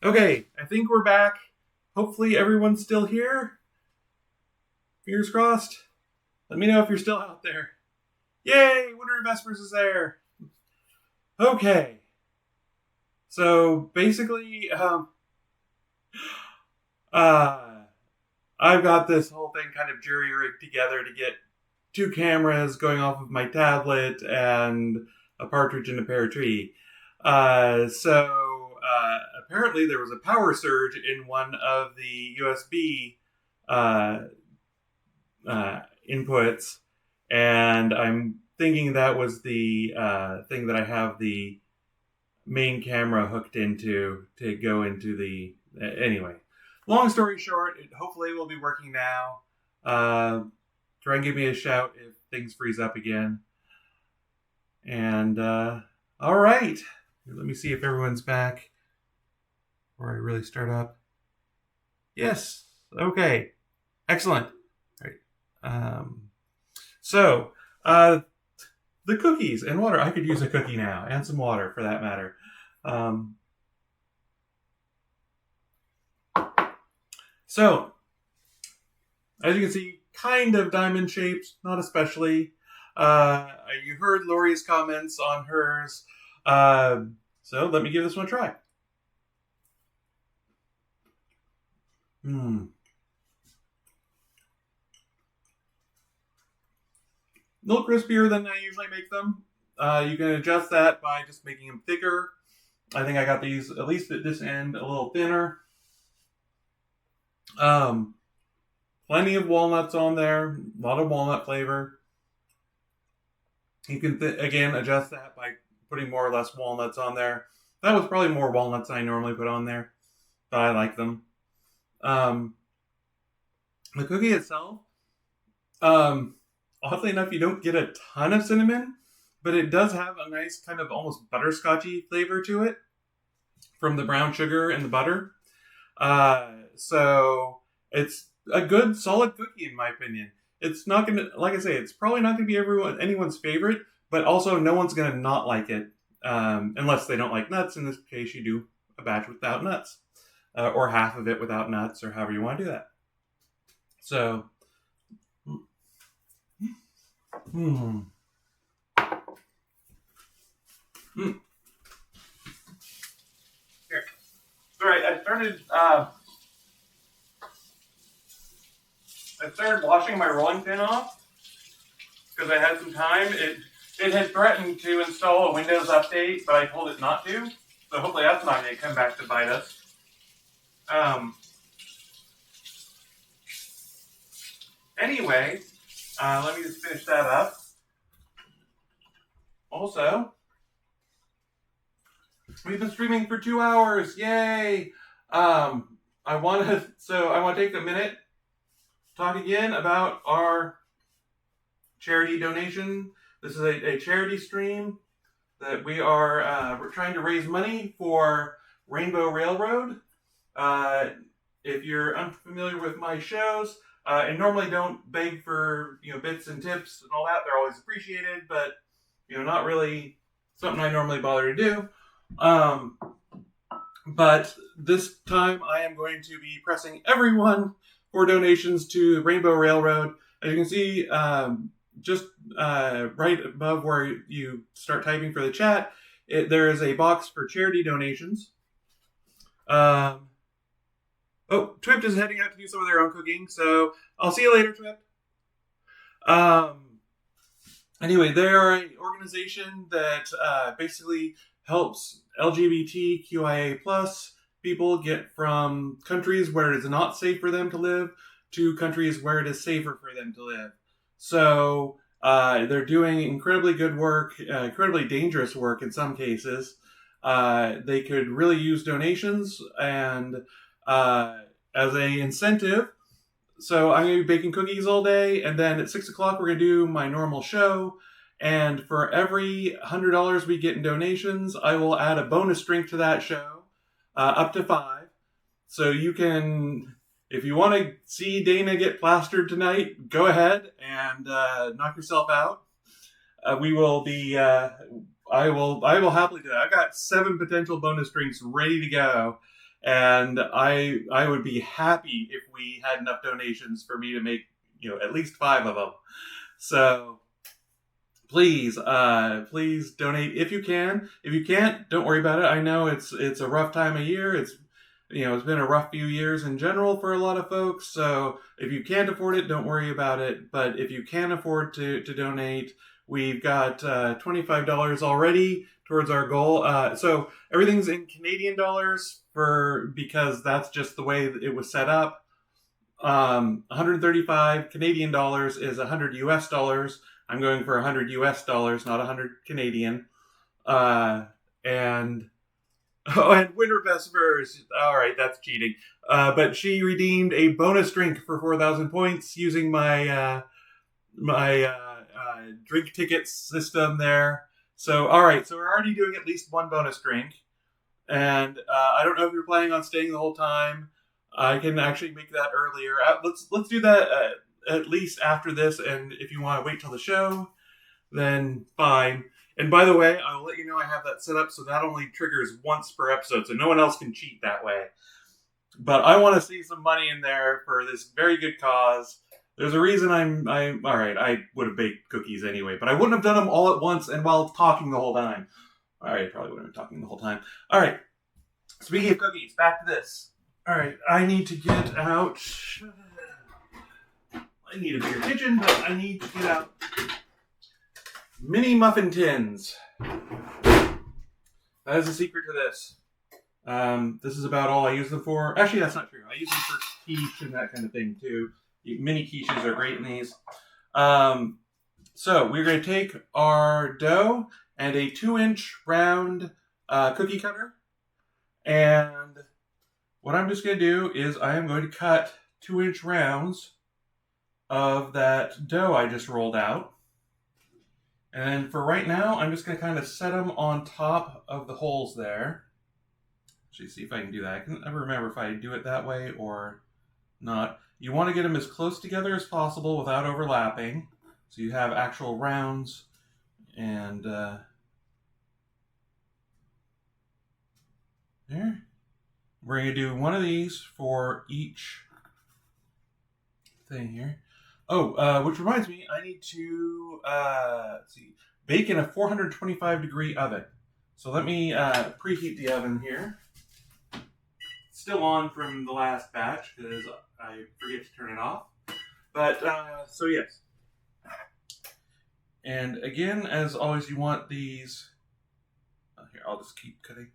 Okay, I think we're back. Hopefully everyone's still here. Fingers crossed. Let me know if you're still out there. Yay! Winter Vespers is there. Okay. So basically, uh, I've got this whole thing kind of jury rigged together to get two cameras going off of my tablet and a partridge in a pear tree. Apparently there was a power surge in one of the USB uh, inputs, and I'm thinking that was the thing that I have the main camera hooked into to go into the. Anyway, long story short, it hopefully will be working now. Try and give me a shout if things freeze up again. And all right, let me see if everyone's back before I really start up. Yes. Okay. Excellent. All right. So, the cookies and water. I could use a cookie now and some water for that matter. So, as you can see, kind of diamond shaped, not especially. You heard Lori's comments on hers. So let me give this one a try. A little crispier than I usually make them. You can adjust that by just making them thicker. I think I got these, at least at this end, a little thinner. Plenty of walnuts on there, a lot of walnut flavor. You can, again, adjust that by putting more or less walnuts on there. That was probably more walnuts than I normally put on there, but I like them. The cookie itself, oddly enough, you don't get a ton of cinnamon, but it does have a nice kind of almost butterscotchy flavor to it from the brown sugar and the butter. So it's a good, solid cookie in my opinion. It's not gonna, like I say, it's probably not gonna be anyone's favorite, but also no one's gonna not like it, unless they don't like nuts. In this case, you do a batch without nuts, or half of it without nuts, or however you want to do that. So, Here. All right, I started washing my rolling pin off because I had some time. It had threatened to install a Windows update, but I told it not to. So hopefully that's not going to come back to bite us. Anyway, let me just finish that up. Also, we've been streaming for 2 hours. Yay! I want to take a minute to talk again about our charity donation. This is a charity stream that we're trying to raise money for Rainbow Railroad. If you're unfamiliar with my shows, I normally don't beg for bits and tips and all that. They're always appreciated, but not really something I normally bother to do. But this time I am going to be pressing everyone for donations to Rainbow Railroad. As you can see, just right above where you start typing for the chat, there is a box for charity donations. Twipt is heading out to do some of their own cooking, so I'll see you later, Twipt. Anyway, they are an organization that basically helps LGBTQIA plus people get from countries where it is not safe for them to live to countries where it is safer for them to live. So they're doing incredibly good work, incredibly dangerous work in some cases. They could really use donations, and as a incentive, so I'm going to be baking cookies all day, and then at 6 o'clock we're going to do my normal show. And for every $100 we get in donations, I will add a bonus drink to that show, up to 5. So you can, if you want to see Dana get plastered tonight, go ahead and knock yourself out. We will be. I will happily do that. I've got 7 potential bonus drinks ready to go, And I would be happy if we had enough donations for me to make, at least 5 of them. So please, please donate if you can. If you can't, don't worry about it. I know it's a rough time of year. It's been a rough few years in general for a lot of folks. So if you can't afford it, don't worry about it. But if you can afford to donate, we've got $25 already towards our goal. So everything's in Canadian dollars because that's just the way that it was set up. 135 Canadian dollars is 100 US dollars. I'm going for 100 US dollars, not 100 Canadian. And Winterfest verse. All right, that's cheating. But she redeemed a bonus drink for 4,000 points using my drink tickets system there. So, all right, so we're already doing at least one bonus drink. And I don't know if you're planning on staying the whole time. I can actually make that earlier. Let's do that at least after this. And if you want to wait till the show, then fine. And by the way, I'll let you know I have that set up so that only triggers once per episode, so no one else can cheat that way. But I want to see some money in there for this very good cause. There's a reason I'm all right. I would have baked cookies anyway, but I wouldn't have done them all at once and while talking the whole time. All right, probably wouldn't have been talking the whole time. All right. Speaking of cookies, back to this. All right, I need to get out. I need a bigger kitchen, but I need to get out mini muffin tins. That is the secret to this. This is about all I use them for. Actually, that's not true. I use them for quiche and that kind of thing too. Mini quiches are great in these. So we're going to take our dough and a 2-inch round cookie cutter. And what I'm just going to do is I am going to cut 2-inch rounds of that dough I just rolled out. And for right now, I'm just going to kind of set them on top of the holes there. Actually, see if I can do that. I can never remember if I do it that way or not. You want to get them as close together as possible without overlapping. So you have actual rounds. And there. We're going to do one of these for each thing here. Oh, which reminds me, I need to bake in a 425 degree oven. So let me preheat the oven here. It's still on from the last batch because I forget to turn it off. But so yes. And again, as always, you want these. Here, I'll just keep cutting.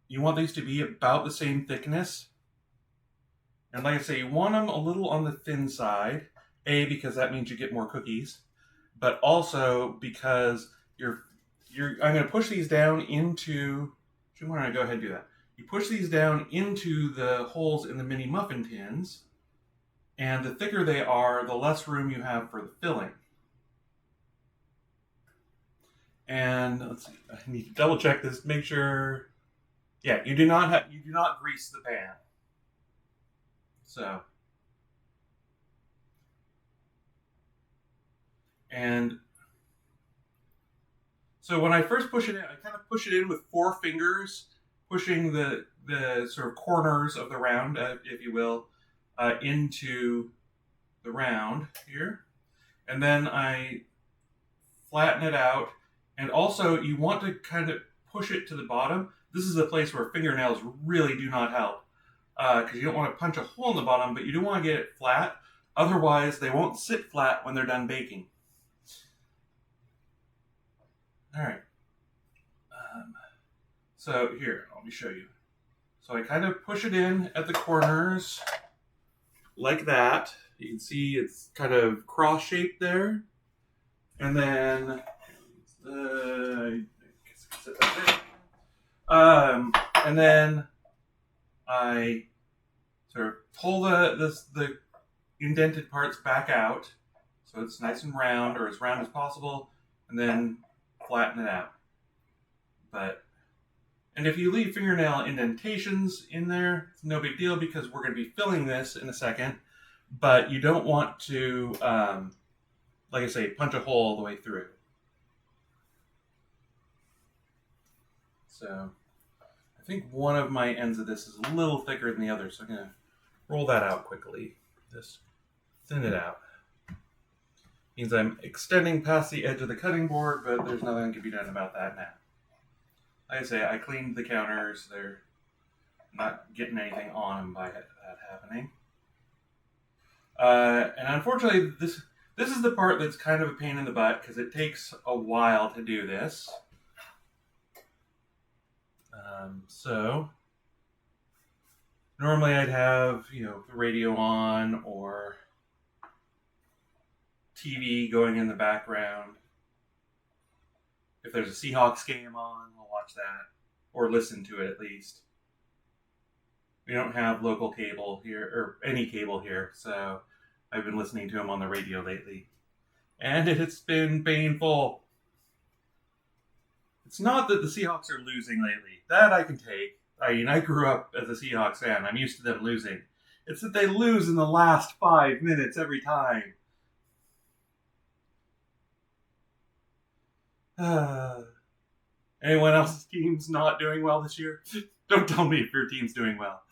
You want these to be about the same thickness. And like I say, you want them a little on the thin side. A, because that means you get more cookies. But also because I'm going to push these down into... Why don't I go ahead and do that? You push these down into the holes in the mini muffin tins. And the thicker they are, the less room you have for the filling. And let's see, I need to double check this, make sure... Yeah, you do not grease the pan. So, and so when I first push it in, I kind of push it in with 4 fingers, pushing the sort of corners of the round, if you will, into the round here. And then I flatten it out. And also, you want to kind of push it to the bottom. This is a place where fingernails really do not help. Because you don't want to punch a hole in the bottom, but you do want to get it flat. Otherwise, they won't sit flat when they're done baking. All right. So here, let me show you. So I kind of push it in at the corners like that. You can see it's kind of cross-shaped there. And then, I guess I can set that there. And then I sort of pull the indented parts back out so it's nice and round, or as round as possible, and then flatten it out. And if you leave fingernail indentations in there, it's no big deal because we're going to be filling this in a second, but you don't want to, like I say, punch a hole all the way through. So, I think one of my ends of this is a little thicker than the other, so I'm going to roll that out quickly. Just thin it out. Means I'm extending past the edge of the cutting board, but there's nothing that can be done about that now. Like I say, I cleaned the counters. They're not getting anything on them by that happening. And unfortunately, this is the part that's kind of a pain in the butt because it takes a while to do this. So normally I'd have, the radio on or TV going in the background. If there's a Seahawks game on, I'll watch that or listen to it at least. We don't have local cable here or any cable here, so I've been listening to them on the radio lately. And it's been painful. It's not that the Seahawks are losing lately. That I can take. I mean, I grew up as a Seahawks fan. I'm used to them losing. It's that they lose in the last 5 minutes every time. Anyone else's team's not doing well this year? Don't tell me if your team's doing well.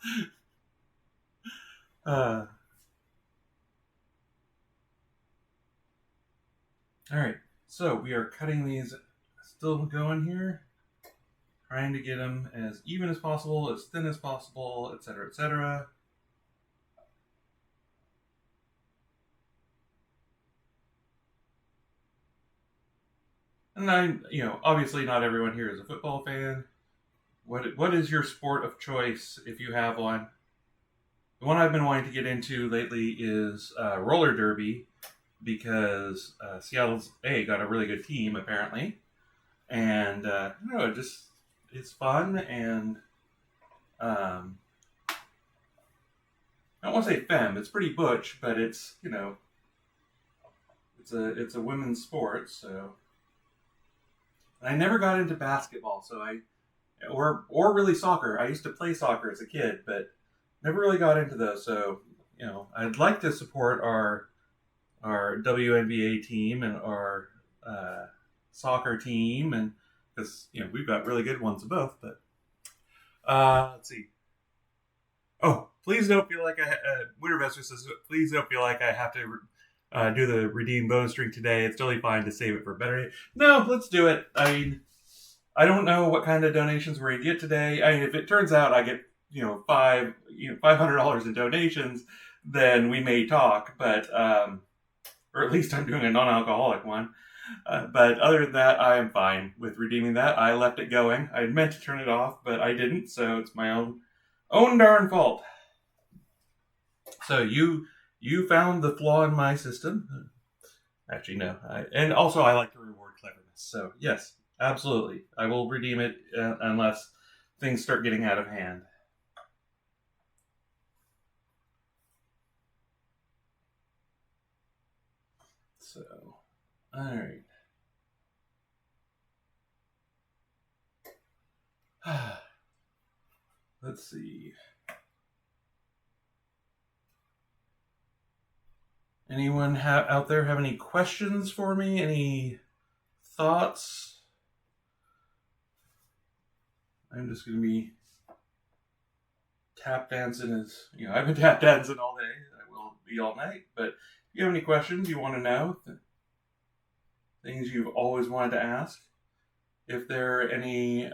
Alright, so we are cutting these, still going here. Trying to get them as even as possible, as thin as possible, etc., etc. And obviously not everyone here is a football fan. What is your sport of choice if you have one? The one I've been wanting to get into lately is roller derby because Seattle's got a really good team apparently, and it's fun and I don't want to say femme. It's pretty butch, but it's it's a women's sport. So I never got into basketball, or really soccer. I used to play soccer as a kid, but never really got into those. So I'd like to support our WNBA team and our soccer team, and because we've got really good ones of both. But let's see. Oh, please don't feel like Wintervester says, please don't feel like I have to do the redeem bonus drink today. It's totally fine to save it for a better day. No, let's do it. I mean, I don't know what kind of donations we're gonna get today. I mean, if it turns out I get $500 in donations, then we may talk. But or at least I'm doing a non-alcoholic one. But other than that, I am fine with redeeming that. I left it going. I meant to turn it off, but I didn't, so it's my own darn fault. So you found the flaw in my system. Actually, no. And also, I like to reward cleverness. So yes, absolutely, I will redeem it unless things start getting out of hand. So, all right. Let's see. Anyone out there have any questions for me? Any thoughts? I'm just going to be tap dancing I've been tap dancing all day. I will be all night. But if you have any questions you want to know, things you've always wanted to ask, if there are any...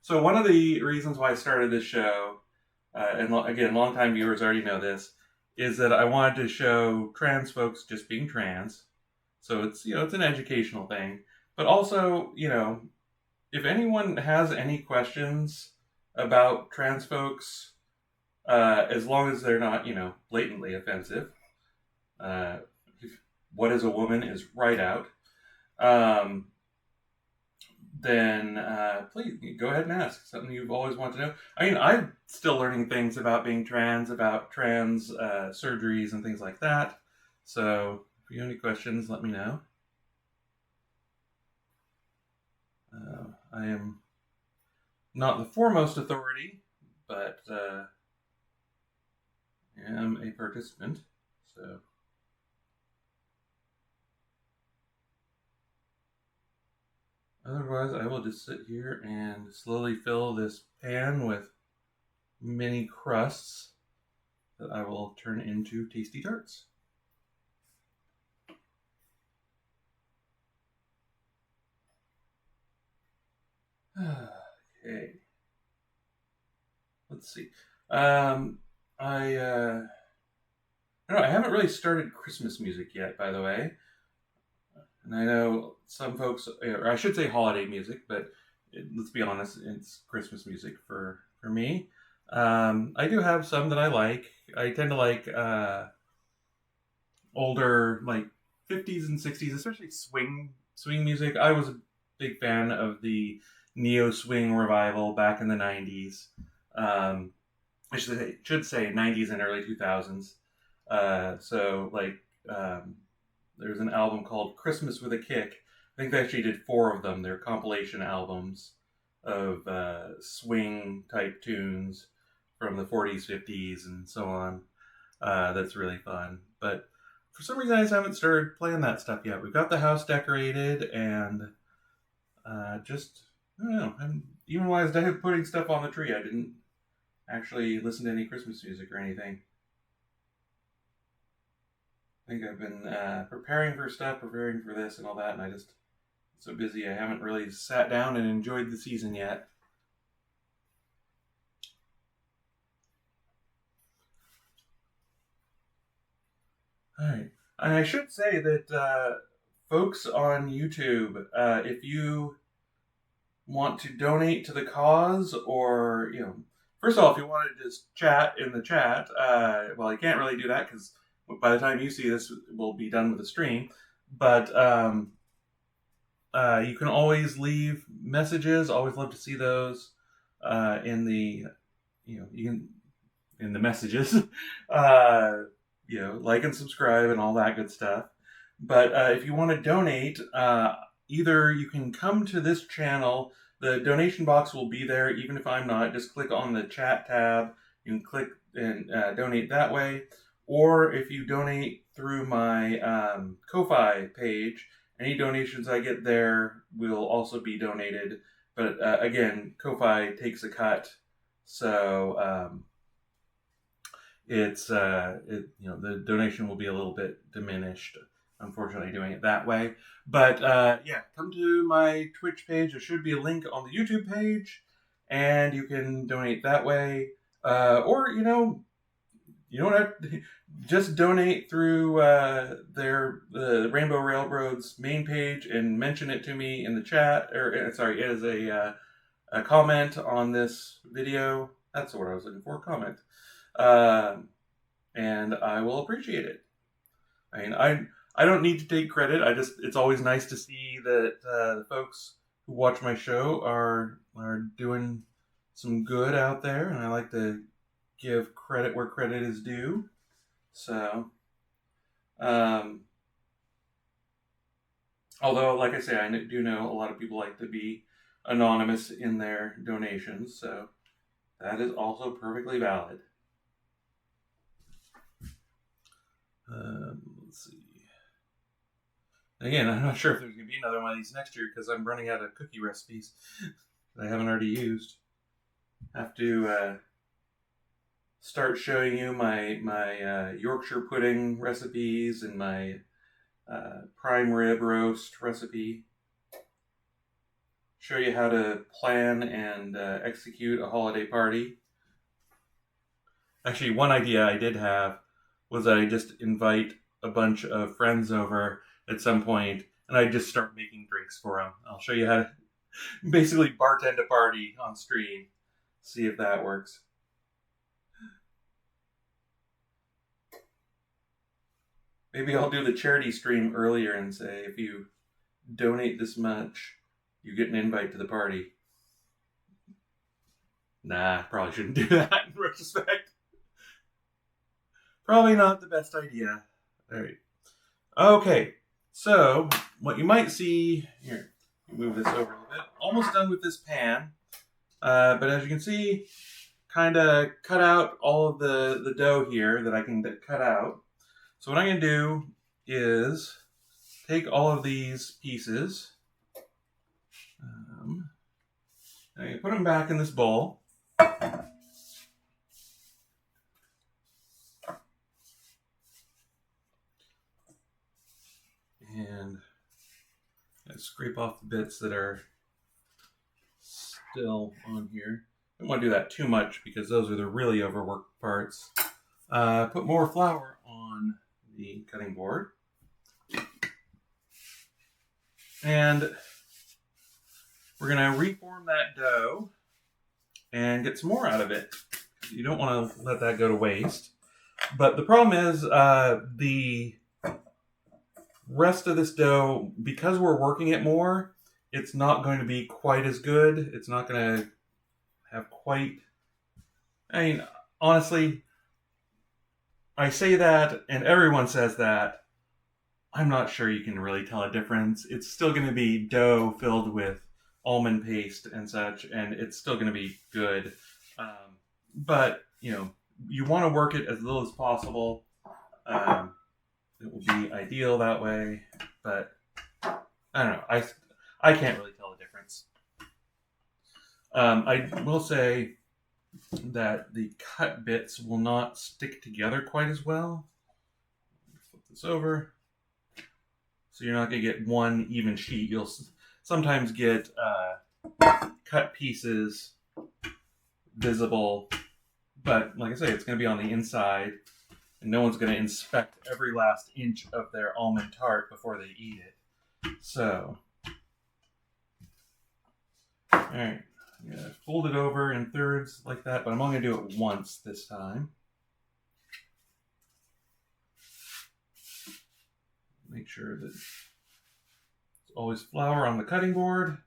So one of the reasons why I started this show, and again, longtime viewers already know this, is that I wanted to show trans folks just being trans. So it's it's an educational thing. But also, if anyone has any questions about trans folks, as long as they're not, blatantly offensive, what is a woman is right out. Then please go ahead and ask something you've always wanted to know. I mean, I'm still learning things about being trans, about trans surgeries and things like that. So if you have any questions, let me know. I am not the foremost authority, but I am a participant. So. Otherwise, I will just sit here and slowly fill this pan with mini crusts that I will turn into tasty tarts. Okay. Let's see. I I don't know, I haven't really started Christmas music yet, by the way. And I know some folks, or I should say holiday music, but let's be honest, it's Christmas music for me. I do have some that I like. I tend to like older, like 50s and 60s, especially swing music. I was a big fan of the neo swing revival back in the 90s. Um, should say 90s and early 2000s. So like there's an album called Christmas with a Kick. I think they actually did four of them. They're compilation albums of swing type tunes from the 40s, 50s, and so on. That's really fun. But for some reason, I just haven't started playing that stuff yet. We've got the house decorated, and just I don't know. Even when I was putting stuff on the tree, I didn't actually listen to any Christmas music or anything. I think I've been preparing for stuff, preparing for this and all that, and I just so busy I haven't really sat down and enjoyed the season yet. All right, and I should say that folks on YouTube, if you want to donate to the cause, or first of all, if you want to just chat in the chat, well, I can't really do that because by the time you see this, we'll be done with the stream. But you can always leave messages. Always love to see those in the you can in the messages. Like and subscribe and all that good stuff. But if you want to donate, either you can come to this channel. The donation box will be there, even if I'm not. Just click on the chat tab. You can click and donate that way. Or if you donate through my Ko-Fi page, any donations I get there will also be donated. But again, Ko-Fi takes a cut, so the donation will be a little bit diminished. Unfortunately, doing it that way. But come to my Twitch page. There should be a link on the YouTube page, and you can donate that way. Or you don't have to just donate through the Rainbow Railroad's main page and mention it to me in the chat, or sorry, as a comment on this video. That's what I was looking for, comment. And I will appreciate it. I mean, I don't need to take credit. It's always nice to see that the folks who watch my show are doing some good out there, and I like to give credit where credit is due. So, although, like I say, I do know a lot of people like to be anonymous in their donations, so that is also perfectly valid. Let's see. Again, I'm not sure if there's going to be another one of these next year because I'm running out of cookie recipes that I haven't already used. I have to start showing you my Yorkshire pudding recipes and my prime rib roast recipe. Show you how to plan and execute a holiday party. Actually, one idea I did have was that I just invite a bunch of friends over at some point, and I just start making drinks for them. I'll show you how to basically bartend a party on stream. See if that works. Maybe I'll do the charity stream earlier and say, if you donate this much, you get an invite to the party. Nah, probably shouldn't do that in retrospect. Probably not the best idea. All right. Okay, so what you might see here, move this over a little bit. Almost done with this pan, but as you can see, kind of cut out all of the dough here that I can cut out. So what I'm going to do is take all of these pieces. Now you put them back in this bowl. And scrape off the bits that are still on here. Don't want to do that too much because those are the really overworked parts. Put more flour on the cutting board. And we're going to reform that dough and get some more out of it. You don't want to let that go to waste. But the problem is the rest of this dough, because we're working it more, it's not going to be quite as good. It's not going to have quite... I mean, honestly, I say that and everyone says that. I'm not sure you can really tell a difference. It's still going to be dough filled with almond paste and such, and it's still going to be good. But, you want to work it as little as possible. It will be ideal that way, but I don't know. I can't really tell the difference. I will say that the cut bits will not stick together quite as well. Flip this over. So you're not going to get one even sheet. You'll sometimes get cut pieces visible, but like I say, it's going to be on the inside, and no one's going to inspect every last inch of their almond tart before they eat it. So, all right, I'm going to fold it over in thirds like that, but I'm only going to do it once this time. Make sure that there's always flour on the cutting board.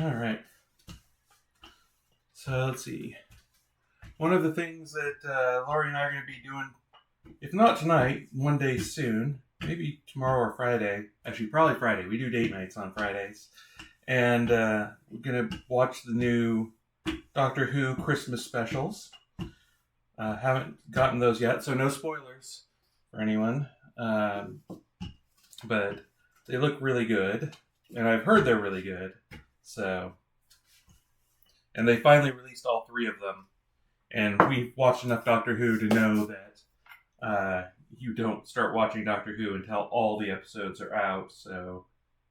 All right. So let's see. One of the things that Lori and I are going to be doing, if not tonight, one day soon, maybe tomorrow or Friday. Actually, probably Friday. We do date nights on Fridays. And we're going to watch the new Doctor Who Christmas specials. Haven't gotten those yet, so no spoilers for anyone. But they look really good, and I've heard they're really good. So, and they finally released all 3 of them, and we've watched enough Doctor Who to know that you don't start watching Doctor Who until all the episodes are out. So,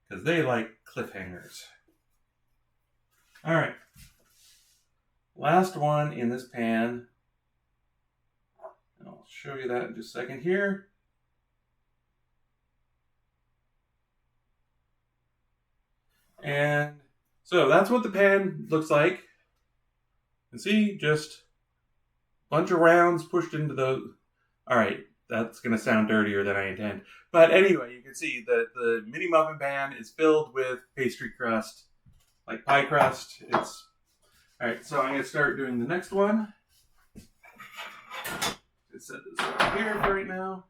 because they like cliffhangers. All right. Last one in this pan. I'll show you that in just a second here. And so that's what the pan looks like. You can see just a bunch of rounds pushed into those. All right, that's going to sound dirtier than I intend. But anyway, you can see that the mini muffin pan is filled with pastry crust, like pie crust. It's all right, so I'm going to start doing the next one. Let's set this over here for right now.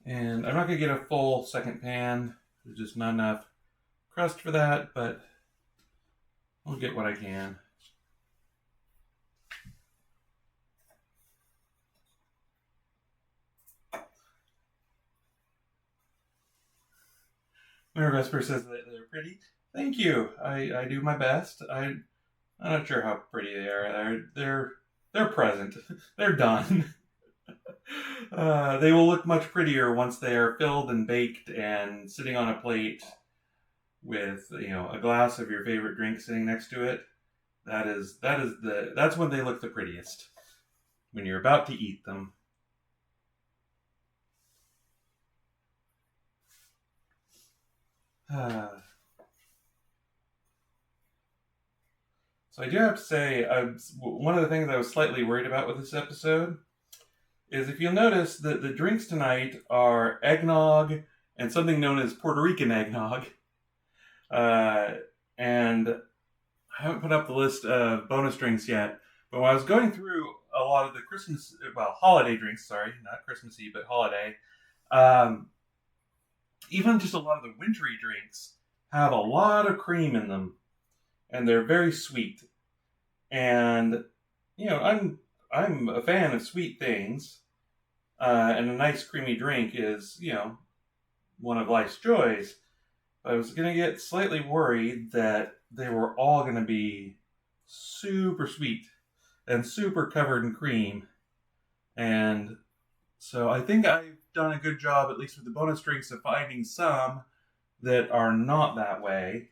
And I'm not going to get a full second pan. There's just not enough crust for that, but I'll get what I can. Whenever Vesper says that they're pretty, thank you. I do my best. I'm not sure how pretty they are. They're present. They're done. They will look much prettier once they are filled and baked and sitting on a plate with a glass of your favorite drink sitting next to it. That's when they look the prettiest. When you're about to eat them. So I do have to say, one of the things I was slightly worried about with this episode is if you'll notice that the drinks tonight are eggnog and something known as Puerto Rican eggnog. And I haven't put up the list of bonus drinks yet, but when I was going through a lot of the holiday drinks, sorry, not Christmassy, but holiday, even just a lot of the wintry drinks have a lot of cream in them. and they're very sweet. And I'm a fan of sweet things, and a nice creamy drink is one of life's joys. I was gonna get slightly worried that they were all gonna be super sweet and super covered in cream, and so I think I've done a good job, at least with the bonus drinks, of finding some that are not that way.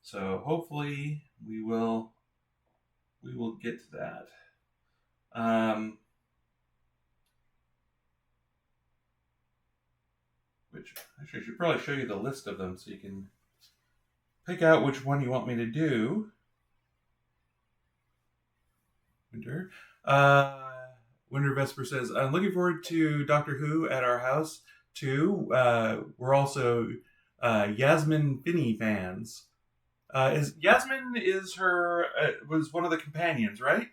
So hopefully we will get to that. Which actually I should probably show you the list of them so you can pick out which one you want me to do. Winter. Winter Vesper says, I'm looking forward to Doctor Who at our house too. We're also Yasmin Finney fans. Is Yasmin was one of the companions, right?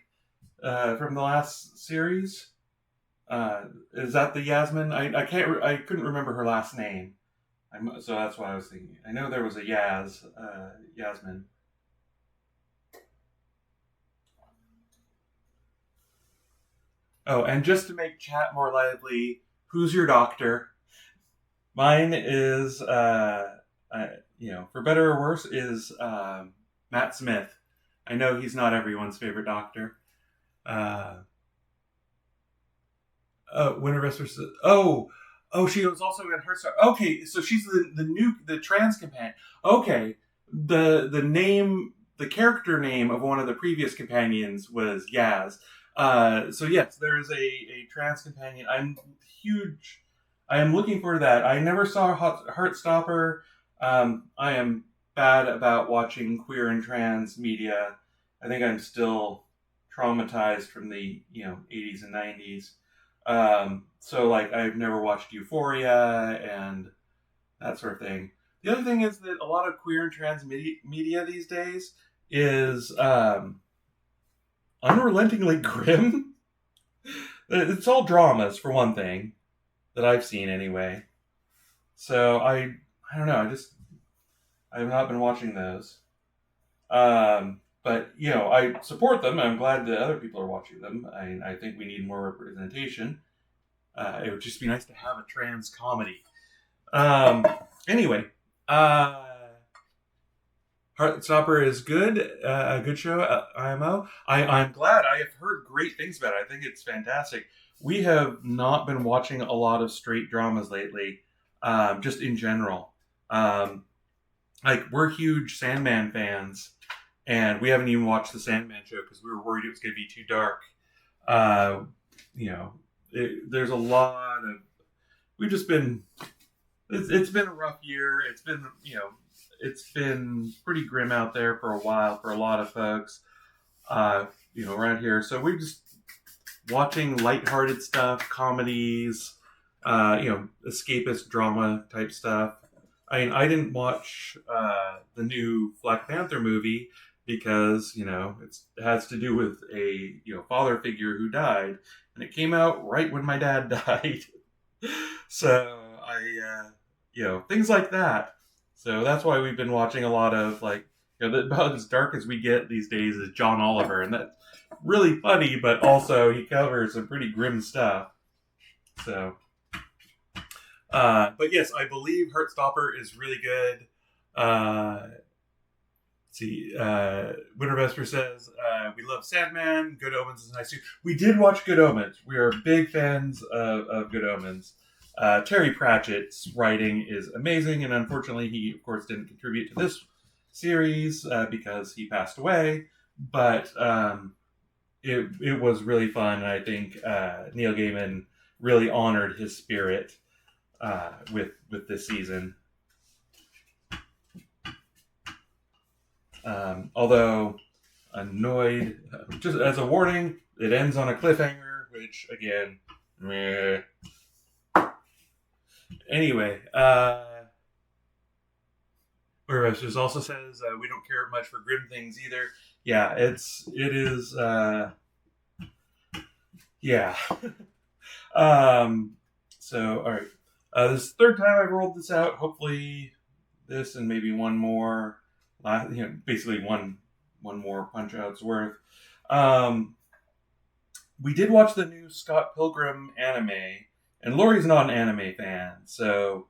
From the last series. Is that the Yasmin? I couldn't remember her last name. So that's why I was thinking. I know there was a Yasmin. Oh, and just to make chat more lively, who's your doctor? Mine is, for better or worse, is Matt Smith. I know he's not everyone's favorite doctor. Winter Vesper says, she was also in Heartstar. Okay, so she's the trans companion. Okay, the character name of one of the previous companions was Yaz. So yes, there is a trans companion. I'm huge. I am looking for that. I never saw Heartstopper. I am bad about watching queer and trans media. I think I'm still traumatized from the 80s and 90s. So like I've never watched Euphoria and that sort of thing. The other thing is that a lot of queer and trans media these days is unrelentingly grim. It's all dramas for one thing that I've seen anyway. So I don't know. I have not been watching those. But I support them. I'm glad that other people are watching them. I think we need more representation. It would just be nice to have a trans comedy. Anyway, Heartstopper is good. A good show. IMO. I'm glad. I have heard great things about it. I think it's fantastic. We have not been watching a lot of straight dramas lately, just in general. Like we're huge Sandman fans, and we haven't even watched the Sandman show because we were worried it was going to be too dark. There's a lot of. We've just been. It's been a rough year. It's been pretty grim out there for a while for a lot of folks. Around here. So we're just watching lighthearted stuff, comedies, escapist drama type stuff. I didn't watch the new Black Panther movie because it has to do with a father figure who died, and it came out right when my dad died. So things like that. So that's why we've been watching a lot of about as dark as we get these days is John Oliver, and that's really funny, but also he covers some pretty grim stuff. So. But yes, I believe Heartstopper is really good. Winter Vesper says, we love Sandman. Good Omens is nice too. We did watch Good Omens. We are big fans of Good Omens. Terry Pratchett's writing is amazing, and unfortunately he, of course, didn't contribute to this series because he passed away. But it was really fun, and I think Neil Gaiman really honored his spirit with this season. Although annoyed, just as a warning, it ends on a cliffhanger, which again, meh. Anyway, Just also says we don't care much for grim things either. Yeah, it is. Yeah. So all right. This is the third time I've rolled this out. Hopefully, this and maybe one more basically one more Punch Out's worth. We did watch the new Scott Pilgrim anime, and Lori's not an anime fan, so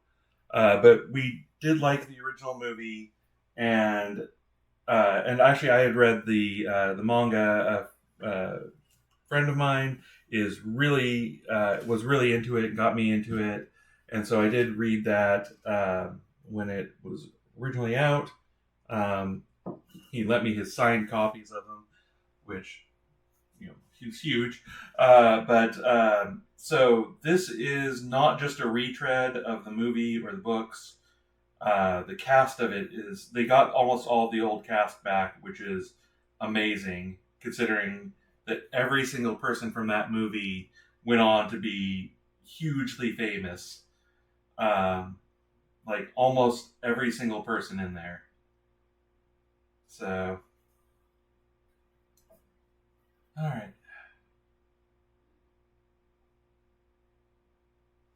but we did like the original movie, and actually I had read the manga. A friend of mine was really into it, got me into it, and so I did read that when it was originally out. Um, he lent me his signed copies of them, which he's huge. So this is not just a retread of the movie or the books. The cast of it they got almost all the old cast back, which is amazing considering that every single person from that movie went on to be hugely famous. Like almost every single person in there. So, all right.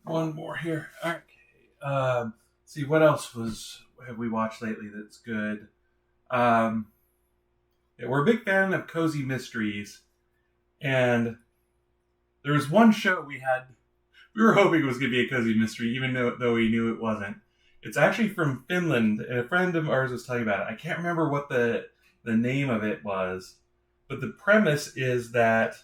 One more here. Okay. See what else have we watched lately that's good. Yeah, we're a big fan of cozy mysteries, and there was one show we were hoping it was going to be a cozy mystery, even though we knew it wasn't. It's actually from Finland, and a friend of ours was telling about it. I can't remember what the name of it was, but the premise is that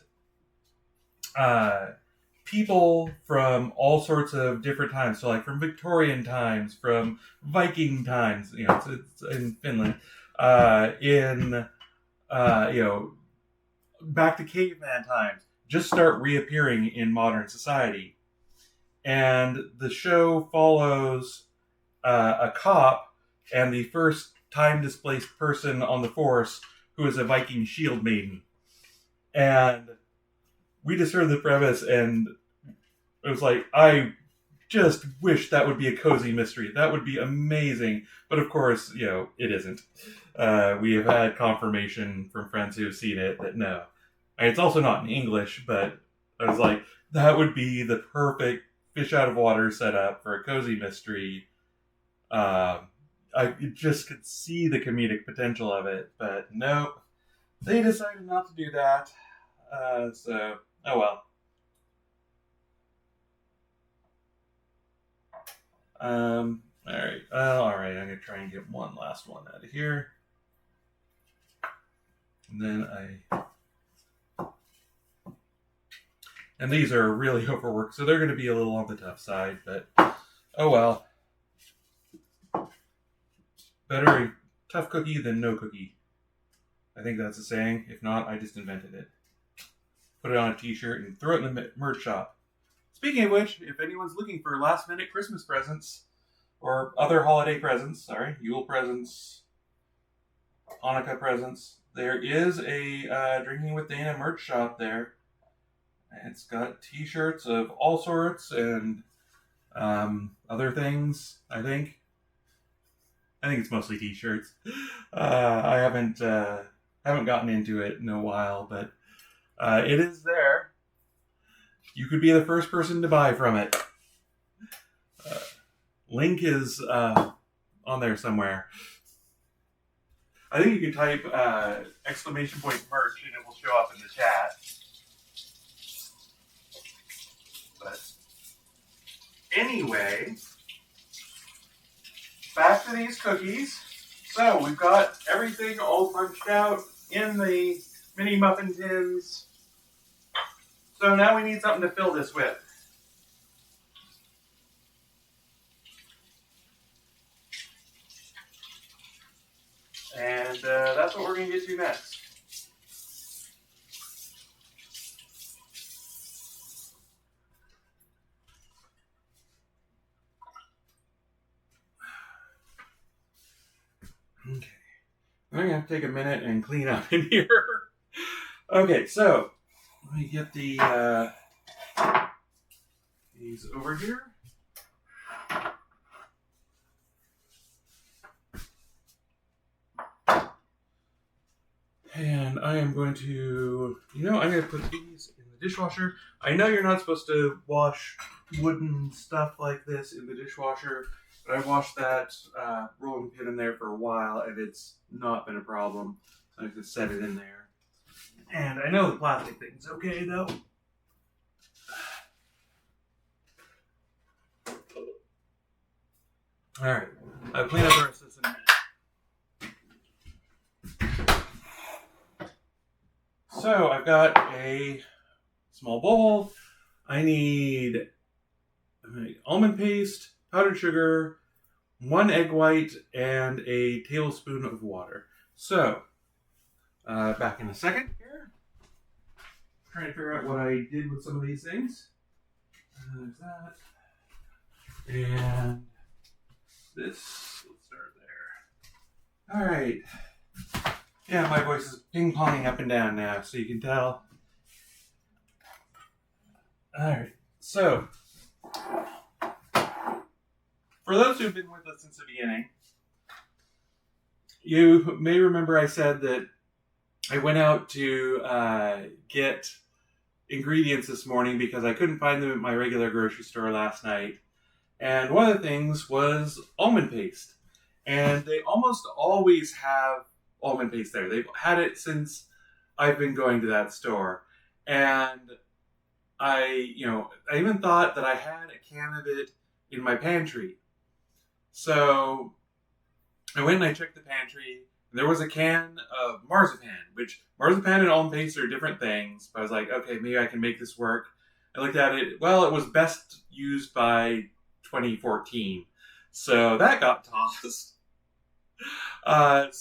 people from all sorts of different times, so like from Victorian times, from Viking times, it's in Finland, back to caveman times, just start reappearing in modern society. And the show follows a cop and the first time displaced person on the force, who is a Viking shield maiden. And we just heard the premise, and it was like, I just wish that would be a cozy mystery. That would be amazing. But of course, it isn't. We have had confirmation from friends who have seen it that no. And it's also not in English, but I was like, that would be the perfect fish out of water setup for a cozy mystery. I just could see the comedic potential of it, but nope. They decided not to do that. So, oh well. Alright. Alright, I'm going to try and get one last one out of here. And these are really overworked, so they're going to be a little on the tough side, but oh well. Better a tough cookie than no cookie. I think that's a saying. If not, I just invented it. Put it on a t-shirt and throw it in the merch shop. Speaking of which, if anyone's looking for last-minute Christmas presents, or other holiday presents, Yule presents, Hanukkah presents, there is a Drinking with Dana merch shop there. It's got t-shirts of all sorts and other things, I think. I think it's mostly t-shirts. I haven't gotten into it in a while, but it is there. You could be the first person to buy from it. Link is on there somewhere. I think you can type exclamation point merch and it will show up in the chat. But anyway, back to these cookies. So we've got everything all punched out in the mini muffin tins. So now we need something to fill this with. And that's what we're going to get to next. Okay. I'm going to have to take a minute and clean up in here. Okay, so let me get these over here. And I am going to, I'm going to put these in the dishwasher. I know you're not supposed to wash wooden stuff like this in the dishwasher, But I've washed that rolling pin in there for a while, and it's not been a problem. I just set it in there. And I know the plastic thing's okay, though. Alright, I'll clean up the rest of this in a minute. So, I've got a small bowl. I need almond paste, powdered sugar, 1 egg white, and a tablespoon of water. So, back in a second here. Trying to figure out what I did with some of these things. There's that. And this. Let's start there. Alright. Yeah, my voice is ping-ponging up and down now, so you can tell. Alright, so for those who've been with us since the beginning, you may remember I said that I went out to get ingredients this morning because I couldn't find them at my regular grocery store last night. And one of the things was almond paste. And they almost always have almond paste there. They've had it since I've been going to that store. And I even thought that I had a can of it in my pantry. So I went and I checked the pantry, and there was a can of marzipan, which marzipan and almond paste are different things. But I was like, okay, maybe I can make this work. I looked at it. Well, it was best used by 2014. So that got tossed. And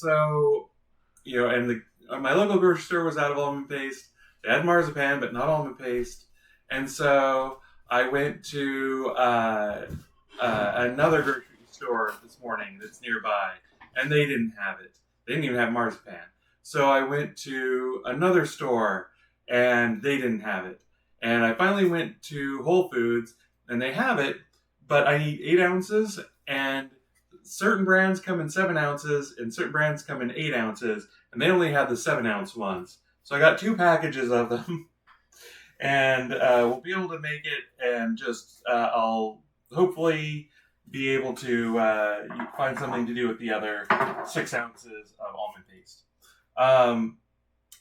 my local grocery store was out of almond paste. They had marzipan, but not almond paste. And so I went to another grocery store this morning that's nearby, and they didn't have it. They didn't even have marzipan. So I went to another store, and they didn't have it. And I finally went to Whole Foods, and they have it, but I need 8 ounces, and certain brands come in 7 ounces, and certain brands come in 8 ounces, and they only have the 7-ounce ones. So I got 2 packages of them, and we'll be able to make it, and just I'll hopefully be able to find something to do with the other 6 ounces of almond paste.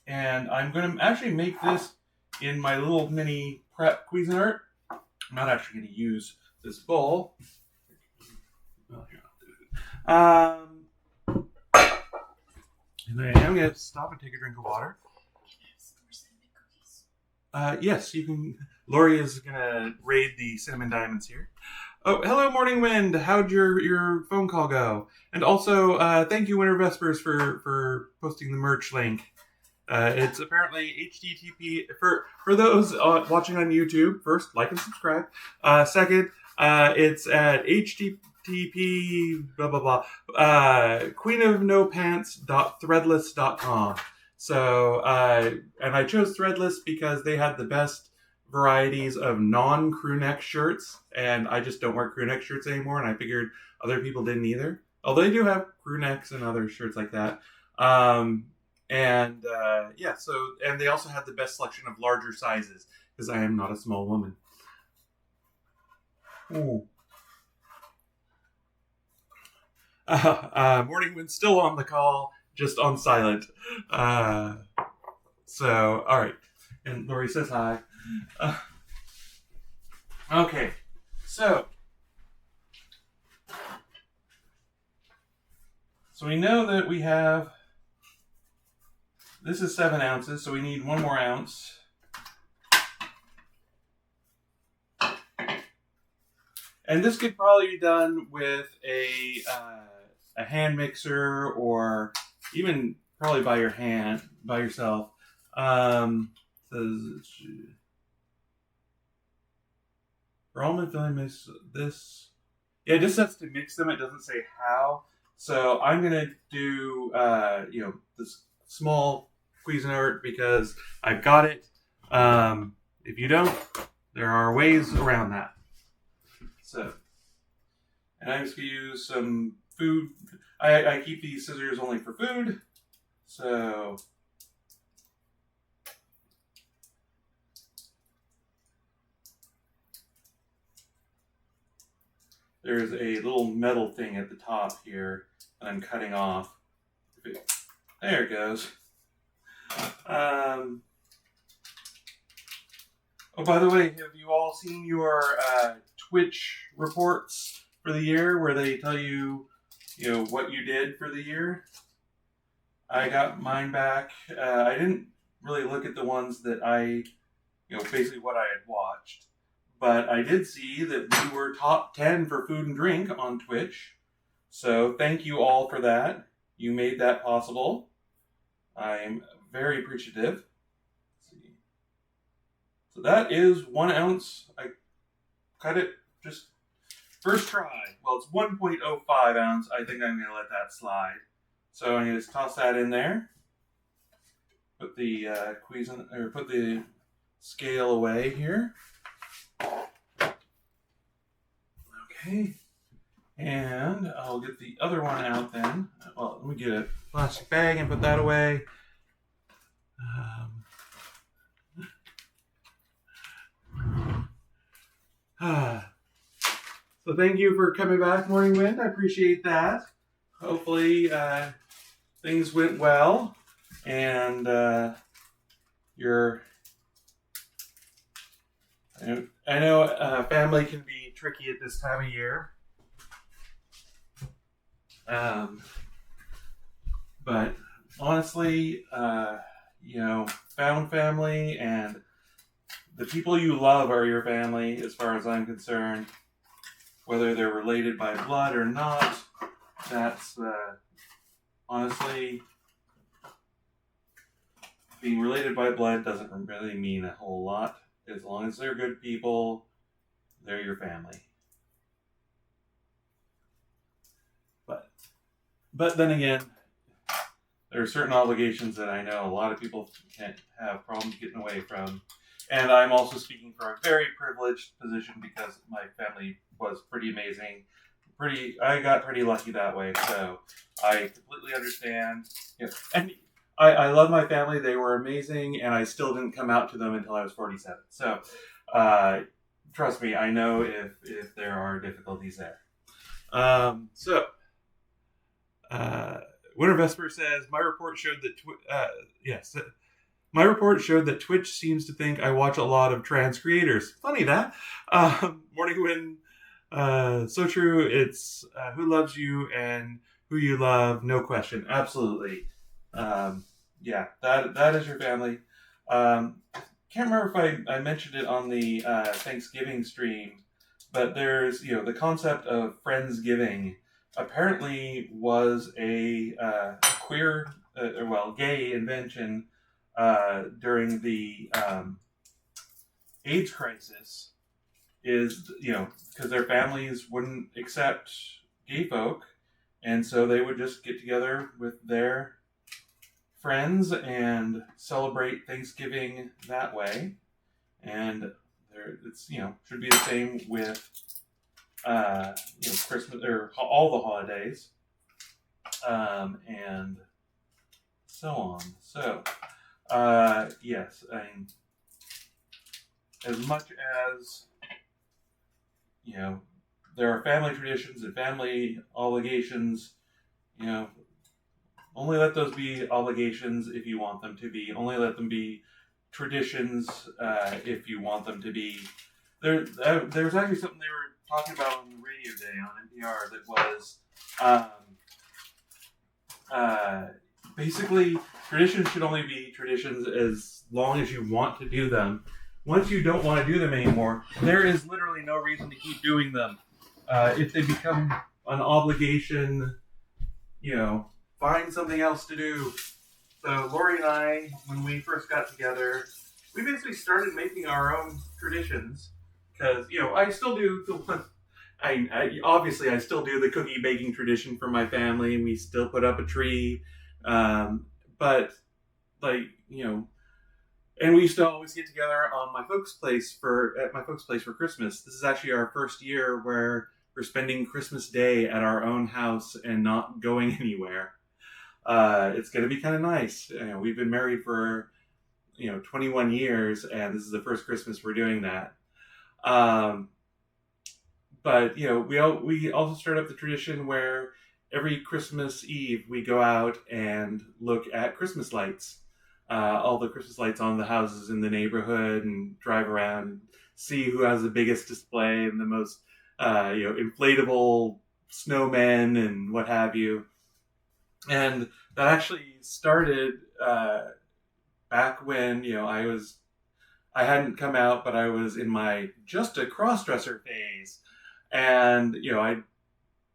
And I'm going to actually make this in my little mini prep Cuisinart. I'm not actually going to use this bowl. Well, here, I'll do it. And I am going to stop and take a drink of water. Yes, you can. Lori is going to raid the cinnamon diamonds here. Oh, hello, Morning Wind. How'd your phone call go? And also, thank you, Winter Vespers, for posting the merch link. It's apparently HTTP for those watching on YouTube. First, like and subscribe. Second, it's at HTTP blah blah blah queenofnopants.threadless.com. So and I chose Threadless because they had the best varieties of non-crew neck shirts, and I just don't wear crew neck shirts anymore, and I figured other people didn't either. Although they do have crew necks and other shirts like that. And they also had the best selection of larger sizes, because I am not a small woman. Ooh. Morning Wind's still on the call, just on silent. All right. And Lori says hi. Okay, so we know that we have. This is 7 ounces, so we need 1 more ounce. And this could probably be done with a hand mixer, or even probably by yourself. For almond filling mix, this. Yeah, it just says to mix them. It doesn't say how. So I'm gonna do this small Cuisinart because I've got it. If you don't, there are ways around that. So, and I'm just going to use some food. I keep these scissors only for food. So, there's a little metal thing at the top here that I'm cutting off. There it goes. Oh, by the way, have you all seen your Twitch reports for the year where they tell you, what you did for the year? I got mine back. I didn't really look at the ones that basically what I had watched. But I did see that we were top 10 for food and drink on Twitch. So thank you all for that. You made that possible. I'm very appreciative. Let's see. So that is 1 ounce. I cut it just first try. Well, it's 1.05 ounce. I think I'm going to let that slide. So I'm going to just toss that in there. Put the put the scale away here. Okay. And I'll get the other one out then. Well, let me get a plastic bag and put that away. So thank you for coming back, Morning Wind. I appreciate that. Hopefully things went well, and I know family can be tricky at this time of year. But honestly, found family and the people you love are your family, as far as I'm concerned. Whether they're related by blood or not, that's honestly, being related by blood doesn't really mean a whole lot. As long as they're good people, they're your family. But then again, there are certain obligations that I know a lot of people can't have problems getting away from. And I'm also speaking from a very privileged position because my family was pretty amazing. I got pretty lucky that way, so I completely understand. And I love my family. They were amazing, and I still didn't come out to them until I was 47. So trust me, I know if there are difficulties there. Winter Vesper says, my report showed that my report showed that Twitch seems to think I watch a lot of trans creators. Funny that. Morning Wind, so true. It's who loves you and who you love, no question. Absolutely. That is your family. Can't remember if I mentioned it on the Thanksgiving stream, but there's, the concept of Friendsgiving apparently was a queer, gay invention during the AIDS crisis. Is, because their families wouldn't accept gay folk, and so they would just get together with their friends and celebrate Thanksgiving that way. And it's, should be the same with Christmas or all the holidays, and so on. So yes, as much as there are family traditions and family obligations, only let those be obligations if you want them to be. Only let them be traditions if you want them to be. There was actually something they were talking about on the radio day on NPR that was basically traditions should only be traditions as long as you want to do them. Once you don't want to do them anymore, there is literally no reason to keep doing them. If they become an obligation, find something else to do. So Lori and I, when we first got together, we basically started making our own traditions. Because, I still do the one. Obviously I still do the cookie baking tradition for my family, and we still put up a tree. But and we used to always get together on my folks' place for Christmas. This is actually our first year where we're spending Christmas Day at our own house and not going anywhere. It's going to be kind of nice. We've been married for 21 years, and this is the first Christmas we're doing that. but we also started up the tradition where every Christmas Eve we go out and look at Christmas lights, all the Christmas lights on the houses in the neighborhood, and drive around and see who has the biggest display and the most inflatable snowmen and what have you. And that actually started back when I hadn't come out, but I was in my just a crossdresser phase, and I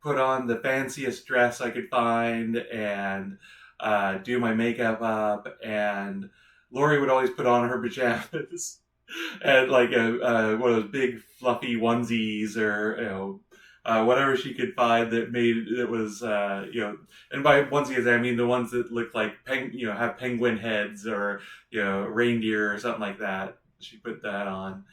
put on the fanciest dress I could find and do my makeup up, and Lori would always put on her pajamas and like one of those big fluffy onesies, or whatever she could find that was and by onesies I mean the ones that look like have penguin heads, or reindeer or something like that. She put that on,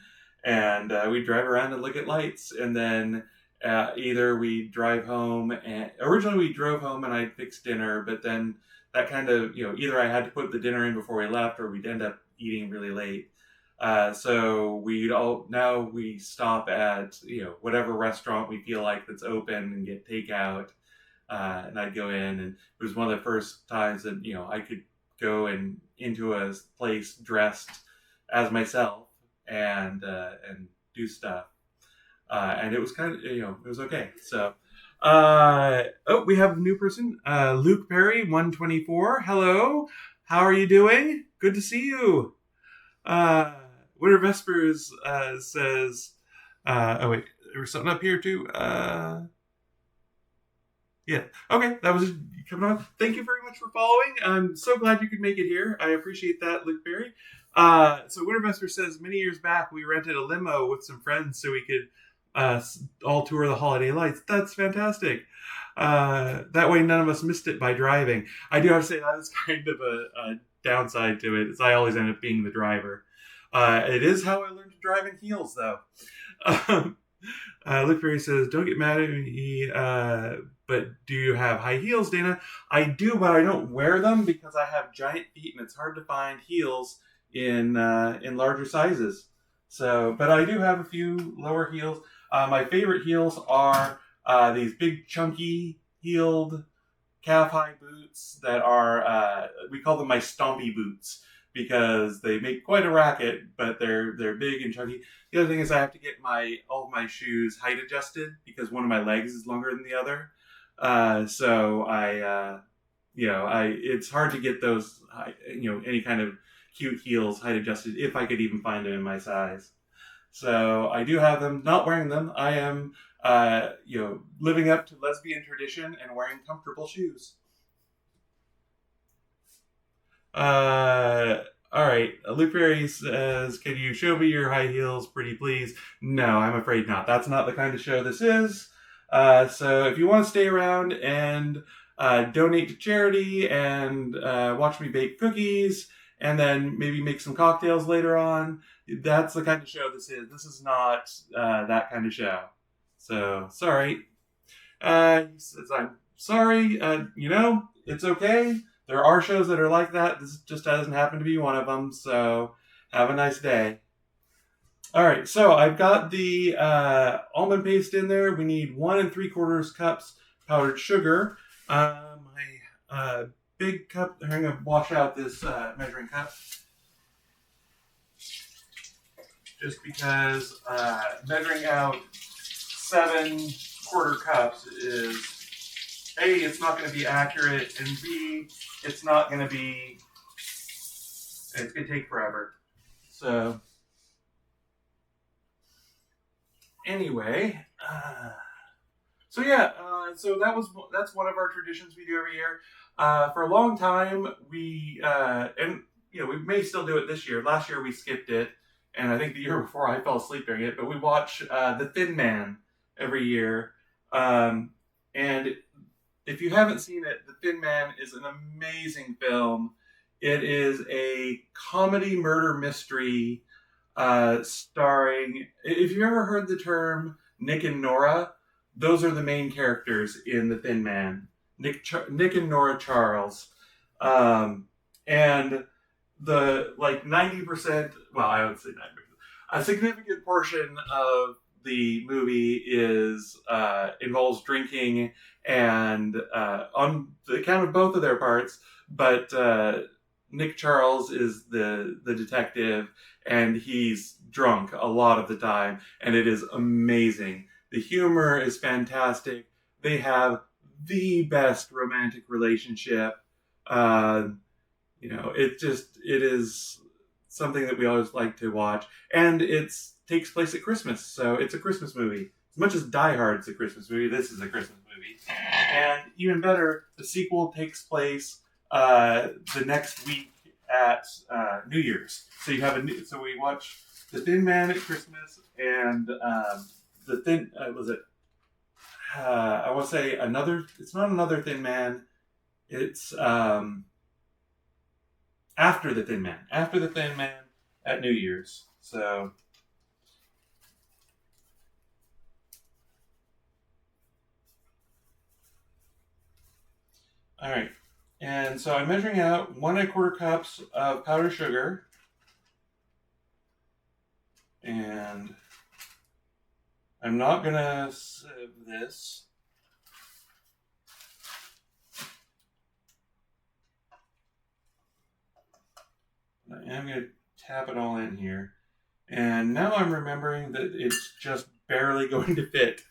and we'd drive around and look at lights, and then either we drive home, and originally we drove home and I'd fix dinner, but then that kind of either I had to put the dinner in before we left, or we'd end up eating really late. So we stop at whatever restaurant we feel like that's open and get takeout, and I'd go in, and it was one of the first times that I could go into a place dressed as myself and do stuff, and it was kind of it was okay. So we have a new person, Luke Perry 124. Hello, how are you doing? Good to see you. Winter Vespers says, oh wait, there was something up here too. Yeah, okay, that was coming on. Thank you very much for following. I'm so glad you could make it here. I appreciate that, Luke Berry. So Winter Vespers says, many years back we rented a limo with some friends so we could all tour the holiday lights. That's fantastic. That way none of us missed it by driving. I do have to say that is kind of a downside to it, is I always end up being the driver. It is how I learned to drive in heels, though. Luke Berry says, don't get mad at me, but do you have high heels, Dana? I do, but I don't wear them because I have giant feet and it's hard to find heels in larger sizes. So, but I do have a few lower heels. My favorite heels are these big chunky heeled calf-high boots that are, we call them my stompy boots, because they make quite a racket, but they're big and chunky. The other thing is I have to get all of my shoes height adjusted because one of my legs is longer than the other. So it's hard to get those, any kind of cute heels height adjusted if I could even find them in my size. So I do have them. Not wearing them, I am living up to lesbian tradition and wearing comfortable shoes. All right. Luke Perry says, can you show me your high heels, pretty please? No, I'm afraid not. That's not the kind of show this is. So if you want to stay around and donate to charity and watch me bake cookies and then maybe make some cocktails later on, that's the kind of show this is. This is not that kind of show. So, sorry. He says, I'm sorry. It's okay. There are shows that are like that. This just doesn't happen to be one of them. So, have a nice day. All right. So, I've got the almond paste in there. We need 1 3/4 cups powdered sugar. My big cup. I'm going to wash out this measuring cup. Just because measuring out 7 1/4 cups is, A, it's not going to be accurate, and B, it's going to take forever. So, anyway, so that's one of our traditions we do every year. For a long time, we may still do it this year. Last year we skipped it, and I think the year before I fell asleep during it, but we watch The Thin Man every year. And if you haven't seen it, The Thin Man is an amazing film. It is a comedy murder mystery starring, if you've ever heard the term Nick and Nora, those are the main characters in The Thin Man. Nick and Nora Charles. And the 90%, well, I would say 90%, a significant portion of the movie is involves drinking and on the account of both of their parts, but Nick Charles is the detective, and he's drunk a lot of the time, and it is amazing. The humor is fantastic. They have the best romantic relationship. Uh, it is something that we always like to watch, and it takes place at Christmas, so it's a Christmas movie. As much as Die Hard's a Christmas movie, this is a Christmas movie, and even better, the sequel takes place the next week at New Year's. So you have so we watch The Thin Man at Christmas, and the Thin was it? I want to say another. It's not Another Thin Man. It's After the Thin Man. After the Thin Man at New Year's. So. All right. And so I'm measuring out 1¼ cups of powdered sugar. And I'm not going to sieve this. I am going to tap it all in here. And now I'm remembering that it's just barely going to fit.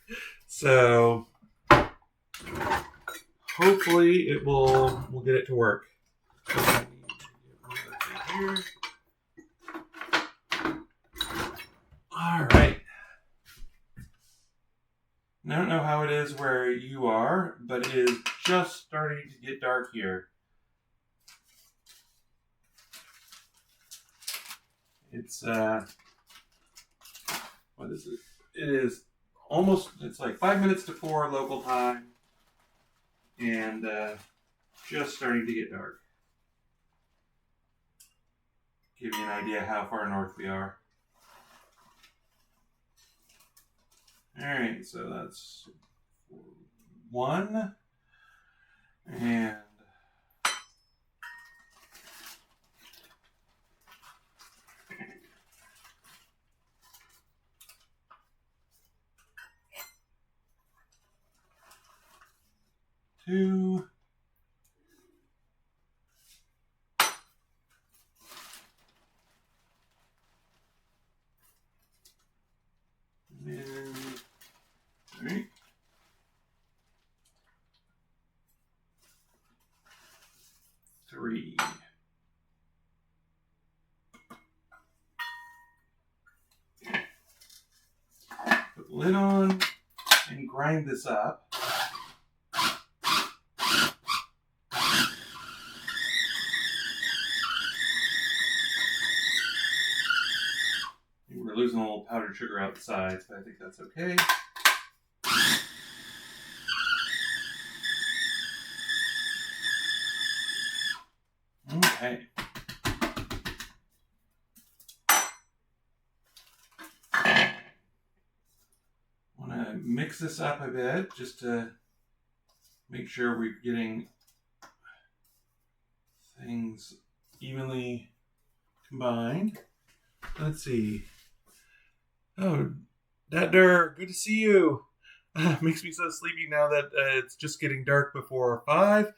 So hopefully we'll get it to work. All right. I don't know how it is where you are, but it is just starting to get dark here. It's, what is it? It is almost, it's like 5 minutes to 4 local time, and just starting to get dark. Give you an idea how far north we are. Alright, so that's 1, and two, and three, three. Put the lid on and grind this up. We're losing a little powdered sugar out the sides, but I think that's okay. Okay. Want to mix this up a bit just to make sure we're getting things evenly combined. Let's see. Oh, Datner, good to see you. Makes me so sleepy now that it's just getting dark before 5.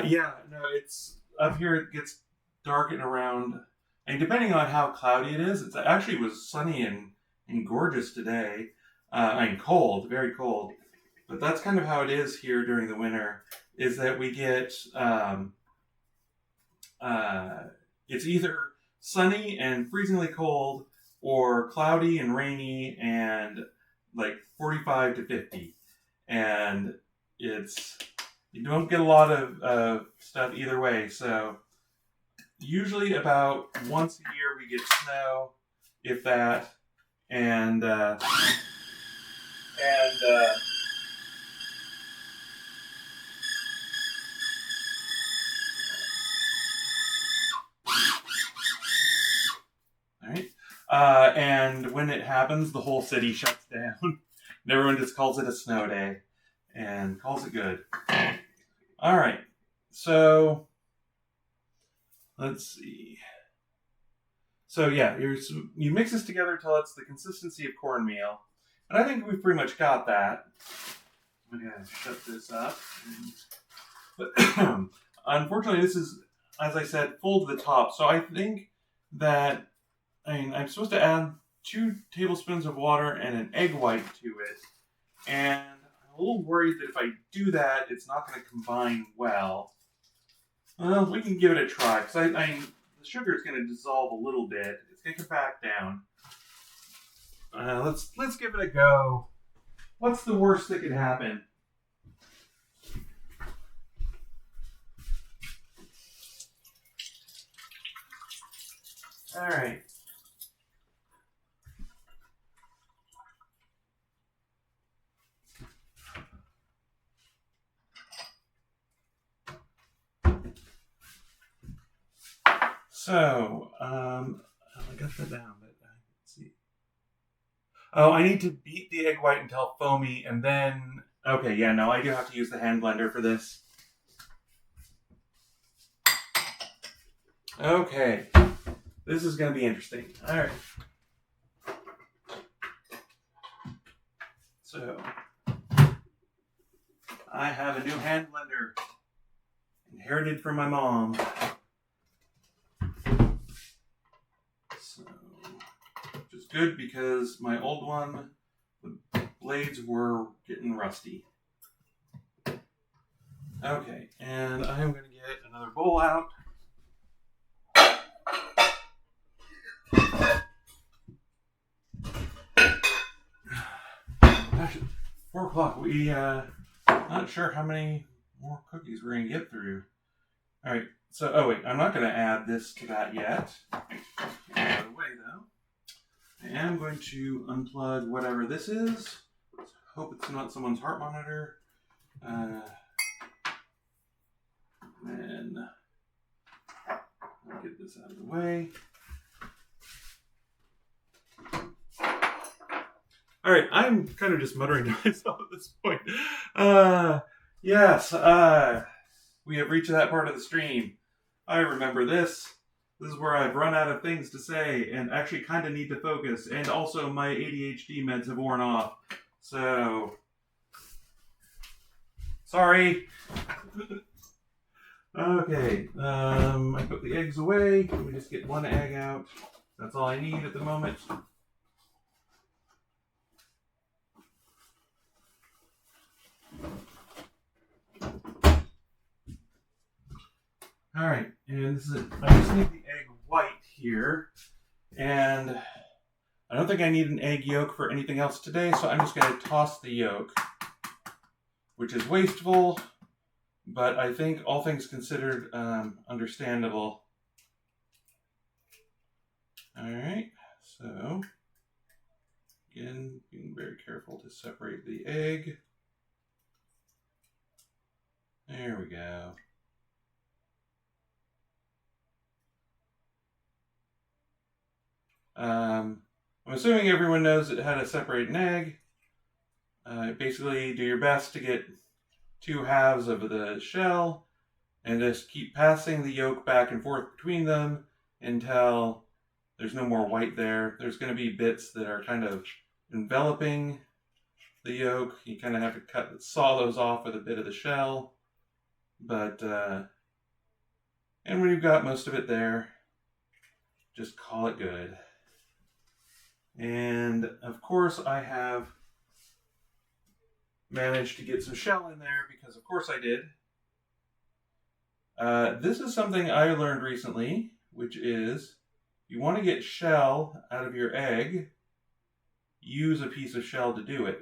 Yeah, no, it's up here. It gets dark and around, and depending on how cloudy it is, it actually was sunny and gorgeous today. And cold, very cold. But that's kind of how it is here during the winter. Is that we get it's either sunny and freezingly cold, or cloudy and rainy and like 45 to 50. And you don't get a lot of stuff either way. So usually about once a year we get snow, if that, and and when it happens, the whole city shuts down. And everyone just calls it a snow day and calls it good. All right. So let's see. So yeah, you mix this together until it's the consistency of cornmeal. And I think we've pretty much got that. I'm going to shut this up. But unfortunately, this is, as I said, full to the top. So I think that, I'm supposed to add 2 tablespoons of water and an egg white to it. And I'm a little worried that if I do that, it's not going to combine well. Well, we can give it a try, because the sugar is going to dissolve a little bit. It's going to come back down. Let's give it a go. What's the worst that could happen? All right. So, I got that down, but let's see. Oh, I need to beat the egg white until foamy, and then... Okay, yeah, no, I do have to use the hand blender for this. Okay. This is going to be interesting. All right. So, I have a new hand blender inherited from my mom. So, which is good because my old one, the blades were getting rusty. Okay, and I'm going to get another bowl out. Actually, 4 o'clock. We not sure how many more cookies we're gonna get through. All right. So, oh wait, I'm not gonna add this to that yet. Out of the way though. I am going to unplug whatever this is. Let's hope it's not someone's heart monitor. Then I'll get this out of the way. All right, I'm kind of just muttering to myself at this point. Yes, we have reached that part of the stream. I remember this. This is where I've run out of things to say and actually kind of need to focus. And also my ADHD meds have worn off. So, sorry. Okay, I put the eggs away. Let me just get 1 egg out. That's all I need at the moment. All right, and this is it. I just need the egg white here, and I don't think I need an egg yolk for anything else today, so I'm just going to toss the yolk, which is wasteful, but I think all things considered, understandable. All right, so again, being very careful to separate the egg. There we go. I'm assuming everyone knows how to separate an egg. Basically, do your best to get 2 halves of the shell and just keep passing the yolk back and forth between them until there's no more white there. There's going to be bits that are kind of enveloping the yolk. You kind of have to saw those off with a bit of the shell. But, and when you've got most of it there, just call it good. And of course I have managed to get some shell in there because of course I did. This is something I learned recently, which is you want to get shell out of your egg, use a piece of shell to do it.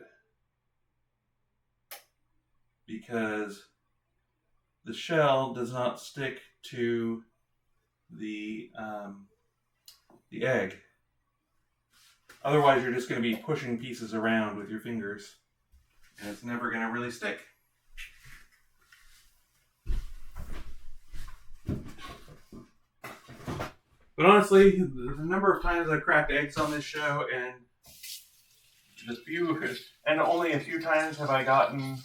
Because the shell does not stick to the egg. Otherwise, you're just going to be pushing pieces around with your fingers, and it's never going to really stick. But honestly, the number of times I've cracked eggs on this show, and only a few times have I gotten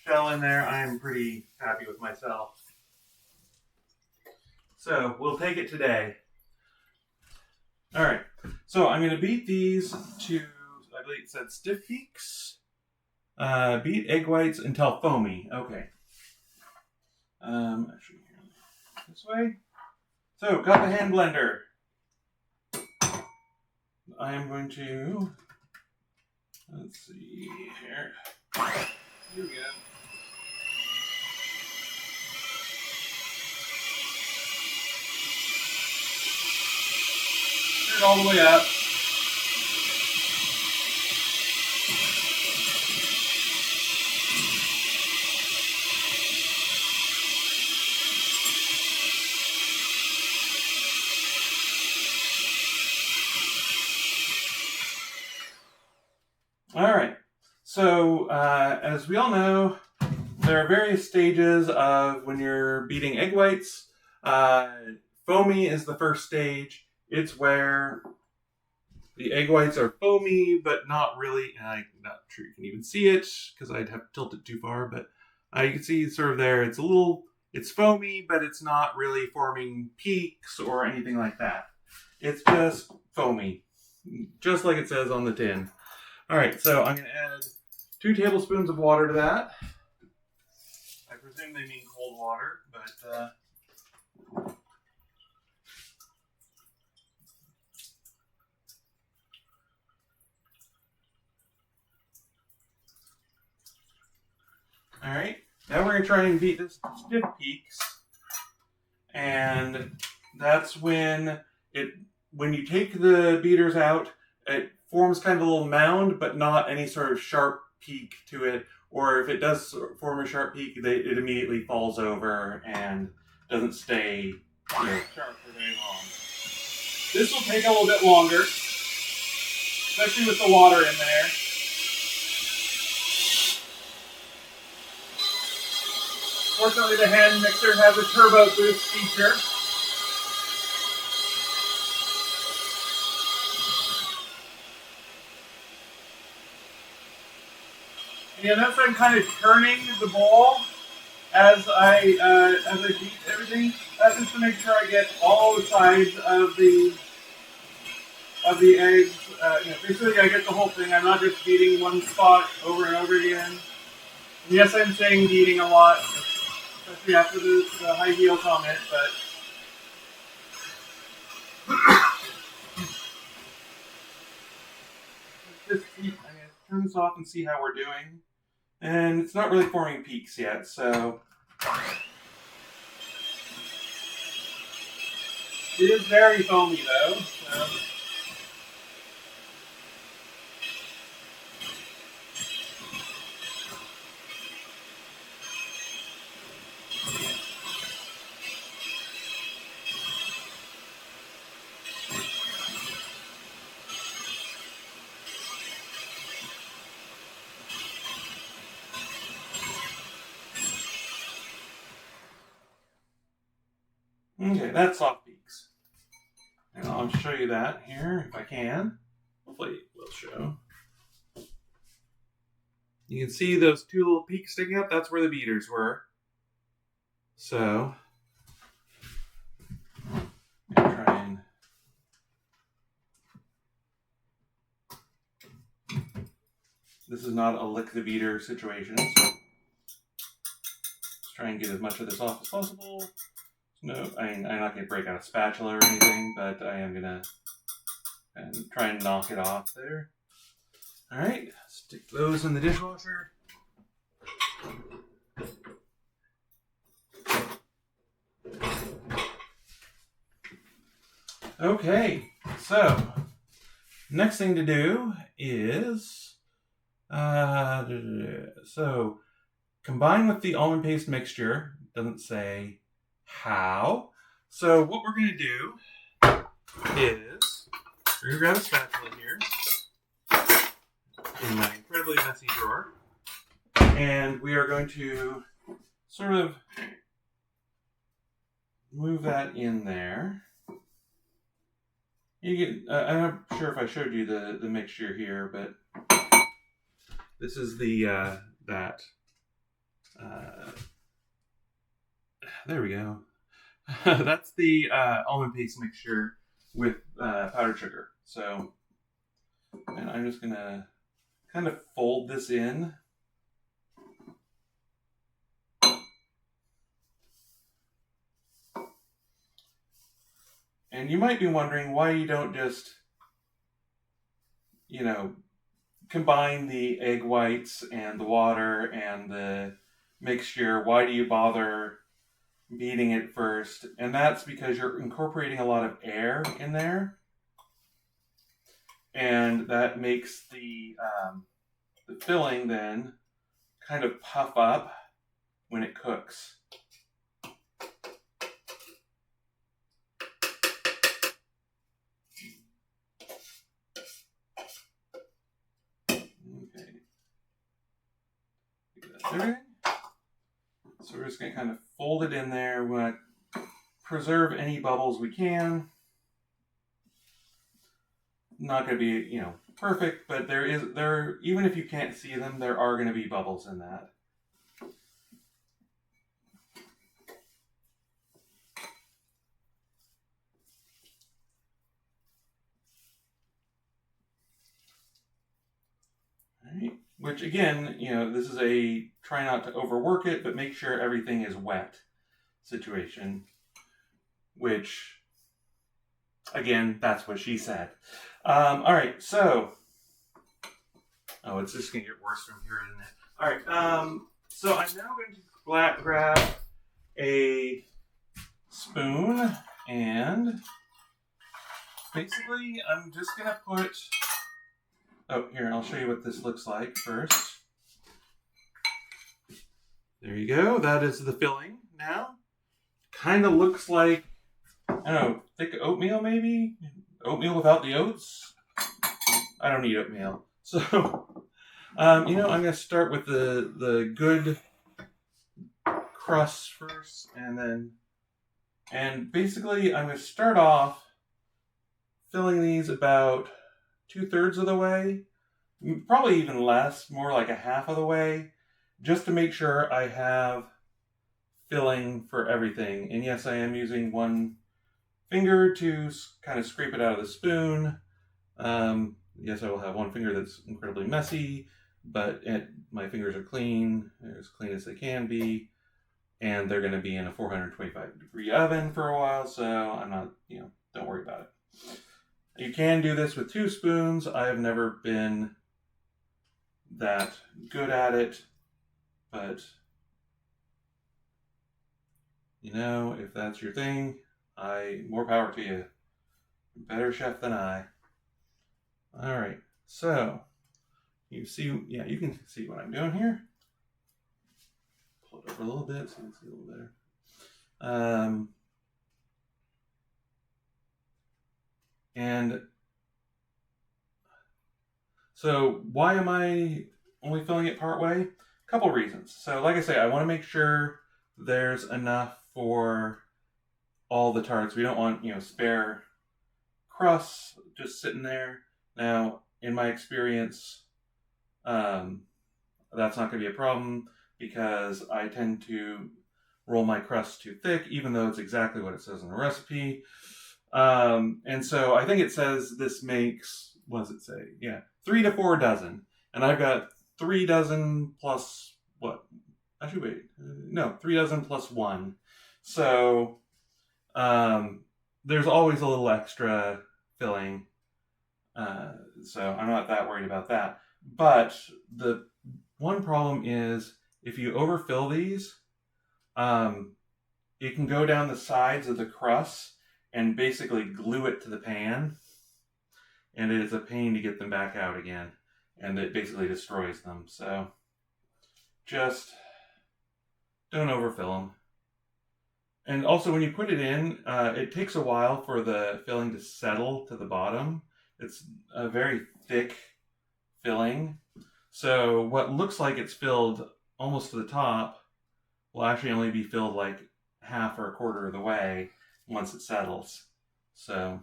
shell in there, I'm pretty happy with myself. So, we'll take it today. Alright, so I'm going to beat these to, I believe it said stiff peaks. Beat egg whites until foamy. Okay. Actually, this way. So, got the hand blender. I am going to, let's see here. Here we go. Turn it all the way up. All right, so as we all know, there are various stages of when you're beating egg whites. Foamy is the first stage. It's where the egg whites are foamy, but not really. Not sure you can even see it because I'd have tilted too far, but you can see sort of there. It's foamy, but it's not really forming peaks or anything like that. It's just foamy, just like it says on the tin. All right, so I'm going to add 2 tablespoons of water to that. I presume they mean cold water, but all right, now we're going to try and beat this to stiff peaks, and that's when you take the beaters out, it forms kind of a little mound, but not any sort of sharp peak to it. Or if it does form a sharp peak, it immediately falls over and doesn't stay sharp for very long. This will take a little bit longer, especially with the water in there. Fortunately, the hand mixer has a turbo boost feature. And you'll notice I'm kind of turning the bowl as I beat everything. That's just to make sure I get all the sides of the eggs. Basically, I get the whole thing. I'm not just beating one spot over and over again. And yes, I'm saying beating a lot, especially after the high heel comment, but I'm going to turn this off and see how we're doing. And it's not really forming peaks yet, so it is very foamy though. So. Okay, that's soft peaks. And I'll show you that here if I can. Hopefully it will show. You can see those 2 little peaks sticking up. That's where the beaters were. So, try and this is not a lick the beater situation. So let's try and get as much of this off as possible. No, I'm not going to break out a spatula or anything, but I am going to try and knock it off there. All right, stick those in the dishwasher. Okay, so next thing to do is so combine with the almond paste mixture. Doesn't say how. So what we're going to do is we're going to grab a spatula here in my incredibly messy drawer, and we are going to sort of move that in there. You get, I'm not sure if I showed you the mixture here, but this is the there we go. That's the almond paste mixture with powdered sugar. So, and I'm just gonna kind of fold this in. And you might be wondering why you don't just, combine the egg whites and the water and the mixture. Why do you bother beating it first? And that's because you're incorporating a lot of air in there. And that makes the filling then kind of puff up when it cooks. Okay. That's everything. So we're just going to kind of fold it in there. We want to preserve any bubbles we can. Not going to be, perfect, but even if you can't see them, there are going to be bubbles in that. All right. Which again, this is a try not to overwork it, but make sure everything is wet situation. Which, again, that's what she said. All right, so... Oh, it's just going to get worse from here, isn't it? All right, so I'm now going to grab a spoon, and basically I'm just going to put... Oh, here, I'll show you what this looks like first. There you go. That is the filling now. Kind of looks like, I don't know, thick oatmeal maybe? Oatmeal without the oats? I don't need oatmeal. So, I'm going to start with the good crust first, and basically I'm going to start off filling these about 2/3 of the way, probably even less, more like a half of the way, just to make sure I have filling for everything. And yes, I am using one finger to kind of scrape it out of the spoon. Yes, I will have one finger that's incredibly messy, but my fingers are clean, as clean as they can be, and they're going to be in a 425-degree oven for a while, so I'm not, don't worry about it. You can do this with 2 spoons. I have never been that good at it, but, if that's your thing, more power to you. Better chef than I. All right, so you can see what I'm doing here. Pull it over a little bit so you can see a little better. And so why am I only filling it part way? A couple reasons. So like I say, I want to make sure there's enough for all the tarts. We don't want, spare crusts just sitting there. Now, in my experience, that's not going to be a problem because I tend to roll my crust too thick, even though it's exactly what it says in the recipe. And so I think it says this makes, what does it say? Yeah, 3 to 4 dozen. And I've got 3 dozen plus what? Actually, wait. No, 3 dozen plus 1. So there's always a little extra filling. So I'm not that worried about that. But the one problem is if you overfill these, it can go down the sides of the crust and basically glue it to the pan. And it is a pain to get them back out again. And it basically destroys them. So just don't overfill them. And also when you put it in, it takes a while for the filling to settle to the bottom. It's a very thick filling. So what looks like it's filled almost to the top will actually only be filled like half or a quarter of the way once it settles. So,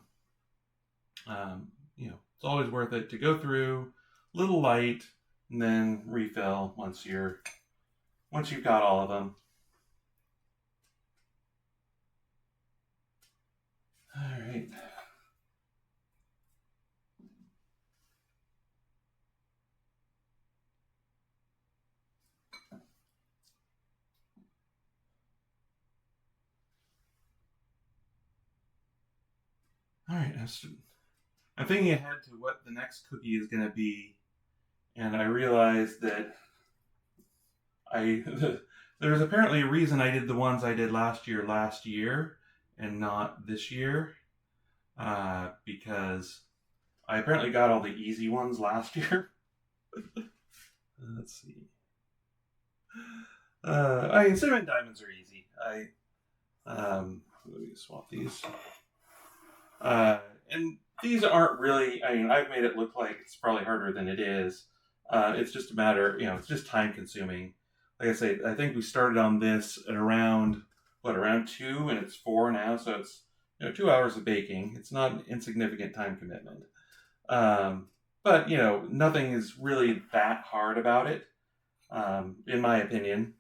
it's always worth it to go through, a little light, and then refill once you've got all of them. All right. All right, I'm thinking ahead to what the next cookie is going to be, and I realized that there's apparently a reason I did the ones I did last year, and not this year, because I apparently got all the easy ones last year. Let's see. Cinnamon diamonds are easy. Let me swap these. And these aren't really. I've made it look like it's probably harder than it is. It's just a matter, it's just time consuming. Like I say, I think we started on this at around 2, and it's 4 now, so it's 2 hours of baking. It's not an insignificant time commitment. But nothing is really that hard about it, in my opinion.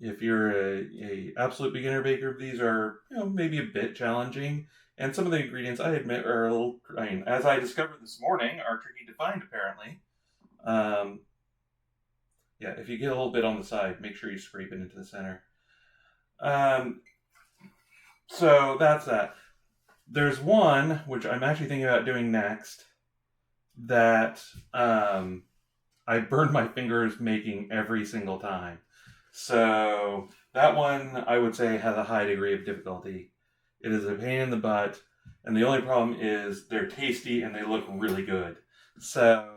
If you're a absolute beginner baker, these are maybe a bit challenging, and some of the ingredients I admit are a little. As I discovered this morning, are tricky to find apparently. Yeah, if you get a little bit on the side, make sure you scrape it into the center. So that's that. There's one which I'm actually thinking about doing next that I burned my fingers making every single time. So that one I would say has a high degree of difficulty. It is a pain in the butt, and the only problem is they're tasty and they look really good. So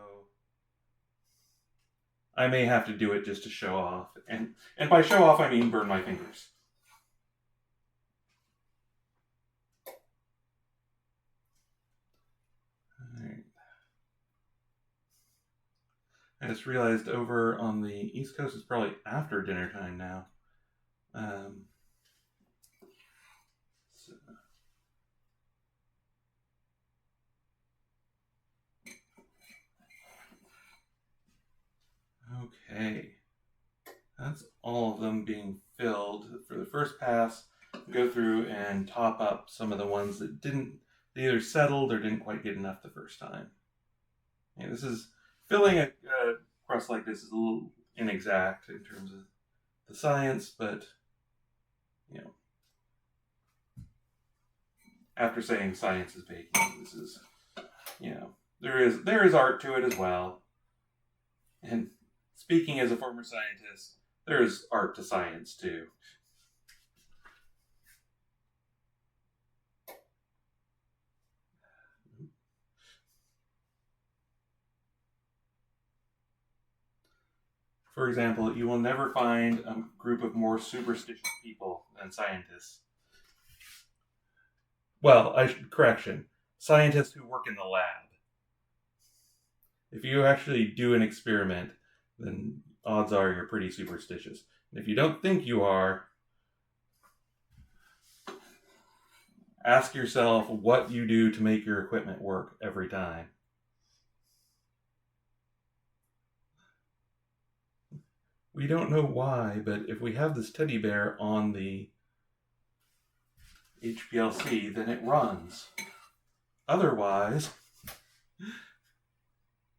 I may have to do it just to show off. And by show off, I mean burn my fingers. All right. I just realized over on the East Coast, it's probably after dinner time now. So. Okay. That's all of them being filled. For the first pass, go through and top up some of the ones that they either settled or didn't quite get enough the first time. And this is, filling a crust like this is a little inexact in terms of the science, but, after saying science is baking, this is, there is art to it as well. And speaking as a former scientist, there is art to science too. For example, you will never find a group of more superstitious people than scientists. Well, correction, scientists who work in the lab. If you actually do an experiment, then odds are you're pretty superstitious. And if you don't think you are, ask yourself what you do to make your equipment work every time. We don't know why, but if we have this teddy bear on the HPLC, then it runs. Otherwise,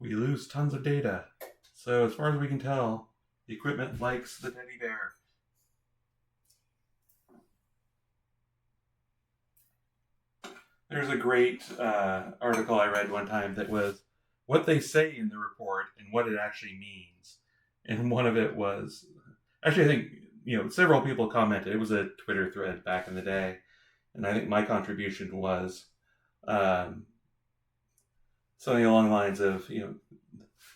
we lose tons of data. So as far as we can tell, the equipment likes the teddy bear. There's a great article I read one time that was what they say in the report and what it actually means. And one of it was, actually I think, several people commented. It was a Twitter thread back in the day. And I think my contribution was something along the lines of,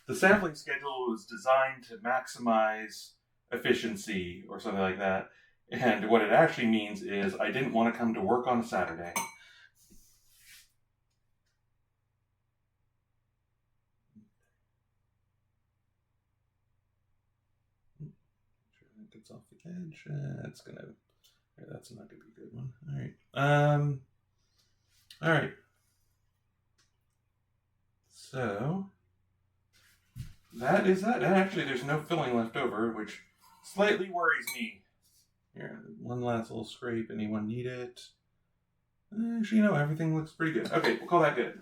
the sampling schedule was designed to maximize efficiency or something like that. And what it actually means is I didn't want to come to work on a Saturday. Gets off the edge. That's not gonna be a good one. All right. So that is that. And actually, there's no filling left over, which slightly worries me. Here, one last little scrape. Anyone need it? Actually, everything looks pretty good. Okay, we'll call that good.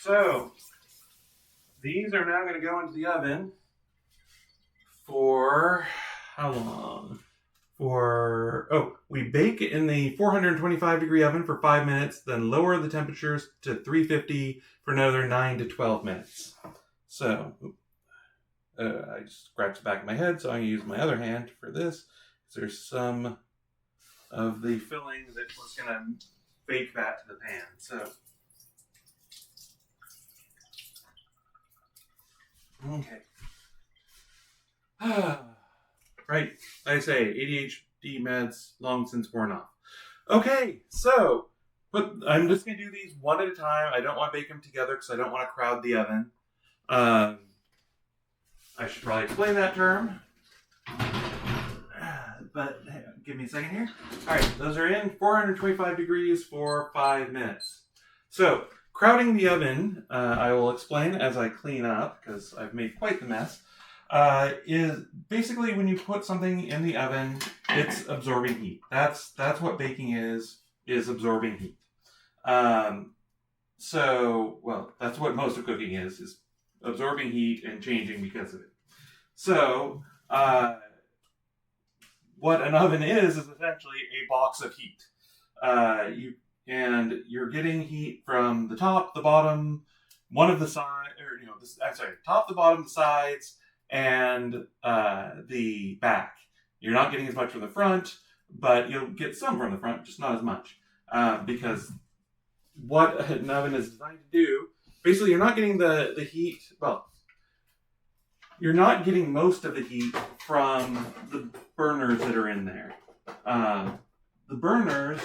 So, these are now going to go into the oven for how long? We bake in the 425 degree oven for 5 minutes, then lower the temperatures to 350 for another 9 to 12 minutes. So, I just scratched the back of my head, so I'm going to use my other hand for this. There's some of the filling that was going to bake that to the pan. So, okay. Right, like I say, ADHD meds long since worn off. Okay, so I'm just going to do these one at a time. I don't want to bake them together because I don't want to crowd the oven. I should probably explain that term. But give me a second here. All right, those are in 425 degrees for 5 minutes. So, crowding the oven, I will explain as I clean up because I've made quite the mess. Is basically when you put something in the oven, it's absorbing heat. That's what baking is absorbing heat. That's what most of cooking is absorbing heat and changing because of it. So, what an oven is essentially a box of heat. You're getting heat from the top, the bottom, one of the side, top, the bottom, the sides, and the back. You're not getting as much from the front, but you'll get some from the front, just not as much. Because what an oven is designed to do, basically you're not getting the heat, you're not getting most of the heat from the burners that are in there. The burners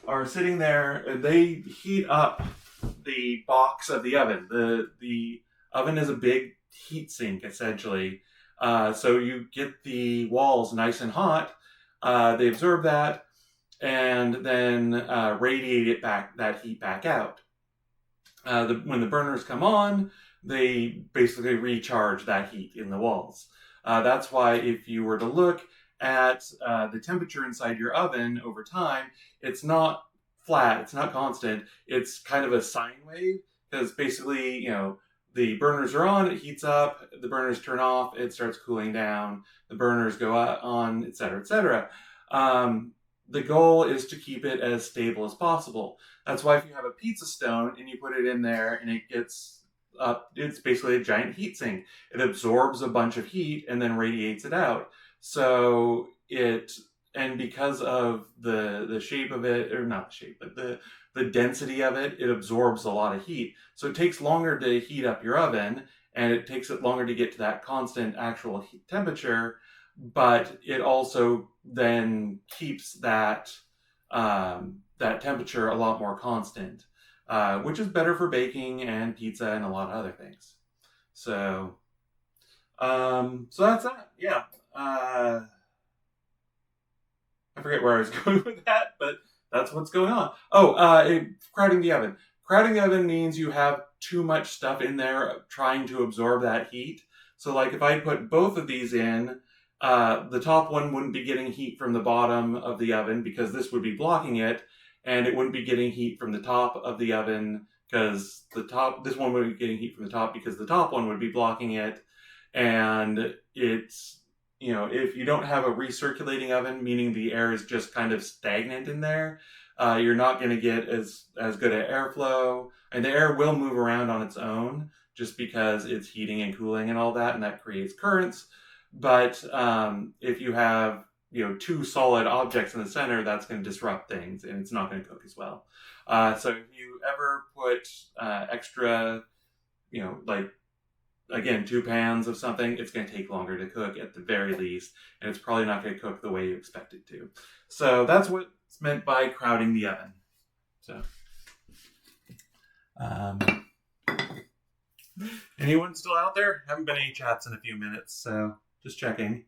are sitting there, and they heat up the box of the oven. The oven is a big heat sink, essentially. So you get the walls nice and hot. They absorb that and then radiate that heat back out. When the burners come on, they basically recharge that heat in the walls. That's why if you were to look at the temperature inside your oven over time, it's not flat, it's not constant, it's kind of a sine wave, because basically, the burners are on, it heats up, the burners turn off, it starts cooling down, the burners go on, etc., etc. The goal is to keep it as stable as possible. That's why if you have a pizza stone and you put it in there and it gets up, it's basically a giant heat sink. It absorbs a bunch of heat and then radiates it out. So and because of the shape of it, or not the shape, but the density of it, it absorbs a lot of heat. So it takes longer to heat up your oven, and it takes it longer to get to that constant actual heat temperature, but it also then keeps that temperature a lot more constant, which is better for baking and pizza and a lot of other things. So that's that. Yeah. I forget where I was going with that, but that's what's going on. Crowding the oven. Crowding the oven means you have too much stuff in there trying to absorb that heat. So like if I put both of these in, the top one wouldn't be getting heat from the bottom of the oven because this would be blocking it, and it wouldn't be getting heat from the top of the oven because this one would be getting heat from the top because the top one would be blocking it. And it's, if you don't have a recirculating oven, meaning the air is just kind of stagnant in there, you're not going to get as good at airflow. And the air will move around on its own just because it's heating and cooling and all that, and that creates currents. But if you have, two solid objects in the center, that's going to disrupt things, and it's not going to cook as well. So if you ever put extra, again, 2 pans of something, it's going to take longer to cook at the very least, and it's probably not going to cook the way you expect it to. So that's what's meant by crowding the oven. So, anyone still out there? Haven't been any chats in a few minutes, so just checking.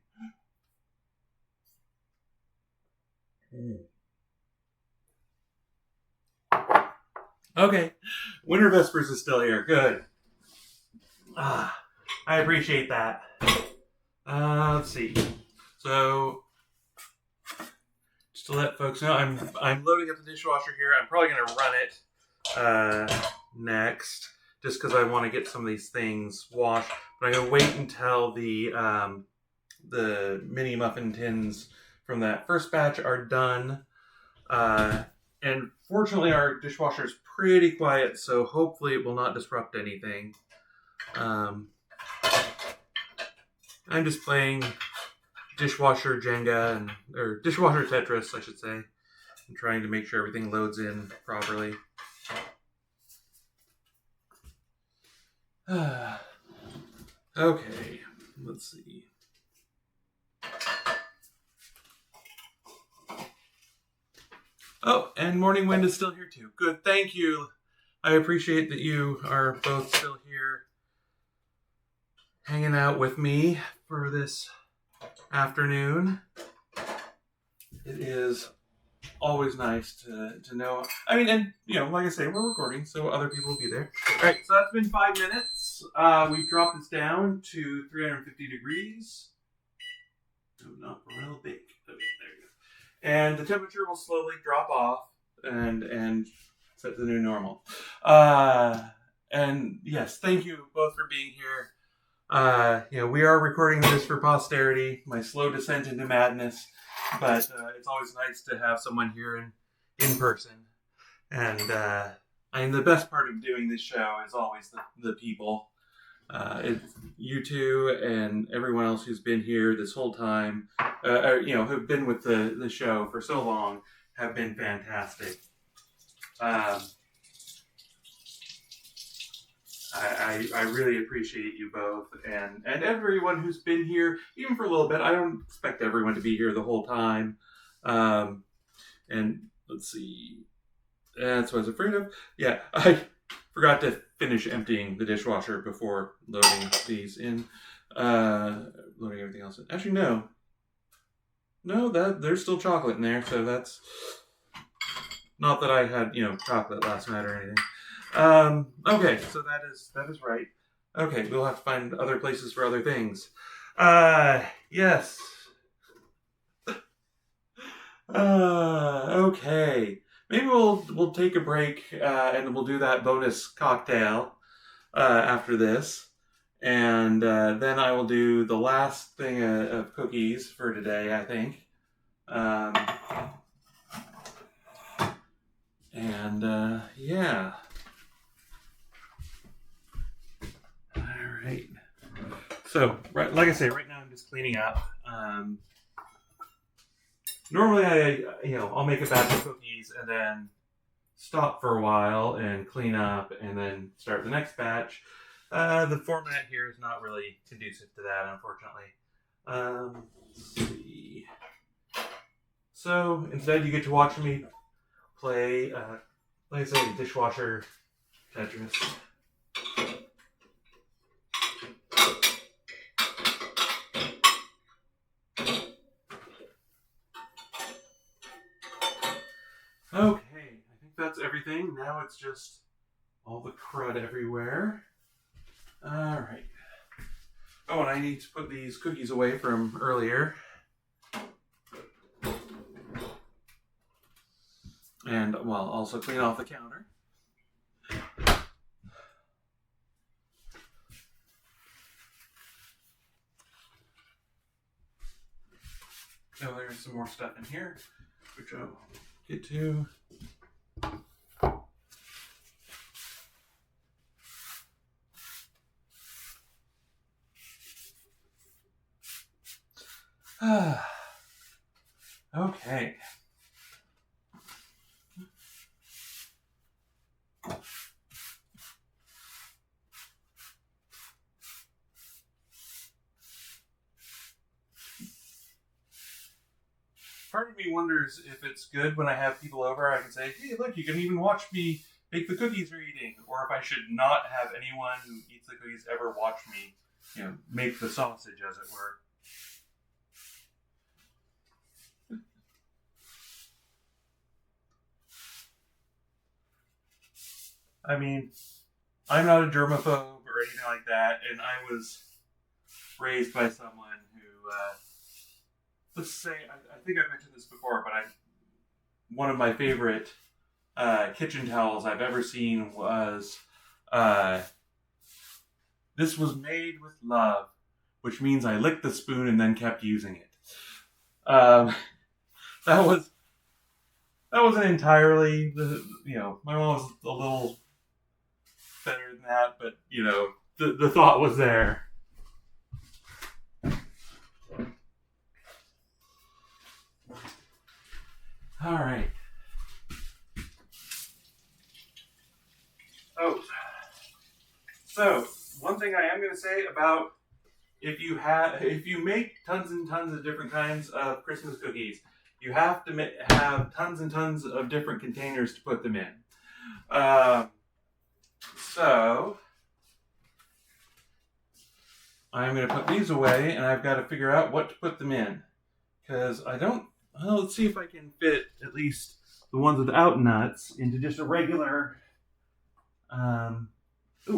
Okay, Winter Vespers is still here. Good. I appreciate that. Let's see. So, just to let folks know, I'm loading up the dishwasher here. I'm probably going to run it next, just because I want to get some of these things washed. But I'm going to wait until the the mini muffin tins from that first batch are done. And fortunately, our dishwasher is pretty quiet, so hopefully it will not disrupt anything. I'm just playing dishwasher Jenga, or dishwasher Tetris, I should say, and trying to make sure everything loads in properly. Okay, let's see. Oh, and Morning Wind is still here too. Good, thank you. I appreciate that you are both still here hanging out with me for this afternoon. It is always nice to know. I mean, and, like I say, we're recording, so other people will be there. All right, so that's been 5 minutes. We've dropped this down to 350 degrees. Oh, not real big. Okay, there you go. And the temperature will slowly drop off and set the new normal. And yes, thank you both for being here. We are recording this for posterity, my slow descent into madness, but it's always nice to have someone here in person. And the best part of doing this show is always the people. You two and everyone else who's been here this whole time, have been with the show for so long, have been fantastic. I really appreciate you both and everyone who's been here, even for a little bit. I don't expect everyone to be here the whole time. And let's see. That's what I was afraid of. Yeah, I forgot to finish emptying the dishwasher before loading these in. Loading everything else in. Actually, no. No, there's still chocolate in there, so that's... Not that I had, chocolate last night or anything. Okay, so that is right. Okay, we'll have to find other places for other things. Yes. Okay. Maybe we'll take a break and we'll do that bonus cocktail after this. And then I will do the last thing of cookies for today, I think. Yeah. All right. So, like I say, right now I'm just cleaning up. Normally I'll make a batch of cookies and then stop for a while and clean up and then start the next batch. The format here is not really conducive to that, unfortunately. Let's see. So instead, you get to watch me play, like I say, dishwasher Tetris. Okay, I think that's everything. Now it's just all the crud everywhere. Alright. Oh, and I need to put these cookies away from earlier. And, well, also clean off the counter. So there's some more stuff in here, which I'll get to. Okay. Part of me wonders if it's good when I have people over, I can say, hey, look, you can even watch me bake the cookies you're eating. Or if I should not have anyone who eats the cookies ever watch me, make the sausage, as it were. I mean, I'm not a germaphobe or anything like that, and I was raised by someone who, let's say, I think I've mentioned this before, but one of my favorite kitchen towels I've ever seen was, this was made with love. which means I licked the spoon and then kept using it. That wasn't entirely my mom was a little better than that, but the thought was there. All right. Oh, so one thing I am going to say about if you make tons and tons of different kinds of Christmas cookies, you have to have tons and tons of different containers to put them in. So I'm going to put these away, and I've got to figure out what to put them in, because let's see if I can fit at least the ones without nuts into just a regular. Actually,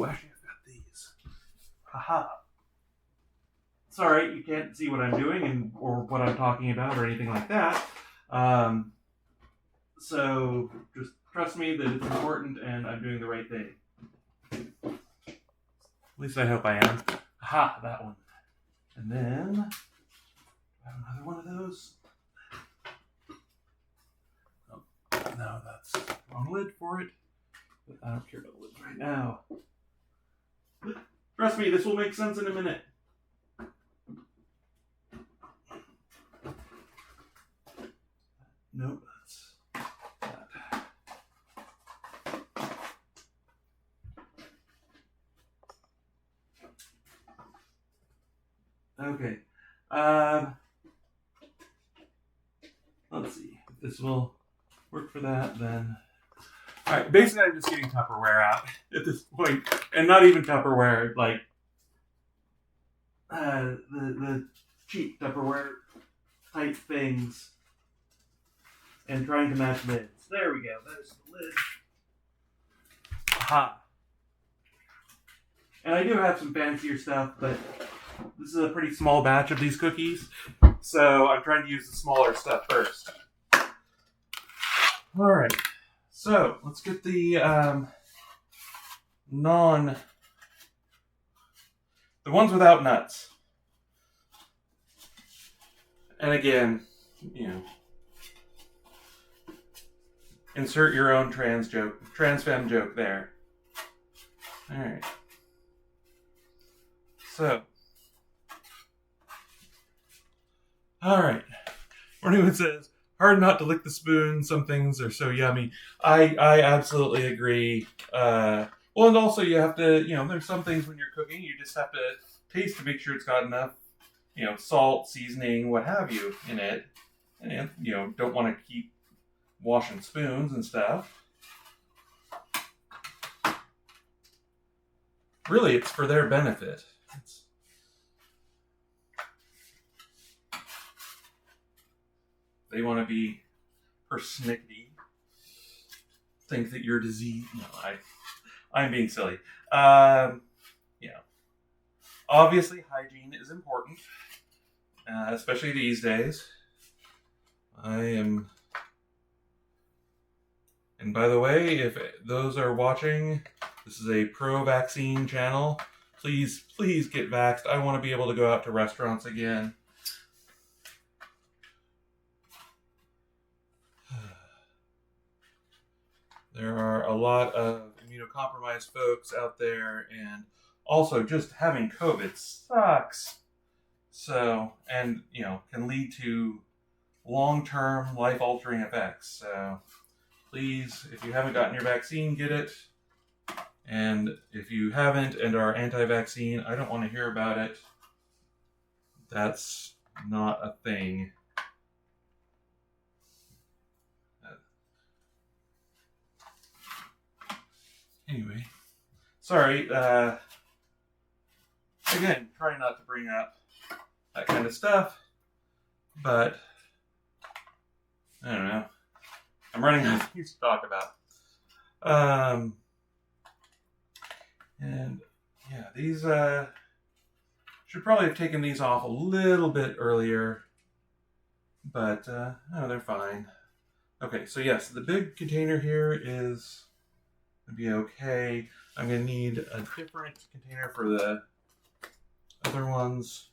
I've got these. Haha. Sorry, you can't see what I'm doing or what I'm talking about or anything like that. So just trust me that it's important and I'm doing the right thing. At least I hope I am. Aha, that one. And then I have another one of those. Oh, no, that's the wrong lid for it. But I don't care about the lids right now. Trust me, this will make sense in a minute. Nope, that's that. Okay. Let's see if this will work for that then. All right, basically I'm just getting Tupperware out at this point, and not even Tupperware, like the cheap Tupperware type things, and trying to match lids. There we go. There's the lid. Aha. And I do have some fancier stuff, but this is a pretty small batch of these cookies, so I'm trying to use the smaller stuff first. All right. So let's get the ones without nuts. And again, insert your own trans femme joke there. All right. So, all right. Morning says, hard not to lick the spoon. Some things are so yummy. I absolutely agree. Well, and also you have to, there's some things when you're cooking, you just have to taste to make sure it's got enough, salt, seasoning, what have you in it. And, don't want to keep washing spoons and stuff. Really, it's for their benefit. They want to be persnickety, think that you're diseased. No, I'm being silly. Obviously hygiene is important, especially these days. And by the way, if those are watching, this is a pro-vaccine channel. Please get vaxxed. I want to be able to go out to restaurants again. There are a lot of immunocompromised folks out there, and also just having COVID sucks. So, and, can lead to long-term life-altering effects. So, please, if you haven't gotten your vaccine, get it. And if you haven't and are anti-vaccine, I don't want to hear about it. That's not a thing. Anyway, sorry. Again, try not to bring up that kind of stuff, but I don't know. I'm running out of things to talk about. And yeah, these should probably have taken these off a little bit earlier, but they're fine. Okay, so yes, the big container here is going to be okay. I'm going to need a different container for the other ones.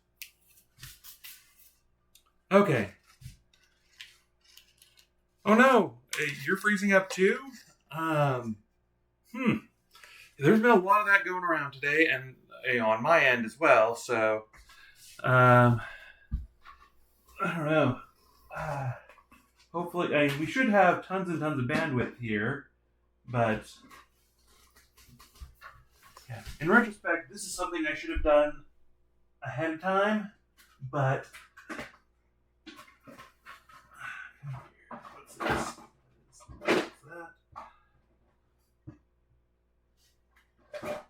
Okay. Oh no, you're freezing up too? Um, There's been a lot of that going around today, and on my end as well. So, I don't know. Uh, Hopefully, we should have tons and tons of bandwidth here, but yeah. In retrospect, this is something I should have done ahead of time, but what's this? What's that?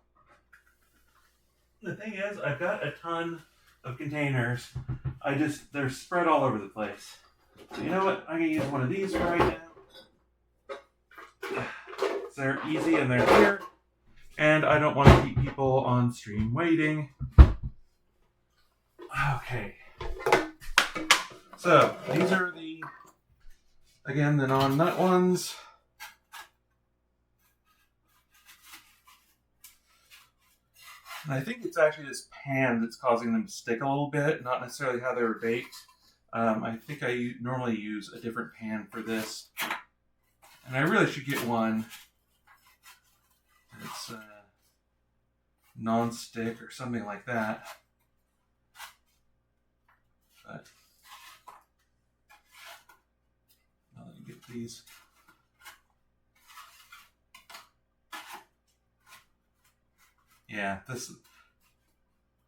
The thing is, I've got a ton of containers. They're spread all over the place. So you know what? I'm gonna use one of these for right now. They're easy and they're here, and I don't want to keep people on stream waiting. Okay. So these are the non-nut ones. And I think it's actually this pan that's causing them to stick a little bit, not necessarily how they were baked. I think I normally use a different pan for this. And I really should get one that's non-stick or something like that. But I'll let me get these. Yeah, this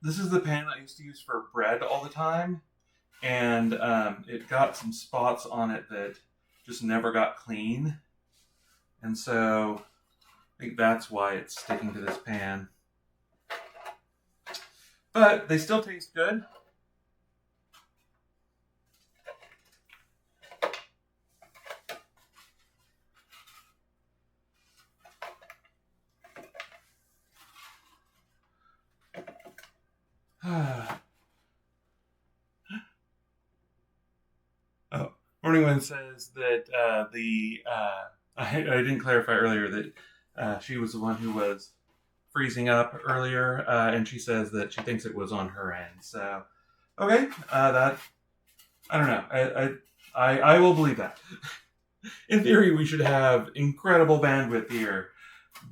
is the pan I used to use for bread all the time, and it got some spots on it that just never got clean, and so I think that's why it's sticking to this pan. But they still taste good. Morning Wind says that I didn't clarify earlier that she was the one who was freezing up earlier, and she says that she thinks it was on her end. So, okay, that I don't know. I will believe that. In theory, we should have incredible bandwidth here.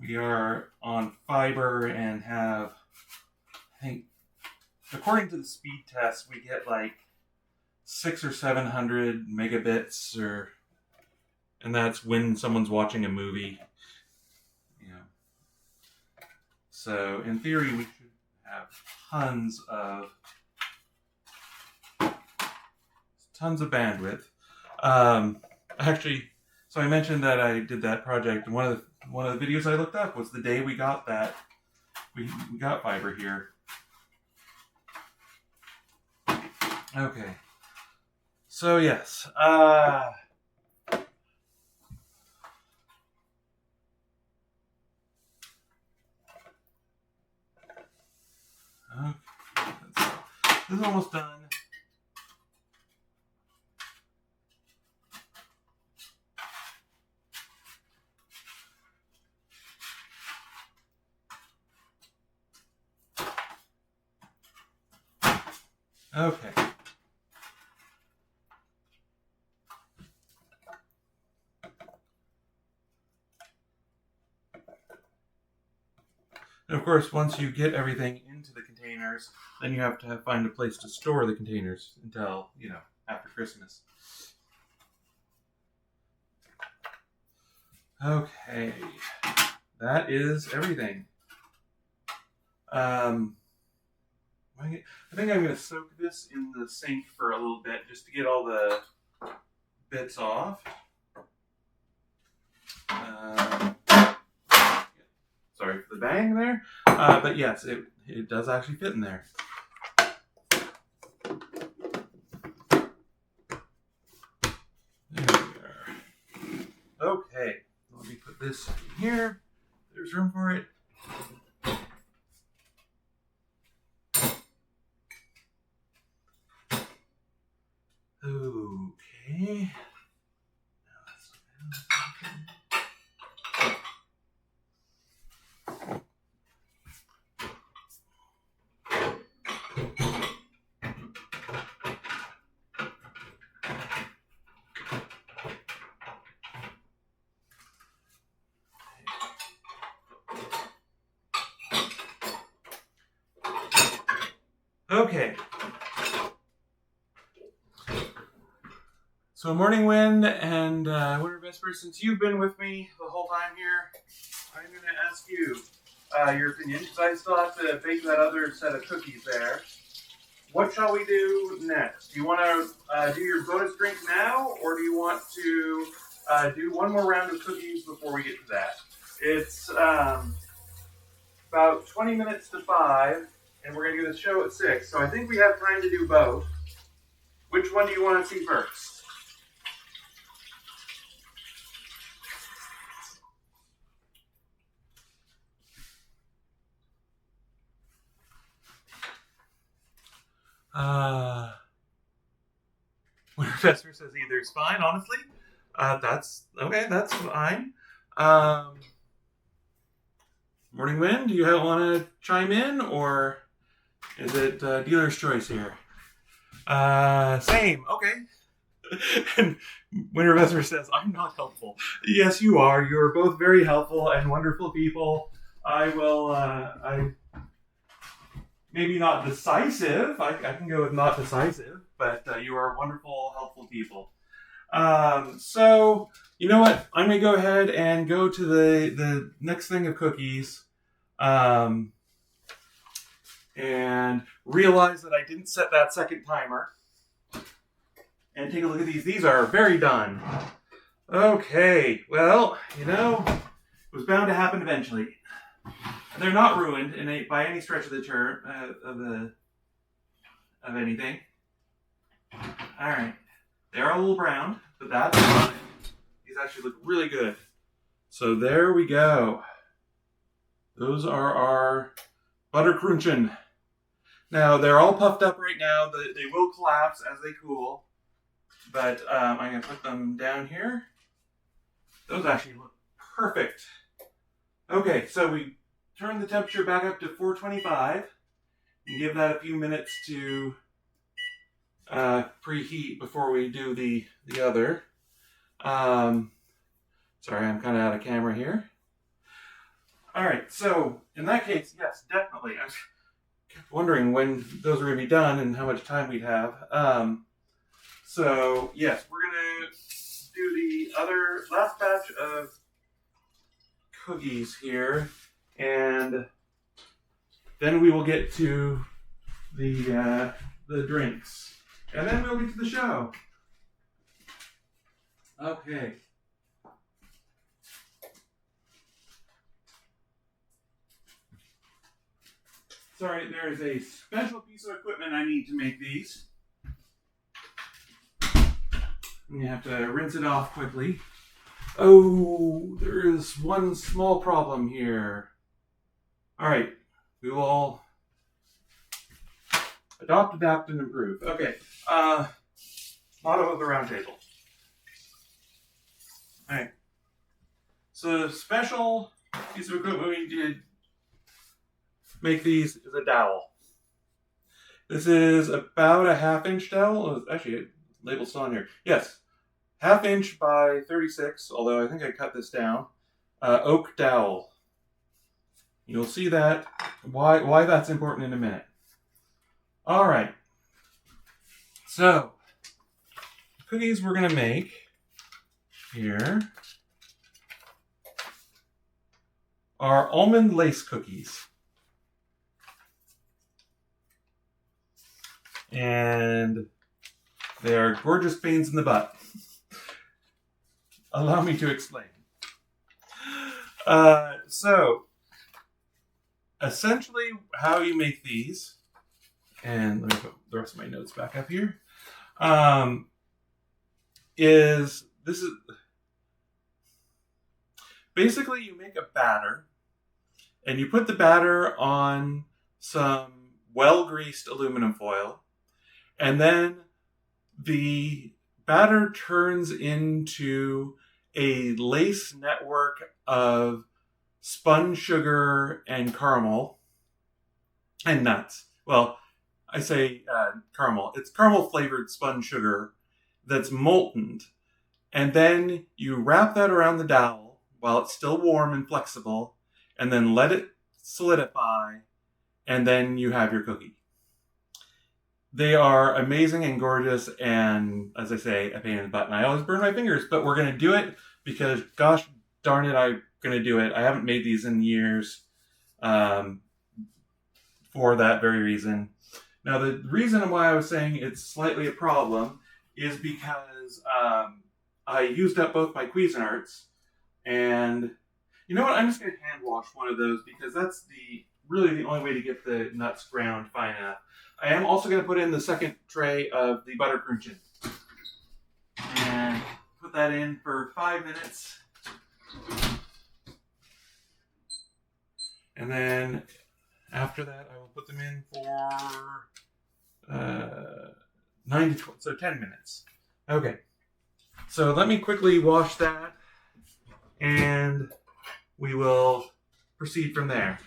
We are on fiber and have, I think, according to the speed test, we get like 600 or 700 megabits, and that's when someone's watching a movie. You know, so in theory, we should have tons of bandwidth. Actually, so I mentioned that I did that project, and one of the videos I looked up was the day we got that. We got fiber here. Okay. So yes. Okay. This is almost done. Okay. And of course, once you get everything into the containers, then you have to find a place to store the containers until, after Christmas. Okay. That is everything. I think I'm going to soak this in the sink for a little bit just to get all the bits off. Sorry for the bang there. But yes, it does actually fit in there. There we are. Okay, let me put this in here. There's room for it. Okay. Okay. So Morning Wind and Winter Vesper, since you've been with me the whole time here, I'm going to ask you your opinion, because I still have to bake that other set of cookies there. What shall we do next? Do you want to do your bonus drink now, or do you want to do one more round of cookies before we get to that? It's about 20 minutes to 5, and we're going to do the show at 6, so I think we have time to do both. Which one do you want to see first? Winter Vesper says either is fine, honestly. That's okay, that's fine. Morning Wind, do you want to chime in, or is it dealer's choice here? Same, okay. And Winter Vesper says, I'm not helpful. Yes, you are. You're both very helpful and wonderful people. I will, maybe not decisive. I can go with not decisive, but you are wonderful, helpful people. So, you know what? I'm going to go ahead and go to the next thing of cookies. And realize that I didn't set that second timer. And take a look at these. These are very done. Okay, well, you know, it was bound to happen eventually. They're not ruined by any stretch of the term of anything. All right, they're a little brown, but that's fine. These actually look really good. So there we go. Those are our butter crunchen. Now they're all puffed up right now. They will collapse as they cool, but I'm gonna put them down here. Those actually look perfect. Okay, so we turn the temperature back up to 425 and give that a few minutes to preheat before we do the other. Sorry, I'm kind of out of camera here. All right, so in that case, yes, definitely. I kept wondering when those were going to be done and how much time we'd have. So yes, we're going to do the other last batch of cookies here, and then we will get to the drinks, and then we'll get to the show. Okay. Sorry, there is a special piece of equipment I need to make these. You have to rinse it off quickly. Oh, there is one small problem here. All right, we will adopt, adapt, and improve. Okay, motto of the round table. All right, so the special piece of equipment we did make these is a dowel. This is about a 1/2 inch dowel. Oh, actually, it label's still on here. Yes, 1/2 inch by 36, although I think I cut this down. Oak dowel. You'll see that, why that's important in a minute. All right. So, cookies we're going to make here are almond lace cookies. And they are gorgeous pains in the butt. Allow me to explain. So, essentially, how you make these, and let me put the rest of my notes back up here, is basically you make a batter, and you put the batter on some well-greased aluminum foil, and then the batter turns into a lace network of spun sugar and caramel and nuts. Well, I say caramel. It's caramel-flavored spun sugar that's molten. And then you wrap that around the dowel while it's still warm and flexible, and then let it solidify, and then you have your cookie. They are amazing and gorgeous, and as I say, a pain in the butt. And I always burn my fingers, but we're going to do it because, gosh darn it, I'm going to do it. I haven't made these in years for that very reason. Now, the reason why I was saying it's slightly a problem is because I used up both my Cuisinarts, and you know what? I'm just going to hand wash one of those because that's really the only way to get the nuts ground fine enough. I am also going to put in the second tray of the butter crunching and put that in for 5 minutes. And then after that, I will put them in for 9 to 12, so 10 minutes. Okay. So let me quickly wash that, and we will proceed from there.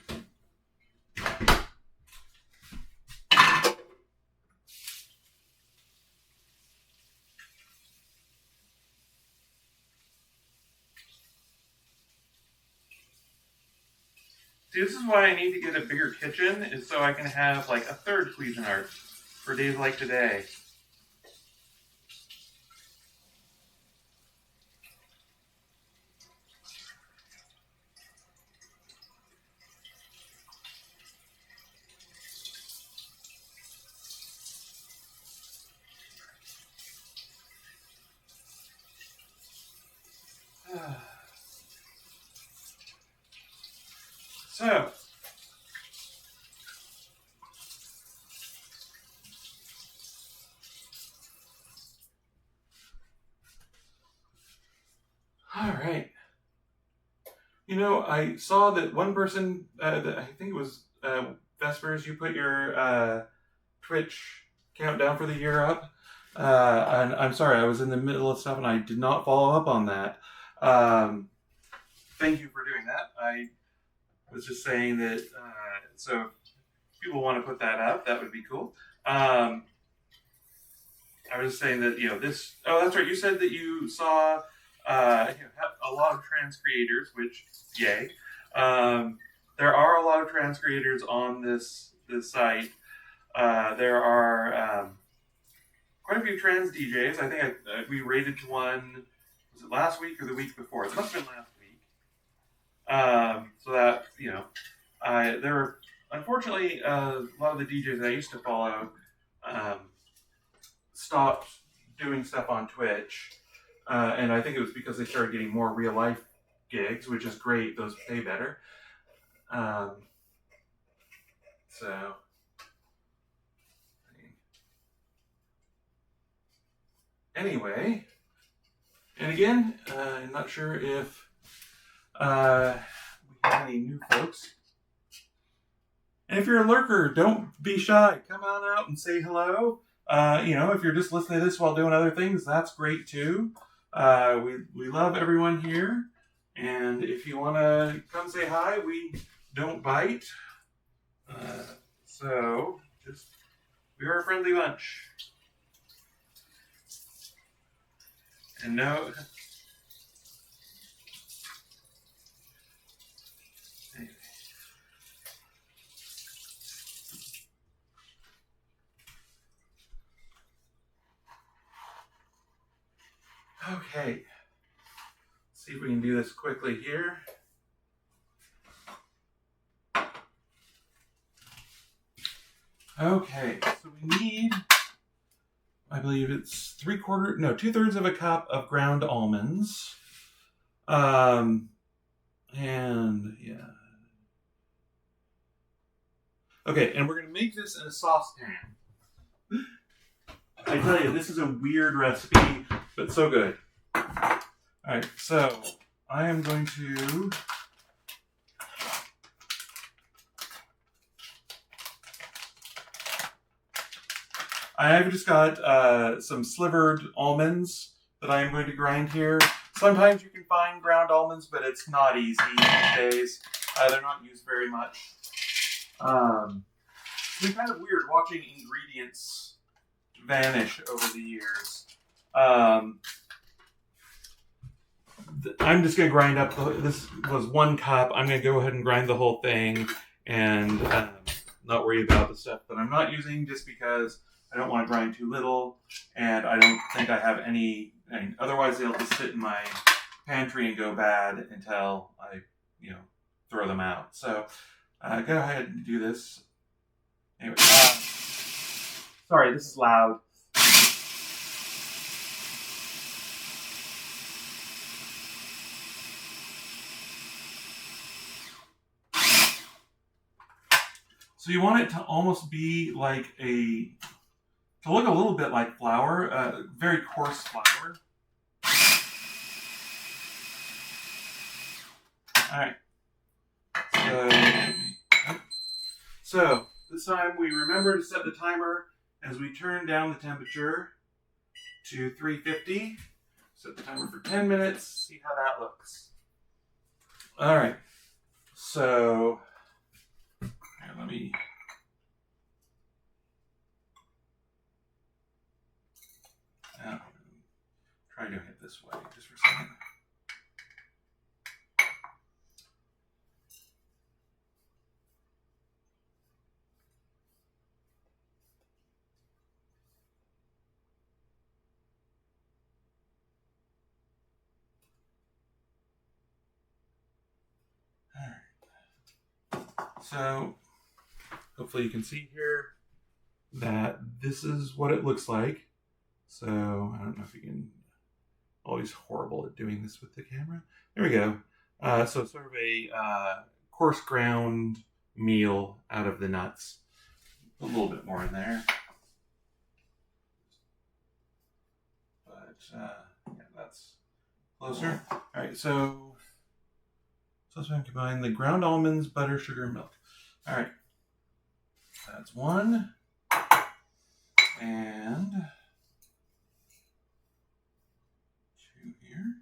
See, this is why I need to get a bigger kitchen, is so I can have like a third Cuisinart for days like today. So, all right. You know, I saw that one person, I think it was Vespers, you put your Twitch countdown for the year up. And I'm sorry, I was in the middle of stuff and I did not follow up on that. Thank you for doing that. I was just saying that, so if people want to put that up, that would be cool. I was just saying that, this, oh, that's right, you said that you saw a lot of trans creators, which, yay. There are a lot of trans creators on this site. There are quite a few trans DJs. I think we rated to one, was it last week or the week before? It must have been last week. So that, there were, unfortunately, a lot of the DJs that I used to follow stopped doing stuff on Twitch. And I think it was because they started getting more real life gigs, which is great. Those pay better. So, anyway, and again, I'm not sure if we have any new folks. And if you're a lurker, don't be shy. Come on out and say hello. If you're just listening to this while doing other things, that's great too. We love everyone here. And if you want to come say hi, we don't bite. So we are a friendly bunch. And no. Okay. See if we can do this quickly here. Okay, so we need, I believe it's 2/3 of a cup of ground almonds. And yeah. Okay, and we're going to make this in a saucepan. I tell you, this is a weird recipe, but so good. Alright, so I am going to I've just got some slivered almonds that I am going to grind here. Sometimes you can find ground almonds, but it's not easy these days. They're not used very much. It's been kind of weird watching ingredients vanish over the years. I'm just going to grind up, this was 1 cup. I'm going to go ahead and grind the whole thing and not worry about the stuff that I'm not using, just because I don't want to grind too little, and I don't think I have any. And otherwise, they'll just sit in my pantry and go bad until I, throw them out. So go ahead and do this. Anyway, sorry, this is loud. So you want it to almost be like to look a little bit like flour, very coarse flour. All right. So this time we remember to set the timer as we turn down the temperature to 350. Set the timer for 10 minutes. See how that looks. All right. So let me. Try doing it this way just for a second. So hopefully you can see here that this is what it looks like. So I don't know if you can, always horrible at doing this with the camera. There we go. So sort of a coarse ground meal out of the nuts. A little bit more in there. But yeah, that's closer. All right, so let's combine the ground almonds, butter, sugar, and milk. All right, that's one. And two here.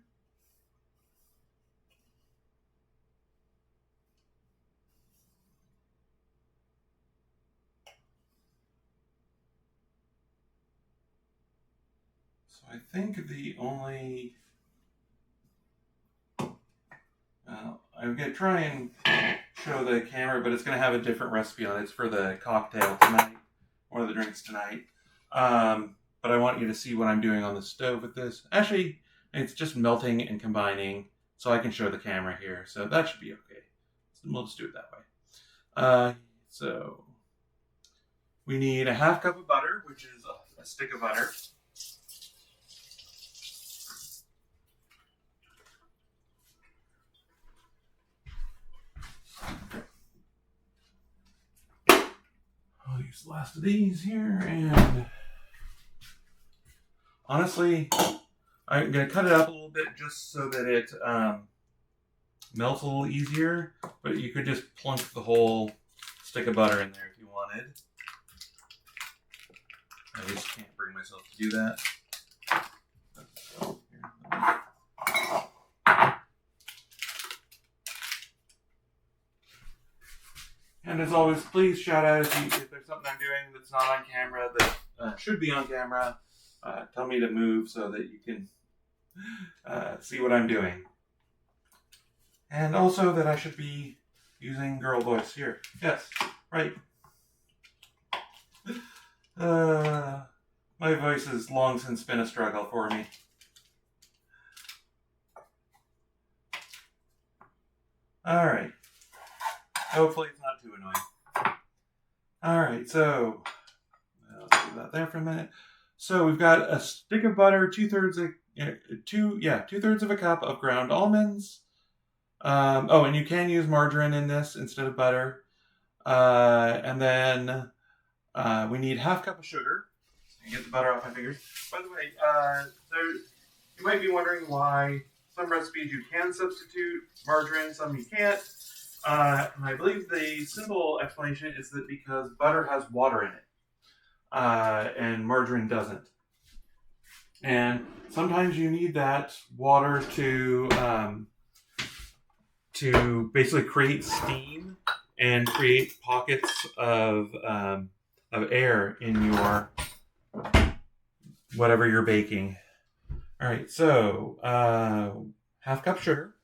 So I think the only... I'm going to try and show the camera, but it's going to have a different recipe on it. It's for the cocktail tonight, one of the drinks tonight. But I want you to see what I'm doing on the stove with this. Actually, it's just melting and combining, so I can show the camera here. So that should be okay. So we'll just do it that way. So we need a half cup of butter, which is a stick of butter. I'll use the last of these here, and honestly, I'm going to cut it up a little bit just so that it melts a little easier, but you could just plunk the whole stick of butter in there if you wanted. I just can't bring myself to do that. And as always, please shout out if there's something I'm doing that's not on camera that should be on camera. Tell me to move so that you can see what I'm doing. And also that I should be using girl voice here. Yes, right. My voice has long since been a struggle for me. All right. Hopefully it's not too annoying. All right, so I'll leave that there for a minute. So we've got a stick of butter, two-thirds of a cup of ground almonds. And you can use margarine in this instead of butter. And then we need half cup of sugar. So I can get the butter off my fingers. By the way, you might be wondering why some recipes you can substitute margarine, some you can't. And I believe the simple explanation is that because butter has water in it, and margarine doesn't. And sometimes you need that water to basically create steam and create pockets of air in your whatever you're baking. All right, so half cup sugar.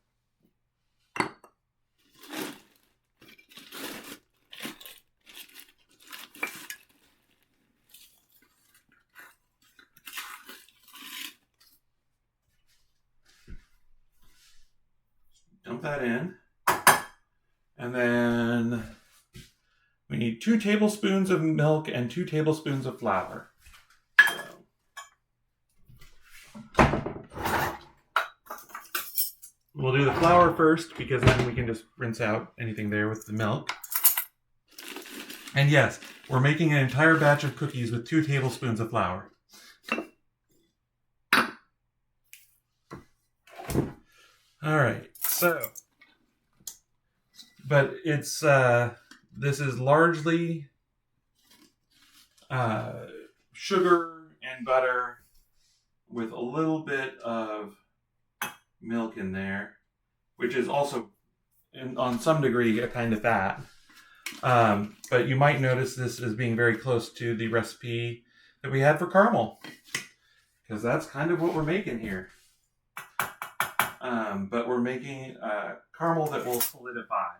dump that in. And then we need 2 tablespoons of milk and 2 tablespoons of flour. We'll do the flour first because then we can just rinse out anything there with the milk. And yes, we're making an entire batch of cookies with 2 tablespoons of flour. All right, so, but it's, this is largely sugar and butter with a little bit of milk in there, which is also on some degree a kind of fat. But you might notice this as being very close to the recipe that we had for caramel, because that's kind of what we're making here. But we're making caramel that will solidify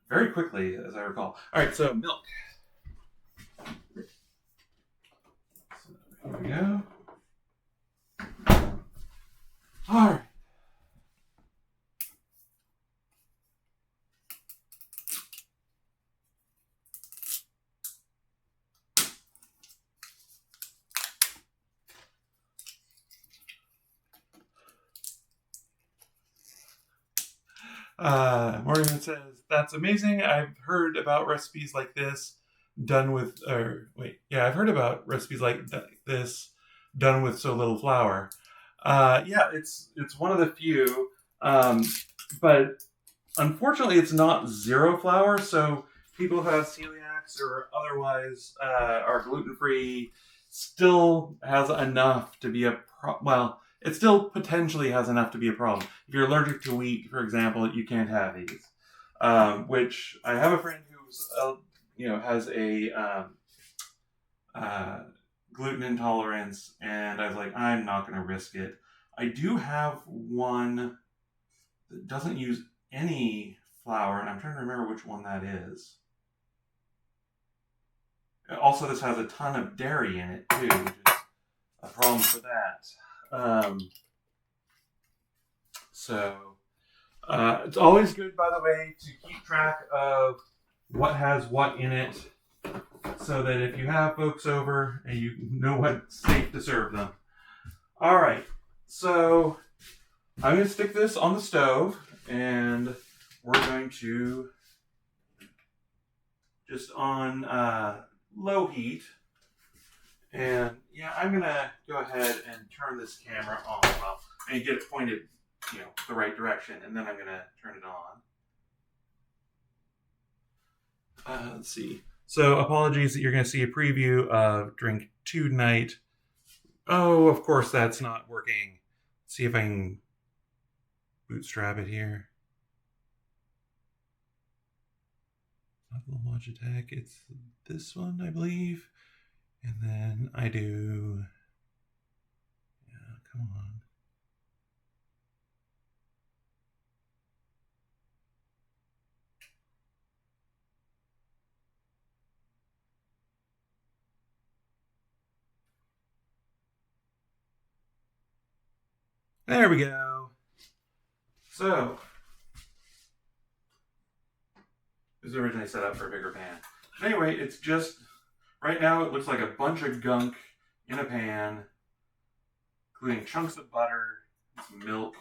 very quickly, as I recall. All right, so milk. So here we go. All right. Morgan says, that's amazing. I've heard about recipes like this done with, I've heard about recipes like this done with so little flour. Yeah, it's one of the few, but unfortunately it's not zero flour, so people who have celiacs or otherwise are gluten-free still has enough to be it still potentially has enough to be a problem. If you're allergic to wheat, for example, you can't have these. Which I have a friend who's, has a gluten intolerance, and I was like, I'm not going to risk it. I do have one that doesn't use any flour, and I'm trying to remember which one that is. Also, this has a ton of dairy in it, too, which is a problem for that. It's always good, by the way, to keep track of what has what in it, so that if you have folks over, and you know what's safe to serve them. All right, so I'm going to stick this on the stove, and we're going to just on low heat. And yeah, I'm going to go ahead and turn this camera on and get it pointed, the right direction, and then I'm going to turn it on. Let's see. So apologies that you're going to see a preview of Drink 2 tonight. Oh, of course that's not working. Let's see if I can bootstrap it here. Not the Logitech, it's this one, I believe. And then I do, come on. There we go. So, it was originally set up for a bigger pan. Anyway, it's just, right now it looks like a bunch of gunk in a pan, including chunks of butter, some milk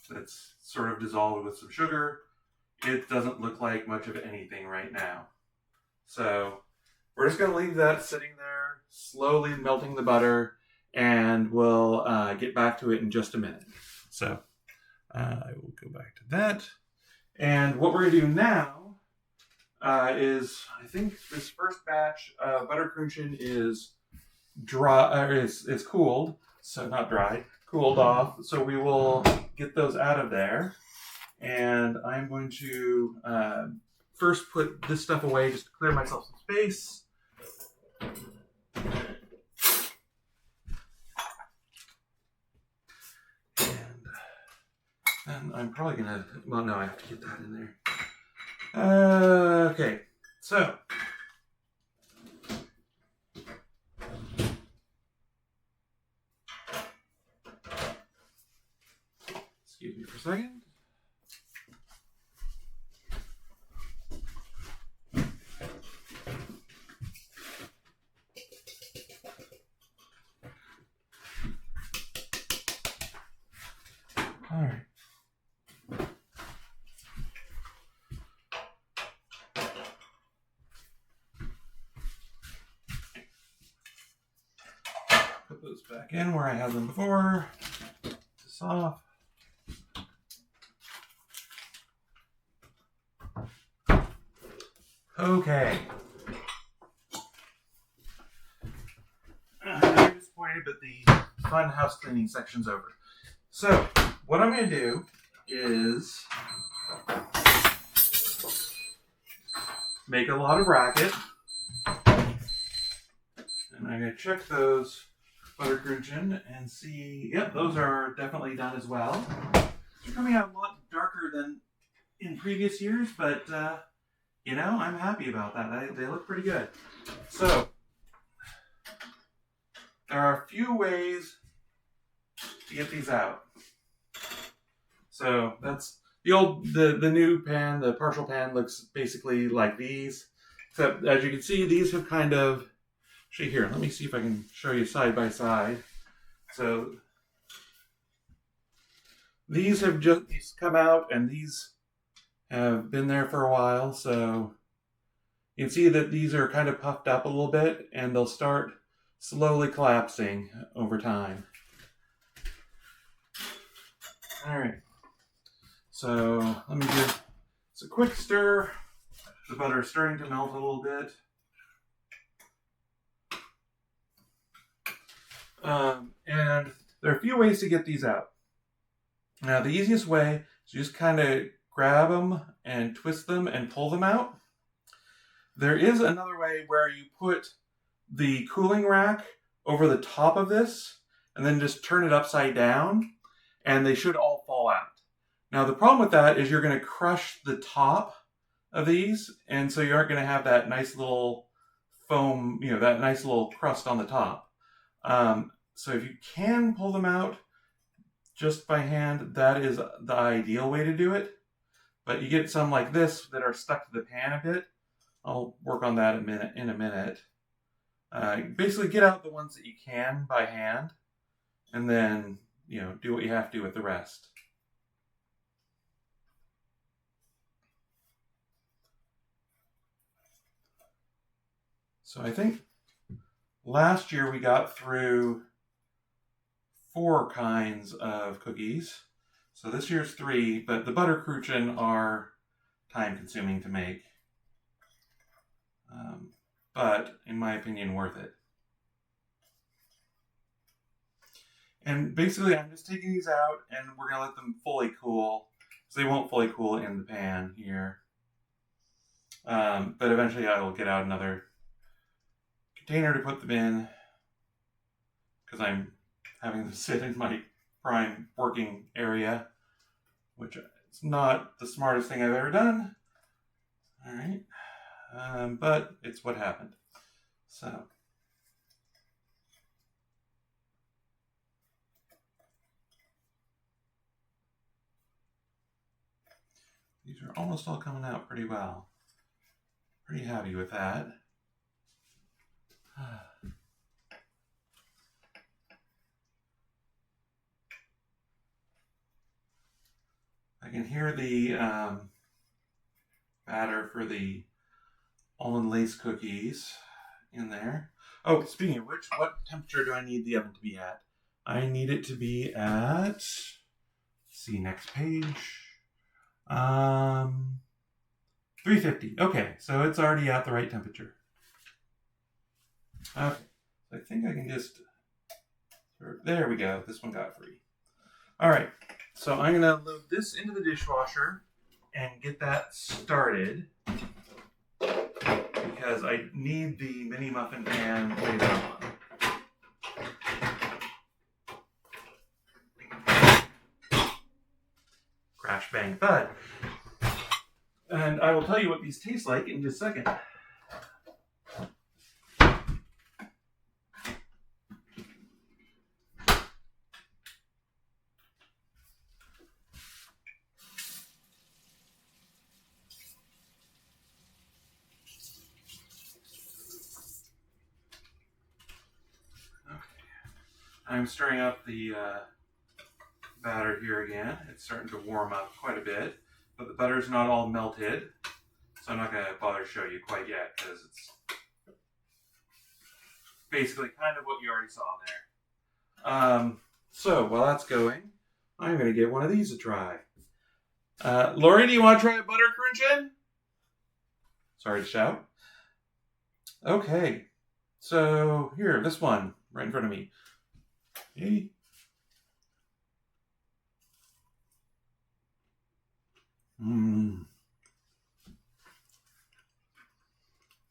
that's sort of dissolved with some sugar. It doesn't look like much of anything right now. So, we're just going to leave that sitting there, slowly melting the butter, and we'll get back to it in just a minute. So I will go back to that. And what we're going to do now is, I think this first batch of Buttercrunchin is dry, or is cooled. So not dry, cooled off. So we will get those out of there. And I'm going to first put this stuff away just to clear myself some space. And I'm probably going to, well, no, I have to get that in there. Okay, so. Excuse me for a second. All right. Put those back in where I had them before. This off. Okay. I'm disappointed, but the fun house cleaning section's over. So, what I'm going to do is make a lot of racket. And I'm going to check those Buttercrunchen and see, yep, those are definitely done as well. They're coming out a lot darker than in previous years, but, you know, I'm happy about that. They look pretty good. So, there are a few ways to get these out. So, that's the new pan, the partial pan looks basically like these. Except, as you can see, these have kind of, actually here, let me see if I can show you side by side. So, these have just come out, and these have been there for a while, so you can see that these are kind of puffed up a little bit, and they'll start slowly collapsing over time. All right, so let me give this a quick stir. The butter is starting to melt a little bit. And there are a few ways to get these out. Now, the easiest way is just kind of grab them and twist them and pull them out. There is another way where you put the cooling rack over the top of this and then just turn it upside down, and they should all fall out. Now, the problem with that is you're going to crush the top of these, and so you aren't going to have that nice little foam, you know, that nice little crust on the top. So if you can pull them out just by hand, that is the ideal way to do it. But you get some like this that are stuck to the pan a bit. I'll work on that in a minute. Basically get out the ones that you can by hand, and then, you know, do what you have to with the rest. So I think last year we got through 4 kinds of cookies. So this year's 3, but the Buttercrunchen are time consuming to make. But in my opinion, worth it. And basically I'm just taking these out and we're going to let them fully cool. So they won't fully cool in the pan here. But eventually I will get out another container to put them in, because I'm having them sit in my prime working area, which is not the smartest thing I've ever done. All right. But it's what happened. So. These are almost all coming out pretty well. Pretty happy with that. I can hear the batter for the almond lace cookies in there. Oh, speaking of which, what temperature do I need the oven to be at? I need it to be at, let's see, next page. 350. Okay, so it's already at the right temperature. Okay, so I think I can just, there we go. This one got free. All right, so I'm going to load this into the dishwasher and get that started, because I need the mini muffin pan later on. Crash, bang, thud. And I will tell you what these taste like in just a second. I'm stirring up the batter here again. It's starting to warm up quite a bit, but the butter's not all melted, so I'm not going to bother to show you quite yet because it's basically kind of what you already saw there. So while that's going, I'm going to give one of these a try. Lori, do you want to try a butter crunch? Sorry to shout. Okay, so here, this one right in front of me. Hey.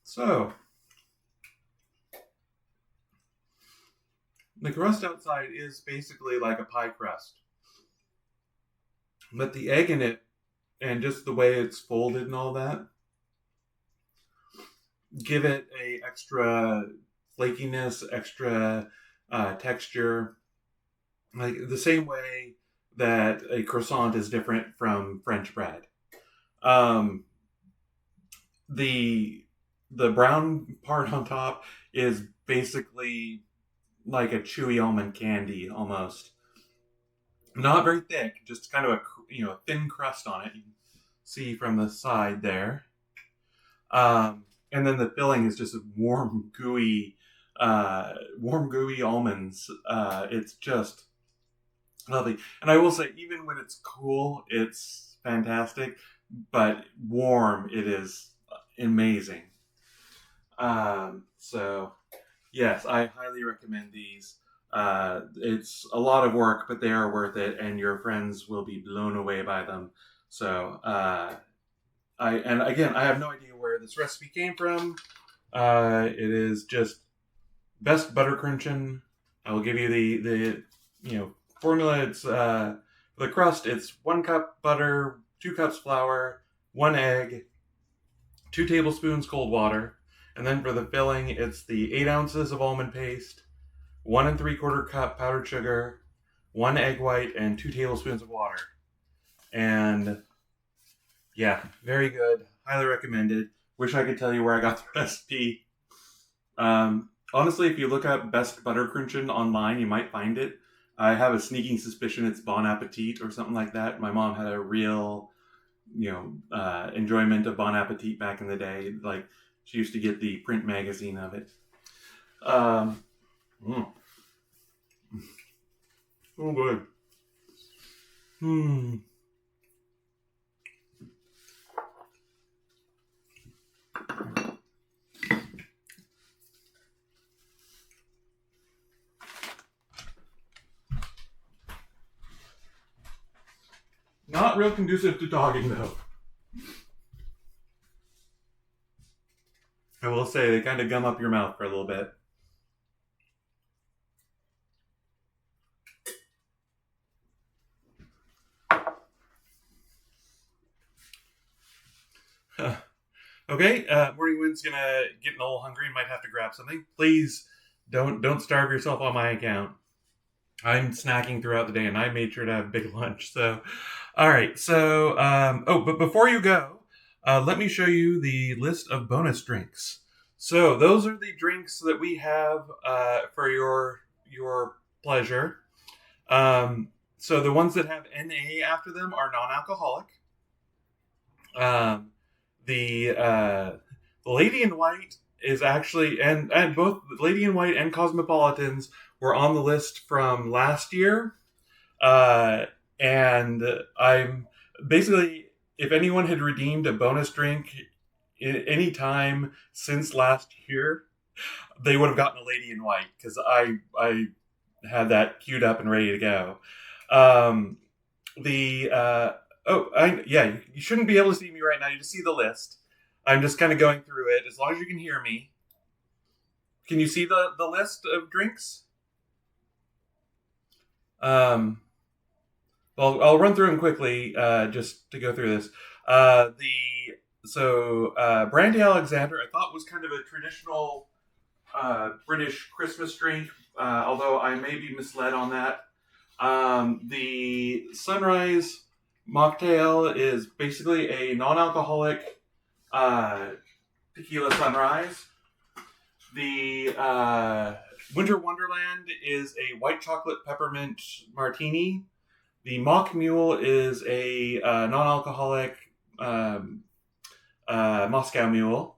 So, the crust outside is basically like a pie crust. But the egg in it, and just the way it's folded and all that, give it a extra flakiness, extra texture. Like the same way that a croissant is different from French bread. The brown part on top is basically like a chewy almond candy almost. Not very thick, just kind of a thin crust on it. You can see from the side there. And then the filling is just warm, gooey almonds. It's just lovely. And I will say, even when it's cool, it's fantastic. But warm, it is amazing. So, yes, I highly recommend these. It's a lot of work, but they are worth it, and your friends will be blown away by them. So, and again, I have no idea where this recipe came from. It is just best butter crunchin'. I will give you the formula. It's for the crust. It's 1 cup butter, 2 cups flour, 1 egg, 2 tablespoons cold water, and then for the filling, it's the 8 ounces of almond paste, 1 3/4 cup powdered sugar, 1 egg white, and 2 tablespoons of water. And yeah, very good. Highly recommended. Wish I could tell you where I got the recipe. Honestly, if you look up best butter crunchin' online, you might find it. I have a sneaking suspicion it's Bon Appetit or something like that. My mom had a real, enjoyment of Bon Appetit back in the day. Like, she used to get the print magazine of it. Oh, good. Not real conducive to talking, though. I will say, they kind of gum up your mouth for a little bit. Okay, Morning Wind's gonna get a little hungry and might have to grab something. Please don't starve yourself on my account. I'm snacking throughout the day, and I made sure to have a big lunch. So, all right. So, but before you go, let me show you the list of bonus drinks. So, those are the drinks that we have for your pleasure. So, the ones that have NA after them are non-alcoholic. The Lady in White is actually, and both Lady in White and Cosmopolitans were on the list from last year. And I'm basically, if anyone had redeemed a bonus drink any time since last year, they would have gotten a Lady in White, because I had that queued up and ready to go. You shouldn't be able to see me right now. You just see the list. I'm just kind of going through it. As long as you can hear me. Can you see the list of drinks? Well, I'll run through them quickly, just to go through this. Brandy Alexander, I thought was kind of a traditional British Christmas drink, although I may be misled on that. The Sunrise Mocktail is basically a non-alcoholic tequila sunrise. The Winter Wonderland is a white chocolate peppermint martini. The Mock Mule is a non-alcoholic um, Moscow Mule,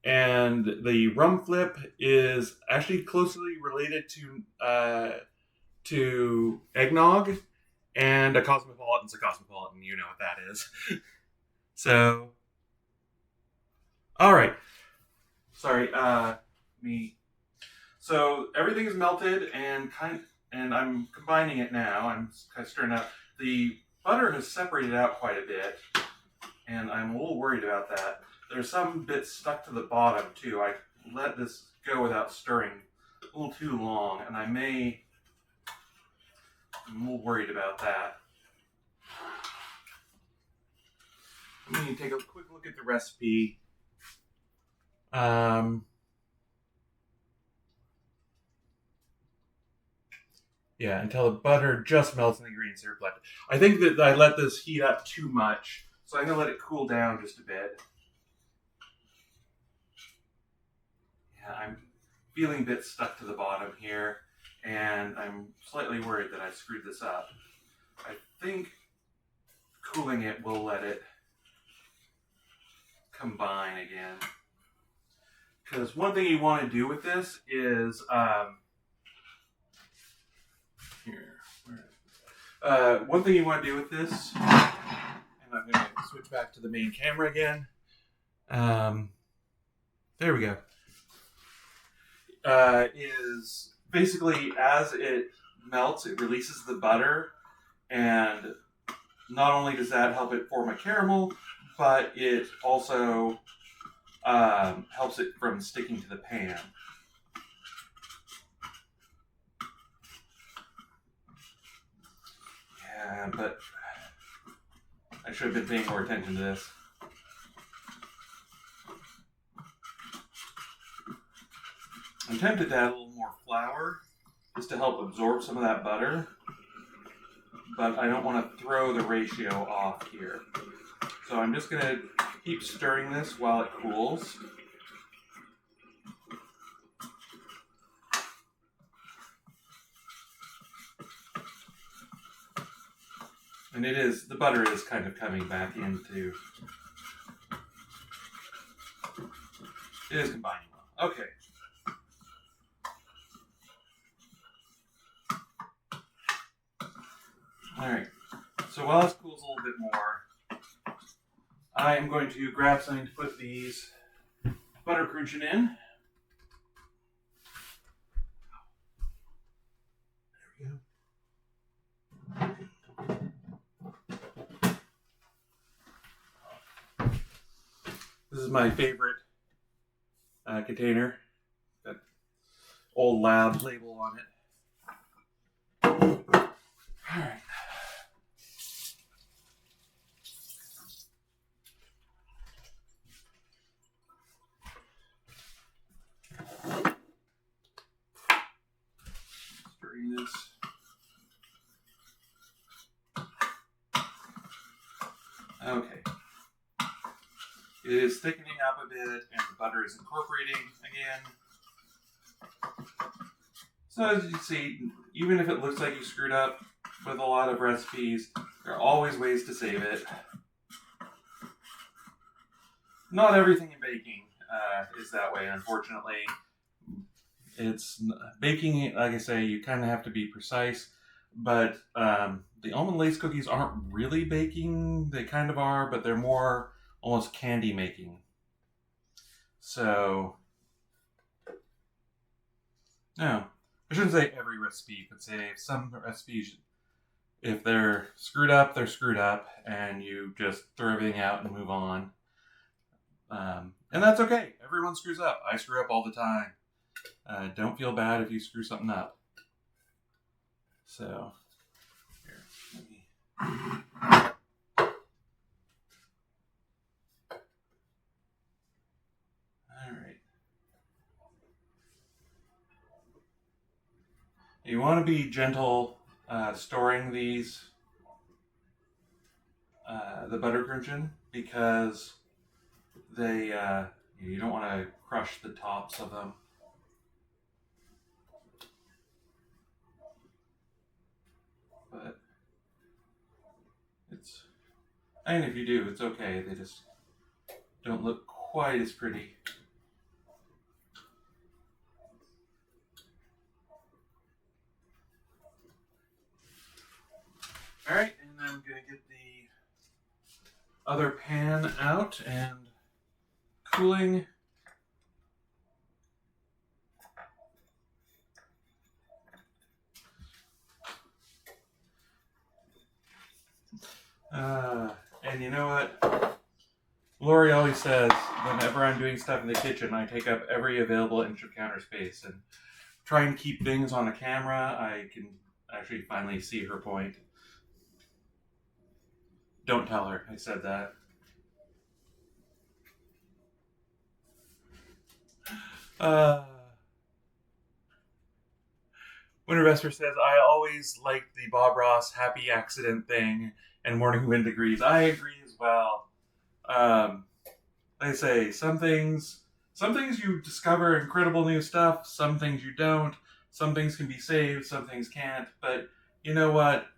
and the Rum Flip is actually closely related to eggnog, and a Cosmopolitan's a Cosmopolitan. You know what that is. So, all right. Sorry, me. So everything is melted and I'm combining it now. I'm kind of stirring up. The butter has separated out quite a bit, and I'm a little worried about that. There's some bits stuck to the bottom too. I let this go without stirring a little too long, and I'm a little worried about that. Let me take a quick look at the recipe. Yeah, until the butter just melts and the green syrup left. I think that I let this heat up too much, so I'm going to let it cool down just a bit. Yeah, I'm feeling a bit stuck to the bottom here, and I'm slightly worried that I screwed this up. I think cooling it will let it combine again. Because one thing you want to do with this is, one thing you want to do with this, and I'm going to switch back to the main camera again. There we go. Is basically as it melts, it releases the butter, and not only does that help it form a caramel, but it also helps it from sticking to the pan. Yeah, but I should have been paying more attention to this. I'm tempted to add a little more flour just to help absorb some of that butter, but I don't want to throw the ratio off here. So I'm just going to keep stirring this while it cools. And the butter is kind of coming back into, it is combining well. Okay. Alright, so while this cools a little bit more, I am going to grab something to put these butter crunching in. There we go. This is my favorite container. Got old lab label on it. Alright. Stirring this. Okay. It is thickening up a bit, and the butter is incorporating again. So as you see, even if it looks like you screwed up with a lot of recipes, there are always ways to save it. Not everything in baking is that way, unfortunately. It's baking, like I say, you kind of have to be precise, but the almond lace cookies aren't really baking. They kind of are, but they're more almost candy making. So, no, I shouldn't say every recipe. You could say some recipes, if they're screwed up, and you just throw everything out and move on. And that's okay. Everyone screws up. I screw up all the time. Don't feel bad if you screw something up. So, here, let me... Alright. You want to be gentle storing these, the butter crunching, because they, you don't want to crush the tops of them. But And if you do, it's okay. They just don't look quite as pretty. All right, and I'm gonna get the other pan out and cooling. And you know what? Lori always says whenever I'm doing stuff in the kitchen, I take up every available inch of counter space and try and keep things on a camera. I can actually finally see her point. Don't tell her I said that. Winter Vesper says, I always liked the Bob Ross happy accident thing and Morning Wind agrees. I agree as well. Like I say, some things you discover incredible new stuff, some things you don't, some things can be saved, some things can't, but you know what?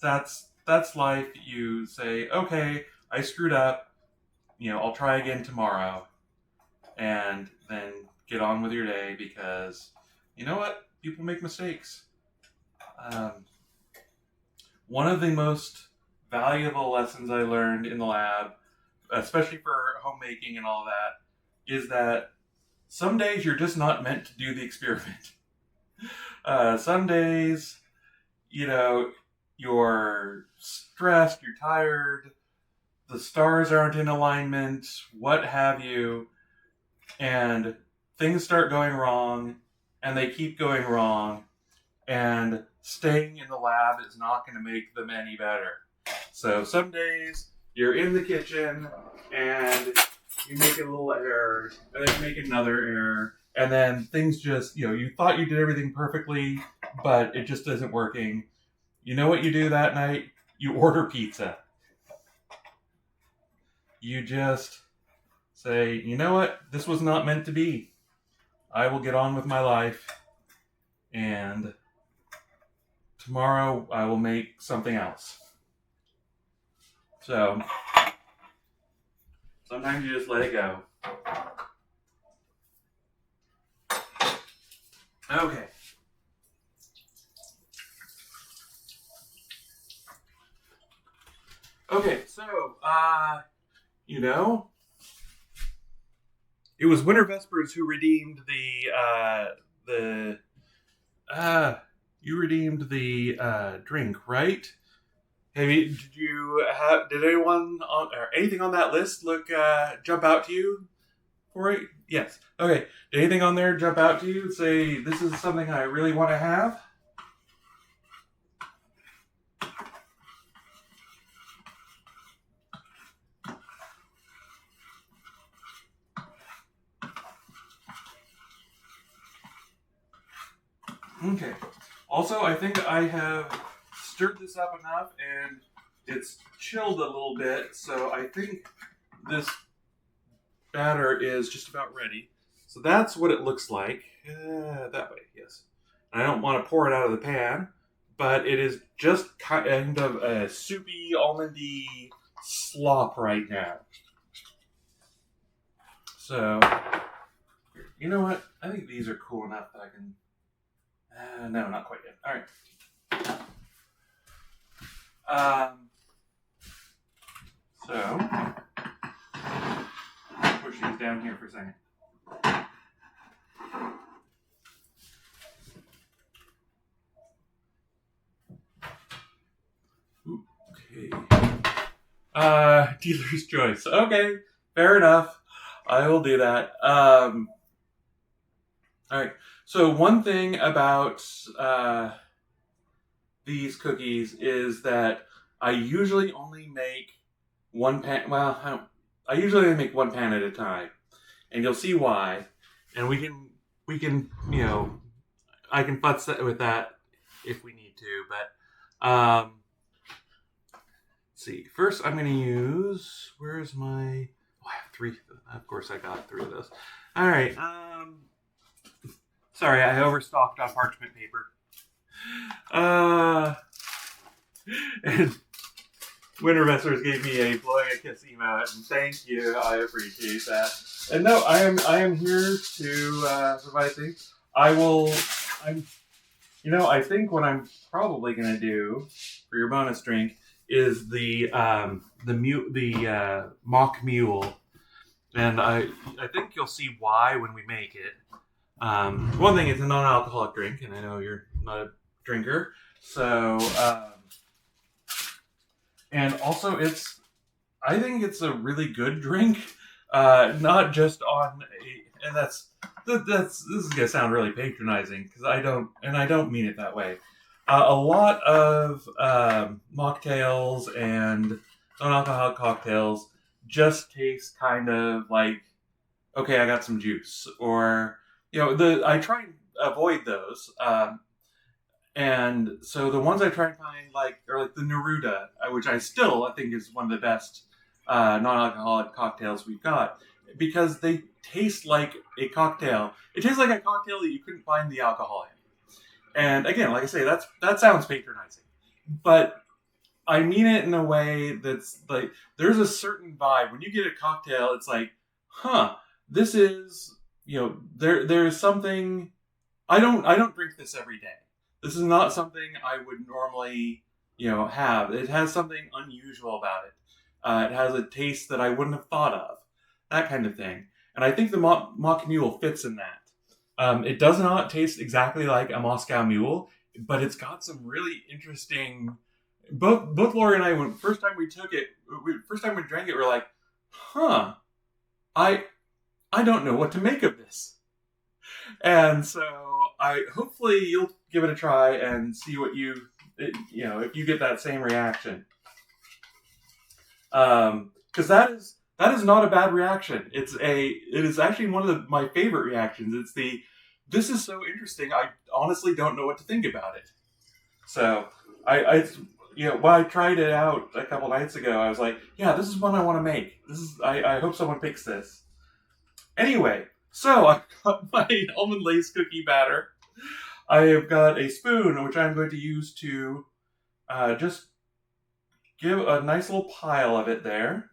That's life. You say, okay, I screwed up, I'll try again tomorrow, and then get on with your day because, you know what? People make mistakes. One of the most valuable lessons I learned in the lab, especially for homemaking and all that, is that some days you're just not meant to do the experiment. Some days, you're stressed, you're tired, the stars aren't in alignment, what have you, and things start going wrong, and they keep going wrong, and staying in the lab is not going to make them any better. So some days you're in the kitchen and you make a little error, and then you make another error, and then things just, you thought you did everything perfectly, but it just isn't working. You know what you do that night? You order pizza. You just say, you know what? This was not meant to be. I will get on with my life, and tomorrow I will make something else. So, sometimes you just let it go. Okay. Okay, so, it was Winter Vespers who redeemed you redeemed the drink, right? Did anyone or anything on that list jump out to you for it? Yes. Okay. Did anything on there jump out to you and say, this is something I really want to have? Okay. Also, I think I have stirred this up enough and it's chilled a little bit, so I think this batter is just about ready. So that's what it looks like. That way, yes. I don't want to pour it out of the pan, but it is just kind of a soupy, almondy slop right now. So, you know what? I think these are cool enough that I can... no, not quite yet. All right. So, push these down here for a second. Okay. Dealer's choice. Okay, fair enough. I will do that. All right. So one thing about these cookies is that I usually only make one pan. Well, I usually only make one pan at a time, and you'll see why. And we can, I can futz with that if we need to. But let's see. First, I'm going to use. Where's my? Oh, I have 3. Of course, I got 3 of those. All right. Sorry, I overstocked on parchment paper. And Wintervestors gave me a blowing a kiss emote, and thank you. I appreciate that. And no, I am here to provide things. I think what I'm probably gonna do for your bonus drink is the mock mule, and I think you'll see why when we make it. One thing, it's a non-alcoholic drink, and I know you're not a drinker, so and also I think it's a really good drink, not just on a, and this is gonna sound really patronizing because I don't mean it that way. A lot of mocktails and non-alcoholic cocktails just taste kind of like, okay, I got some juice, or I try and avoid those. And so the ones I try and find are like the Neruda, which I think is one of the best non-alcoholic cocktails we've got, because they taste like a cocktail. It tastes like a cocktail that you couldn't find the alcohol in. And again, like I say, that sounds patronizing, but I mean it in a way that's like, there's a certain vibe when you get a cocktail. It's like, this is, there's something. I don't drink this every day. This is not something I would normally, have. It has something unusual about it. It has a taste that I wouldn't have thought of, that kind of thing. And I think the mock mule fits in that. It does not taste exactly like a Moscow Mule, but it's got some really interesting. Both Lori and I, first time we drank it, we're like, I don't know what to make of this. And so hopefully you'll give it a try and see what if you get that same reaction. Because that is not a bad reaction. It is actually one of my favorite reactions. This is so interesting. I honestly don't know what to think about it. So when I tried it out a couple nights ago, I was like, yeah, this is one I want to make. I hope someone picks this. Anyway, so I've got my almond lace cookie batter. I have got a spoon, which I'm going to use to just give a nice little pile of it there.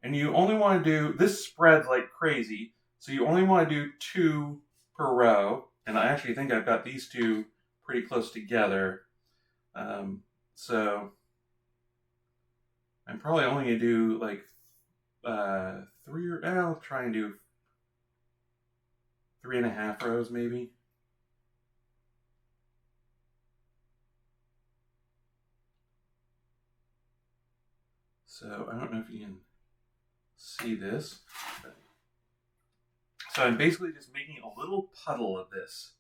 And you only want to do, this spreads like crazy, so you only want to do 2 per row. And I actually think I've got these 2 pretty close together. So I'm probably only going to do like 3, or I'll try and do 3.5 rows maybe. So I don't know if you can see this. So I'm basically just making a little puddle of this.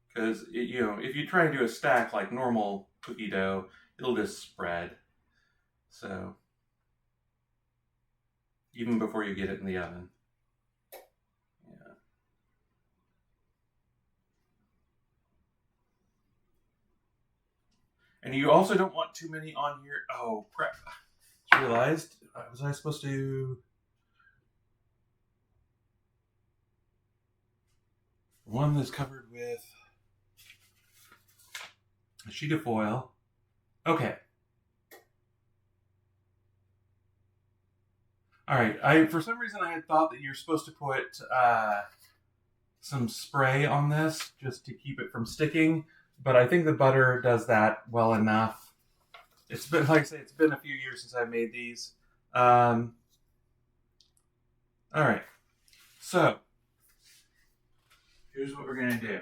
Because, if you try and do a stack like normal cookie dough, it'll just spread. So, even before you get it in the oven. Yeah. And you also don't want too many on here. Oh, crap. I just realized, was I supposed to... One that's covered with a sheet of foil. Okay. All right. For some reason I had thought that you're supposed to put some spray on this just to keep it from sticking, but I think the butter does that well enough. It's been, like I say, it's been a few years since I made these. All right. So here's what we're gonna do.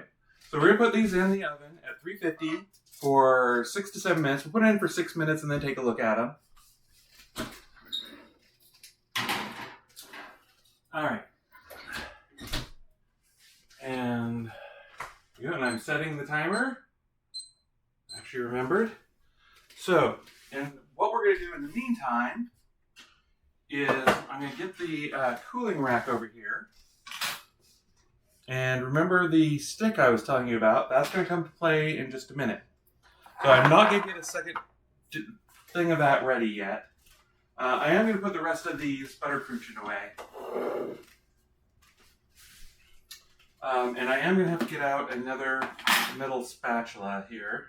So we're gonna put these in the oven at 350 for 6 to 7 minutes. We'll put it in for 6 minutes and then take a look at them. All right. And I'm setting the timer. Actually remembered. So, and what we're going to do in the meantime is I'm going to get the cooling rack over here. And remember the stick I was telling you about? That's going to come to play in just a minute. So I'm not going to get a second thing of that ready yet. I am going to put the rest of these butter crunchin away. And I am going to have to get out another metal spatula here.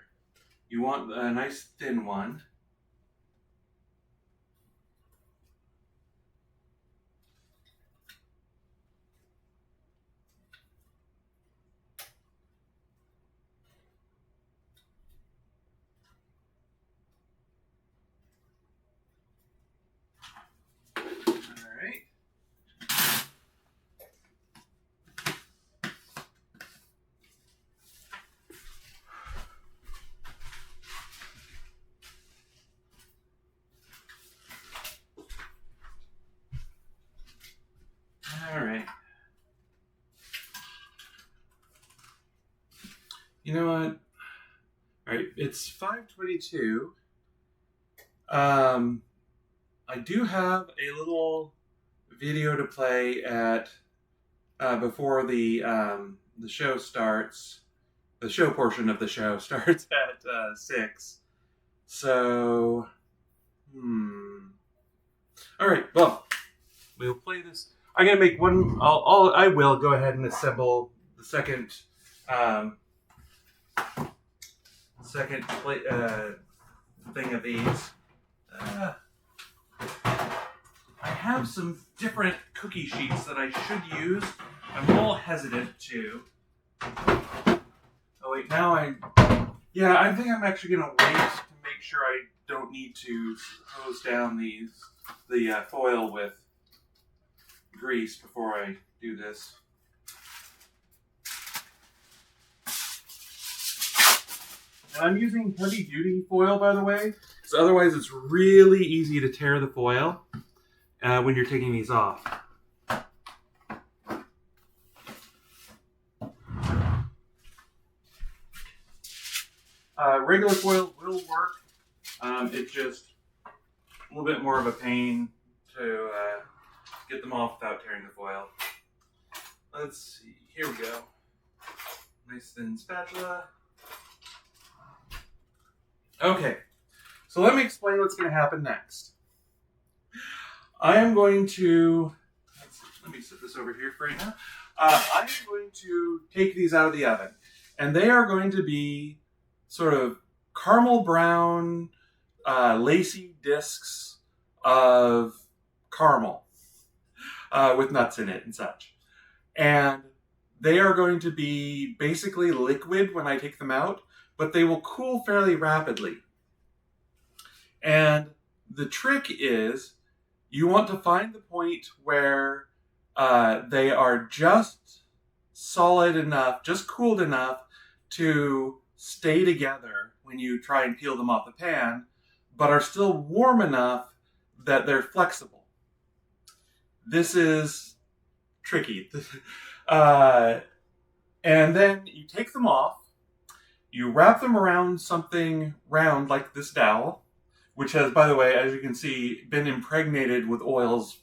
You want a nice thin one. All right. All right. You know what? All right, it's 5:22. I do have a little video to play at before the show starts. The show portion of the show starts at 6. So, all right. Well, we'll play this. I'm gonna make one. I will go ahead and assemble the second plate thing of these. I have some different cookie sheets that I should use. I'm a little hesitant to. Oh wait, I think I'm actually gonna wait to make sure I don't need to hose down the foil with grease before I do this. And I'm using heavy duty foil, by the way, because otherwise it's really easy to tear the foil when you're taking these off. Regular foil will work. It's just a little bit more of a pain to get them off without tearing the foil. Let's see. Here we go. Nice thin spatula. Okay, so let me explain what's going to happen next. I am going to, let me set this over here for right now. I'm going to take these out of the oven, and they are going to be sort of caramel brown, lacy discs of caramel with nuts in it and such. And they are going to be basically liquid when I take them out, but they will cool fairly rapidly. And the trick is you want to find the point where they are just solid enough, just cooled enough to stay together when you try and peel them off the pan, but are still warm enough that they're flexible. This is tricky. And then you take them off, you wrap them around something round like this dowel, which has, by the way, as you can see, been impregnated with oils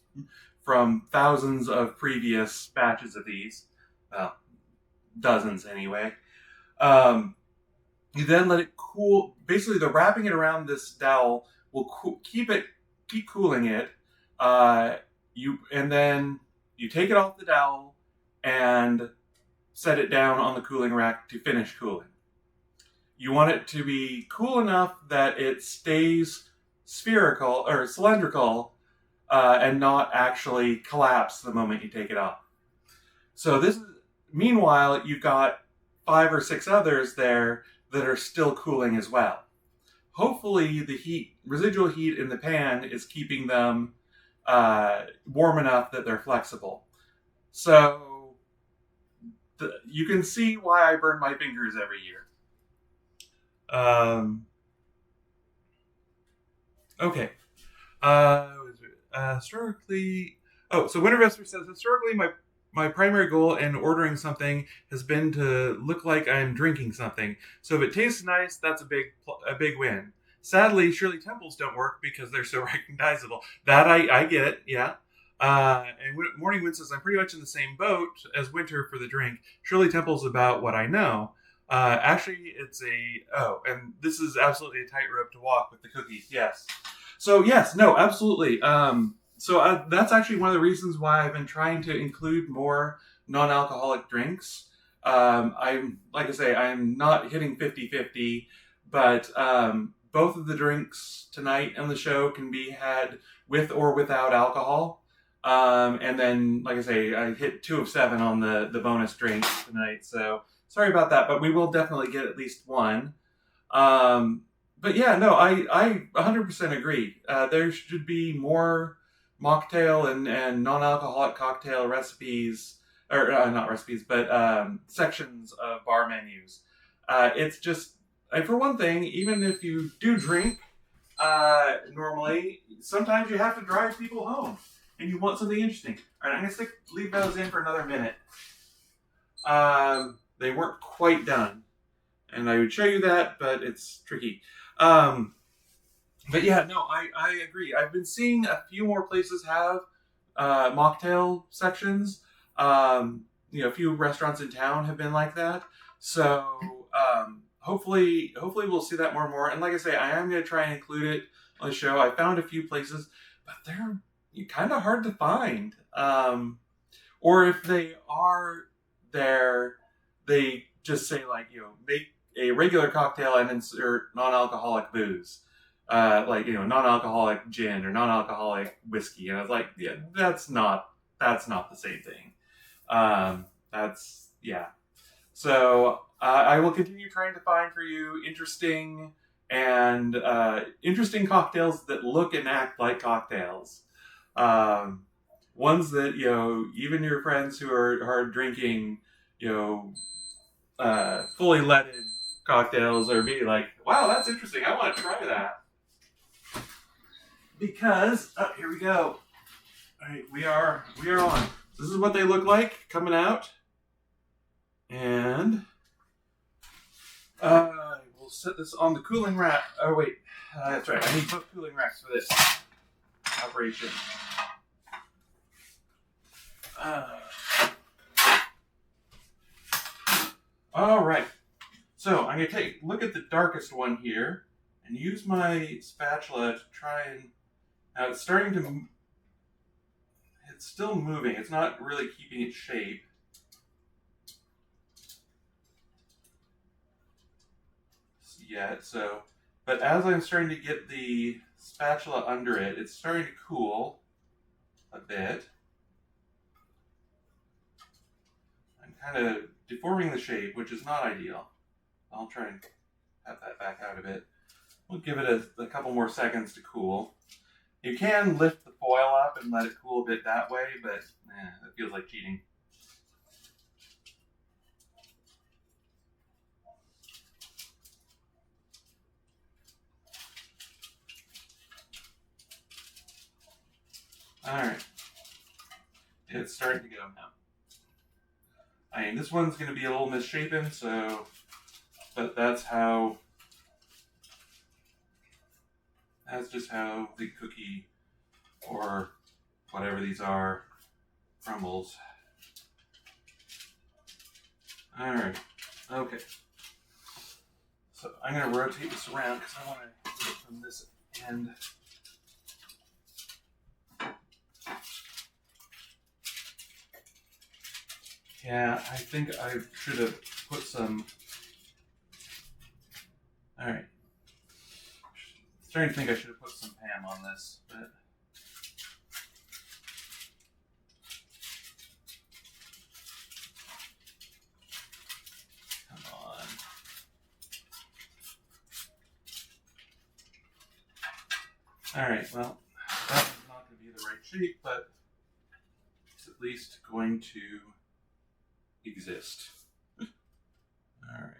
from thousands of previous batches of these. Well, dozens anyway. You then let it cool. Basically, the wrapping it around this dowel will keep cooling it. And then you take it off the dowel and set it down on the cooling rack to finish cooling. You want it to be cool enough that it stays spherical or cylindrical and not actually collapse the moment you take it off. So meanwhile, you've got 5 or 6 others there that are still cooling as well. Hopefully the residual heat in the pan is keeping them warm enough that they're flexible. So you can see why I burn my fingers every year. Okay. Historically, so Wintervester says, historically, my primary goal in ordering something has been to look like I'm drinking something. So if it tastes nice, that's a big win. Sadly, Shirley Temples don't work because they're so recognizable. That I get, yeah. And Morning Wind says, I'm pretty much in the same boat as Winter for the drink. Shirley Temple's about what I know. Actually, and this is absolutely a tightrope to walk with the cookies. Yes. So yes, no, absolutely. So that's actually one of the reasons why I've been trying to include more non-alcoholic drinks. I'm not hitting 50-50, but both of the drinks tonight on the show can be had with or without alcohol. And then, like I say, I hit 2 of 7 on the bonus drink tonight. So sorry about that, but we will definitely get at least one. But yeah, no, I 100% agree. There should be more mocktail and non-alcoholic cocktail recipes, or not recipes, but sections of bar menus. It's just, for one thing, even if you do drink normally, sometimes you have to drive people home, and you want something interesting. All right, I'm gonna leave those in for another minute. They weren't quite done, and I would show you that, but it's tricky. But yeah, no, I agree. I've been seeing a few more places have mocktail sections. A few restaurants in town have been like that. So hopefully we'll see that more and more. And like I say, I am going to try and include it on the show. I found a few places, but they're kind of hard to find. Or if they are there, they just say make a regular cocktail and insert non-alcoholic booze. Non-alcoholic gin or non-alcoholic whiskey. And I was like, yeah, that's not the same thing. So I will continue trying to find for you interesting cocktails that look and act like cocktails. Ones that, even your friends who are drinking, fully leaded cocktails are be like, wow, that's interesting. I want to try that. Because, here we go. All right, we are on. This is what they look like coming out. And we'll set this on the cooling rack. Oh, wait. That's right. I need both cooling racks for this operation. All right. So I'm going to look at the darkest one here and use my spatula to try and... Now it's starting to... It's still moving. It's not really keeping its shape. Yet, but as I'm starting to get the spatula under it, it's starting to cool a bit. I'm kind of deforming the shape, which is not ideal. I'll try and have that back out a bit. We'll give it a couple more seconds to cool. You can lift the foil up and let it cool a bit that way, but that feels like cheating. Alright. It's starting to go now. I mean, this one's going to be a little misshapen, but that's just how the cookie, or whatever these are, crumbles. Alright. Okay. So I'm going to rotate this around because I want to get it from this end. Yeah, I think I should have put some... Alright. Starting to think I should have put some Pam on this, but... Come on. Alright, well, that is not going to be the right shape, but it's at least going to exist. Alright.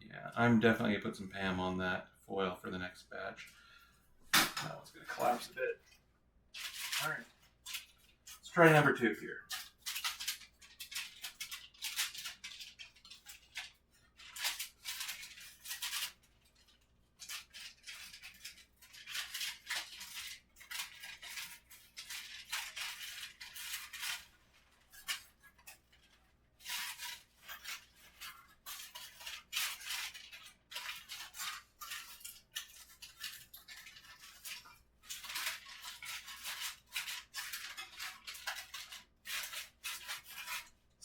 Yeah, I'm definitely going to put some Pam on that foil for the next batch. That one's going to collapse a bit. Alright. Let's try number 2 here.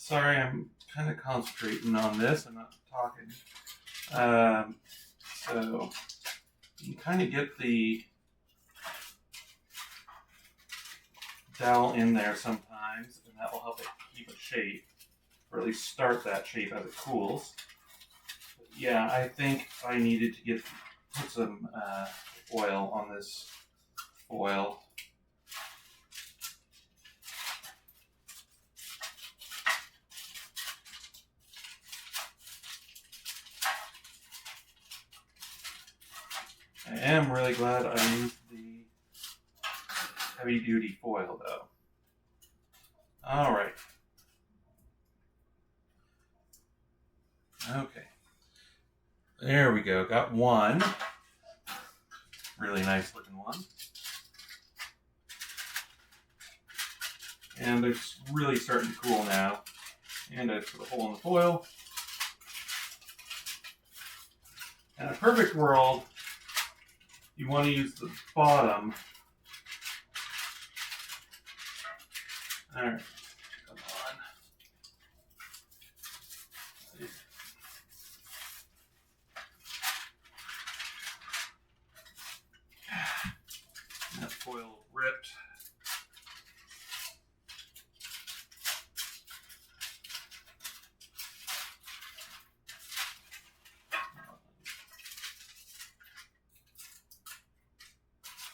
Sorry, I'm kind of concentrating on this. I'm not talking. So you can kind of get the dowel in there sometimes, and that will help it keep a shape, or at least start that shape as it cools. But yeah, I think I needed to put some oil on this foil. I am really glad I used the heavy duty foil though. All right. Okay. There we go. Got one. Really nice looking one. And it's really starting to cool now. And I put a hole in the foil. In a perfect world, you want to use the bottom. Alright, come on. That foil ripped.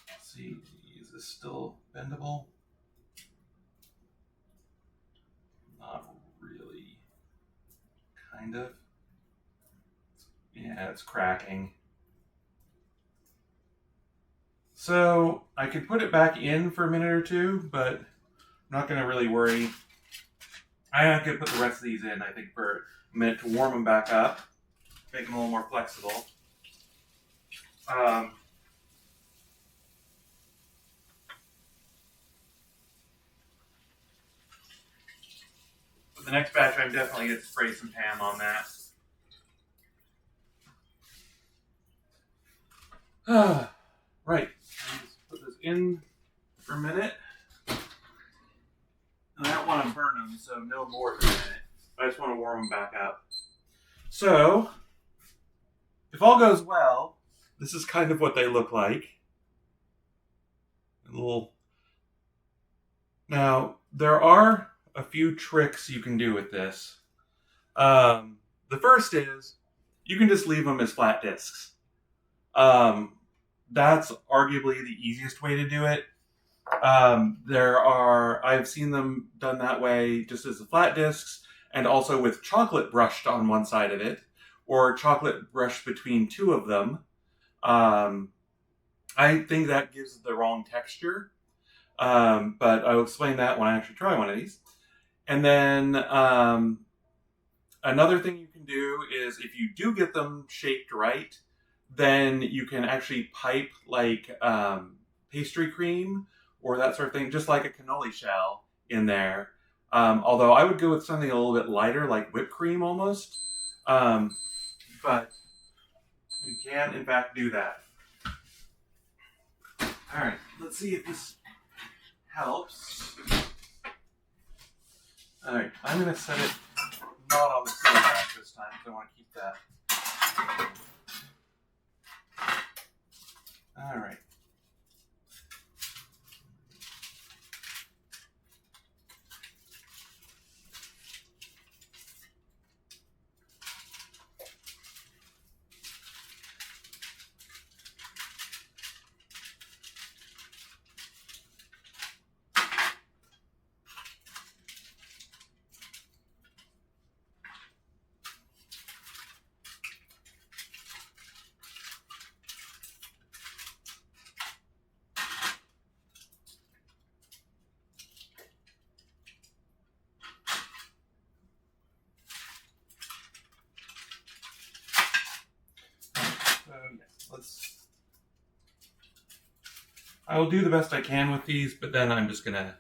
Let's see, is this still bendable? Not really. Kind of. Yeah, it's cracking. So I could put it back in for a minute or two, but I'm not going to really worry. I could put the rest of these in, I think, for a minute to warm them back up, make them a little more flexible. But the next batch, I'm definitely going to spray some Pam on that. Right. Let's put this in for a minute. And I don't want to burn them, so no more than a minute. I just want to warm them back up. So, if all goes well, this is kind of what they look like. Now, there are a few tricks you can do with this. The first is, you can just leave them as flat discs. That's arguably the easiest way to do it. I've seen them done that way just as the flat discs, and also with chocolate brushed on one side of it, or chocolate brushed between two of them. I think that gives the wrong texture, but I'll explain that when I actually try one of these. And then another thing you can do is, if you do get them shaped right, then you can actually pipe like pastry cream or that sort of thing, just like a cannoli shell in there. Although I would go with something a little bit lighter, like whipped cream almost. But you can, in fact, do that. All right, let's see if this helps. All right, I'm going to set it not on the ceiling rack this time, because I want to keep that. All right. I will do the best I can with these, but then I'm just going to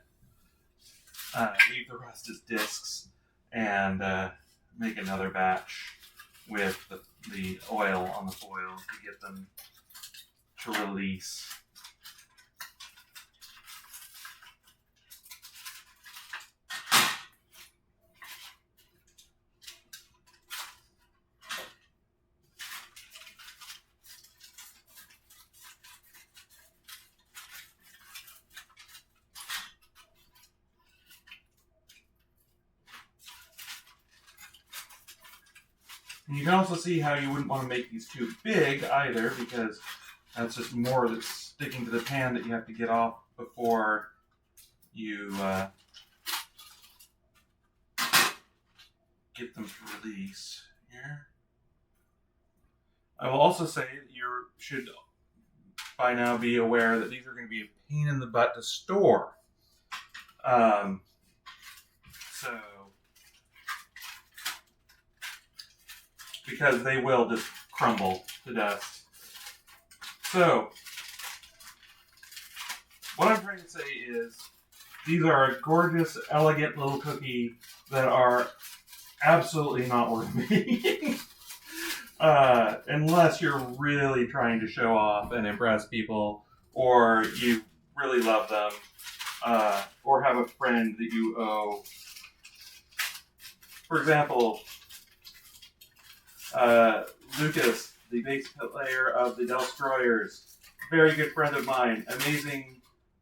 leave the rest as discs and make another batch with the oil on the foil to get them to release. And you can also see how you wouldn't want to make these too big either, because that's just more that's sticking to the pan that you have to get off before you get them to release here. I will also say that you should by now be aware that these are going to be a pain in the butt to store. So, because they will just crumble to dust. So, what I'm trying to say is, these are a gorgeous, elegant little cookie that are absolutely not worth making. Unless you're really trying to show off and impress people, or you really love them, or have a friend that you owe. For example, Lucas, the bass player of the Destroyers, very good friend of mine, amazing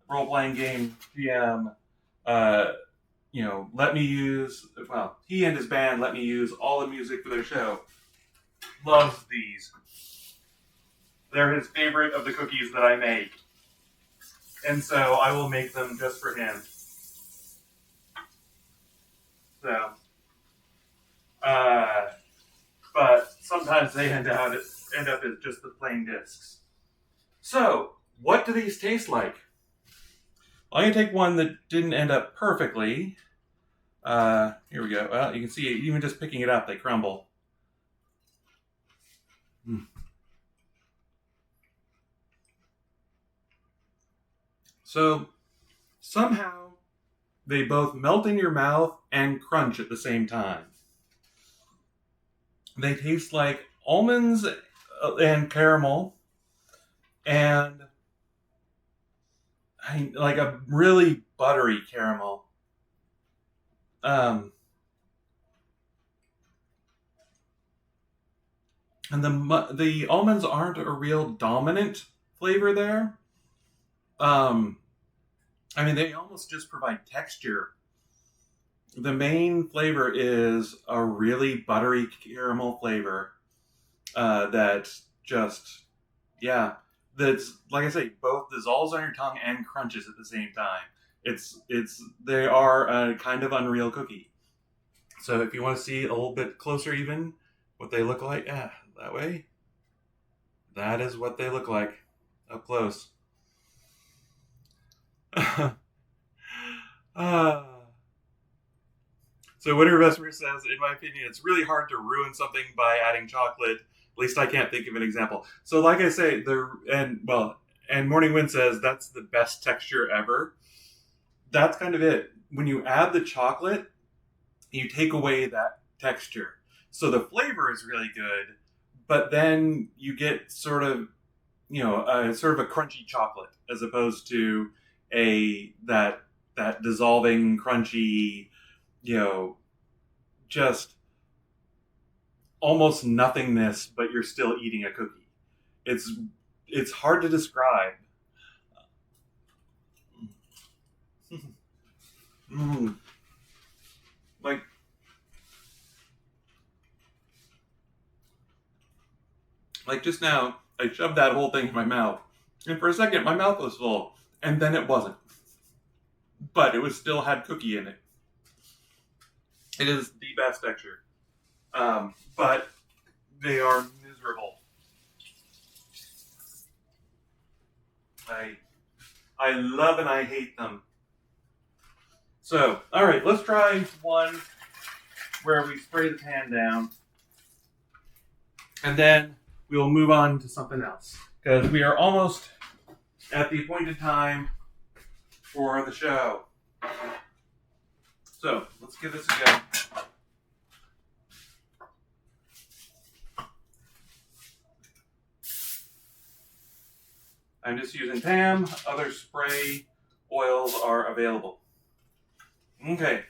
role-playing game GM. Let me use, he and his band let me use all the music for their show. Loves these. They're his favorite of the cookies that I make. And so I will make them just for him. So, but sometimes they end up as just the plain discs. So, what do these taste like? Well, I'm going to take one that didn't end up perfectly. Here we go. Well, you can see even just picking it up, they crumble. So, somehow, they both melt in your mouth and crunch at the same time. They taste like almonds and caramel, and like a really buttery caramel. And the almonds aren't a real dominant flavor there. They almost just provide texture. The main flavor is a really buttery caramel flavor that's just, that's, like I say, both dissolves on your tongue and crunches at the same time. They are a kind of unreal cookie. So if you want to see a little bit closer even what they look like, that way, that is what they look like up close. So Winter Vesper says, in my opinion, it's really hard to ruin something by adding chocolate. At least I can't think of an example. So like I say, and Morning Wind says that's the best texture ever. That's kind of it. When you add the chocolate, you take away that texture. So the flavor is really good, but then you get sort of a crunchy chocolate as opposed to that dissolving crunchy, just almost nothingness, but you're still eating a cookie. It's hard to describe. Like just now, I shoved that whole thing in my mouth, and for a second, my mouth was full, and then it wasn't. But it was still had cookie in it. It is the best texture. But they are miserable. I love and I hate them. So, all right, let's try one where we spray the pan down, and then we will move on to something else because we are almost at the appointed time for the show. So, let's give this a go. I'm just using TAM. Other spray oils are available. Okay,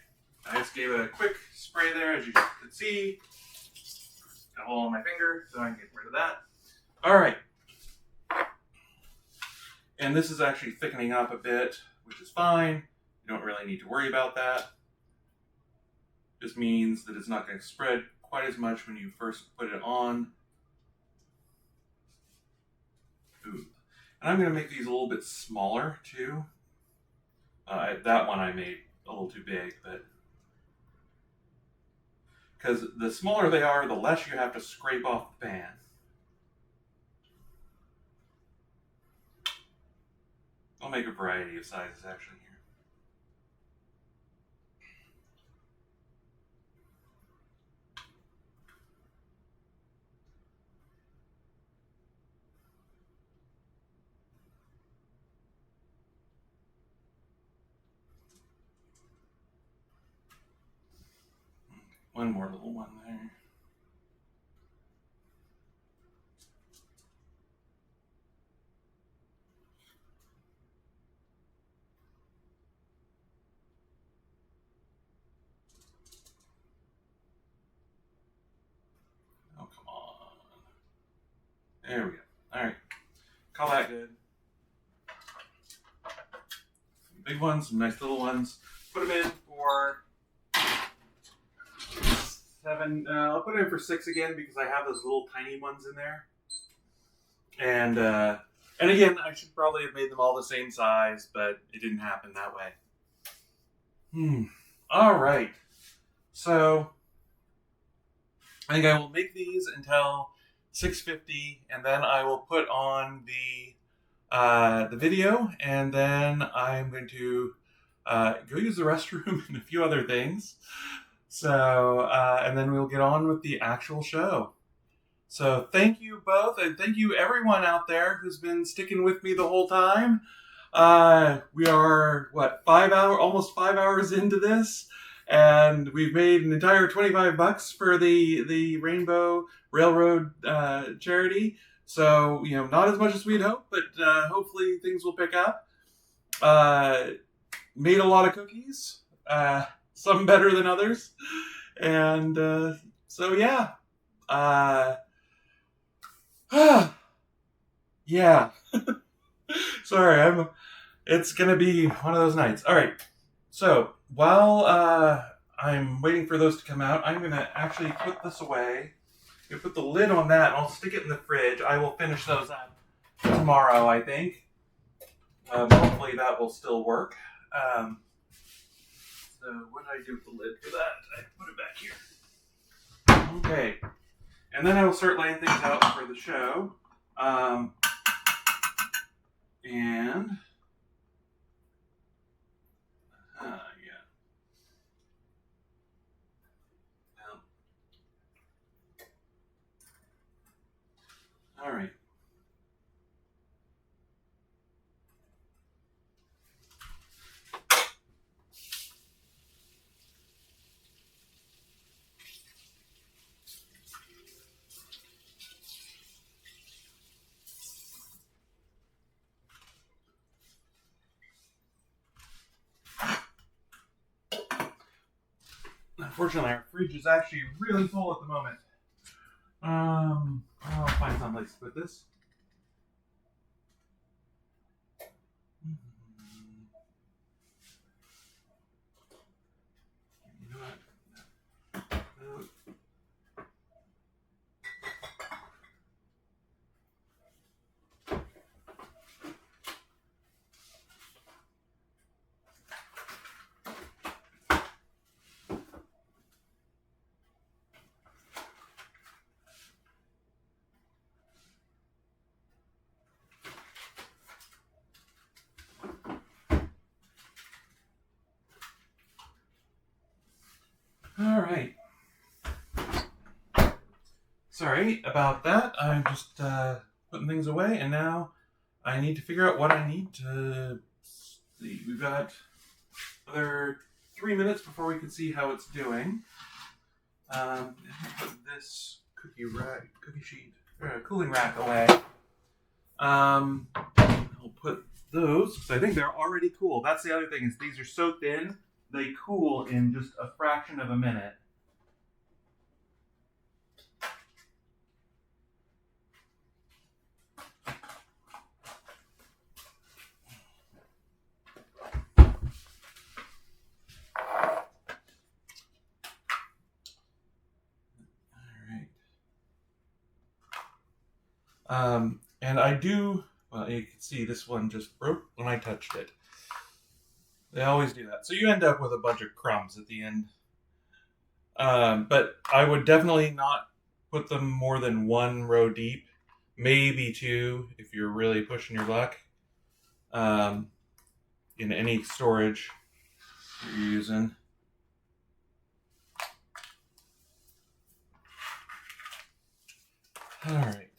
I just gave a quick spray there, as you can see. Got a hole on my finger, so I can get rid of that. All right. And this is actually thickening up a bit, which is fine. You don't really need to worry about that. Just means that it's not going to spread quite as much when you first put it on. Ooh. And I'm going to make these a little bit smaller too. That one I made a little too big, but because the smaller they are, the less you have to scrape off the pan. I'll make a variety of sizes actually here. One more little one there. Oh, come on. There we go. All right. Call that good. Some big ones, some nice little ones. Put them in for 7. I'll put it in for 6 again because I have those little tiny ones in there. And again, I should probably have made them all the same size, but it didn't happen that way. All right. So I think I will make these until 6:50, and then I will put on the video, and then I'm going to go use the restroom and a few other things. So, and then we'll get on with the actual show. So thank you both, and thank you everyone out there who's been sticking with me the whole time. We are, almost 5 hours into this, and we've made an entire $25 for the Rainbow Railroad charity. So, not as much as we'd hoped, but hopefully things will pick up. Made a lot of cookies, some better than others. And so, yeah. Yeah. Sorry, it's gonna be one of those nights. All right. So while I'm waiting for those to come out, I'm gonna actually put this away. I'm gonna put the lid on that, and I'll stick it in the fridge. I will finish those up tomorrow, I think. Hopefully that will still work. So what did I do with the lid for that? I put it back here. Okay. And then I will start laying things out for the show. All right. Unfortunately, our fridge is actually really full at the moment. I'll find some place to put this. You know what? All right. Sorry about that. I'm just putting things away, and now I need to figure out what I need to see. We've got another 3 minutes before we can see how it's doing. Put this cooling rack away. I'll put those because I think they're already cool. That's the other thing, is these are so thin they cool in just a fraction of a minute. And I do, well, you can see this one just broke when I touched it. They always do that. So you end up with a bunch of crumbs at the end. But I would definitely not put them more than one row deep, maybe two if you're really pushing your luck, in any storage you're using. All right.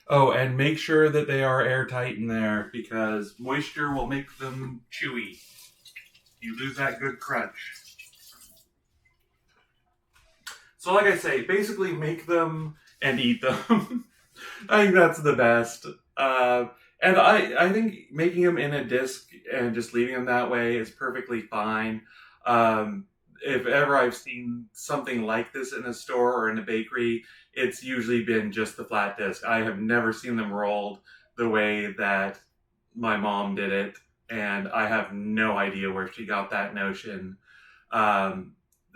Oh, and make sure that they are airtight in there because moisture will make them chewy. You lose that good crunch. So like I say, basically make them and eat them. I think that's the best. And I think making them in a disc and just leaving them that way is perfectly fine. If ever I've seen something like this in a store or in a bakery, it's usually been just the flat disc. I have never seen them rolled the way that my mom did it, and I have no idea where she got that notion.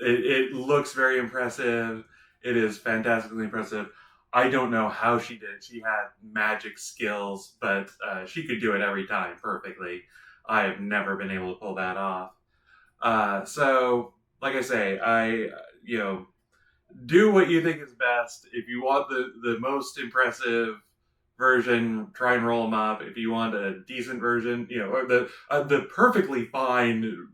It looks very impressive. It is fantastically impressive. I don't know how she did it. She had magic skills, but she could do it every time perfectly. I have never been able to pull that off. So, like I say, do what you think is best. If you want the most impressive version, try and roll them up. If you want a decent version, or the perfectly fine,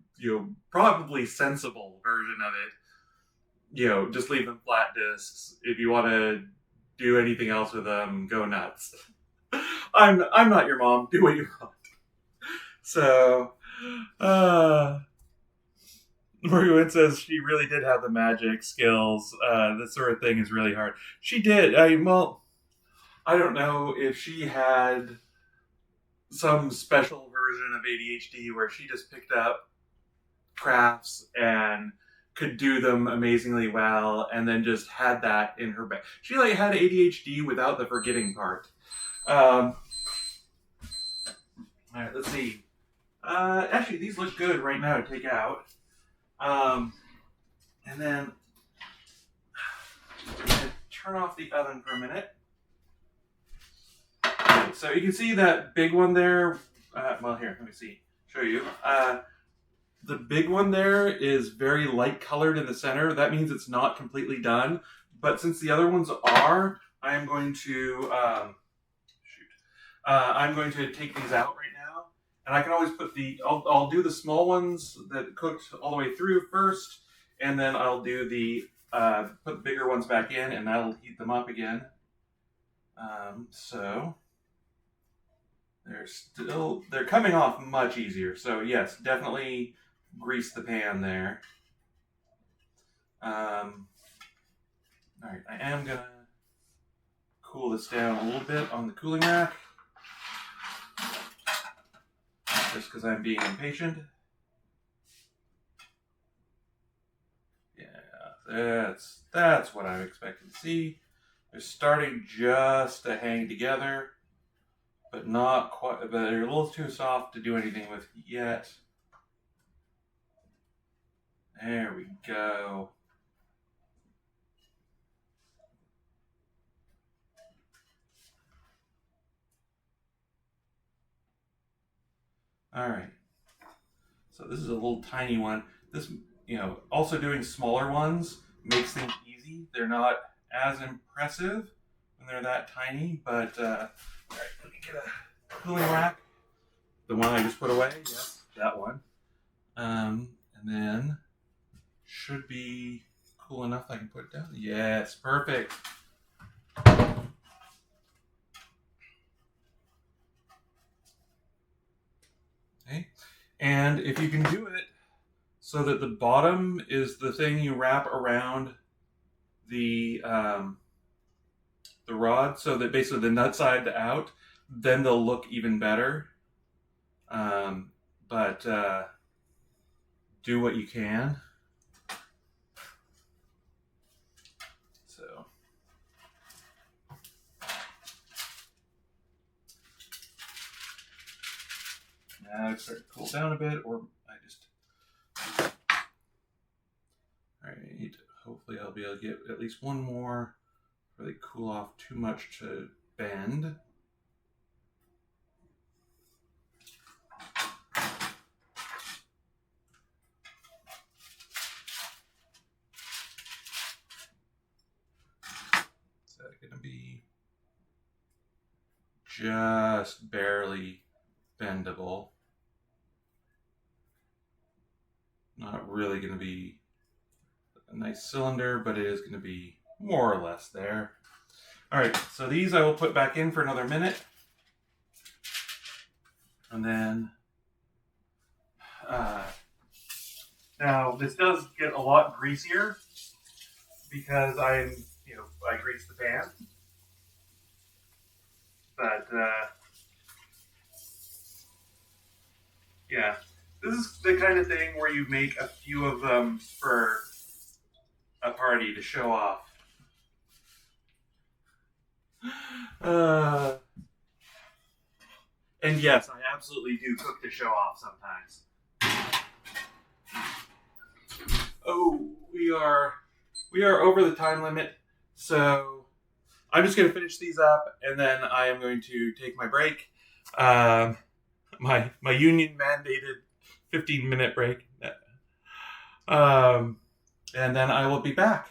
probably sensible version of it, just leave them flat discs. If you want to do anything else with them, go nuts. I'm not your mom. Do what you want. So, Marguerite says she really did have the magic skills. This sort of thing is really hard. She did. I don't know if she had some special version of ADHD where she just picked up crafts and could do them amazingly well and then just had that in her bag. She had ADHD without the forgetting part. All right, let's see. Actually, these look good right now to take out. And then turn off the oven for a minute. So you can see that big one there. Well, here, let me show you. The big one there is very light colored in the center. That means it's not completely done. But since the other ones are, I am going to I'm going to take these out right now. And I can always put I'll do the small ones that cooked all the way through first, and then I'll do put the bigger ones back in, and that'll heat them up again. So they're coming off much easier. So yes, definitely grease the pan there. All right, I am gonna cool this down a little bit on the cooling rack, just because I'm being impatient. Yeah, that's what I'm expecting to see. They're starting just to hang together, but not quite. But they're a little too soft to do anything with yet. There we go. All right. So this is a little tiny one. This, also doing smaller ones makes things easy. They're not as impressive when they're that tiny, but all right, let me get a cooling rack. The one I just put away, yes, that one. And then should be cool enough I can put it down. Yes, perfect. Okay, and if you can do it so that the bottom is the thing you wrap around the rod, so that basically the nut side out, then they'll look even better. But do what you can. So now it's starting to cool down a bit, or I just. All right, hopefully I'll be able to get at least one more before they cool off too much to bend. Is that going to be just barely bendable? Not really going to be a nice cylinder, but it is going to be more or less there. All right, so these I will put back in for another minute. And then, now this does get a lot greasier because I greased the pan. But, yeah, this is the kind of thing where you make a few of them for a party to show off. And yes, I absolutely do cook to show off sometimes. Oh, we are over the time limit, so I'm just going to finish these up, and then I am going to take my break. My union mandated 15-minute break. And then I will be back.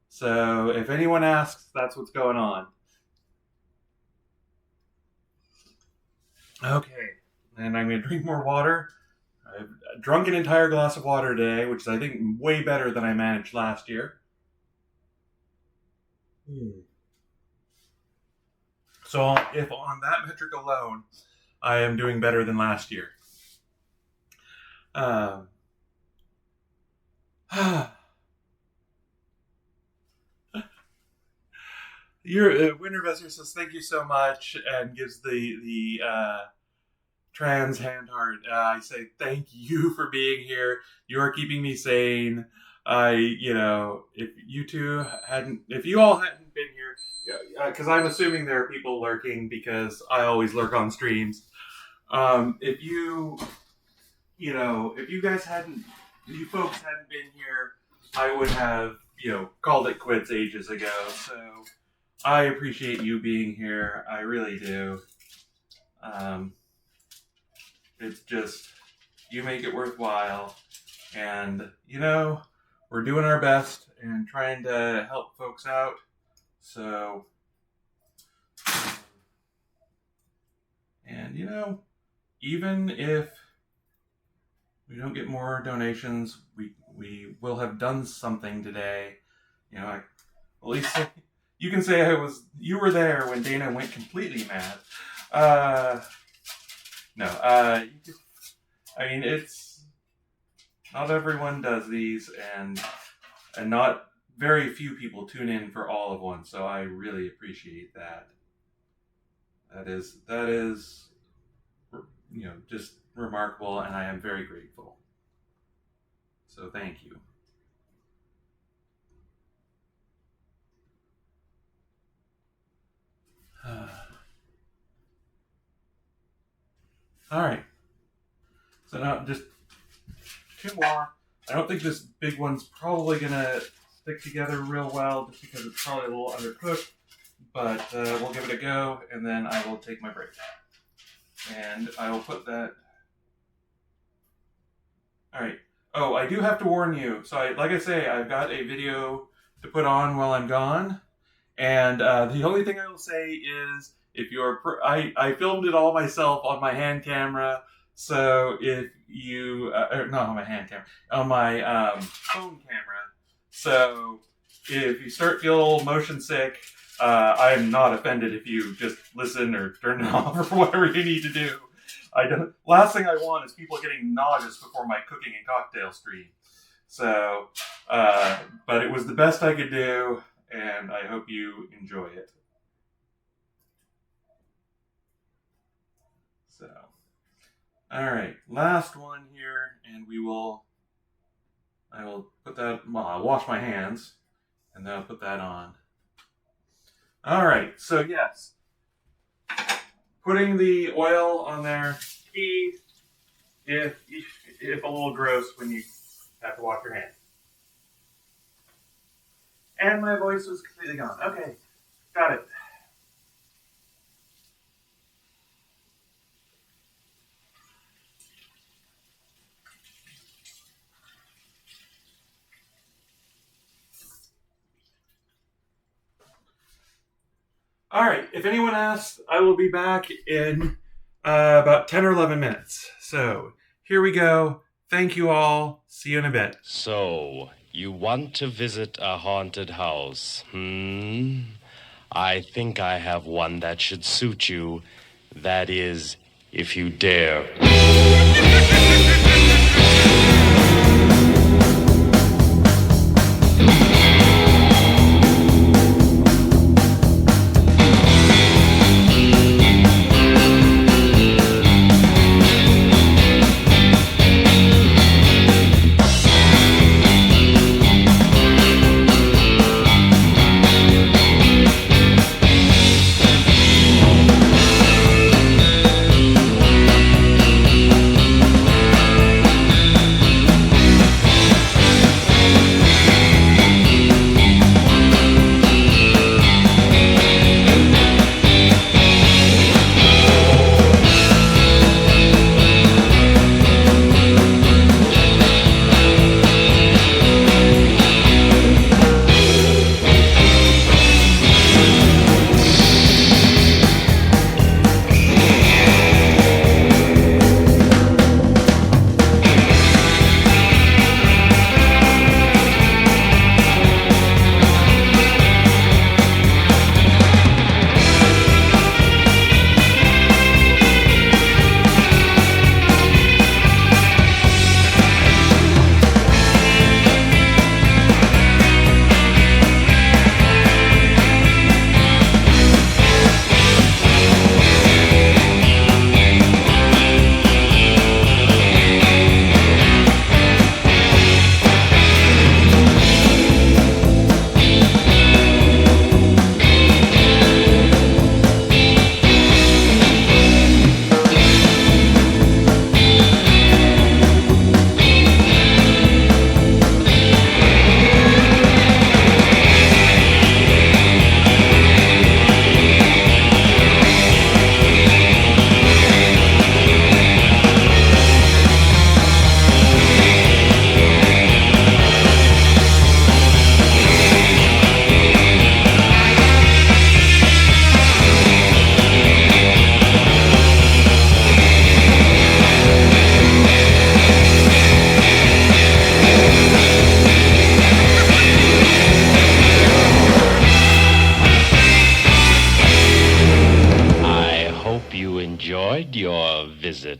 So if anyone asks, that's what's going on. Okay, and I'm going to drink more water. I've drunk an entire glass of water today, which is, I think, way better than I managed last year. So if on that metric alone, I am doing better than last year. Your Wintervester says thank you so much and gives the trans hand heart. I say thank you for being here. You are keeping me sane. If you all hadn't been here, because I'm assuming there are people lurking because I always lurk on streams. If you folks hadn't been here, I would have, called it quits ages ago. So I appreciate you being here. I really do. It's just, you make it worthwhile. And, we're doing our best and trying to help folks out. So, and, even if we don't get more donations, we will have done something today. At least you can say you were there when Dana went completely mad. It's not everyone does these, and not very few people tune in for all of one. So I really appreciate that. That is, just remarkable, and I am very grateful. So thank you. All right. So now just 2 more. I don't think this big one's probably going to stick together real well just because it's probably a little undercooked. But we'll give it a go, and then I will take my break. And I will put that... All right. Oh, I do have to warn you. So like I say, I've got a video to put on while I'm gone. And the only thing I will say is, if you're... I filmed it all myself on my hand camera. So if you... not on my hand camera. On my phone camera. So if you start feeling a little motion sick, I'm not offended if you just listen or turn it off or whatever you need to do. Last thing I want is people getting nauseous before my cooking and cocktail stream. So, but it was the best I could do, and I hope you enjoy it. So, all right, last one here, and I will put that, I'll wash my hands, and then I'll put that on. All right, so yes, putting the oil on there, key, if a little gross when you have to wash your hands. And my voice was completely gone. Okay, got it. All right. If anyone asks, I will be back in about 10 or 11 minutes. So here we go. Thank you all. See you in a bit. So, you want to visit a haunted house, I think I have one that should suit you. That is, if you dare. Enjoyed your visit.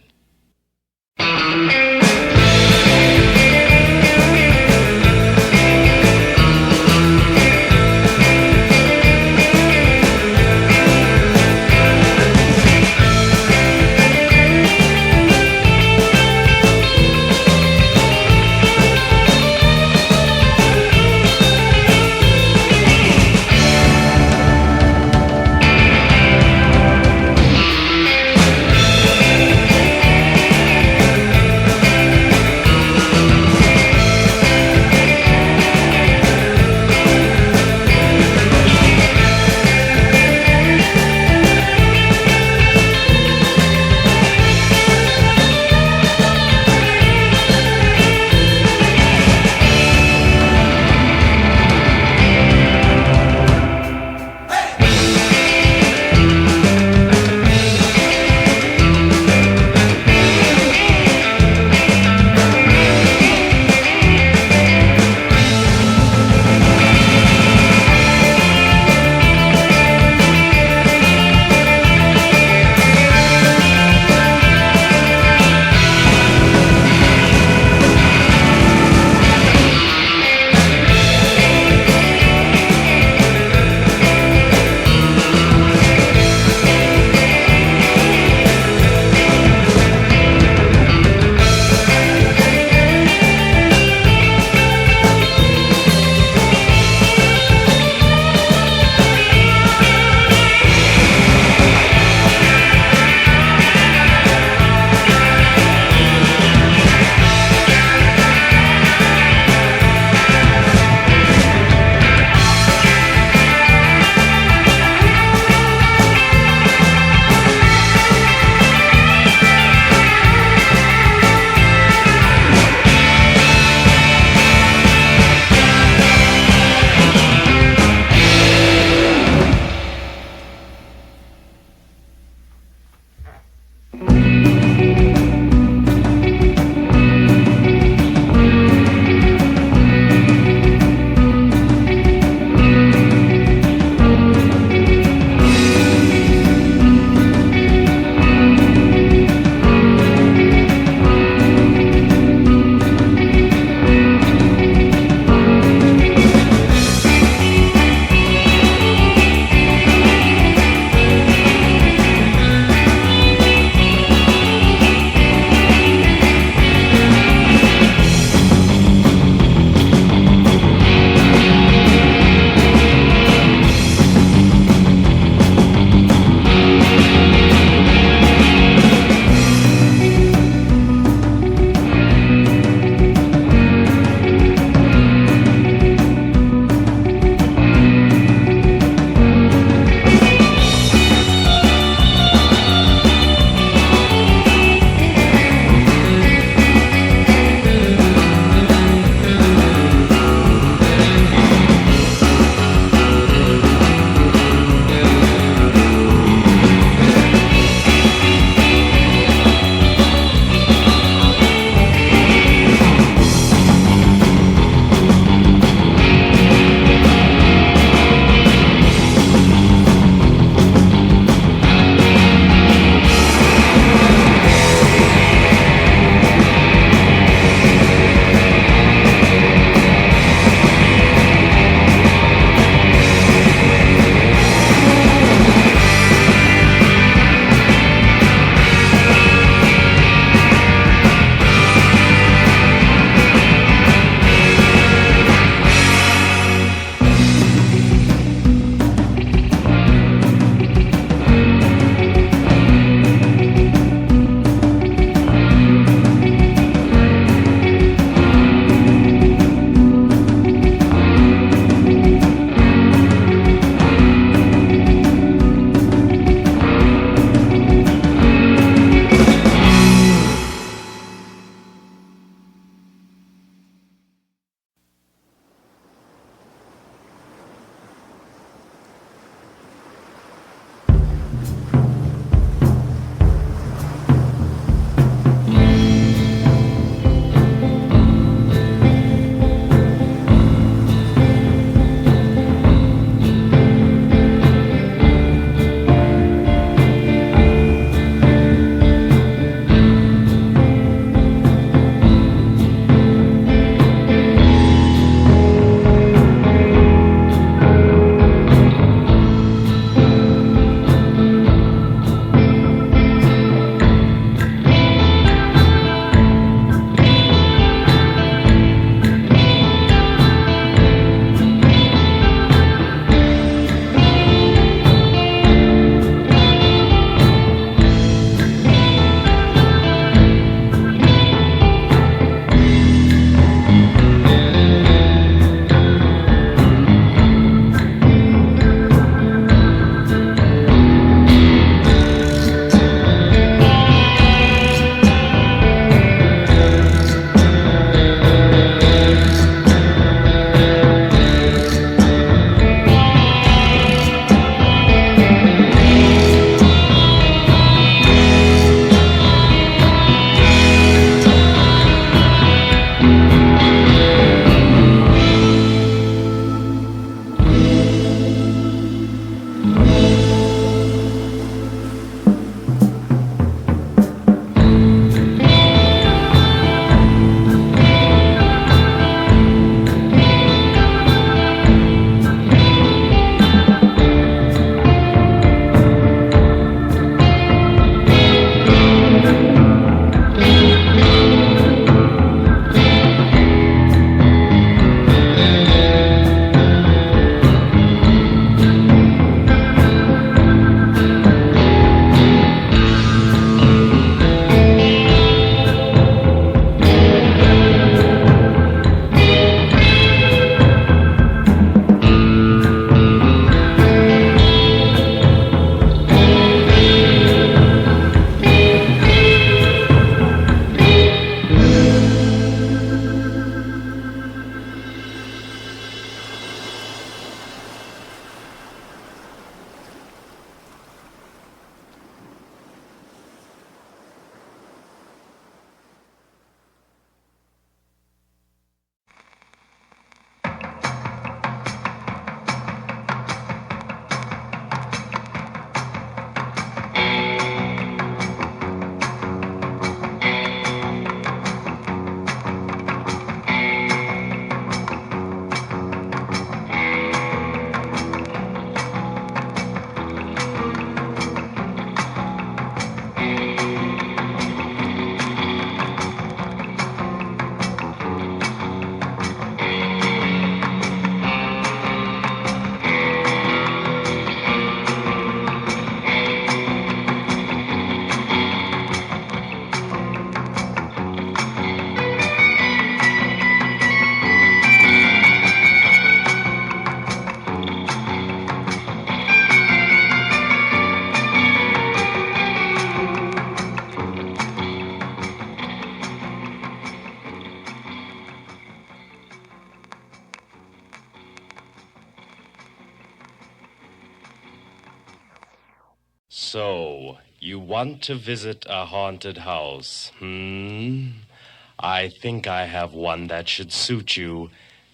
So, you want to visit a haunted house, I think I have one that should suit you.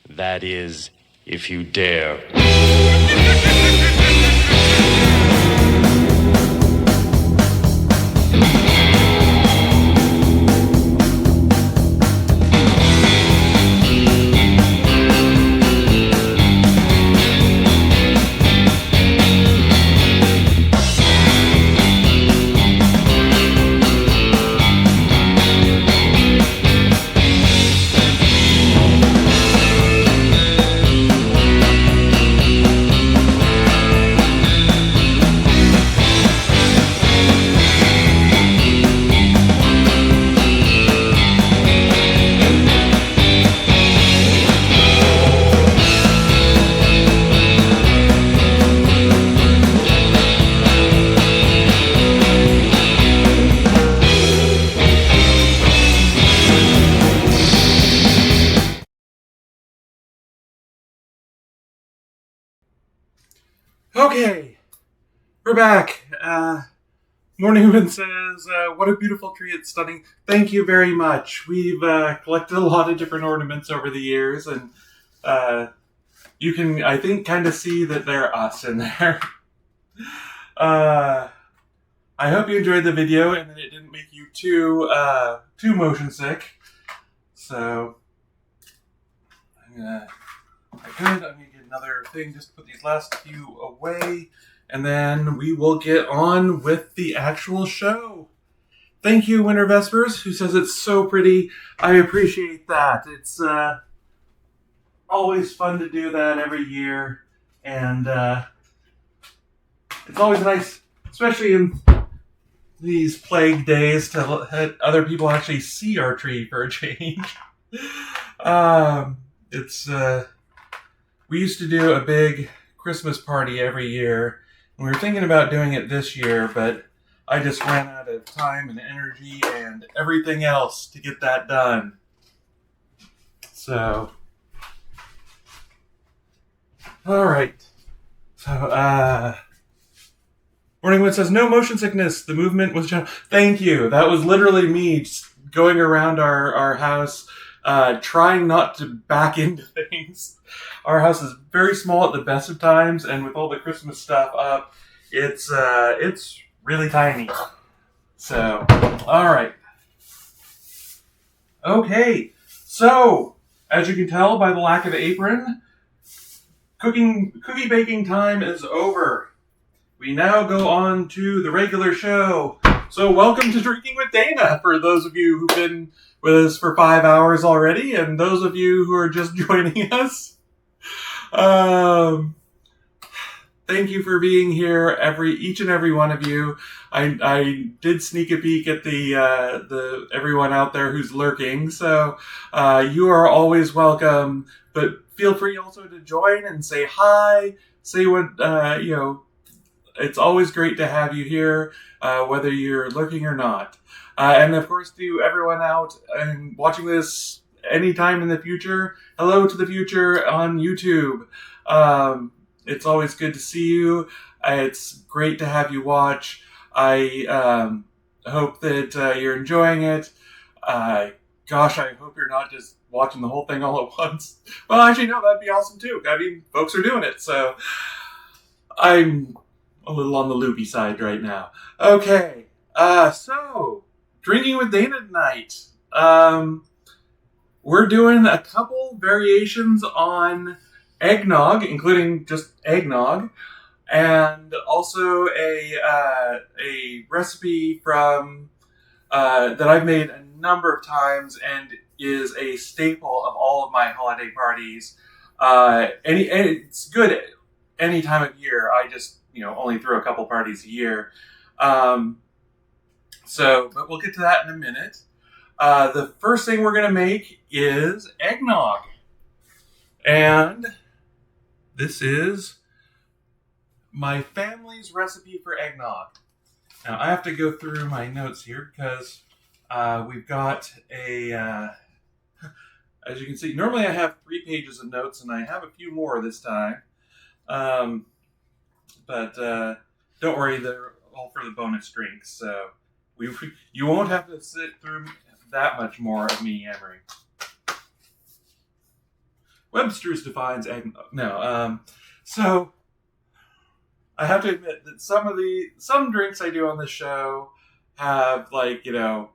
That is, if you dare. Okay, we're back. Morning Wind says, what a beautiful tree, it's stunning. Thank you very much. We've collected a lot of different ornaments over the years, and you can, I think, kind of see that they're us in there. I hope you enjoyed the video and that it didn't make you too motion sick. So, I'm gonna get another thing, just put these last few away, and then we will get on with the actual show. Thank you, Winter Vespers, who says it's so pretty. I appreciate that. It's always fun to do that every year, and it's always nice, especially in these plague days, to let other people actually see our tree for a change. We used to do a big Christmas party every year, and we were thinking about doing it this year, but I just ran out of time and energy and everything else to get that done. So, all right. So, Morning Wind says, no motion sickness. The movement was gentle. Thank you. That was literally me just going around our house, trying not to back into things. Our house is very small at the best of times, and with all the Christmas stuff up, it's really tiny. So, all right. Okay. So, as you can tell by the lack of apron, cookie baking time is over. We now go on to the regular show. So welcome to Drinking with Dana, for those of you who've been with us for 5 hours already, and those of you who are just joining us. Thank you for being here, each and every one of you. I did sneak a peek at the everyone out there who's lurking, so you are always welcome. But feel free also to join and say hi, say what It's always great to have you here, whether you're lurking or not. And of course, to everyone out and watching this anytime in the future, hello to the future on YouTube. It's always good to see you. It's great to have you watch. I hope that you're enjoying it. Gosh, I hope you're not just watching the whole thing all at once. Well, actually, no, that'd be awesome too. I mean, folks are doing it, so I'm a little on the loopy side right now. Okay, so Drinking with Dana tonight. We're doing a couple variations on eggnog, including just eggnog, and also a recipe from that I've made a number of times and is a staple of all of my holiday parties. It's good any time of year. I just only throw a couple parties a year. But we'll get to that in a minute. The first thing we're going to make is eggnog. And this is my family's recipe for eggnog. Now, I have to go through my notes here because we've got as you can see, normally I have 3 pages of notes, and I have a few more this time. But don't worry, all for the bonus drinks. So you won't have to sit through that much more of me yammering. Webster's defines eggnog. No, so I have to admit that some drinks I do on the show have like a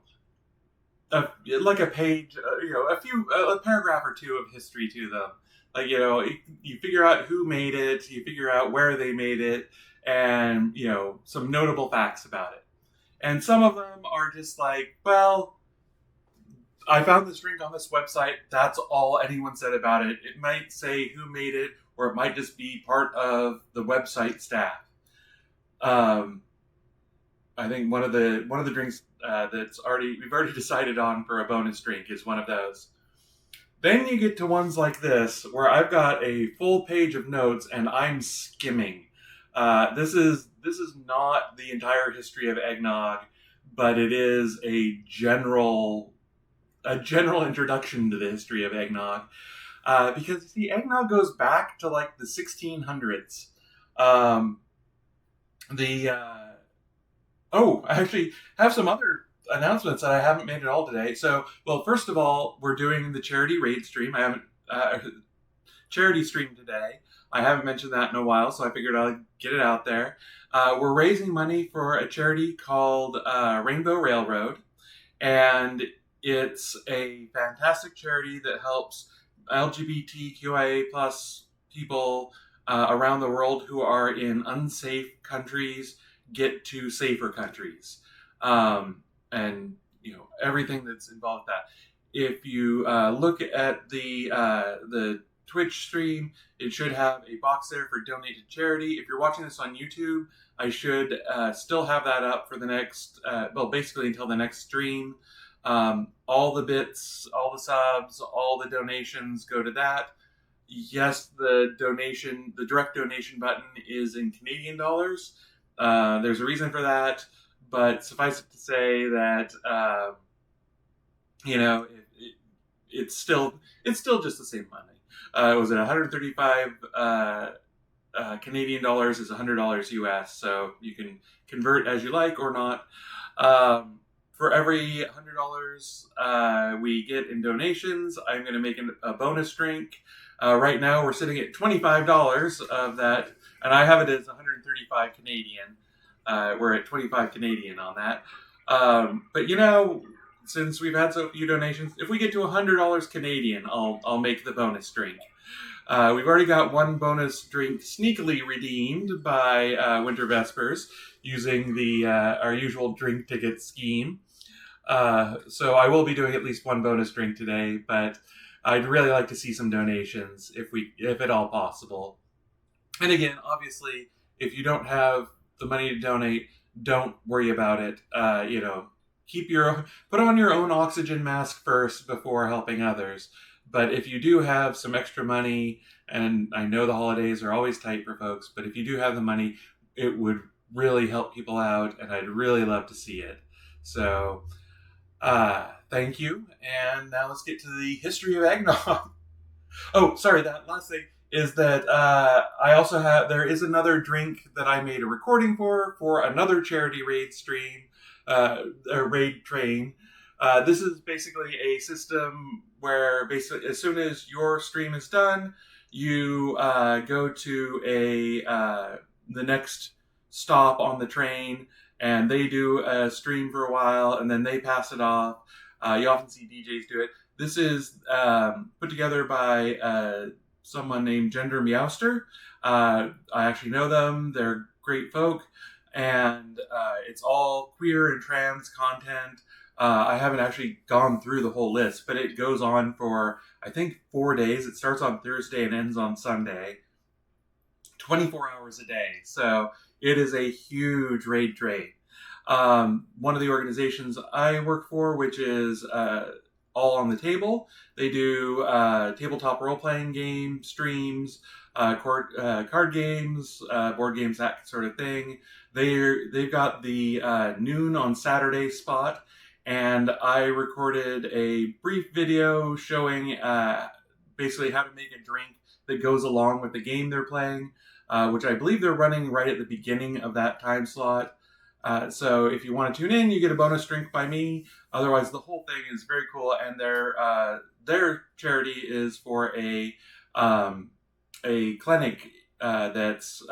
page, a paragraph or two of history to them. Like you figure out who made it, you figure out where they made it, and some notable facts about it. And some of them are just like, well, I found this drink on this website. That's all anyone said about it. It might say who made it, or it might just be part of the website staff. I think one of the drinks we've already decided on for a bonus drink is one of those. Then you get to ones like this where I've got a full page of notes and I'm skimming. This is not the entire history of eggnog, but it is a general introduction to the history of eggnog, because the eggnog goes back to like the 1600s. I actually have some other announcements that I haven't made at all today. So, well, first of all, we're doing the charity raid stream. I haven't charity stream today. I haven't mentioned that in a while, so I figured I'd get it out there. We're raising money for a charity called Rainbow Railroad, and it's a fantastic charity that helps LGBTQIA plus people around the world who are in unsafe countries get to safer countries, and everything that's involved with that. If you look at the Twitch stream, it should have a box there for donate to charity. If you're watching this on YouTube, I should still have that up for the next, basically until the next stream. All the bits, all the subs, all the donations go to that. Yes, the direct donation button is in Canadian dollars. There's a reason for that, but suffice it to say that it's still just the same money. Was it 135 Canadian dollars is $100 US, so you can convert as you like or not. For every $100 we get in donations, I'm going to make a bonus drink. Right now, we're sitting at $25 of that, and I have it as 135 Canadian. We're at 25 Canadian on that. But since we've had so few donations, if we get to $100 Canadian, I'll make the bonus drink. We've already got one bonus drink sneakily redeemed by Winter Vespers using our usual drink ticket scheme. So I will be doing at least one bonus drink today, but I'd really like to see some donations if at all possible. And again, obviously, if you don't have the money to donate, don't worry about it. Put on your own oxygen mask first before helping others. But if you do have some extra money, and I know the holidays are always tight for folks, but if you do have the money, it would really help people out, and I'd really love to see it. So, thank you. And now let's get to the history of eggnog. Oh, sorry, that last thing is that there is another drink that I made a recording for another charity raid stream, a raid train. This is basically a system where basically as soon as your stream is done, you go to the next stop on the train, and they do a stream for a while, and then they pass it off. You often see DJs do it. This is put together by someone named Gender Meowster. I actually know them. They're great folk, and it's all queer and trans content. I haven't actually gone through the whole list, but it goes on for, I think, 4 days. It starts on Thursday and ends on Sunday. 24 hours a day. So it is a huge raid train. One of the organizations I work for, which is All on the Table, they do tabletop role-playing game streams, card games, board games, that sort of thing. They've got the noon on Saturday spot, and I recorded a brief video showing basically how to make a drink that goes along with the game they're playing, which I believe they're running right at the beginning of that time slot. So if you want to tune in, you get a bonus drink by me. Otherwise, the whole thing is very cool, and their charity is for a clinic that's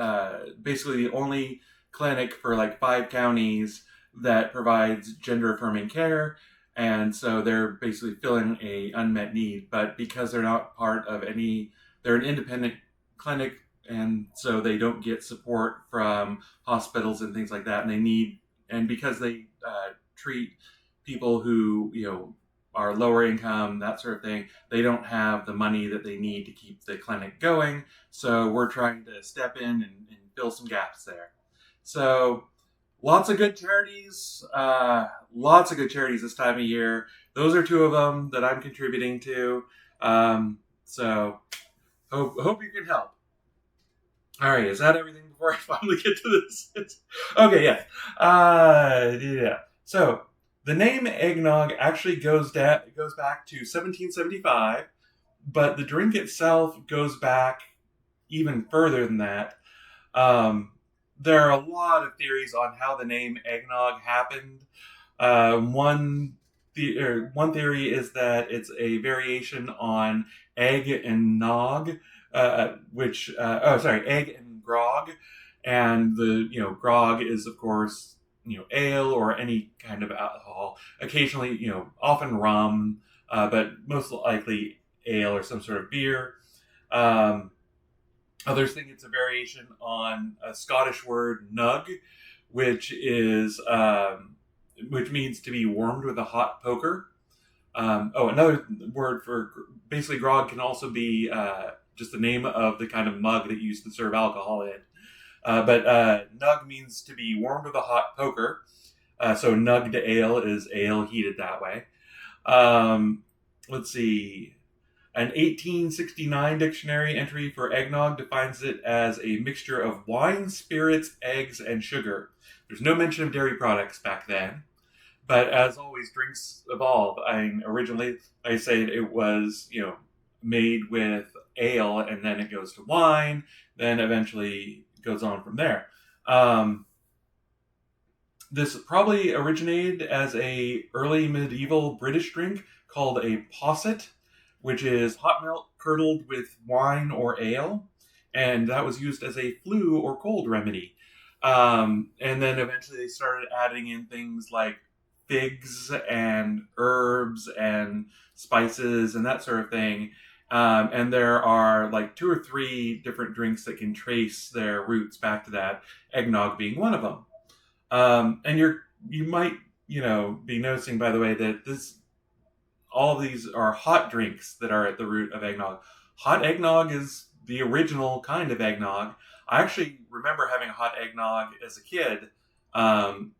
basically the only clinic for like 5 counties that provides gender affirming care. And so they're basically filling a unmet need, but because they're not part of they're an independent clinic, and so they don't get support from hospitals and things like that. And because they treat people who are lower income, that sort of thing, they don't have the money that they need to keep the clinic going. So we're trying to step in and fill some gaps there. So lots of good charities, this time of year. Those are 2 of them that I'm contributing to. So hope you can help. All right, is that everything before I finally get to this? Okay, yeah. Yeah. So the name eggnog actually goes back to 1775, but the drink itself goes back even further than that. There are a lot of theories on how the name eggnog happened. One theory is that it's a variation on egg and nog, egg and grog, and the grog is of course ale or any kind of alcohol. Occasionally, often rum, but most likely ale or some sort of beer. Others think it's a variation on a Scottish word nug, which means to be warmed with a hot poker. Another word for basically grog can also be just the name of the kind of mug that you used to serve alcohol in. But nug means to be warmed with a hot poker. So nugged ale is ale heated that way. Let's see. An 1869 dictionary entry for eggnog defines it as a mixture of wine, spirits, eggs, and sugar. There's no mention of dairy products back then. But as always, drinks evolve. Originally, I said it was, made with ale, and then it goes to wine, then eventually goes on from there. This probably originated as a early medieval British drink called a posset, which is hot milk curdled with wine or ale, and that was used as a flu or cold remedy. And then eventually they started adding in things like figs and herbs and spices and that sort of thing. And there are like 2 or 3 different drinks that can trace their roots back to that, eggnog being one of them. And you might, be noticing, by the way, that all of these are hot drinks that are at the root of eggnog. Hot eggnog is the original kind of eggnog. I actually remember having hot eggnog as a kid, and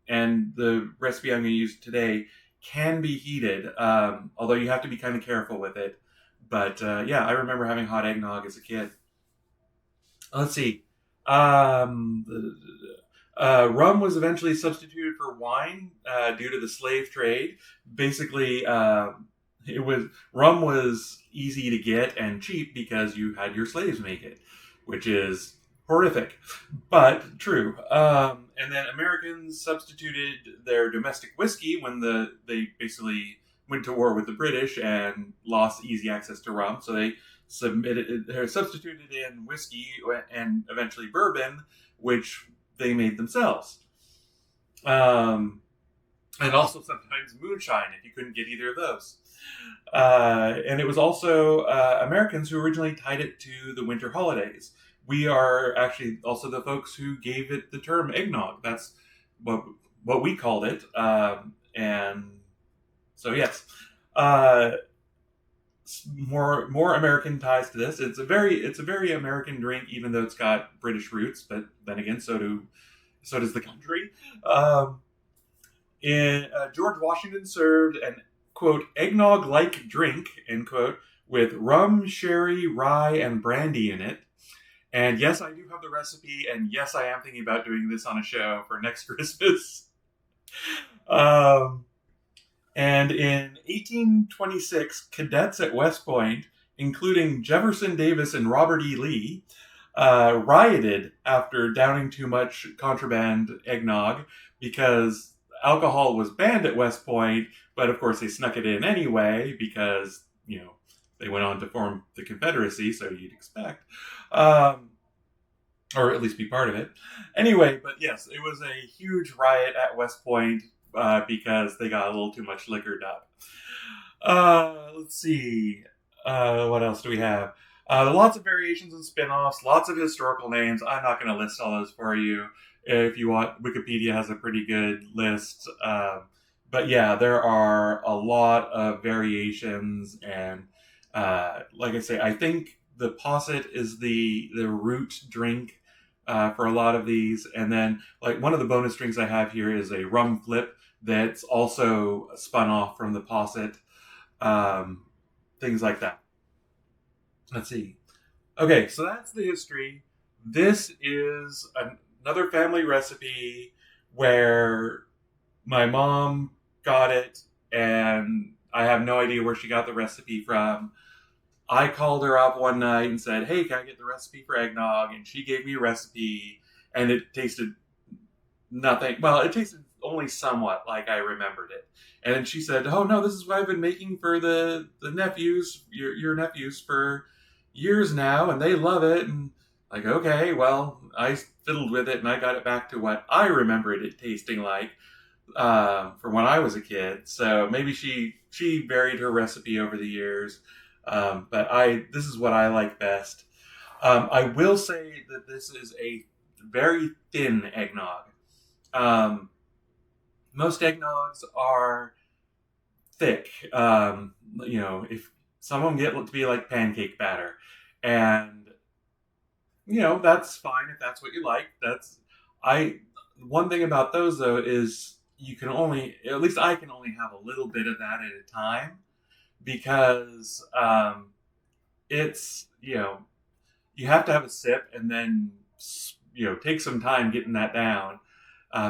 the recipe I'm going to use today can be heated, although you have to be kind of careful with it. But I remember having hot eggnog as a kid. Let's see. Rum was eventually substituted for wine due to the slave trade. Basically, rum was easy to get and cheap because you had your slaves make it, which is horrific, but true. And then Americans substituted their domestic whiskey when they basically went to war with the British and lost easy access to rum, so they substituted in whiskey and eventually bourbon, which they made themselves. And also sometimes moonshine if you couldn't get either of those. And it was also Americans who originally tied it to the winter holidays. We are actually also the folks who gave it the term eggnog. That's what we called it. And so, yes, more American ties to this. It's a very American drink, even though it's got British roots. But then again, so does the country. George Washington served an, quote, eggnog-like drink, end quote, with rum, sherry, rye, and brandy in it. And yes, I do have the recipe, and yes, I am thinking about doing this on a show for next Christmas. And in 1826, cadets at West Point, including Jefferson Davis and Robert E. Lee, rioted after downing too much contraband eggnog because alcohol was banned at West Point, but of course they snuck it in anyway because, they went on to form the Confederacy, so you'd expect. Um, or at least be part of it. Anyway, but yes, it was a huge riot at West Point because they got a little too much liquored up. Let's see. What else do we have? Lots of variations and spin-offs, lots of historical names. I'm not going to list all those for you. If you want, Wikipedia has a pretty good list. But yeah, there are a lot of variations, and like I say, I think the posset is the root drink for a lot of these, and then like one of the bonus drinks I have here is a rum flip that's also spun off from the posset. Things like that. Let's see. Okay, so that's the history. This is another family recipe where my mom got it, and I have no idea where she got the recipe from. I called her up one night and said, "Hey, can I get the recipe for eggnog?" And she gave me a recipe, and it tasted nothing. Well, it tasted only somewhat like I remembered it. And then she said, "Oh no, this is what I've been making for the nephews, your nephews, for years now, and they love it." And like, okay, well, I fiddled with it, and I got it back to what I remembered it tasting like from when I was a kid. So maybe she varied her recipe over the years. But this is what I like best. I will say that this is a very thin eggnog. Most eggnogs are thick. If some of them get to be like pancake batter, and that's fine if that's what you like. I. One thing about those though is you can only, at least I can only have a little bit of that at a time because it's you have to have a sip and then take some time getting that down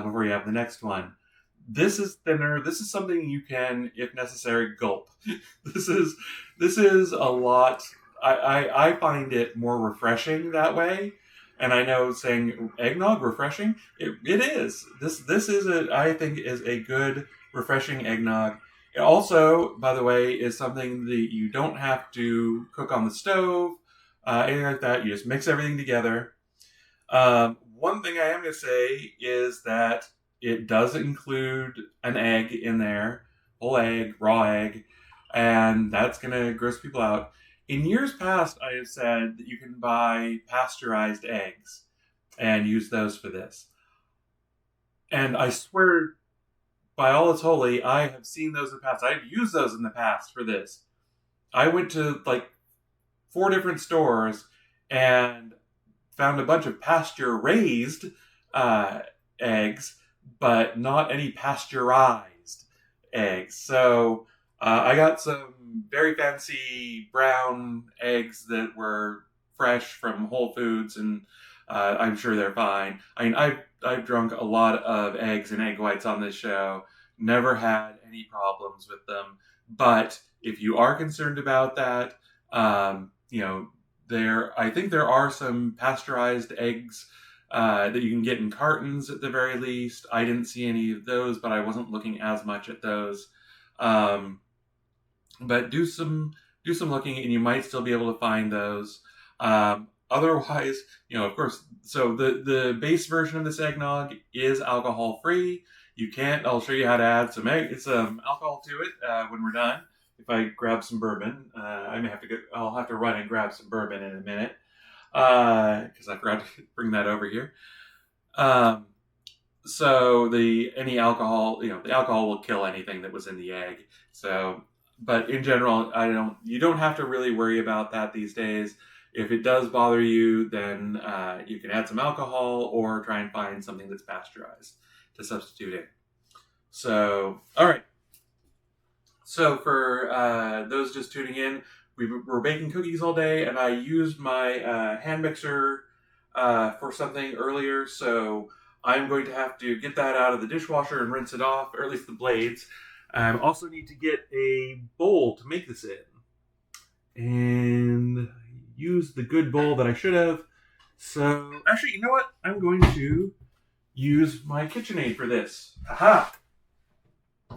before you have the next one. This is thinner. This is something you can, if necessary, gulp. this is a lot. I find it more refreshing that way. And I know saying eggnog refreshing, it is. This is I think is a good refreshing eggnog. It also, by the way, is something that you don't have to cook on the stove, anything like that. You just mix everything together. One thing I am going to say is that it does include an egg in there, whole egg, raw egg, and that's going to gross people out. In years past, I have said that you can buy pasteurized eggs and use those for this. And I swear, by all that's holy, I have seen those in the past. I've used those in the past for this. I went to like 4 different stores and found a bunch of pasture-raised eggs, but not any pasteurized eggs. So I got some very fancy brown eggs that were fresh from Whole Foods, and I'm sure they're fine. I mean, I've drunk a lot of eggs and egg whites on this show. Never had any problems with them. But if you are concerned about that, I think there are some pasteurized eggs that you can get in cartons at the very least. I didn't see any of those, but I wasn't looking as much at those. But do some looking, and you might still be able to find those. Otherwise, of course. So the base version of this eggnog is alcohol free. I'll show you how to add some alcohol to it when we're done. If I grab some bourbon, I'll have to run and grab some bourbon in a minute because I forgot to bring that over here. So any alcohol, the alcohol will kill anything that was in the egg. So, but in general, you don't have to really worry about that these days. If it does bother you, then you can add some alcohol or try and find something that's pasteurized to substitute in. So, all right. So for those just tuning in, we're baking cookies all day, and I used my hand mixer for something earlier, so I'm going to have to get that out of the dishwasher and rinse it off, or at least the blades. I also need to get a bowl to make this in, and use the good bowl that I should have. So, actually, you know what? I'm going to use my KitchenAid for this. Aha!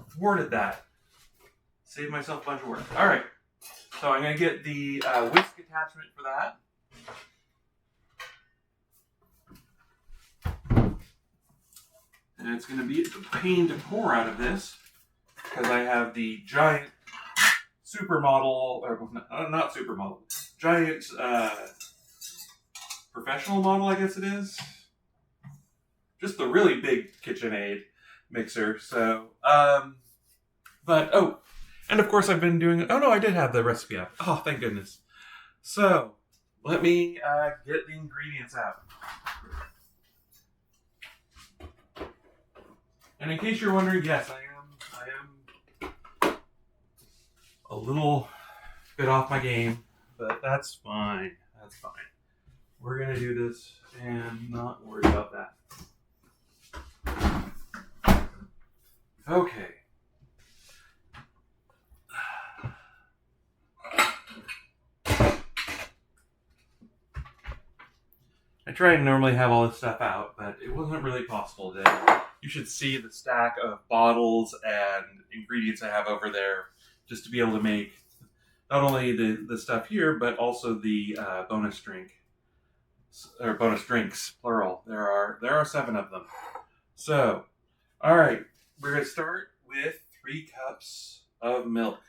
Thwarted that. Saved myself a bunch of work. All right. So I'm going to get the whisk attachment for that. And it's going to be a pain to pour out of this because I have the giant supermodel, or not supermodel, giant professional model, I guess it is. Just the really big KitchenAid mixer. So, and of course I've been doing, oh no, I did have the recipe up. Oh, thank goodness. So, let me get the ingredients out. And in case you're wondering, yes, I am a little bit off my game, but that's fine. That's fine. We're going to do this and not worry about that. Okay. I try and normally have all this stuff out, but it wasn't really possible today. You should see the stack of bottles and ingredients I have over there just to be able to make not only the stuff here, but also the bonus drink, or bonus drinks, plural. There are 7 of them. So, all right, we're going to start with 3 cups of milk,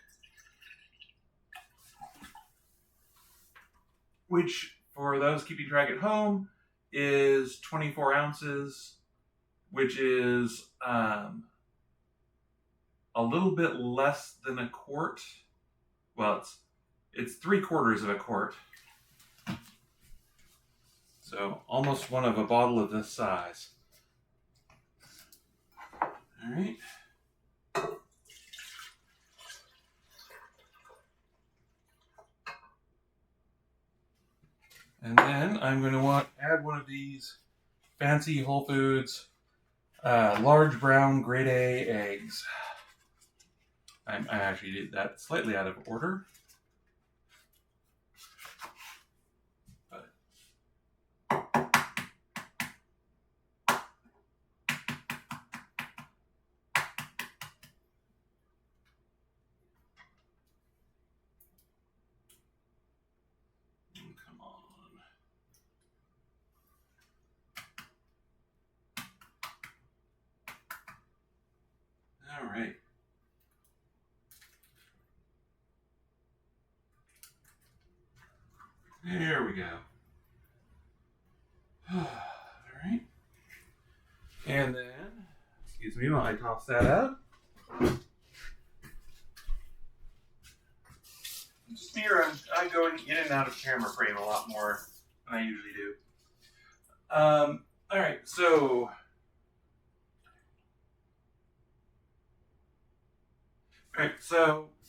which for those keeping track at home is 24 ounces, which is a little bit less than a quart. Well, it's 3/4 of a quart. So almost one of a bottle of this size. All right. And then I'm going to add one of these fancy Whole Foods large brown grade A eggs. I actually did that slightly out of order. Come on. All right. There we go. All right. And then, excuse me while I toss that out. Just here, I'm going in and out of camera frame a lot more than I usually do. All right, so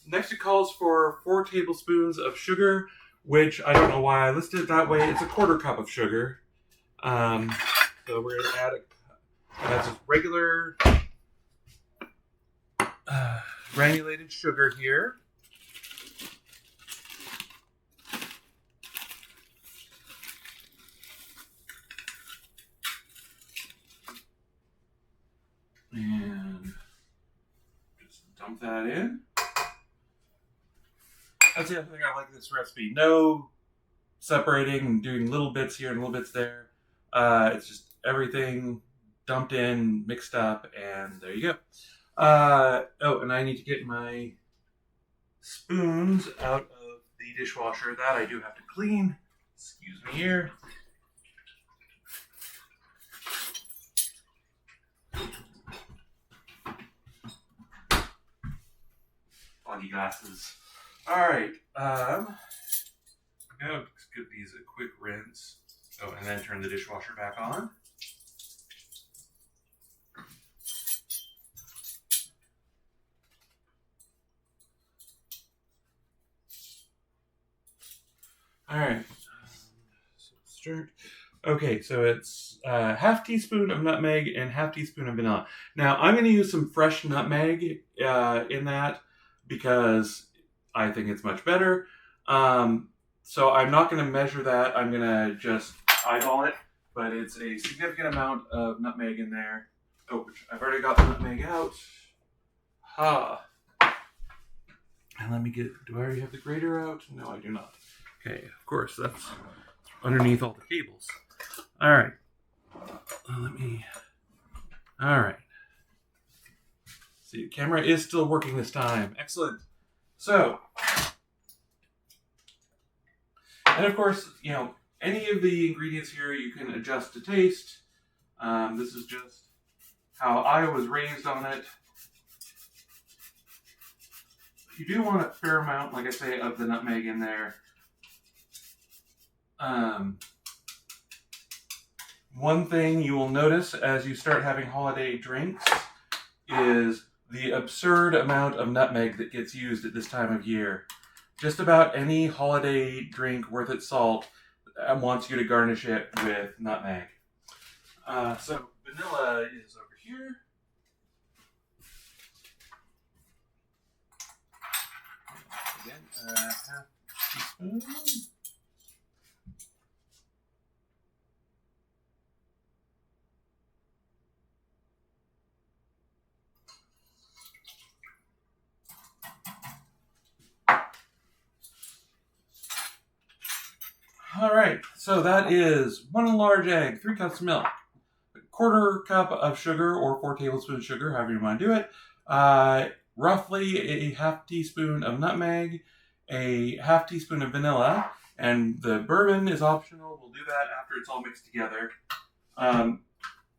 next it calls for 4 tablespoons of sugar, which I don't know why I listed it that way. It's a 1/4 cup of sugar. So we're going to add that's just regular granulated sugar here. And just dump that in. That's the other thing I like this recipe. No separating and doing little bits here and little bits there. It's just everything dumped in, mixed up, and there you go. Oh, and I need to get my spoons out of the dishwasher. That I do have to clean. Excuse me here. Foggy glasses. All right. I'm gonna give these a quick rinse. Oh, and then turn the dishwasher back on. All right. So stir. Okay, so it's half teaspoon of nutmeg and half teaspoon of vanilla. Now I'm going to use some fresh nutmeg in that because I think it's much better. So I'm not going to measure that. I'm going to just eyeball it, but it's a significant amount of nutmeg in there. Oh, I've already got the nutmeg out. Ha. And let me get, do I already have the grater out? No, I do not. Okay, of course, that's underneath all the cables. All right. All right. See, the camera is still working this time. Excellent. So, and of course, any of the ingredients here you can adjust to taste. This is just how I was raised on it. You do want a fair amount, like I say, of the nutmeg in there. One thing you will notice as you start having holiday drinks is the absurd amount of nutmeg that gets used at this time of year. Just about any holiday drink worth its salt wants you to garnish it with nutmeg. So vanilla is over here. Again, half teaspoon. All right, so that is 1 large egg, 3 cups of milk, a 1/4 cup of sugar or 4 tablespoons of sugar, however you want to do it, roughly a half teaspoon of nutmeg, a half teaspoon of vanilla, and the bourbon is optional. We'll do that after it's all mixed together.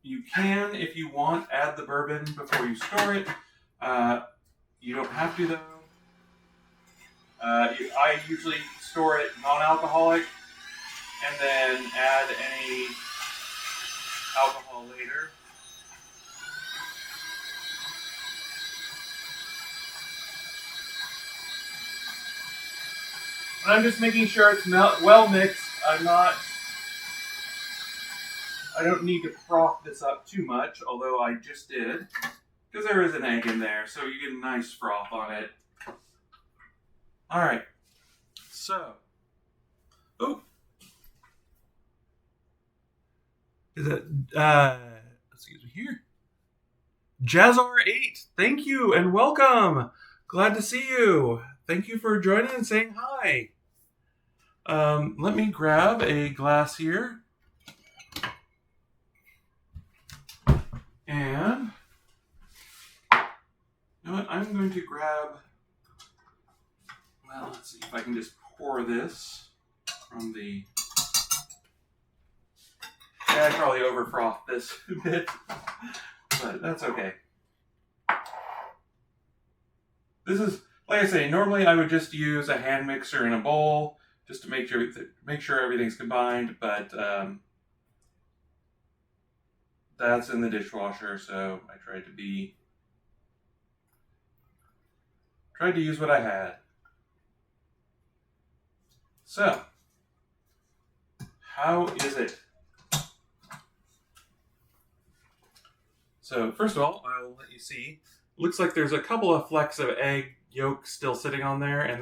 You can, if you want, add the bourbon before you store it. You don't have to, though. I usually store it non-alcoholic and then add any alcohol later. And I'm just making sure it's well mixed. I don't need to froth this up too much, although I just did, because there is an egg in there, so you get a nice froth on it. All right, so, is it, excuse me here, Jazzar8, thank you and welcome. Glad to see you. Thank you for joining and saying hi. Let me grab a glass here. And, you know what, I'm going to grab, well, let's see if I can just pour this from the, yeah, I probably over-frothed this a bit, but that's okay. This is, like I say, normally I would just use a hand mixer in a bowl just to make sure everything's combined, but that's in the dishwasher, so I tried to use what I had. So, how is it? So, first of all, I'll let you see. Looks like there's a couple of flecks of egg yolk still sitting on there, and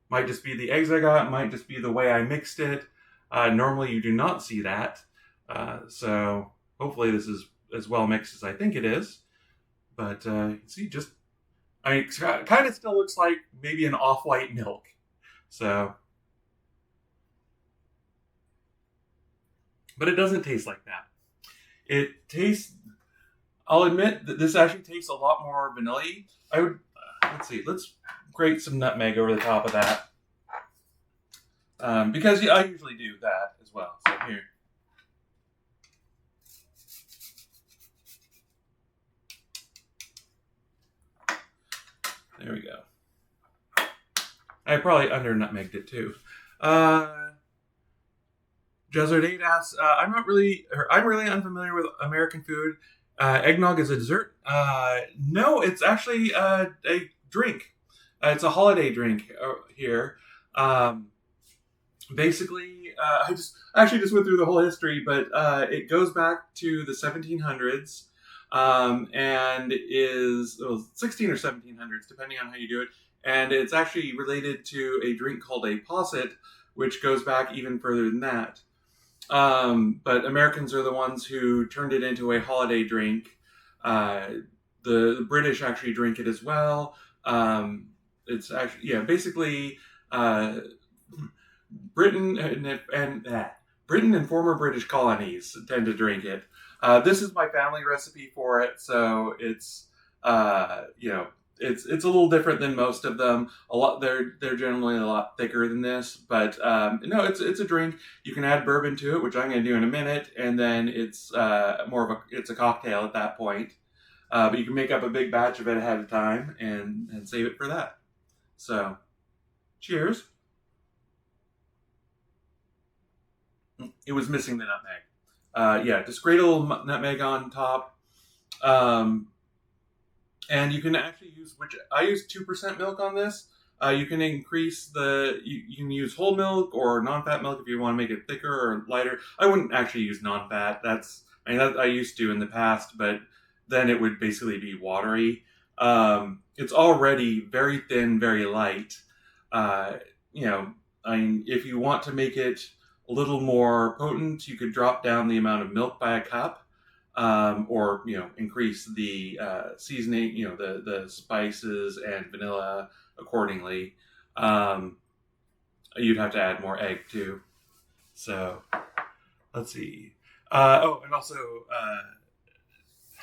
might just be the eggs I got, might just be the way I mixed it. Normally you do not see that. So hopefully this is as well mixed as I think it is. But you can see it kind of still looks like maybe an off-white milk. So, but it doesn't taste like that. I'll admit that this actually tastes a lot more vanilla-y. Let's grate some nutmeg over the top of that. Because I usually do that as well. So here. There we go. I probably under nutmegged it too. Jazzard8 asks, I'm really unfamiliar with American food. Eggnog is a dessert? No, it's actually a drink. It's a holiday drink here. Basically, I just went through the whole history, but it goes back to the 1700s and is 16 or 1700s, depending on how you do it. And it's actually related to a drink called a posset, which goes back even further than that. But Americans are the ones who turned it into a holiday drink. Uh, the British actually drink it as well. It's actually, yeah, basically uh, Britain Britain and former British colonies tend to drink it. This is my family recipe for it, so it's you know, it's a little different than most of them. A lot they're generally a lot thicker than this, but no, it's a drink. You can add bourbon to it, which I'm going to do in a minute, and then it's more of a cocktail at that point. But you can make up a big batch of it ahead of time and save it for that. So, cheers. It was missing the nutmeg. Yeah, just grate a little nutmeg on top. Um, and you can actually use, which I use 2% milk on this. You can increase you can use whole milk or non-fat milk if you want to make it thicker or lighter. I wouldn't actually use non-fat. I used to in the past, but then it would basically be watery. It's already very thin, very light. Uh, you know, I mean, if you want to make it a little more potent, you could drop down the amount of milk by a cup, or increase the seasoning, the spices and vanilla accordingly. Um, you'd have to add more egg too. So let's see. And also,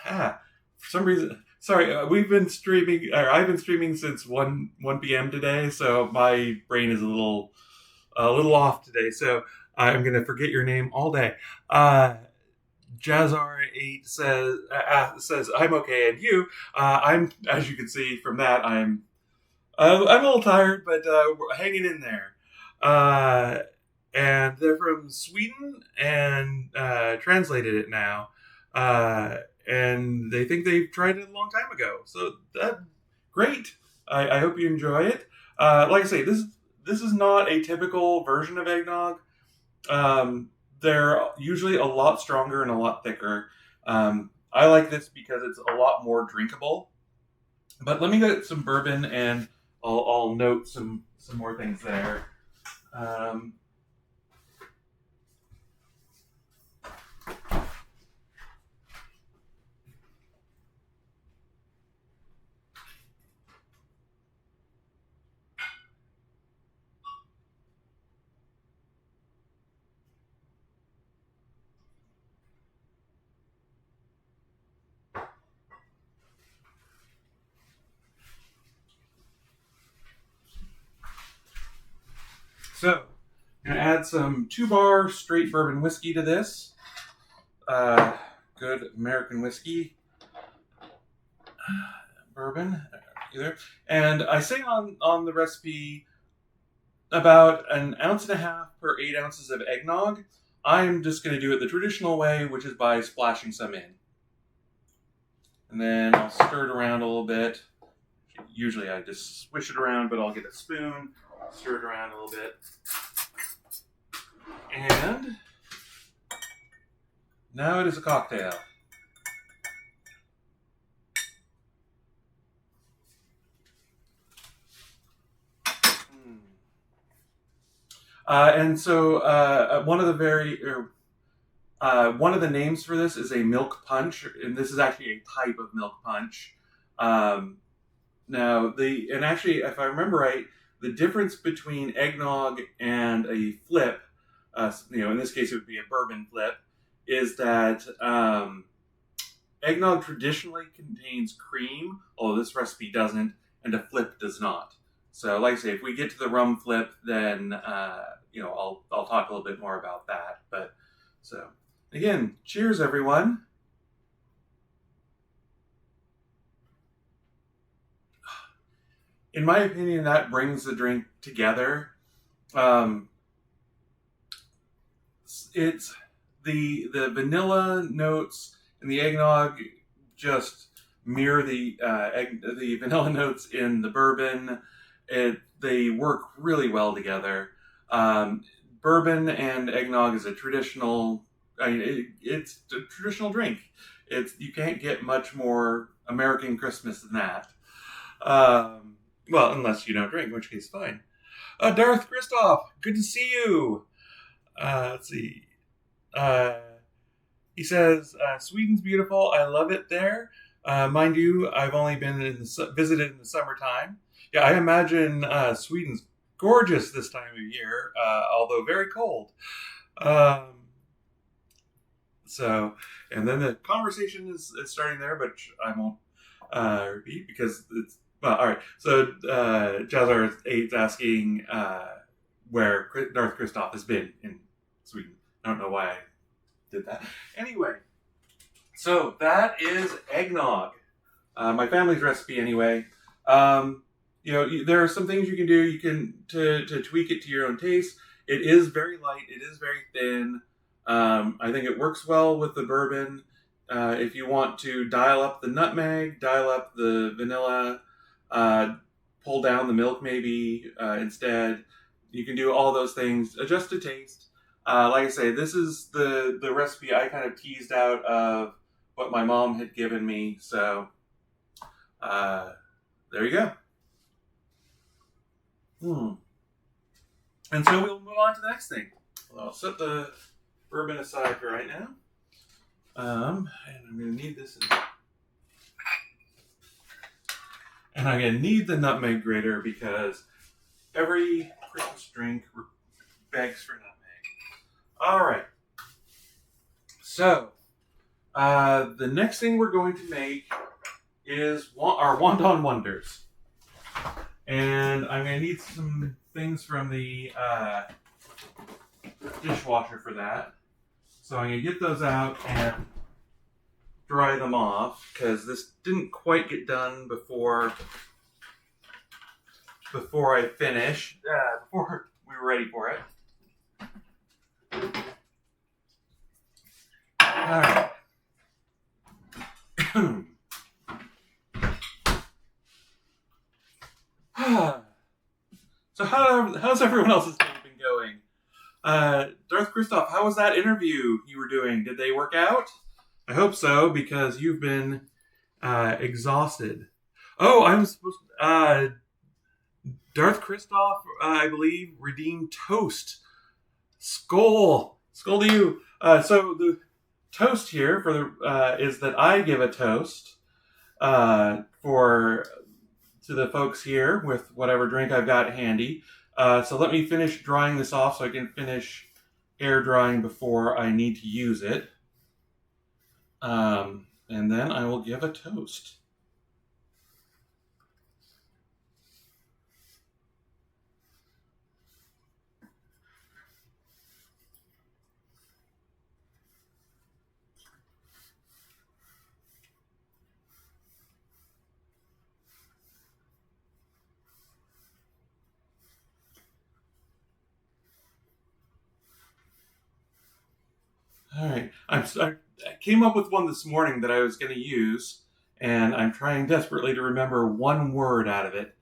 for some reason, sorry, we've been streaming, or I've been streaming since one p.m. today, so my brain is a little off today. So I'm gonna forget your name all day. Jazzar8 says I'm okay, and you? I'm, as you can see from that, I'm a little tired, but we're hanging in there. Uh, and they're from Sweden and translated it now. And they think they've tried it a long time ago. So that great. I hope you enjoy it. Like I say, this is not a typical version of eggnog. They're usually a lot stronger and a lot thicker. I like this because it's a lot more drinkable. But let me get some bourbon and I'll note some more things there. Um, so I'm gonna add some 2 bar straight bourbon whiskey to this. Good American whiskey, bourbon, either. And I say on the recipe about an ounce and a half per 8 ounces of eggnog. I'm just going to do it the traditional way, which is by splashing some in. And then I'll stir it around a little bit. Usually I just swish it around, but I'll get a spoon, stir it around a little bit. And now it is a cocktail. And so one of the names for this is a milk punch, and this is actually a type of milk punch. And actually, if I remember right, the difference between eggnog and a flip, in this case it would be a bourbon flip, is that eggnog traditionally contains cream, although this recipe doesn't, and a flip does not. So, like I say, if we get to the rum flip, then I'll talk a little bit more about that. But so again, cheers, everyone. In my opinion, that brings the drink together. It's the vanilla notes in the eggnog just mirror the vanilla notes in the bourbon. They work really well together. Bourbon and eggnog is a traditional. It's a traditional drink. You can't get much more American Christmas than that. Well, unless you don't drink, in which case, fine. Darth Christoph, good to see you. Let's see. Uh, he says, Sweden's beautiful. I love it there. Mind you, I've only been visited in the summertime. Yeah, I imagine Sweden's gorgeous this time of year, although very cold. Um, So, and then the conversation is starting there, but I won't repeat because it's well. All right. So, Jazzar 8's asking where Darth Kristoff has been in Sweden. I don't know why I did that. Anyway, so that is eggnog. My family's recipe, anyway. There are some things you can do. You can to tweak it to your own taste. It is very light. It is very thin. I think it works well with the bourbon. If you want to dial up the nutmeg, dial up the vanilla, pull down the milk maybe instead. You can do all those things. Adjust to taste. Like I say, this is the recipe I kind of teased out of what my mom had given me. So there you go. And so we'll move on to the next thing. I'll set the bourbon aside for right now. And I'm going to need this. And I'm going to need the nutmeg grater because every Christmas drink begs for nutmeg. All right. So, the next thing we're going to make is our Wonton Wonders. And I'm going to need some things from the dishwasher for that. So I'm going to get those out and dry them off because this didn't quite get done before I finished, before we were ready for it. All right. So how's everyone else's day been going? Darth Kristoff, how was that interview you were doing? Did they work out? I hope so, because you've been exhausted. Oh, I'm supposed to, Darth Kristoff, I believe, redeemed toast. Skull to you. So the toast here for the is that I give a toast to the folks here with whatever drink I've got handy. So let me finish drying this off so I can finish air drying before I need to use it. And then I will give a toast. All right. I came up with one this morning that I was going to use, and I'm trying desperately to remember one word out of it.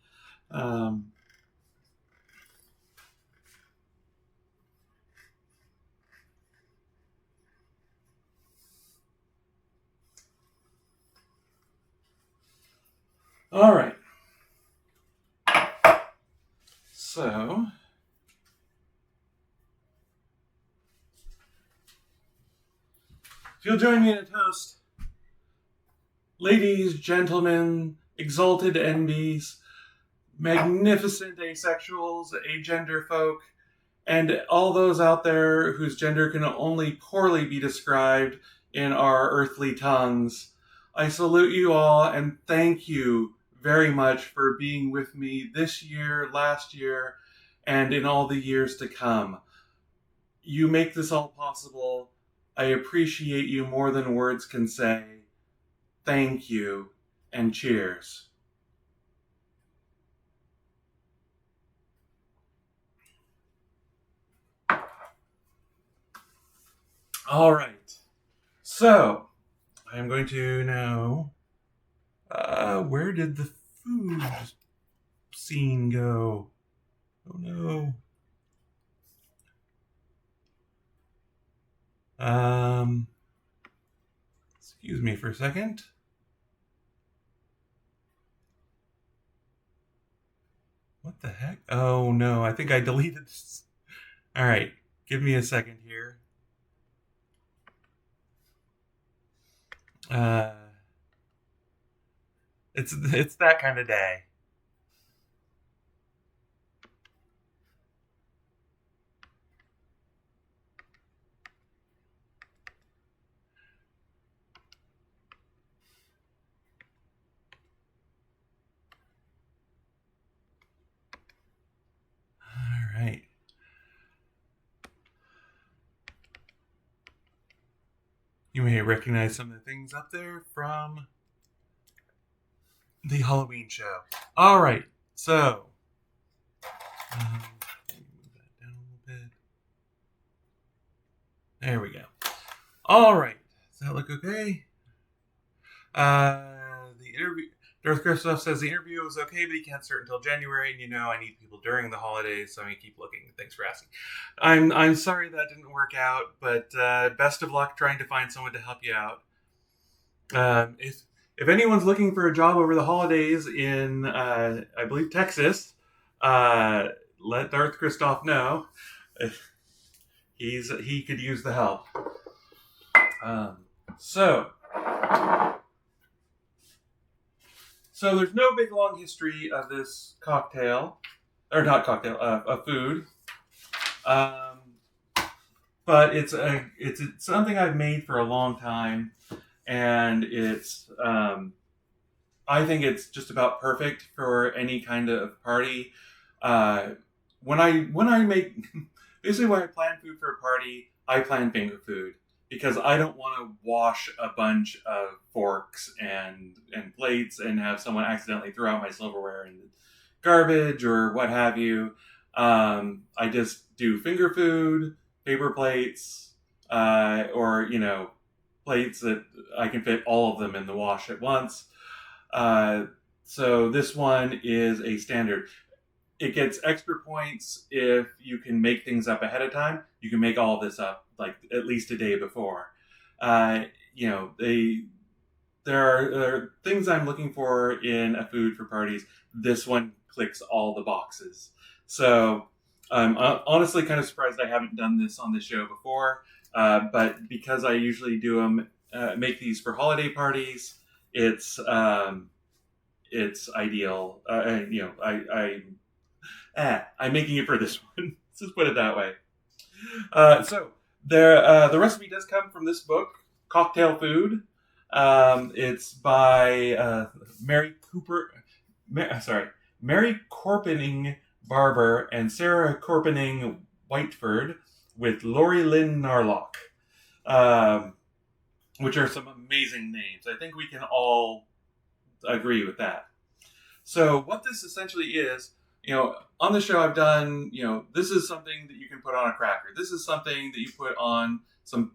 All right. So, if you'll join me in a toast, ladies, gentlemen, exalted envies, magnificent asexuals, agender folk, and all those out there whose gender can only poorly be described in our earthly tongues, I salute you all and thank you very much for being with me this year, last year, and in all the years to come. You make this all possible. I appreciate you more than words can say. Thank you, and cheers. All right. So, I'm going to now. Where did the food scene go? Oh no. Excuse me for a second. What the heck? Oh no, I think I deleted this. All right, give me a second here. Uh, it's that kind of day. All right. You may recognize some of the things up there from the Halloween show. All right. So, let me move that down a little bit. There we go. All right. Does that look okay? The interview. Darth Christoph says the interview was okay, but he can't start until January, and I need people during the holidays, so I'm gonna keep looking. Thanks for asking. I'm sorry that didn't work out, but best of luck trying to find someone to help you out. If anyone's looking for a job over the holidays in I believe Texas, let Darth Christoph know. He could use the help. So there's no big long history of this cocktail, or not cocktail, of food. But it's something I've made for a long time, and it's I think it's just about perfect for any kind of party. When I make basically when I plan food for a party, I plan finger food because I don't want to wash a bunch of forks and plates and have someone accidentally throw out my silverware in the garbage or what have you. I just do finger food, paper plates, or plates that I can fit all of them in the wash at once. So this one is a standard. It gets extra points if you can make things up ahead of time. You can make all of this up like at least a day before. There are things I'm looking for in a food for parties. This one clicks all the boxes. So I'm honestly kind of surprised I haven't done this on the show before. But because I usually do them, make these for holiday parties, it's ideal. I'm making it for this one. Let's just put it that way. So the recipe does come from this book, Cocktail Food. It's by Mary Corpening Barber and Sarah Corpening Whiteford with Lori Lynn Narlock, which are some amazing names. I think we can all agree with that. So what this essentially is, on the show I've done, this is something that you can put on a cracker. This is something that you put on some,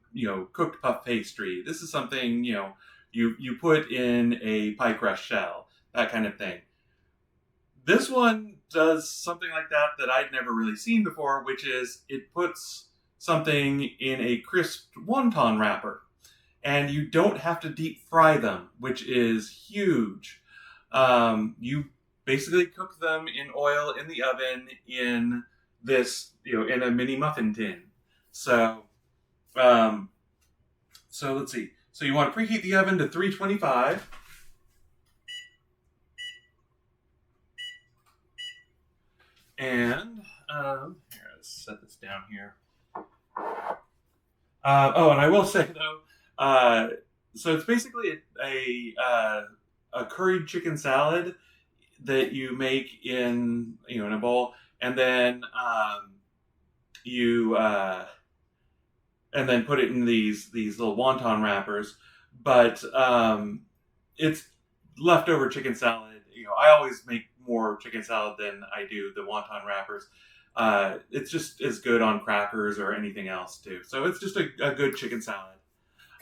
cooked puff pastry. This is something, you put in a pie crust shell, that kind of thing. This one does something like that I'd never really seen before, which is it puts something in a crisp wonton wrapper. And you don't have to deep fry them, which is huge. You basically cook them in oil in the oven in this, in a mini muffin tin. So let's see. So you want to preheat the oven to 325. And here, let's set this down here. And I will say though, so it's basically a curried chicken salad that you make in in a bowl, and then you and then put it in these little wonton wrappers. But it's leftover chicken salad. I always make more chicken salad than I do the wonton wrappers. It's just as good on crackers or anything else too. So it's just a good chicken salad.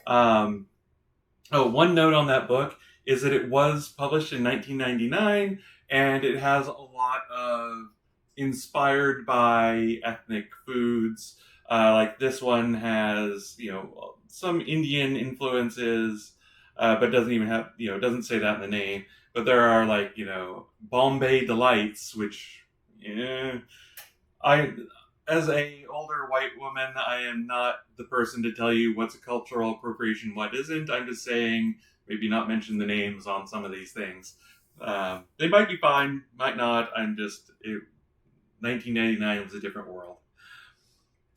One note on that book is that it was published in 1999, and it has a lot of inspired by ethnic foods. Like this one has, some Indian influences, but doesn't even have, doesn't say that in the name. But there are like, Bombay Delights, which, as a older white woman, I am not the person to tell you what's a cultural appropriation, what isn't. I'm just saying maybe not mention the names on some of these things. They might be fine, might not. 1999 was a different world.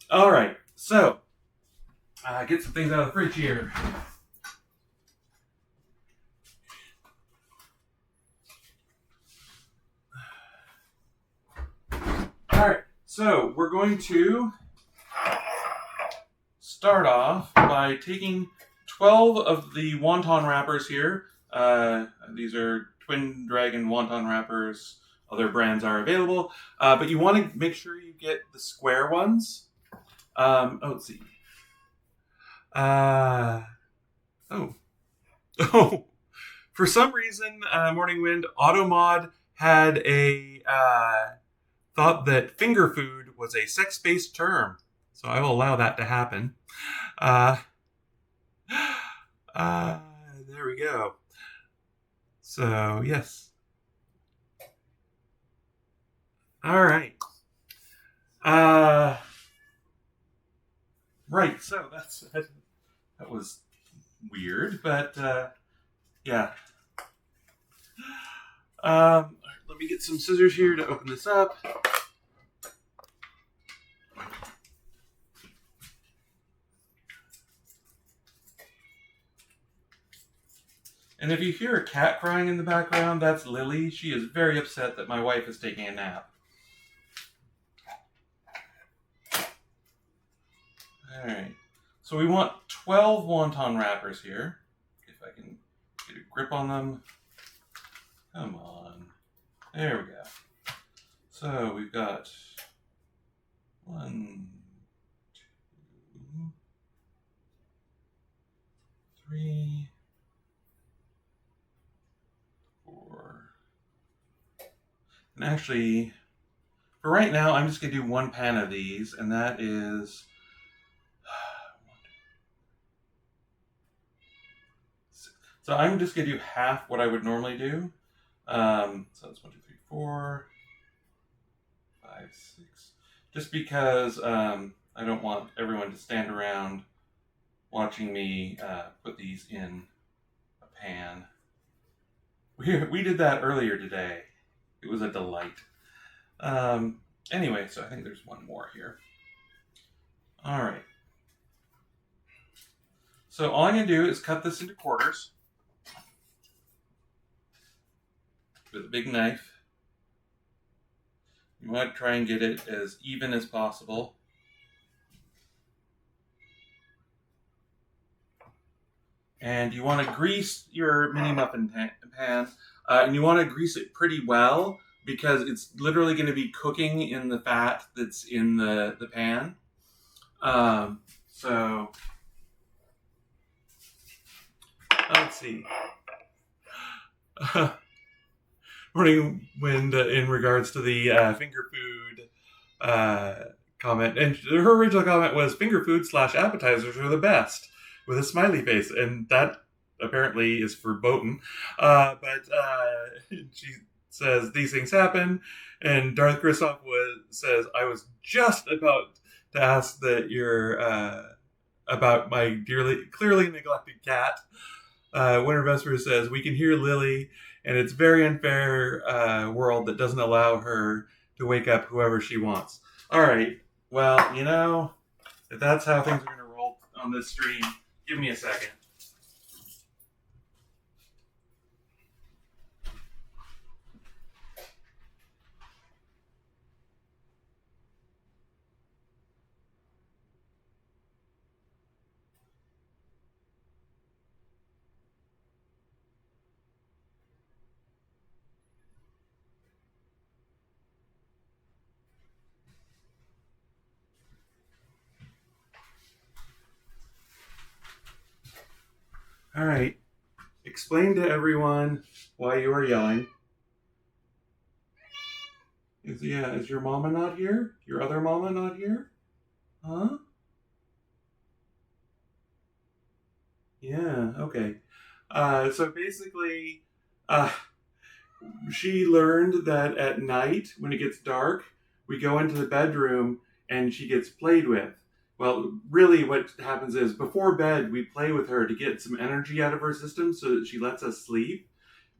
All right, so get some things out of the fridge here. All right, so we're going to start off by taking 12 of the wonton wrappers here. These are Twin Dragon wonton wrappers. Other brands are available, but you want to make sure you get the square ones. Let's see. Oh. For some reason, Morning Wind Automod had a thought that finger food was a sex-based term, so I will allow that to happen. There we go. So yes. All right. Right. So that was weird, but yeah. Let me get some scissors here to open this up. And if you hear a cat crying in the background, that's Lily. She is very upset that my wife is taking a nap. Alright. So we want 12 wonton wrappers here. If I can get a grip on them. Come on. There we go. So we've got 1, 2, 3, 4. And actually, for right now, I'm just going to do 1 pan of these, and that is... So I'm just going to do half what I would normally do. So that's 1, 2, 3, 4, 5, 6. Just because I don't want everyone to stand around watching me put these in a pan. We did that earlier today. It was a delight. Anyway, so I think there's 1 more here. All right. So all I'm going to do is cut this into quarters with a big knife. You want to try and get it as even as possible. And you want to grease your mini muffin pan. And you want to grease it pretty well because it's literally going to be cooking in the fat that's in the pan. So, let's see. Morning Wind in regards to the finger food comment. And her original comment was finger food / appetizers are the best with a smiley face. And that apparently is verboten. But she says these things happen. And Darth Griswold says, I was just about to ask that you're about my clearly neglected cat. Winter Vesper says, we can hear Lily, and it's very unfair world that doesn't allow her to wake up whoever she wants. All right. Well, you know, if that's how things are going to roll on this stream, give me a second. All right. Explain to everyone why you are yelling. Is your mama not here? Your other mama not here? Huh? Yeah, okay. So basically, she learned that at night, when it gets dark, we go into the bedroom and she gets played with. Well, really what happens is before bed, we play with her to get some energy out of her system so that she lets us sleep.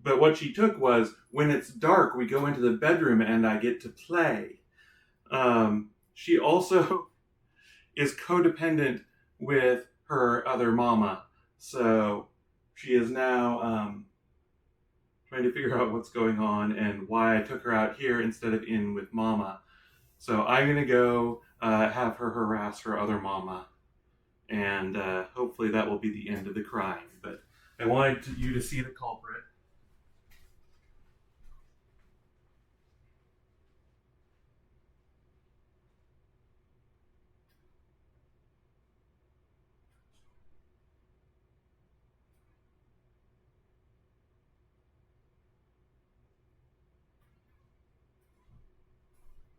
But what she took was, when it's dark, we go into the bedroom and I get to play. She also is codependent with her other mama. So she is now trying to figure out what's going on and why I took her out here instead of in with mama. So I'm going to go have her harass her other mama. And hopefully that will be the end of the crime. But I wanted you to see the culprit.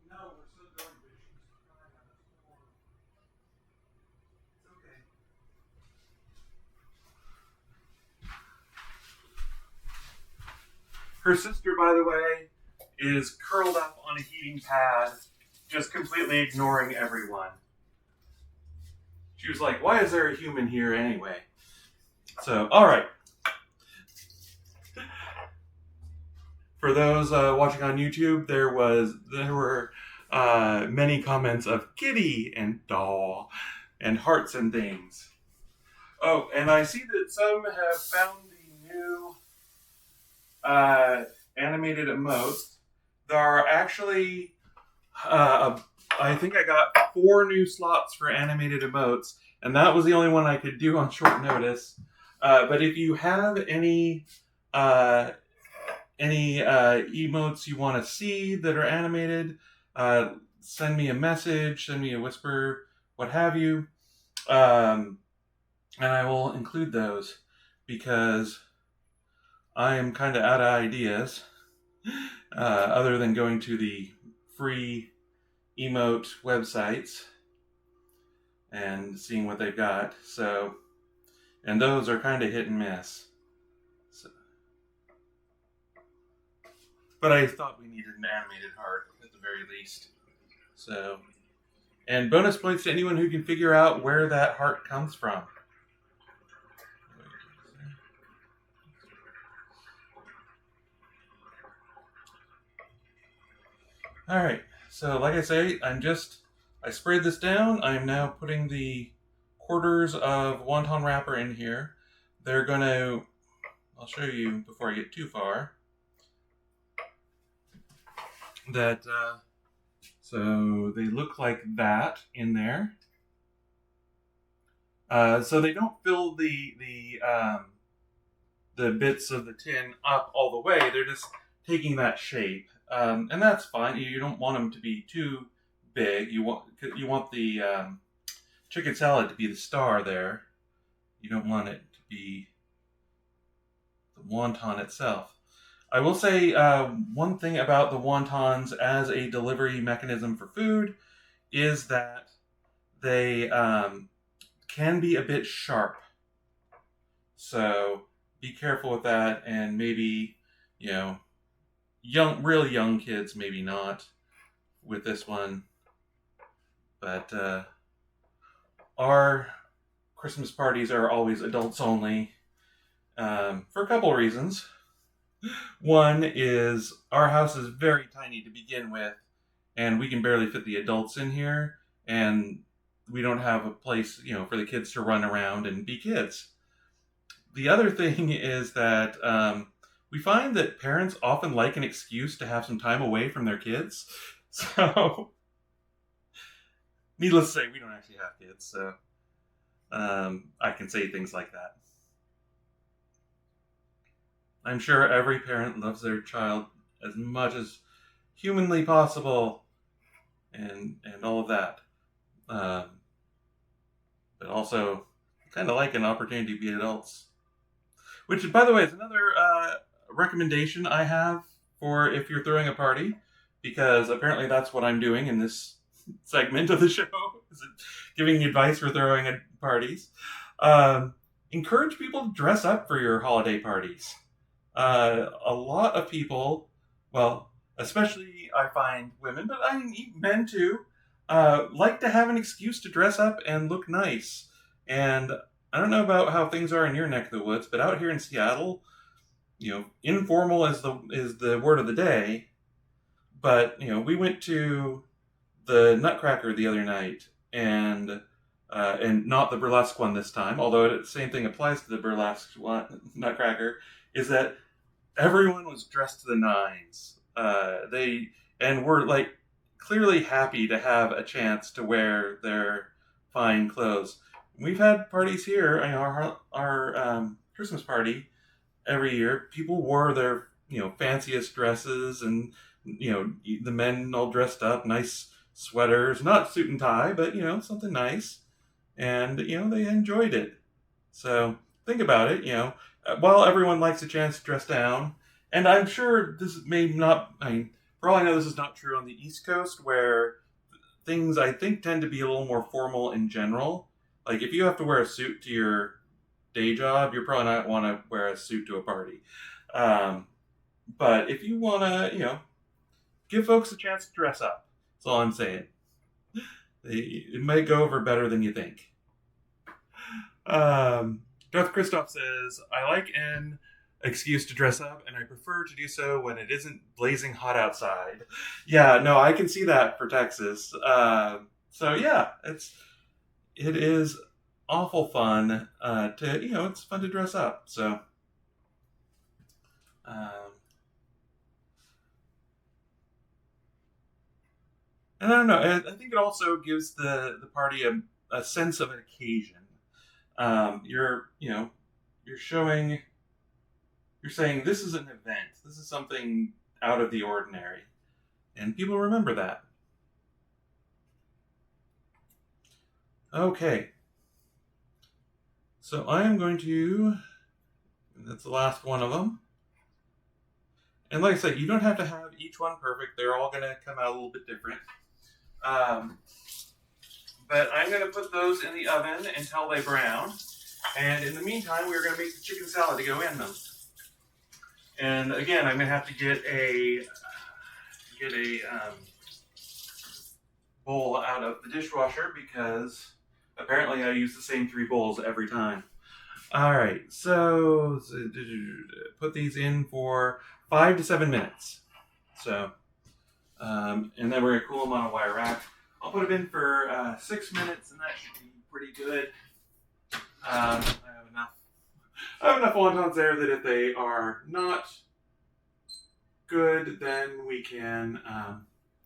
No, we're still going, but she's crying on the floor. It's okay. Her sister, by the way, is curled up on a heating pad, just completely ignoring everyone. She was like, why is there a human here anyway? So, alright. For those watching on YouTube, there were many comments of kitty and doll and hearts and things. Oh, and I see that some have found the new animated emotes. There are actually, I think I got 4 new slots for animated emotes, and that was the only one I could do on short notice. But if you have any emotes you want to see that are animated, send me a message, send me a whisper, what have you, and I will include those, because I am kind of out of ideas, other than going to the free emote websites and seeing what they've got. So, and those are kind of hit and miss. So, but I thought we needed an animated heart at the very least. So, and bonus points to anyone who can figure out where that heart comes from. Alright, so like I say, I sprayed this down. I'm now putting the quarters of wonton wrapper in here. They're going to, I'll show you before I get too far, that, so they look like that in there. So they don't fill the bits of the tin up all the way. They're just taking that shape. And that's fine. You don't want them to be too big. You want the chicken salad to be the star there. You don't want it to be the wonton itself. I will say one thing about the wontons as a delivery mechanism for food is that they can be a bit sharp. So be careful with that, and maybe, really young kids, maybe not with this one. But our Christmas parties are always adults only, for a couple of reasons. One is our house is very tiny to begin with, and we can barely fit the adults in here, and we don't have a place, for the kids to run around and be kids. The other thing is that we find that parents often like an excuse to have some time away from their kids. So, needless to say, we don't actually have kids, so I can say things like that. I'm sure every parent loves their child as much as humanly possible, and all of that. But also, kind of like an opportunity to be adults. Which, by the way, is another recommendation I have for if you're throwing a party, because apparently that's what I'm doing in this segment of the show, is giving advice for throwing parties. Encourage people to dress up for your holiday parties. A lot of people, well, especially I find women, but I mean men too, like to have an excuse to dress up and look nice. And I don't know about how things are in your neck of the woods, but out here in Seattle, informal is the word of the day. But we went to the Nutcracker the other night, and not the burlesque one this time. Although the same thing applies to the burlesque one, Nutcracker, is that everyone was dressed to the nines. They were like clearly happy to have a chance to wear their fine clothes. We've had parties here. Our Christmas party every year. People wore their fanciest dresses, and the men all dressed up, nice sweaters, not suit and tie, but something nice, and they enjoyed it. So think about it. While everyone likes a chance to dress down, and I'm sure this may not. I mean, for all I know, this is not true on the East Coast, where things I think tend to be a little more formal in general. Like if you have to wear a suit to your day job, you're probably not want to wear a suit to a party. But if you want to, give folks a chance to dress up. That's all I'm saying. It might go over better than you think. Darth Christoph says, I like an excuse to dress up, and I prefer to do so when it isn't blazing hot outside. Yeah, no, I can see that for Texas. So yeah, it is awful fun it's fun to dress up. So and I don't know, I think it also gives the party a sense of an occasion. You're saying this is an event. This is something out of the ordinary. And people remember that. Okay. So I am going to... That's the last one of them. And like I said, you don't have to have each one perfect. They're all going to come out a little bit different. But I'm going to put those in the oven until they brown. And in the meantime, we're going to make the chicken salad to go in them. And again, I'm going to have to get a bowl out of the dishwasher because apparently I use the same 3 bowls every time. All right, so put these in for 5 to 7 minutes. So, and then we're going to cool them on a wire rack. I'll put them in for 6 minutes, and that should be pretty good. I have enough wontons there that if they are not good, then we can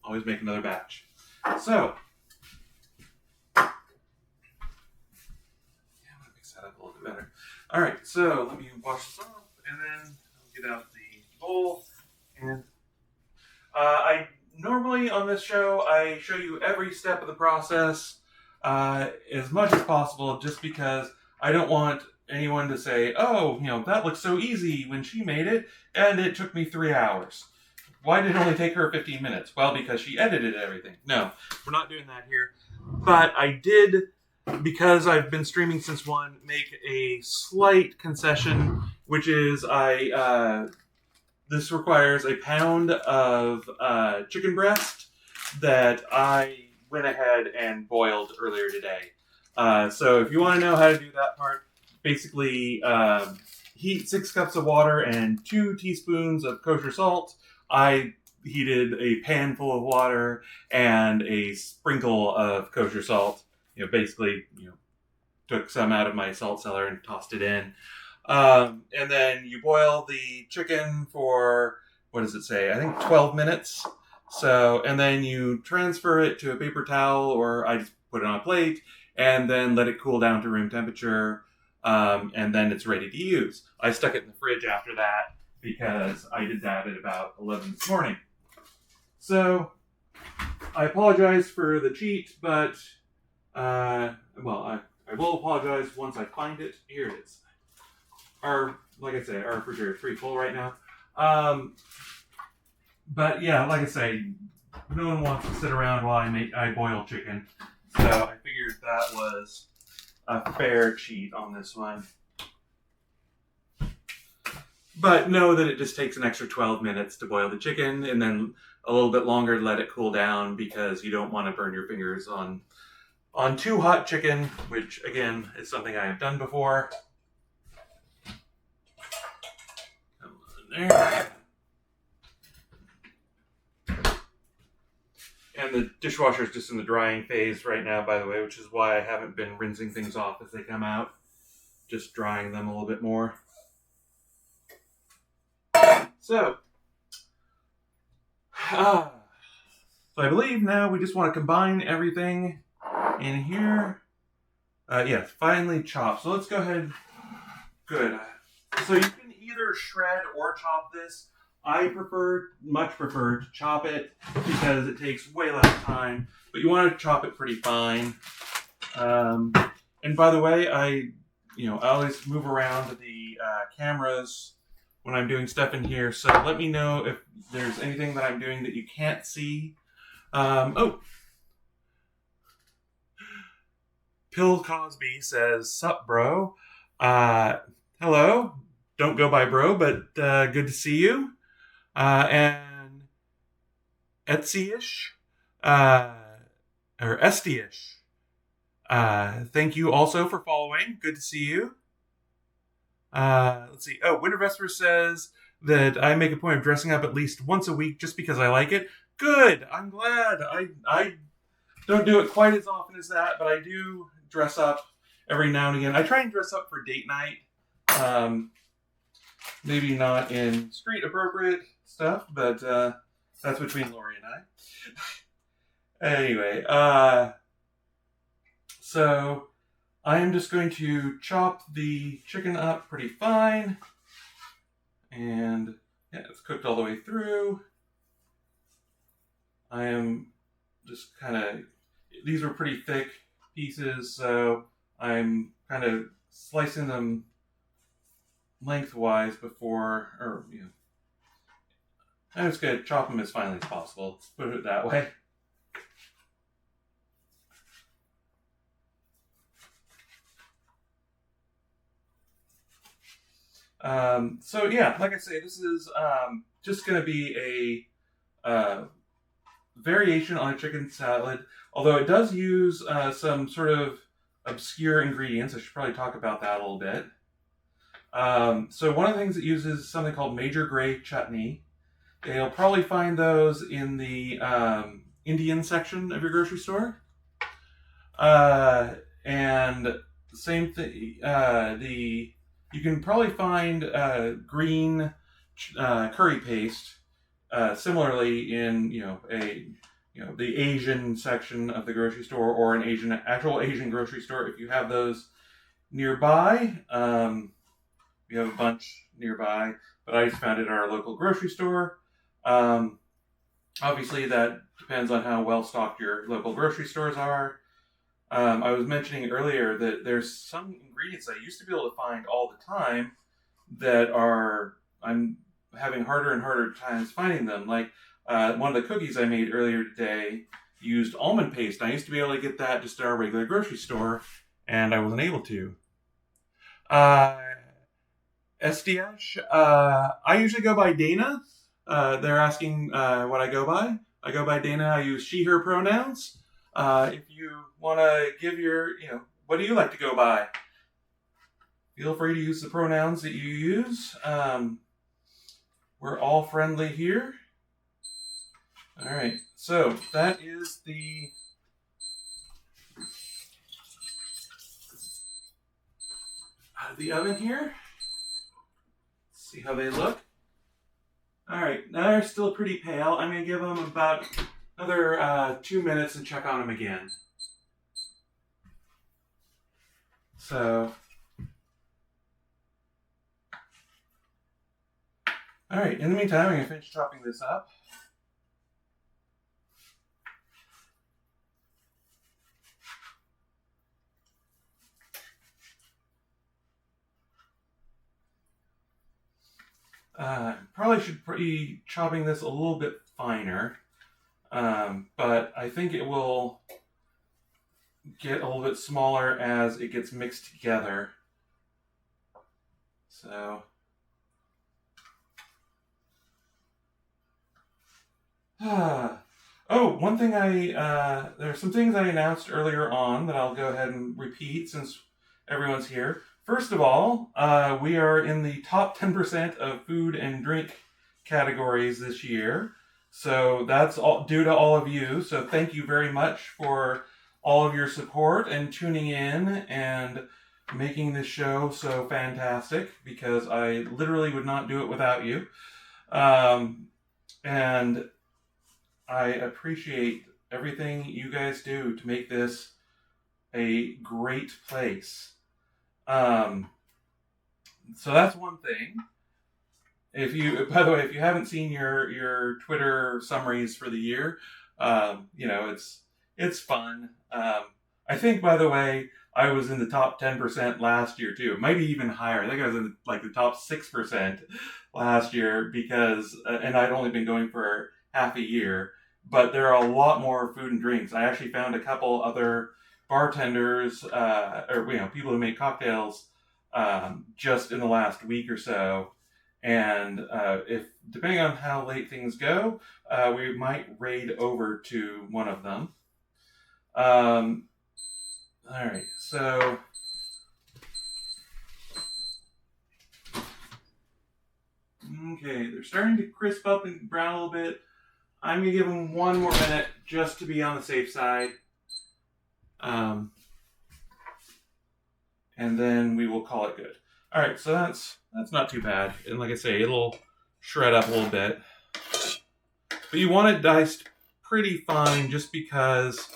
always make another batch. So, I'm going to mix that up a little bit better. All right, so let me wash this off, and then I'll get out the bowl. And I normally on this show, I show you every step of the process as much as possible, just because I don't want anyone to say, oh, that looks so easy when she made it, and it took me 3 hours. Why did it only take her 15 minutes? Well, because she edited everything. No, we're not doing that here. But I did, because I've been streaming since 1, make a slight concession, which is this requires a pound of chicken breast that I went ahead and boiled earlier today. So if you want to know how to do that part, basically heat 6 cups of water and 2 teaspoons of kosher salt. I heated a pan full of water and a sprinkle of kosher salt. Basically, took some out of my salt cellar and tossed it in. And then you boil the chicken for, what does it say? I think 12 minutes. So, and then you transfer it to a paper towel, or I just put it on a plate, and then let it cool down to room temperature. And then it's ready to use. I stuck it in the fridge after that because I did that at about 11 this morning. So, I apologize for the cheat, but, I will apologize once I find it. Here it is. Like I say, our refrigerator is pretty full right now. But yeah, like I say, no one wants to sit around while I boil chicken. So I figured that was a fair cheat on this one. But know that it just takes an extra 12 minutes to boil the chicken, and then a little bit longer to let it cool down because you don't want to burn your fingers on too hot chicken, which again is something I have done before. Come on there. And the dishwasher is just in the drying phase right now, by the way, which is why I haven't been rinsing things off as they come out. Just drying them a little bit more. So I believe now we just want to combine everything in here. Yes, finely chopped. So let's go ahead. Good. So you can either shred or chop this. I much prefer to chop it because it takes way less time. But you want to chop it pretty fine. And by the way, I always move around the cameras when I'm doing stuff in here. So let me know if there's anything that I'm doing that you can't see. Pill Cosby says, "Sup, bro? Hello. Don't go by bro, but good to see you." And Etsy-ish, or Esty-ish. Thank you also for following. Good to see you. Let's see. Oh, Winter Vesper says that I make a point of dressing up at least once a week just because I like it. Good. I'm glad. I don't do it quite as often as that, but I do dress up every now and again. I try and dress up for date night. Maybe not in street appropriate stuff, but that's between Lori and I. Anyway, so I am just going to chop the chicken up pretty fine. And yeah, it's cooked all the way through. I am just these were pretty thick pieces, so I'm kind of slicing them lengthwise I'm just going to chop them as finely as possible. Let's put it that way. So yeah, like I say, this is just going to be a variation on a chicken salad, although it does use some sort of obscure ingredients. I should probably talk about that a little bit. So one of the things it uses is something called Major Grey chutney. You'll probably find those in the Indian section of your grocery store. And same thing, you can probably find green curry paste similarly in the Asian section of the grocery store, or an actual Asian grocery store if you have those nearby. We have a bunch nearby, but I just found it at our local grocery store. Obviously, that depends on how well stocked your local grocery stores are. I was mentioning earlier that there's some ingredients I used to be able to find all the time that I'm having harder and harder times finding them. Like one of the cookies I made earlier today used almond paste. I used to be able to get that just at our regular grocery store, and I wasn't able to. SDH, I usually go by Dana. They're asking what I go by. I go by Dana. I use she, her pronouns. If you want to give what do you like to go by? Feel free to use the pronouns that you use. We're all friendly here. All right, so that is out of the oven here. Let's see how they look. All right, now they're still pretty pale. I'm going to give them about another 2 minutes and check on them again. So, all right, in the meantime, I'm going to finish chopping this up. Probably should be chopping this a little bit finer, but I think it will get a little bit smaller as it gets mixed together. So, Oh, one thing there are some things I announced earlier on that I'll go ahead and repeat since everyone's here. First of all, we are in the top 10% of food and drink categories this year. So that's all due to all of you. So thank you very much for all of your support and tuning in and making this show so fantastic, because I literally would not do it without you. And I appreciate everything you guys do to make this a great place. So that's one thing. By the way, if you haven't seen your Twitter summaries for the year, it's fun. I think, by the way, I was in the top 10% last year too. Maybe even higher. I think I was in like the top 6% last year because, and I'd only been going for half a year. But there are a lot more food and drinks. I actually found a couple other bartenders, or people who make cocktails, just in the last week or so. And if depending on how late things go, we might raid over to one of them. All right, so okay, they're starting to crisp up and brown a little bit. I'm going to give them one more minute just to be on the safe side. And then we will call it good. All right, so that's not too bad. And like I say, it'll shred up a little bit. But you want it diced pretty fine just because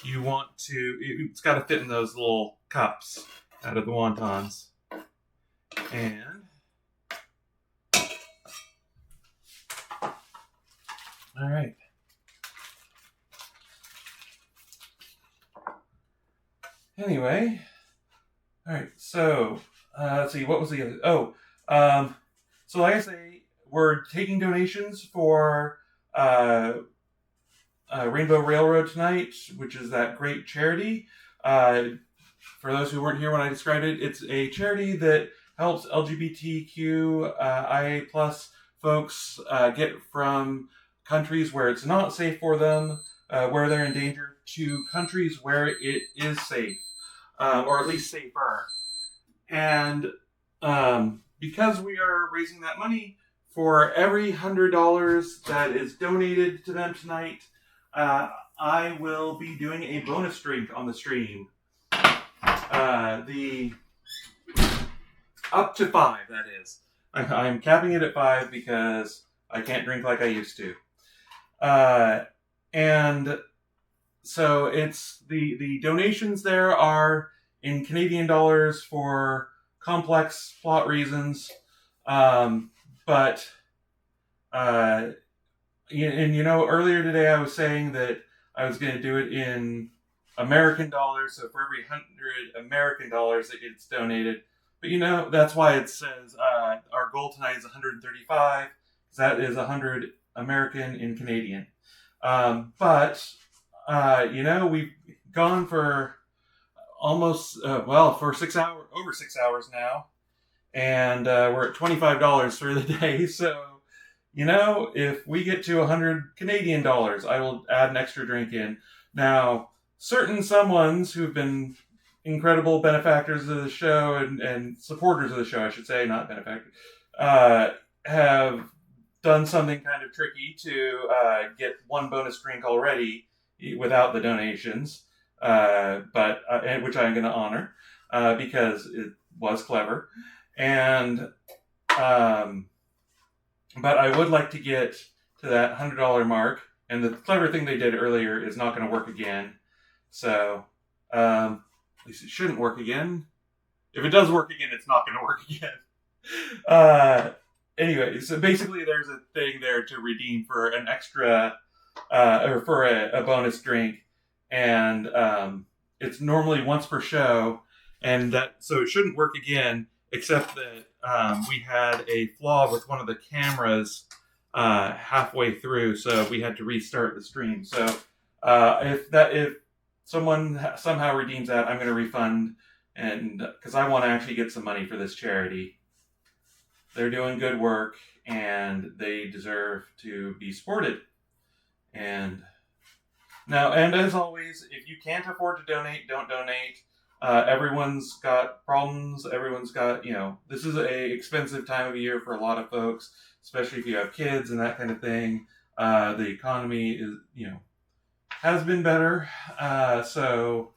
you want to, it's got to fit in those little cups out of the wontons. And all right. Anyway, all right. So let's see. What was the other? So like I say, we're taking donations for Rainbow Railroad tonight, which is that great charity. For those who weren't here when I described it, it's a charity that helps LGBTQIA plus folks get from countries where it's not safe for them, where they're in danger, to countries where it is safe, or at least safer. And because we are raising that money, for every $100 that is donated to them tonight, I will be doing a bonus drink on the stream. The up to 5, that is. I'm capping it at 5 because I can't drink like I used to. And so it's the donations there are in Canadian dollars for complex plot reasons. But earlier today I was saying that I was going to do it in American dollars. So for every $100 American dollars that gets donated, but that's why it says our goal tonight is 135. That is 100 American in Canadian. But we've gone for almost for 6 hours, over 6 hours now, and we're at $25 for the day. So if we get to 100 Canadian dollars, I will add an extra drink in. Now, certain someones who've been incredible benefactors of the show and supporters of the show, I should say, not benefactors, have done something kind of tricky to get one bonus drink already without the donations, which I'm going to honor because it was clever. And but I would like to get to that $100 mark, and the clever thing they did earlier is not going to work again. So at least it shouldn't work again. If it does work again, it's not going to work again. Anyway, so basically there's a thing there to redeem for an extra, or for a bonus drink. And it's normally once per show. And so it shouldn't work again, except that we had a flaw with one of the cameras halfway through. So we had to restart the stream. So if someone somehow redeems that, I'm going to refund, and because I want to actually get some money for this charity. They're doing good work, and they deserve to be supported. And as always, if you can't afford to donate, don't donate. Everyone's got problems. Everyone's got, this is a expensive time of year for a lot of folks, especially if you have kids and that kind of thing. The economy is, has been better. So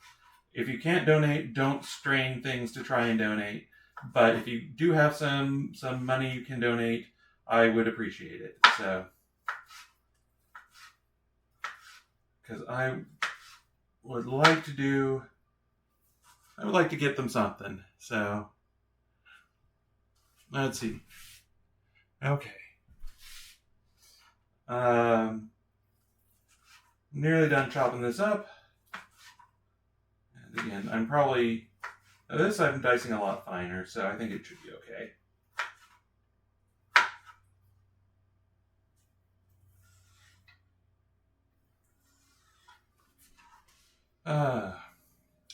if you can't donate, don't strain things to try and donate. But if you do have some money you can donate, I would appreciate it. So, because I would like to get them something. So, let's see. Okay. Nearly done chopping this up. And again, I'm dicing a lot finer, so I think it should be okay.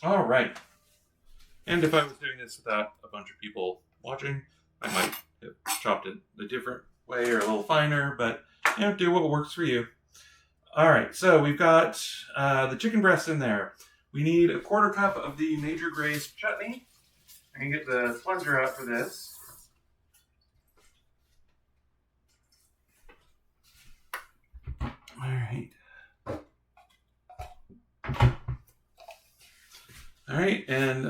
All right. And if I was doing this without a bunch of people watching, I might have chopped it a different way or a little finer, but do what works for you. All right, so we've got the chicken breast in there. We need a 1/4 cup of the Major Gray's chutney. I can get the plunger out for this. All right. All right, and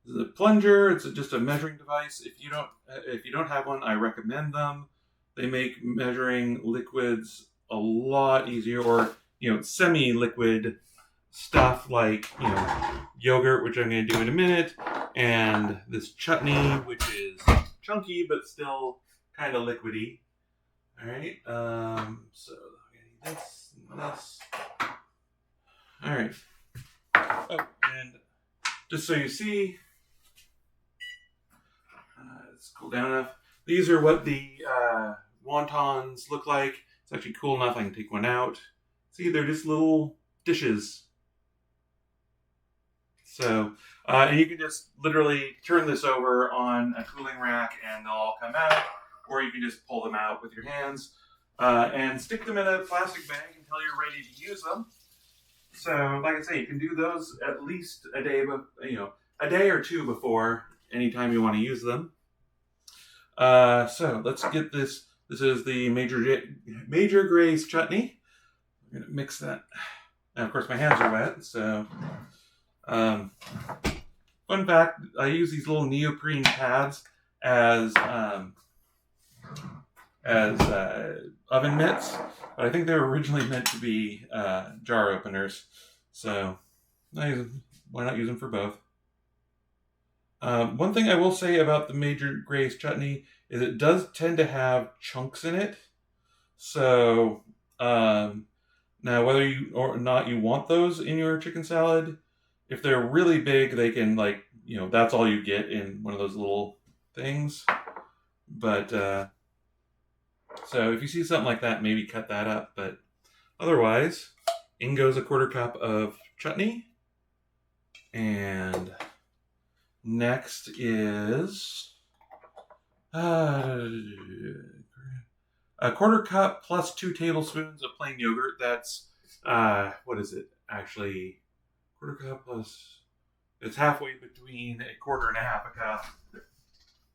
the plunger, it's just a measuring device. If you don't have one, I recommend them. They make measuring liquids a lot easier, or semi-liquid stuff like yogurt, which I'm going to do in a minute, and this chutney, which is chunky but still kind of liquidy. All right, so I need this and this. All right. Oh, and just so you see, it's cooled down enough. These are what the wontons look like. It's actually cool enough I can take one out. See, they're just little dishes. So, and you can just literally turn this over on a cooling rack and they'll all come out, or you can just pull them out with your hands and stick them in a plastic bag until you're ready to use them. So, like I say, you can do those at least a day, a day or two before anytime you want to use them. So let's get this. This is the Major Gray's chutney. I'm gonna mix that. And of course, my hands are wet. So, fun fact: I use these little neoprene pads as oven mitts, but I think they were originally meant to be jar openers. So why not use them for both? One thing I will say about the Major Gray's chutney is it does tend to have chunks in it. So now whether you or not you want those in your chicken salad, if they're really big, they can that's all you get in one of those little things. But so if you see something like that, maybe cut that up. But otherwise, in goes a 1/4 cup of chutney. And next is a 1/4 cup plus 2 tablespoons of plain yogurt. That's, what is it? Actually, 1/4 cup plus, it's halfway between 1/4 and 1/2 cup.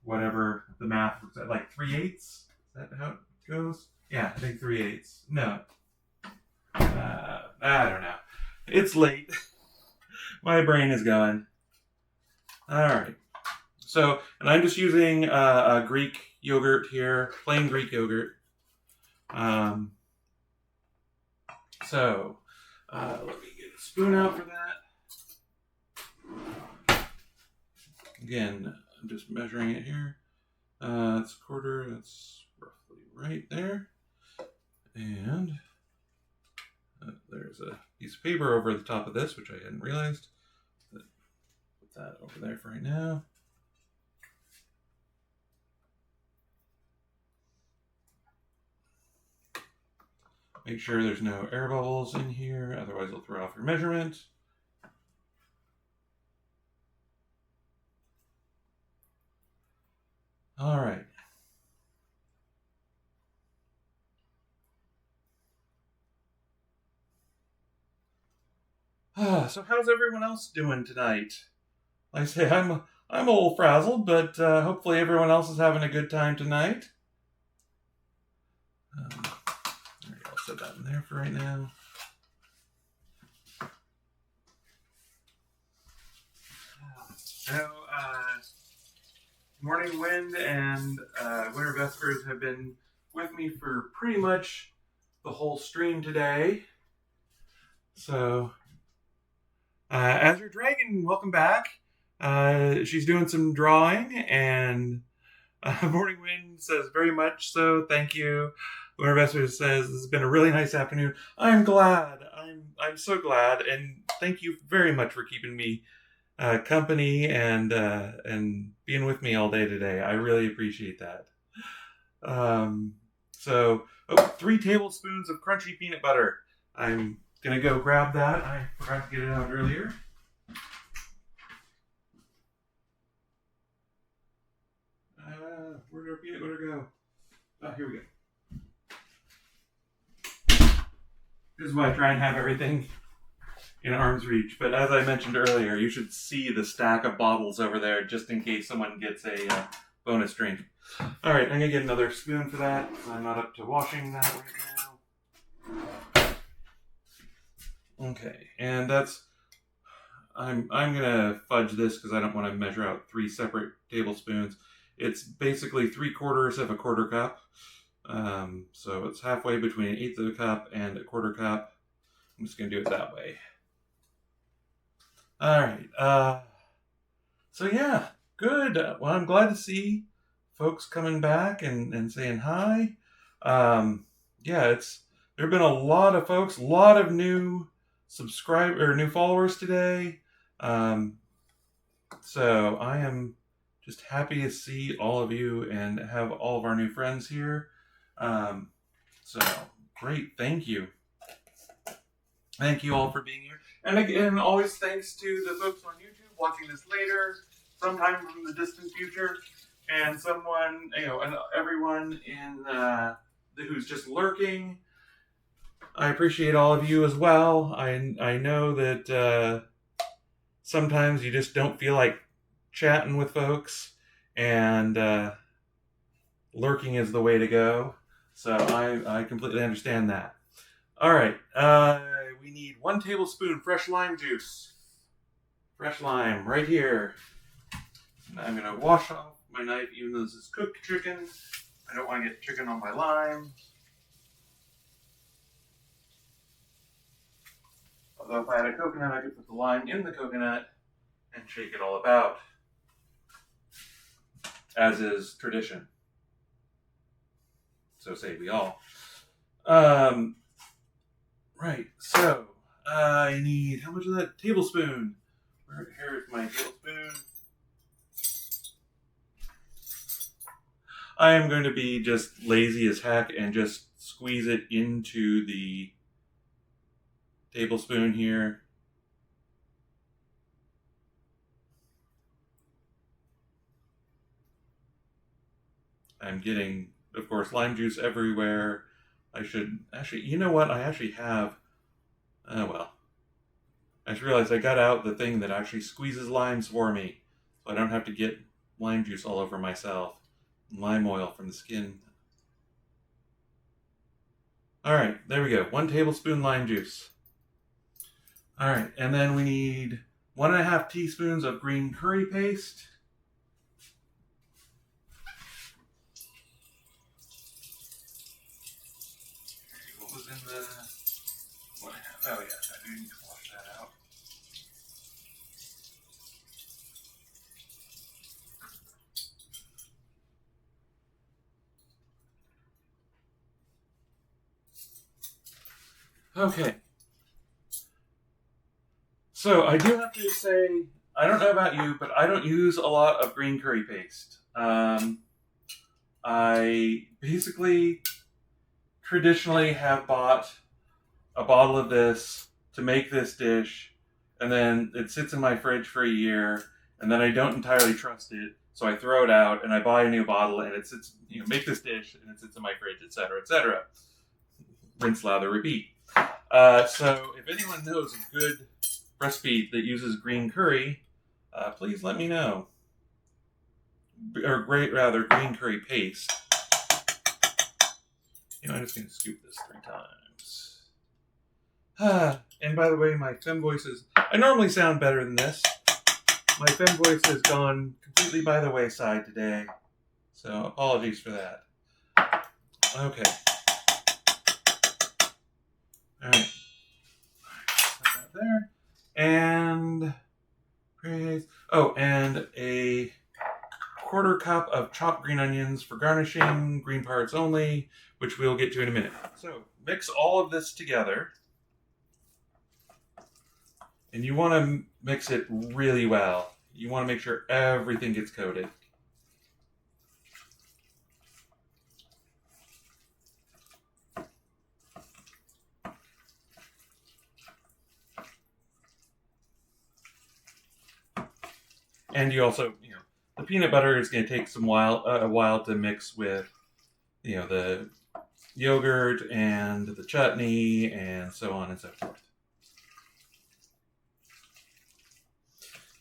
Whatever the math looks at, like 3/8. Is that how it goes? Yeah, I think 3/8. No. I don't know. It's late. My brain is going. All right. So, and I'm just using a Greek yogurt here, plain Greek yogurt. So, let me get a spoon out for that. Again, I'm just measuring it here. It's 1/4. That's roughly right there. And there's a piece of paper over the top of this, which I hadn't realized. Put that over there for right now. Make sure there's no air bubbles in here, otherwise it'll throw off your measurement. All right. So how's everyone else doing tonight? Like I say, I'm a little frazzled, but hopefully everyone else is having a good time tonight. I'll set that in there for right now. Morning Wind and Winter Vespers have been with me for pretty much the whole stream today. So, Azure Dragon, welcome back. She's doing some drawing, and Morning Wind says very much so. Thank you. Winter Vespers says this has been a really nice afternoon. I'm glad. I'm so glad, and thank you very much for keeping me company and being with me all day today. I really appreciate that. So, 3 tablespoons of crunchy peanut butter. I'm gonna go grab that. I forgot to get it out earlier. Where did our peanut butter go? Oh, here we go. This is why I try and have everything in arm's reach. But as I mentioned earlier, you should see the stack of bottles over there just in case someone gets a bonus drink. All right, I'm gonna get another spoon for that. I'm not up to washing that right now. Okay, and that's. I'm gonna fudge this because I don't want to measure out 3 separate tablespoons. It's basically 3/4 of a quarter cup. So it's halfway between 1/8 of a cup and a quarter cup. I'm just gonna do it that way. All right. So yeah, good. Well, I'm glad to see folks coming back and saying hi. Yeah, there have been a lot of folks, a lot of new new followers today. So I am just happy to see all of you and have all of our new friends here. So great, thank you. Thank you all for being here. And again, always thanks to the folks on YouTube watching this later, sometime from the distant future, and someone, and everyone who's just lurking. I appreciate all of you as well. I know that sometimes you just don't feel like chatting with folks, and lurking is the way to go. So I completely understand that. All right, we need 1 tablespoon fresh lime juice. Fresh lime right here. And I'm gonna wash off my knife, even though this is cooked chicken. I don't want to get chicken on my lime. Although if I had a coconut, I could put the lime in the coconut and shake it all about, as is tradition. So say we all. Right, so I need, how much of that? Tablespoon. Here's my tablespoon. I am going to be just lazy as heck and just squeeze it into the tablespoon here. I'm getting, of course, lime juice everywhere. I should actually, you know what? I actually have, I just realized I got out the thing that actually squeezes limes for me, so I don't have to get lime juice all over myself. Lime oil from the skin. All right, there we go. 1 tablespoon lime juice. All right, and then we need 1.5 teaspoons of green curry paste. What was in the? Oh yeah, I do need to wash that out. Okay. So I do have to say, I don't know about you, but I don't use a lot of green curry paste. I basically traditionally have bought a bottle of this to make this dish, and then it sits in my fridge for a year, and then I don't entirely trust it, so I throw it out and I buy a new bottle, and it sits, make this dish, and it sits in my fridge, etc., etc. Rinse, lather, repeat. So if anyone knows a good recipe that uses green curry, please let me know. Or green curry paste. I'm just going to scoop this 3 times. And by the way, my fem voices, I normally sound better than this. My fem voice has gone completely by the wayside today. So apologies for that. Okay. All right. Put that there. And and a 1/4 cup of chopped green onions for garnishing, green parts only, which we'll get to in a minute. So mix all of this together. And you want to mix it really well. You want to make sure everything gets coated. And you also, the peanut butter is going to take a while to mix with, the yogurt and the chutney and so on and so forth.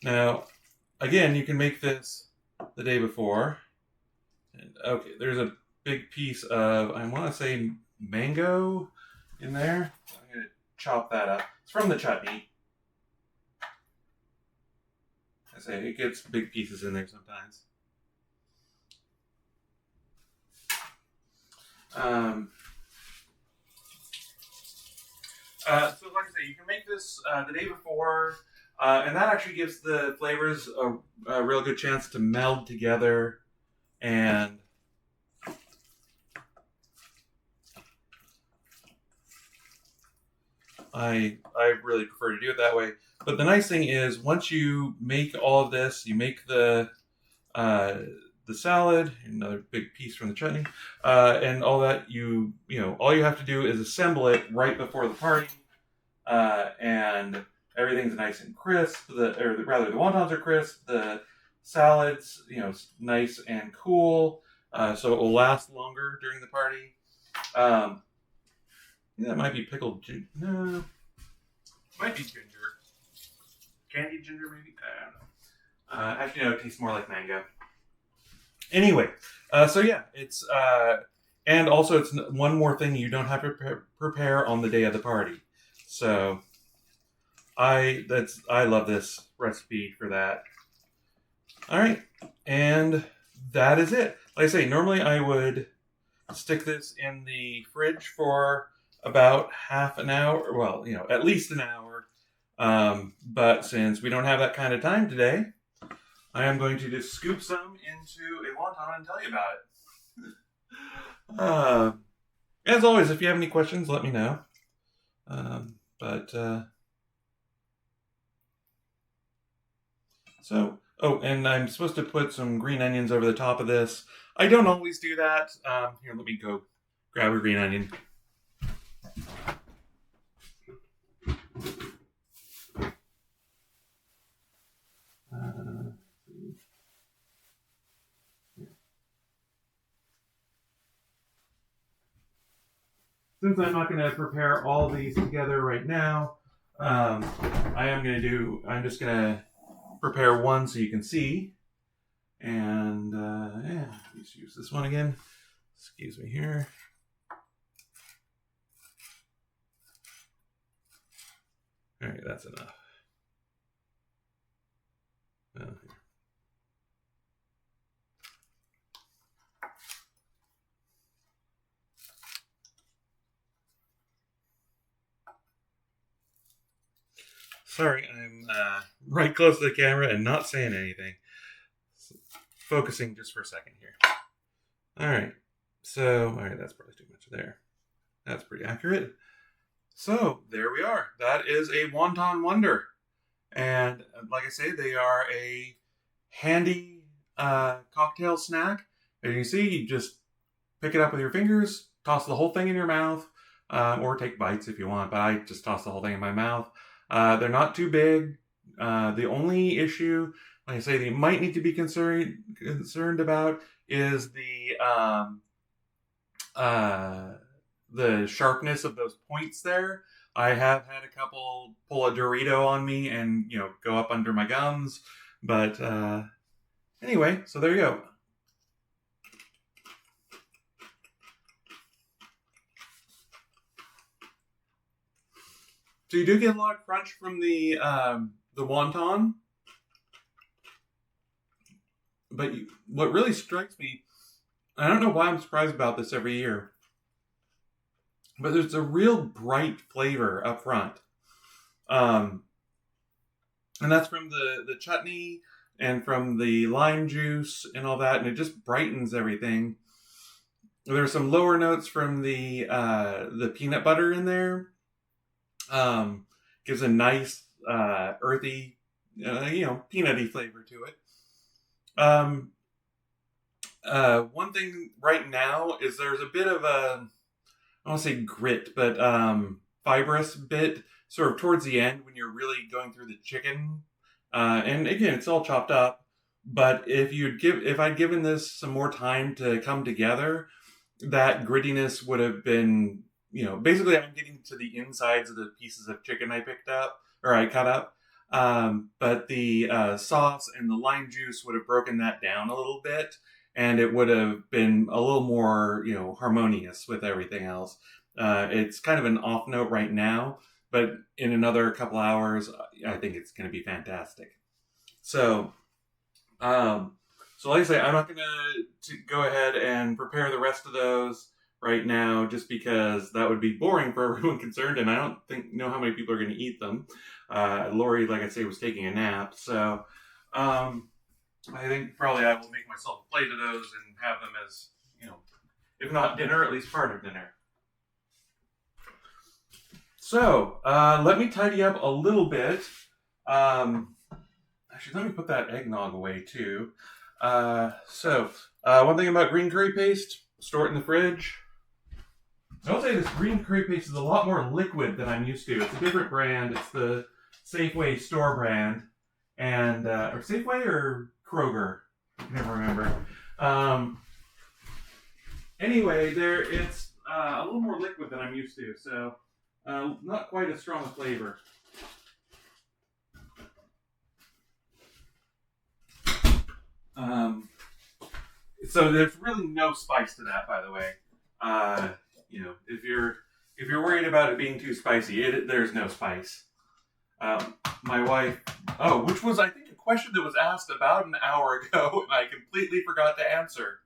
Now, again, you can make this the day before. And okay, there's a big piece of, I want to say, mango in there. I'm going to chop that up. It's from the chutney. I say it gets big pieces in there sometimes. So like I say, you can make this the day before, and that actually gives the flavors a real good chance to meld together. And I really prefer to do it that way. But the nice thing is, once you make all of this, you make the salad, another big piece from the chutney, and all that. All you have to do is assemble it right before the party, and everything's nice and crisp. The wontons are crisp. The salad's nice and cool, so it will last longer during the party. That might be pickled ginger. No, might be ginger. Candied ginger, maybe? I don't know. Actually, no, it tastes more like mango. Anyway, it's and also it's one more thing you don't have to prepare on the day of the party. So I love this recipe for that. All right, and that is it. Like I say, normally I would stick this in the fridge for about half an hour. Well, at least an hour. But since we don't have that kind of time today, I am going to just scoop some into a wonton and tell you about it. As always, if you have any questions, let me know. And I'm supposed to put some green onions over the top of this. I don't always do that. Here, let me go grab a green onion. Since I'm not going to prepare all these together right now, I'm just going to prepare one so you can see. And let's use this one again. Excuse me here. All right, that's enough. Sorry, I'm right close to the camera and not saying anything. Focusing just for a second here. All right, that's probably too much there. That's pretty accurate. So there we are. That is a wonton wonder. And like I say, they are a handy cocktail snack. As you can see, you just pick it up with your fingers, toss the whole thing in your mouth, or take bites if you want, but I just toss the whole thing in my mouth. They're not too big. The only issue, like I say, they might need to be concerned about is the sharpness of those points there. I have had a couple pull a Dorito on me and, go up under my gums. But anyway, so there you go. So you do get a lot of crunch from the wonton. But what really strikes me, I don't know why I'm surprised about this every year, but there's a real bright flavor up front. And that's from the chutney and from the lime juice and all that, and it just brightens everything. There's some lower notes from the peanut butter in there. Gives a nice earthy, peanutty flavor to it. One thing right now is there's a bit of a, I don't want to say grit, but fibrous bit sort of towards the end when you're really going through the chicken. And again, it's all chopped up. But if I'd given this some more time to come together, that grittiness would have been, basically I'm getting to the insides of the pieces of chicken I picked up or I cut up. But the sauce and the lime juice would have broken that down a little bit, and it would have been a little more, harmonious with everything else. It's kind of an off note right now, but in another couple hours, I think it's going to be fantastic. So, like I say, I'm not going to go ahead and prepare the rest of those right now, just because that would be boring for everyone concerned, and I don't know how many people are going to eat them. Lori, like I say, was taking a nap, so I think probably I will make myself a plate of those and have them as, if not dinner, at least part of dinner. So, let me tidy up a little bit. Actually, let me put that eggnog away, too. One thing about green curry paste, store it in the fridge. I will say this green curry paste is a lot more liquid than I'm used to. It's a different brand. It's the Safeway store brand. And, or Safeway or Kroger? I can never remember. Anyway, it's a little more liquid than I'm used to. So, not quite as strong a flavor. So there's really no spice to that, by the way. If you're worried about it being too spicy, there's no spice. My wife, which was I think a question that was asked about an hour ago, and I completely forgot to answer.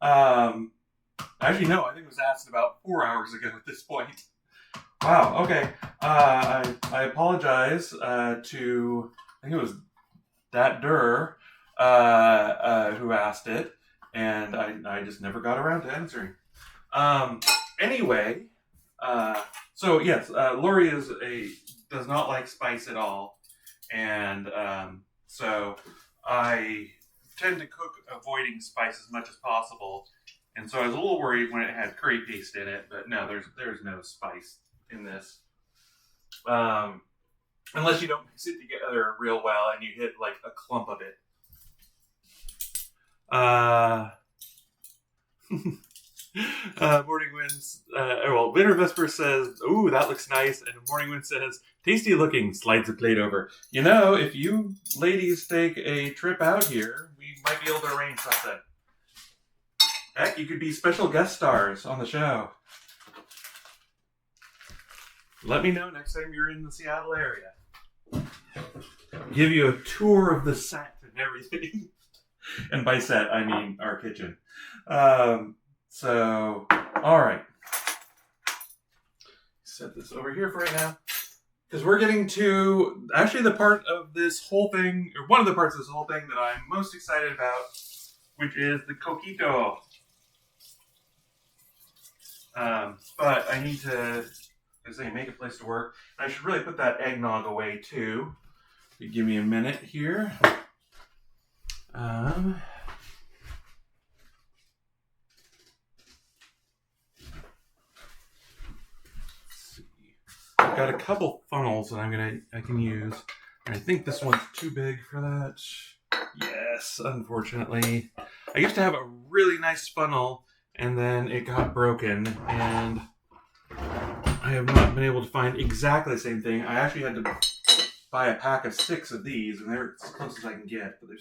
Actually, no, I think it was asked about 4 hours ago at this point. Wow. Okay. I apologize to I think it was that Durr who asked it, and I just never got around to answering. Anyway, so yes, Lori does not like spice at all, and so I tend to cook avoiding spice as much as possible, and so I was a little worried when it had curry paste in it, but no, there's no spice in this, unless you don't mix it together real well and you hit like a clump of it. Morning Winds, Winter Vesper says, "Ooh, that looks nice," and Morning Wind says, "Tasty looking." Slides the plate over. If you ladies take a trip out here, we might be able to arrange something. Heck, you could be special guest stars on the show. Let me know next time you're in the Seattle area. Give you a tour of the set and everything. And by set, I mean our kitchen. All right. Set this over here for right now. Because we're getting to, actually the part of this whole thing, or one of the parts of this whole thing that I'm most excited about, which is the coquito. But I need to, make a place to work. I should really put that eggnog away too. Give me a minute here. I've got a couple funnels that I can use, and I think this one's too big for that. Yes, unfortunately. I used to have a really nice funnel, and then it got broken, and I have not been able to find exactly the same thing. I actually had to buy a pack of 6 of these, and they're as close as I can get, but the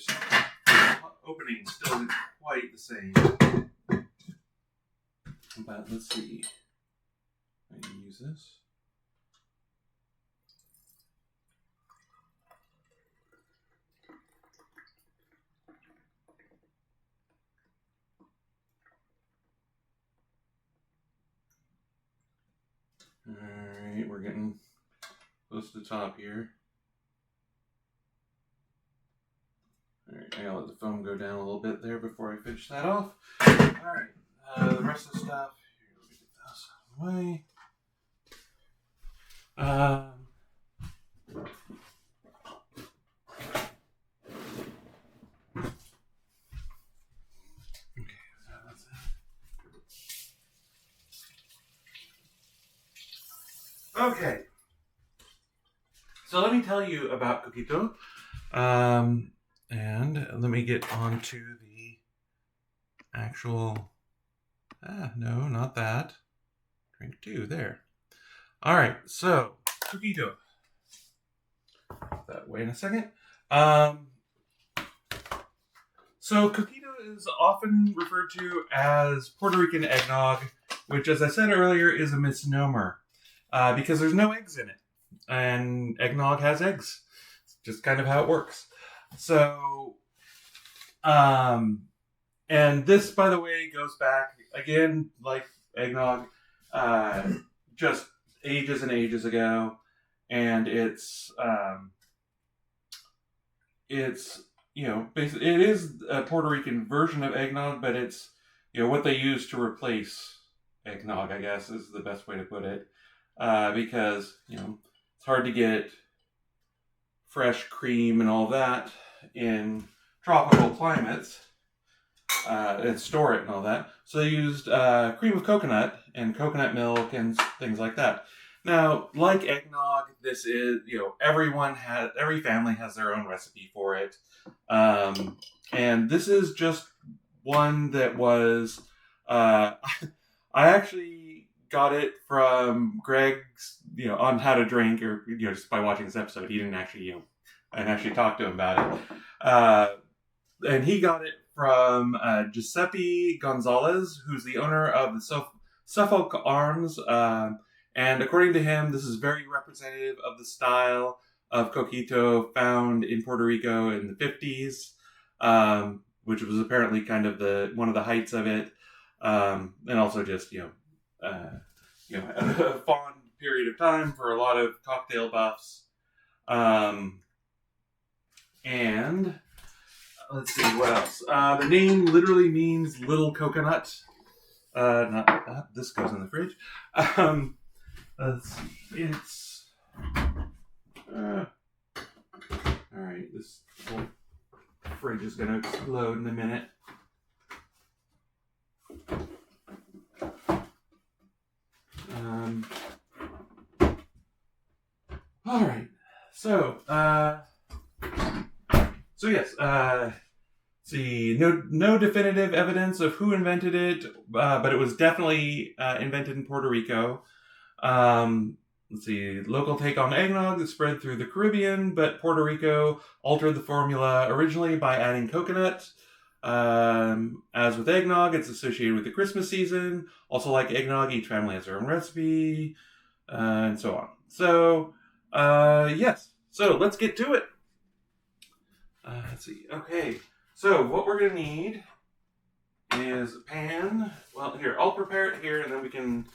opening still isn't quite the same. But let's see. I can use this. Alright, we're getting close to the top here. Alright, I gotta let the foam go down a little bit there before I finish that off. Alright, the rest of the stuff, here, let me get this out of the way. Okay, so that's it. Okay, so let me tell you about Coquito, and let me get on to the actual, no, not that, drink 2, there. Alright, so, Coquito, that way in a second. So Coquito is often referred to as Puerto Rican eggnog, which, as I said earlier, is a misnomer. Because there's no eggs in it. And eggnog has eggs. It's just kind of how it works. So, and this, by the way, goes back, again, like eggnog, just ages and ages ago. And it's, you know, basically, it is a Puerto Rican version of eggnog, but it's, you know, what they use to replace eggnog, I guess, is the best way to put it. Because, you know, it's hard to get fresh cream and all that in tropical climates and store it and all that. So they used cream of coconut and coconut milk and things like that. Now, like eggnog, this is, you know, every family has their own recipe for it. And this is just one that was, I actually got it from Greg's, you know, on How to Drink, or, you know, just by watching this episode. He didn't actually, you know, I didn't actually talk to him about it. And he got it from Giuseppe Gonzalez, who's the owner of the Suffolk Arms. And according to him, this is very representative of the style of Coquito found in Puerto Rico in the 50s, which was apparently kind of one of the heights of it. And also just, a fond period of time for a lot of cocktail buffs. And let's see what else. The name literally means little coconut. Not that. This goes in the fridge. Let's see. It's all right. This whole fridge is going to explode in a minute. All right. So yes. See, no definitive evidence of who invented it, but it was definitely invented in Puerto Rico. Let's see, local take on eggnog that spread through the Caribbean, but Puerto Rico altered the formula originally by adding coconut. As with eggnog, it's associated with the Christmas season. Also, like eggnog, each family has their own recipe, and so on. So, yes. So, let's get to it. Let's see. Okay. So, what we're going to need is a pan. Well, here, I'll prepare it here, and then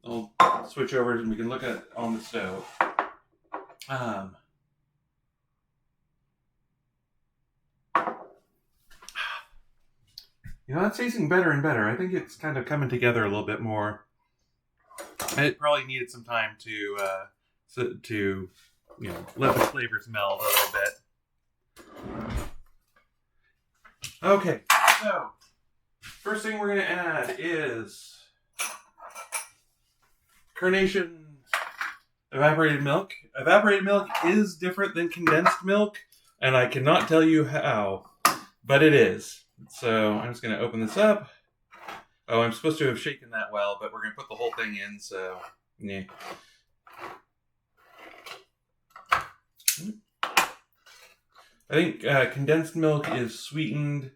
I'll switch over and we can look at it on the stove. You know, that's tasting better and better. I think it's kind of coming together a little bit more. It probably needed some time to let the flavors meld a little bit. Okay, so first thing we're going to add is Carnation evaporated milk. Evaporated milk is different than condensed milk, and I cannot tell you how, but it is. So I'm just going to open this up. Oh, I'm supposed to have shaken that well, but we're going to put the whole thing in, so Yeah. I think condensed milk is sweetened,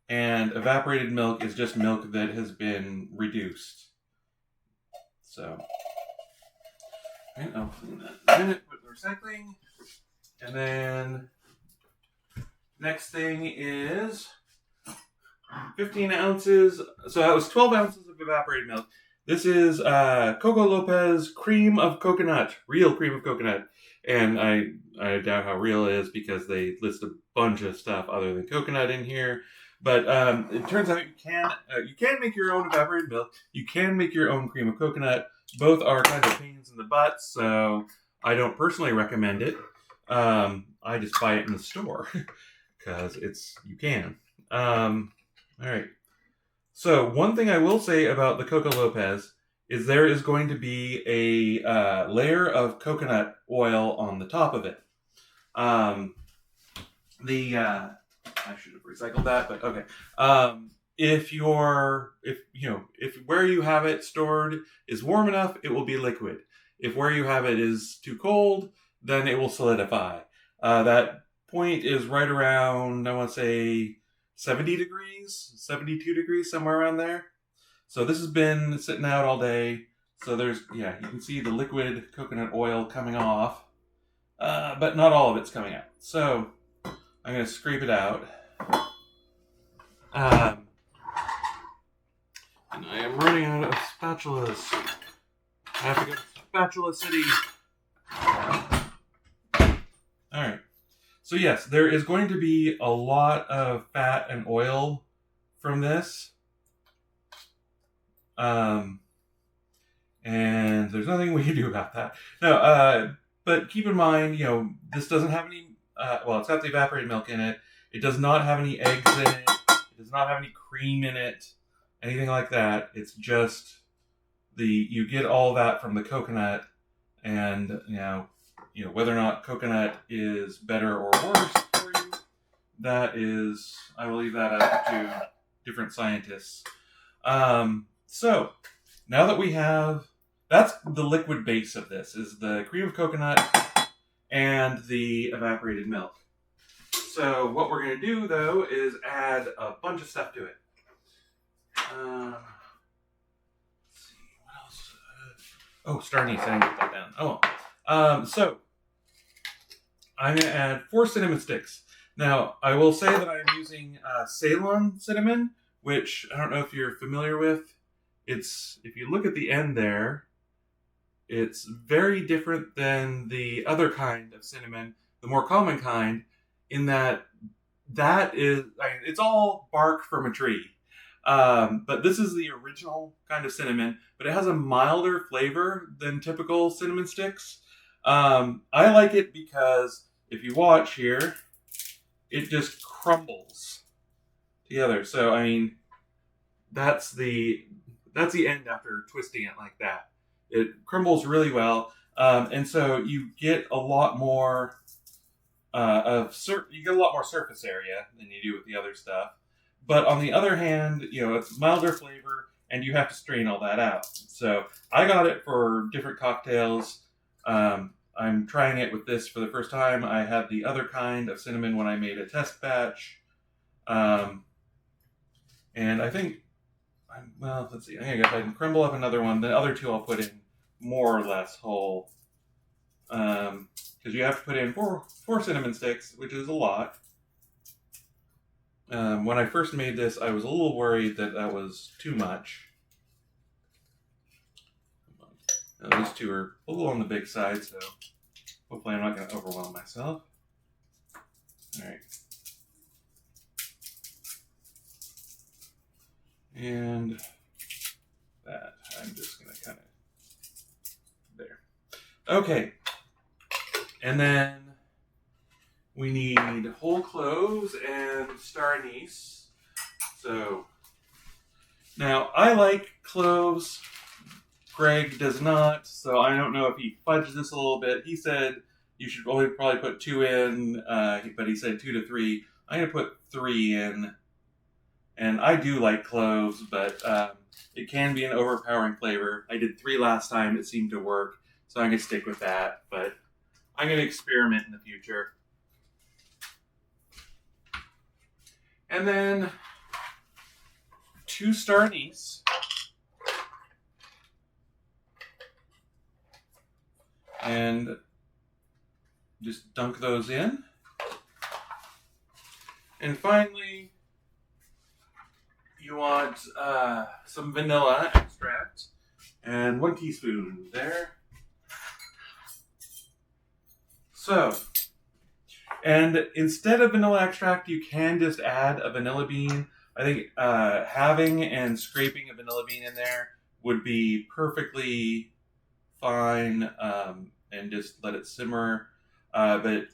and evaporated milk is just milk that has been reduced. So, I'll clean that in a minute with recycling. And then, next thing is 15 ounces. So that was 12 ounces of evaporated milk. This is Coco Lopez cream of coconut, real cream of coconut. And I doubt how real it is because they list a bunch of stuff other than coconut in here. But it turns out you can make your own evaporated milk. You can make your own cream of coconut. Both are kind of pains in the butt, so I don't personally recommend it. I just buy it in the store because you can. All right. So one thing I will say about the Coco Lopez is there is going to be a layer of coconut oil on the top of it. I should have recycled that, but okay. If where you have it stored is warm enough, it will be liquid. If where you have it is too cold, then it will solidify. That point is right around, I want to say, 70 degrees, 72 degrees, somewhere around there. So this has been sitting out all day. So you can see the liquid coconut oil coming off, but not all of it's coming out. So I'm going to scrape it out. And I am running out of spatulas. I have to go to Spatula City. All right. So yes, there is going to be a lot of fat and oil from this. And there's nothing we can do about that. No, but keep in mind, this doesn't have any, it's got the evaporated milk in it. It does not have any eggs in it. It does not have any cream in it. Anything like that. It's just you get all that from the coconut, and, whether or not coconut is better or worse for you, I will leave that up to different scientists. So, now that we have, that's the liquid base of this, is the cream of coconut and the evaporated milk. So, what we're going to do, though, is add a bunch of stuff to it. Let's see, what else? Star anise, I didn't get that down. So, I'm going to add 4 cinnamon sticks. Now, I will say that I'm using Ceylon cinnamon, which I don't know if you're familiar with. If you look at the end there, it's very different than the other kind of cinnamon, the more common kind, in that it's all bark from a tree. But this is the original kind of cinnamon, but it has a milder flavor than typical cinnamon sticks. I like it because if you watch here, it just crumbles together. So, that's the end after twisting it like that. It crumbles really well, and so you get a lot more surface area than you do with the other stuff. But on the other hand, it's milder flavor, and you have to strain all that out. So I got it for different cocktails. I'm trying it with this for the first time. I had the other kind of cinnamon when I made a test batch, and I think. Let's see. I think I can crumble up another one. The other 2 I'll put in more or less whole. Because you have to put in four cinnamon sticks, which is a lot. When I first made this, I was a little worried that was too much. These 2 are a little on the big side, so hopefully I'm not going to overwhelm myself. All right. And that, I'm just going to kind of, there. Okay. And then we need whole cloves and star anise. So, now I like cloves. Greg does not, so I don't know if he fudged this a little bit. He said you should only probably put 2 in, but he said 2 to 3. I'm going to put 3 in. And I do like cloves, but it can be an overpowering flavor. I did 3 last time. It seemed to work. So I'm going to stick with that. But I'm going to experiment in the future. And then 2 star anise. And just dunk those in. And finally, you want some vanilla extract. And 1 teaspoon there. So, and instead of vanilla extract, you can just add a vanilla bean. I think having and scraping a vanilla bean in there would be perfectly fine, and just let it simmer. But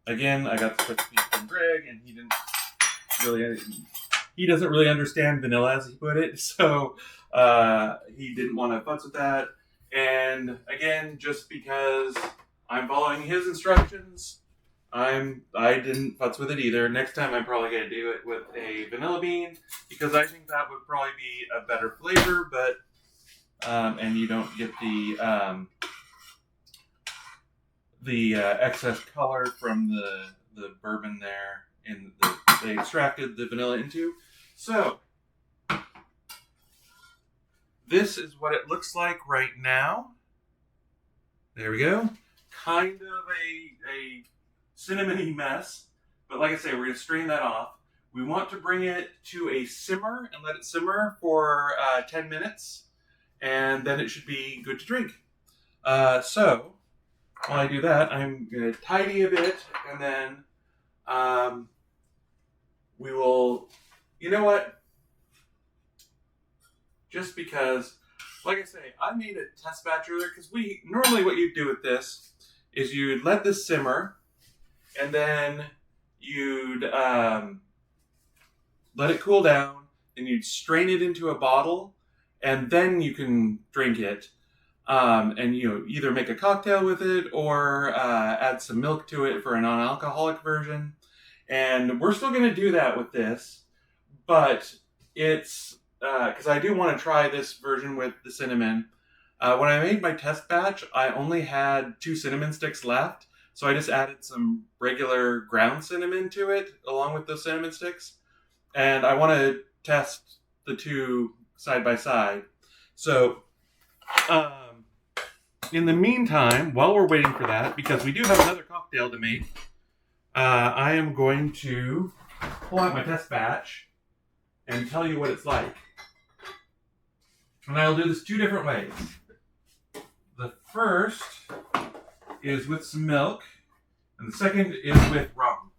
again, I got this recipe from Greg, and he doesn't really understand vanilla, as he put it, so he didn't want to futz with that. And again, just because I'm following his instructions, I didn't futz with it either. Next time I'm probably going to do it with a vanilla bean, because I think that would probably be a better flavor, but and you don't get the excess color from the bourbon there they extracted the vanilla into. So this is what it looks like right now. There we go. Kind of a cinnamony mess, but like I say, we're going to strain that off. We want to bring it to a simmer and let it simmer for 10 minutes, and then it should be good to drink. So while I do that, I'm going to tidy a bit, and then we will, you know what? Just because, like I say, I made a test batch earlier, because normally what you do with this is you'd let this simmer, and then you'd let it cool down, and you'd strain it into a bottle, and then you can drink it. And either make a cocktail with it or add some milk to it for a non-alcoholic version. And we're still going to do that with this, but it's because I do want to try this version with the cinnamon. When I made my test batch, I only had 2 cinnamon sticks left, so I just added some regular ground cinnamon to it along with those cinnamon sticks. And I want to test the 2 side by side. So in the meantime, while we're waiting for that, because we do have another cocktail to make, I am going to pull out my test batch and tell you what it's like. And I'll do this 2 different ways. The first is with some milk, and the second is with rum.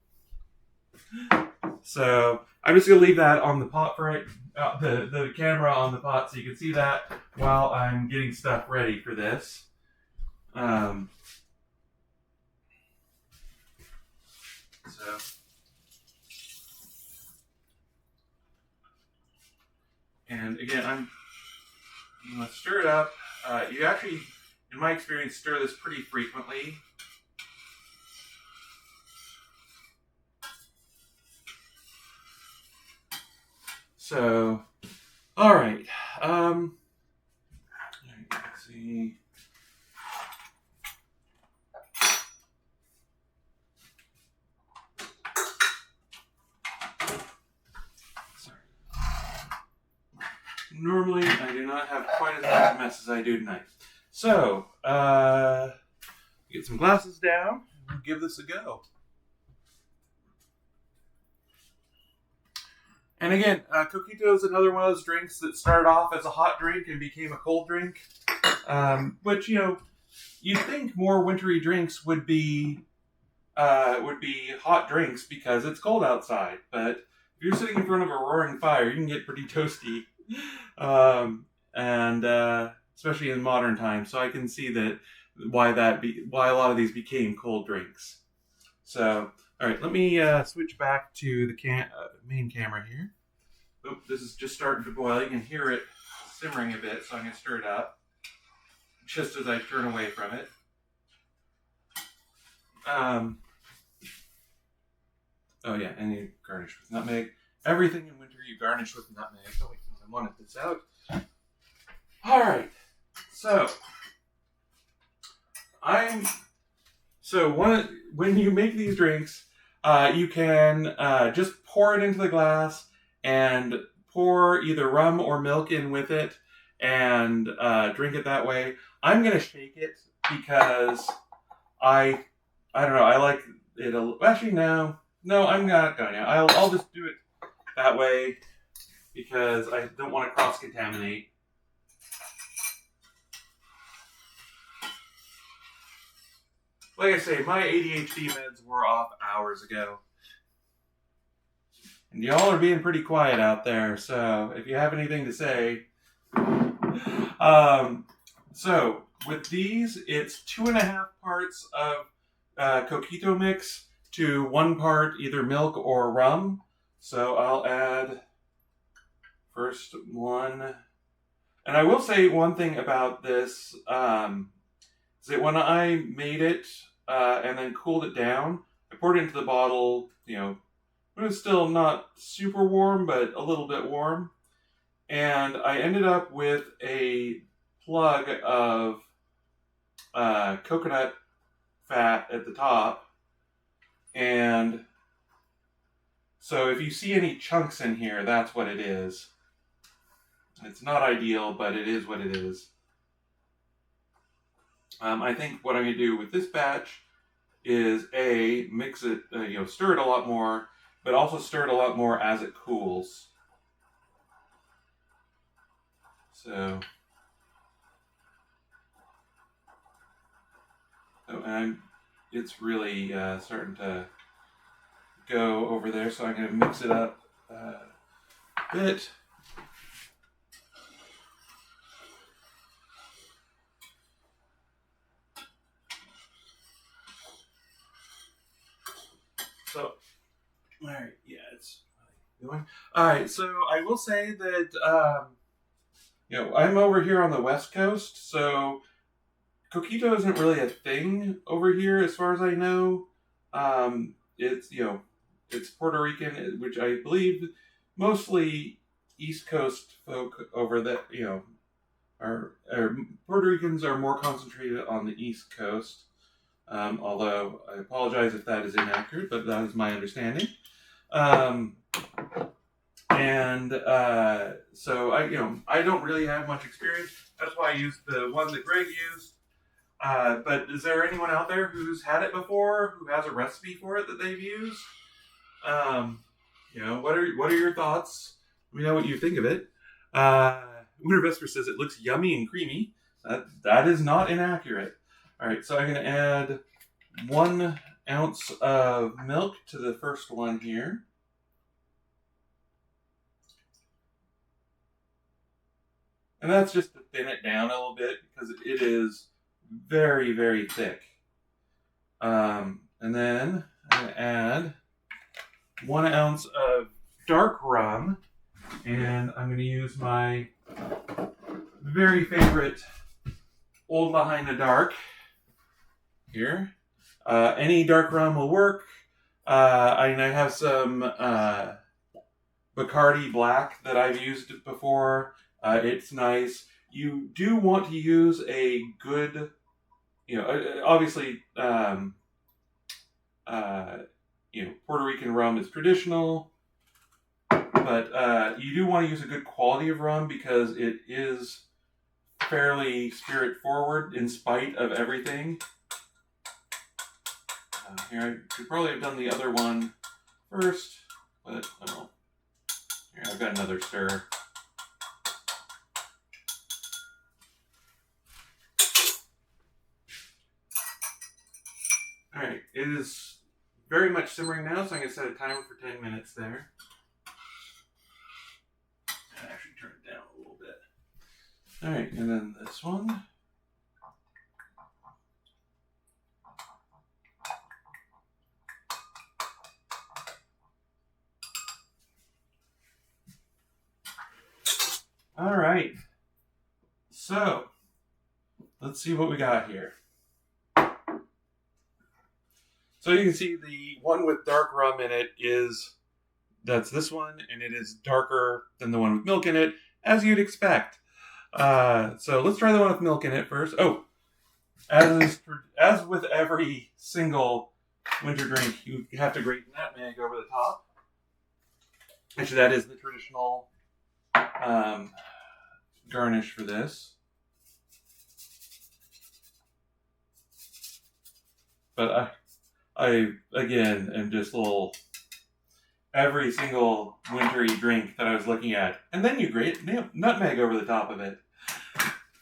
So I'm just going to leave that on the pot for it, the camera on the pot, so you can see that while I'm getting stuff ready for this. And again, I'm going to stir it up. You actually, in my experience, stir this pretty frequently. So, all right. Let's see. Normally, I do not have quite as much a mess as I do tonight. So, get some glasses down and give this a go. And again, Coquito is another one of those drinks that started off as a hot drink and became a cold drink. Which, you'd think more wintry drinks would be hot drinks because it's cold outside. But if you're sitting in front of a roaring fire, you can get pretty toasty. And especially in modern times. So I can see that why a lot of these became cold drinks. So, all right, let me switch back to the main camera here. Oh, this is just starting to boil. You can hear it simmering a bit, so I'm going to stir it up just as I turn away from it. Oh yeah, and you garnish with nutmeg. everything in winter you garnish with nutmeg. Oh wait, I wanted this out. All right, so when you make these drinks, you can just pour it into the glass and pour either rum or milk in with it and drink it that way. I'm gonna shake it because I don't know. I like it. Actually, no, I'm not going to. I'll just do it that way because I don't want to cross contaminate. Like I say, my ADHD meds wore off hours ago. And y'all are being pretty quiet out there, so if you have anything to say. So, with these, it's 2.5 parts of coquito mix to 1 part either milk or rum. So I'll add first one. And I will say one thing about this, is that when I made it and then cooled it down, I poured it into the bottle, it was still not super warm, but a little bit warm. And I ended up with a plug of coconut fat at the top. And so if you see any chunks in here, that's what it is. It's not ideal, but it is what it is. I think what I'm going to do with this batch is mix it, stir it a lot more, but also stir it a lot more as it cools. So, and it's really starting to go over there, so I'm going to mix it up a bit. So, all right, yeah, it's going. All right, so I will say that, I'm over here on the West Coast, so coquito isn't really a thing over here as far as I know. It's Puerto Rican, which I believe mostly East Coast folk over that, are Puerto Ricans are more concentrated on the East Coast. Although I apologize if that is inaccurate, but that is my understanding. So I don't really have much experience. That's why I used the one that Greg used. But is there anyone out there who's had it before, who has a recipe for it that they've used? What are your thoughts? Let me know what you think of it. Winter Vesper says it looks yummy and creamy. That is not inaccurate. All right, so I'm going to add 1 ounce of milk to the first one here. And that's just to thin it down a little bit because it is very, very thick. And then I'm going to add 1 ounce of dark rum. And I'm going to use my very favorite Old Lahaina Dark here. Any dark rum will work. I have some Bacardi Black that I've used before. It's nice. You do want to use a good, obviously, Puerto Rican rum is traditional, but you do want to use a good quality of rum because it is fairly spirit forward in spite of everything. Here, I could probably have done the other one first, but oh. Here, I've got another stir. Alright, it is very much simmering now, so I'm going to set a timer for 10 minutes there. And actually turn it down a little bit. Alright, and then this one. Alright, so let's see what we got here. So you can see the one with dark rum in it is That's this one, and it is darker than the one with milk in it, as you'd expect. So let's try the one with milk in it first. Oh, as with every single winter drink, you have to grate nutmeg over the top. Actually, that is the traditional garnish for this. But I again am just little every single wintry drink that I was looking at, and then you grate nutmeg over the top of it.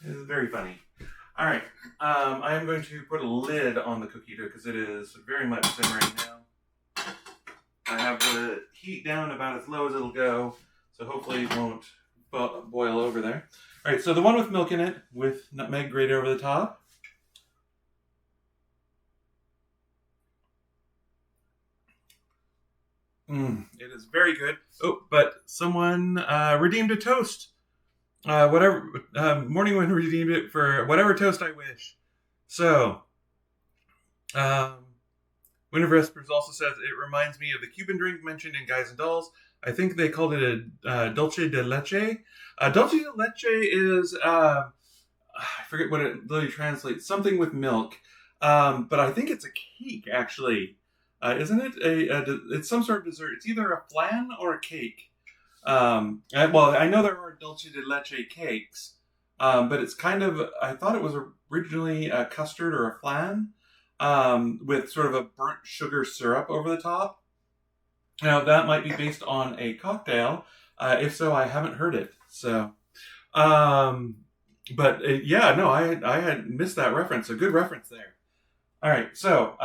It's very funny. All right, I am going to put a lid on the cookie dough because it is very much simmering now. I have the heat down about as low as it'll go, so hopefully it won't boil over there. All right, so the one with milk in it, with nutmeg grated over the top. It is very good. Oh, but someone redeemed a toast. Whatever Morning Wind redeemed it for whatever toast I wish. So, Winter Vespers also says it reminds me of the Cuban drink mentioned in Guys and Dolls. I think they called it a dulce de leche. Dulce de leche is I forget what it literally translates. Something with milk, but I think it's a cake actually. Isn't it? It's some sort of dessert. It's either a flan or a cake. Well, I know there are dulce de leche cakes, but it's kind of. I thought it was originally a custard or a flan with sort of a burnt sugar syrup over the top. Now that might be based on a cocktail. If so, I haven't heard it. So, but yeah, no, I had missed that reference. A good reference there. All right, so.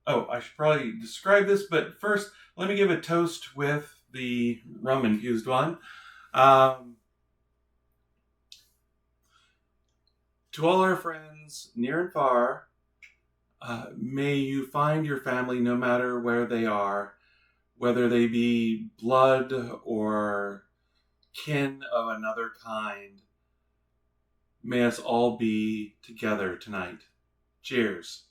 Oh, I should probably describe this, but first, let me give a toast with the rum-infused one. To all our friends, near and far, may you find your family no matter where they are, whether they be blood or kin of another kind. May us all be together tonight. Cheers.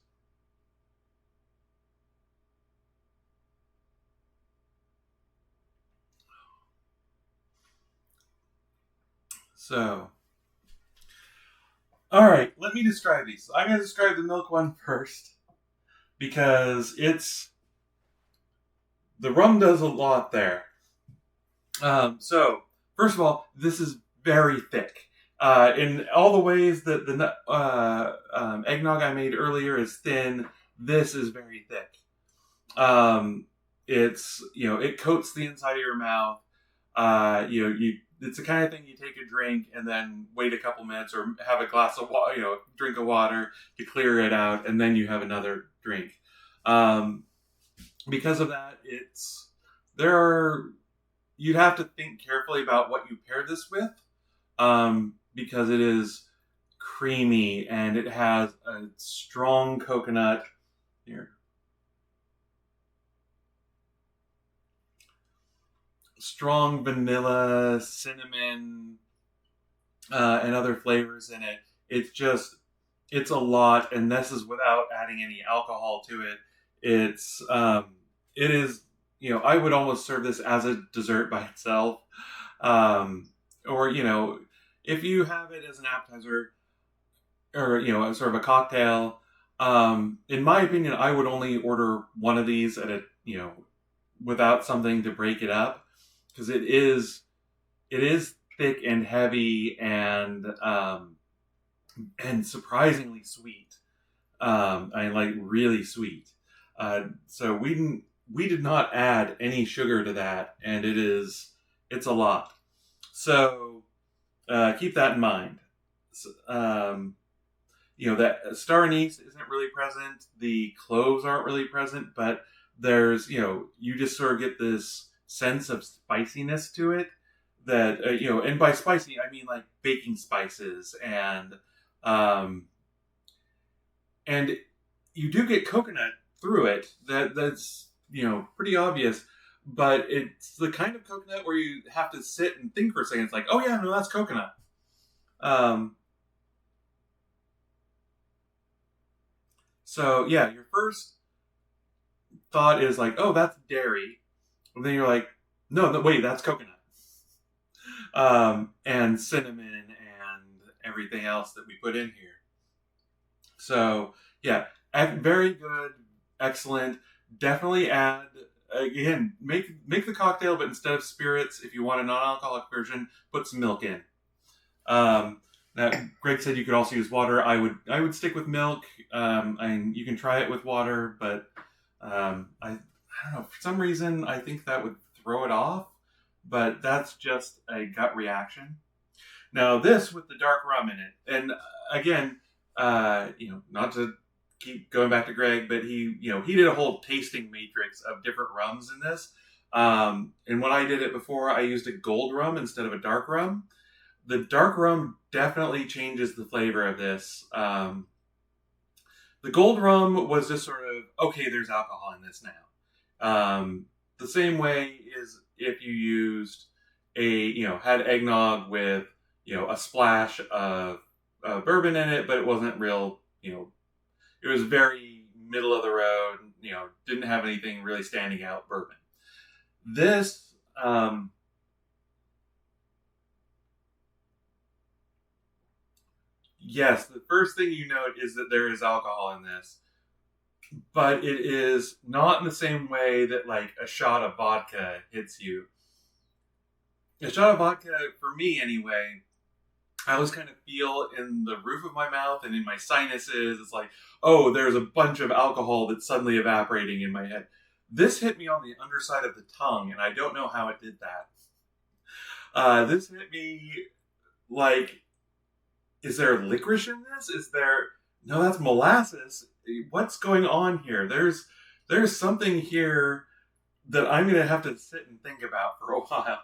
So, all right, let me describe these. So I'm going to describe the milk one first because the rum does a lot there. So, first of all, this is very thick. In all the ways that the eggnog I made earlier is thin, this is very thick. It coats the inside of your mouth. It's the kind of thing you take a drink and then wait a couple minutes or have a glass of water, drink of water to clear it out, and then you have another drink. Because of that, you'd have to think carefully about what you pair this with, because it is creamy and it has a strong coconut here. Strong vanilla, cinnamon, and other flavors in it. It's a lot, and this is without adding any alcohol to it. It is, I would almost serve this as a dessert by itself. Or, if you have it as an appetizer or, sort of a cocktail, in my opinion, I would only order one of these without something to break it up. Because it is thick and heavy and surprisingly sweet. Really sweet. So we did not add any sugar to that, and it's a lot. So keep that in mind. That star anise isn't really present. The cloves aren't really present, but there's you just sort of get this sense of spiciness to it that and by spicy I mean like baking spices and you do get coconut through it. That's pretty obvious, but it's the kind of coconut where you have to sit and think for a second. It's like, oh yeah, no, that's coconut. So yeah, your first thought is like, oh, that's dairy. And then you're like, no, wait, that's coconut. And cinnamon and everything else that we put in here. So yeah, very good, excellent. Definitely add again. Make the cocktail, but instead of spirits, if you want a non-alcoholic version, put some milk in. Um, now, Greg said you could also use water. I would stick with milk. And you can try it with water, but I don't know. For some reason, I think that would throw it off. But that's just a gut reaction. Now this with the dark rum in it, and again, not to keep going back to Greg, but he did a whole tasting matrix of different rums in this. And when I did it before, I used a gold rum instead of a dark rum. The dark rum definitely changes the flavor of this. The gold rum was just sort of okay. There's alcohol in this now. The same way is if you used had eggnog with a splash of bourbon in it, but it wasn't real. It was very middle of the road. Didn't have anything really standing out bourbon. This, yes, the first thing you note is that there is alcohol in this, but it is not in the same way that like a shot of vodka hits you. A shot of vodka, for me anyway, I always kind of feel in the roof of my mouth and in my sinuses. It's like, oh, there's a bunch of alcohol that's suddenly evaporating in my head. This hit me on the underside of the tongue, and I don't know how it did that. This hit me like, is there licorice in this? Is there? No, that's molasses. What's going on here? There's something here that I'm gonna have to sit and think about for a while.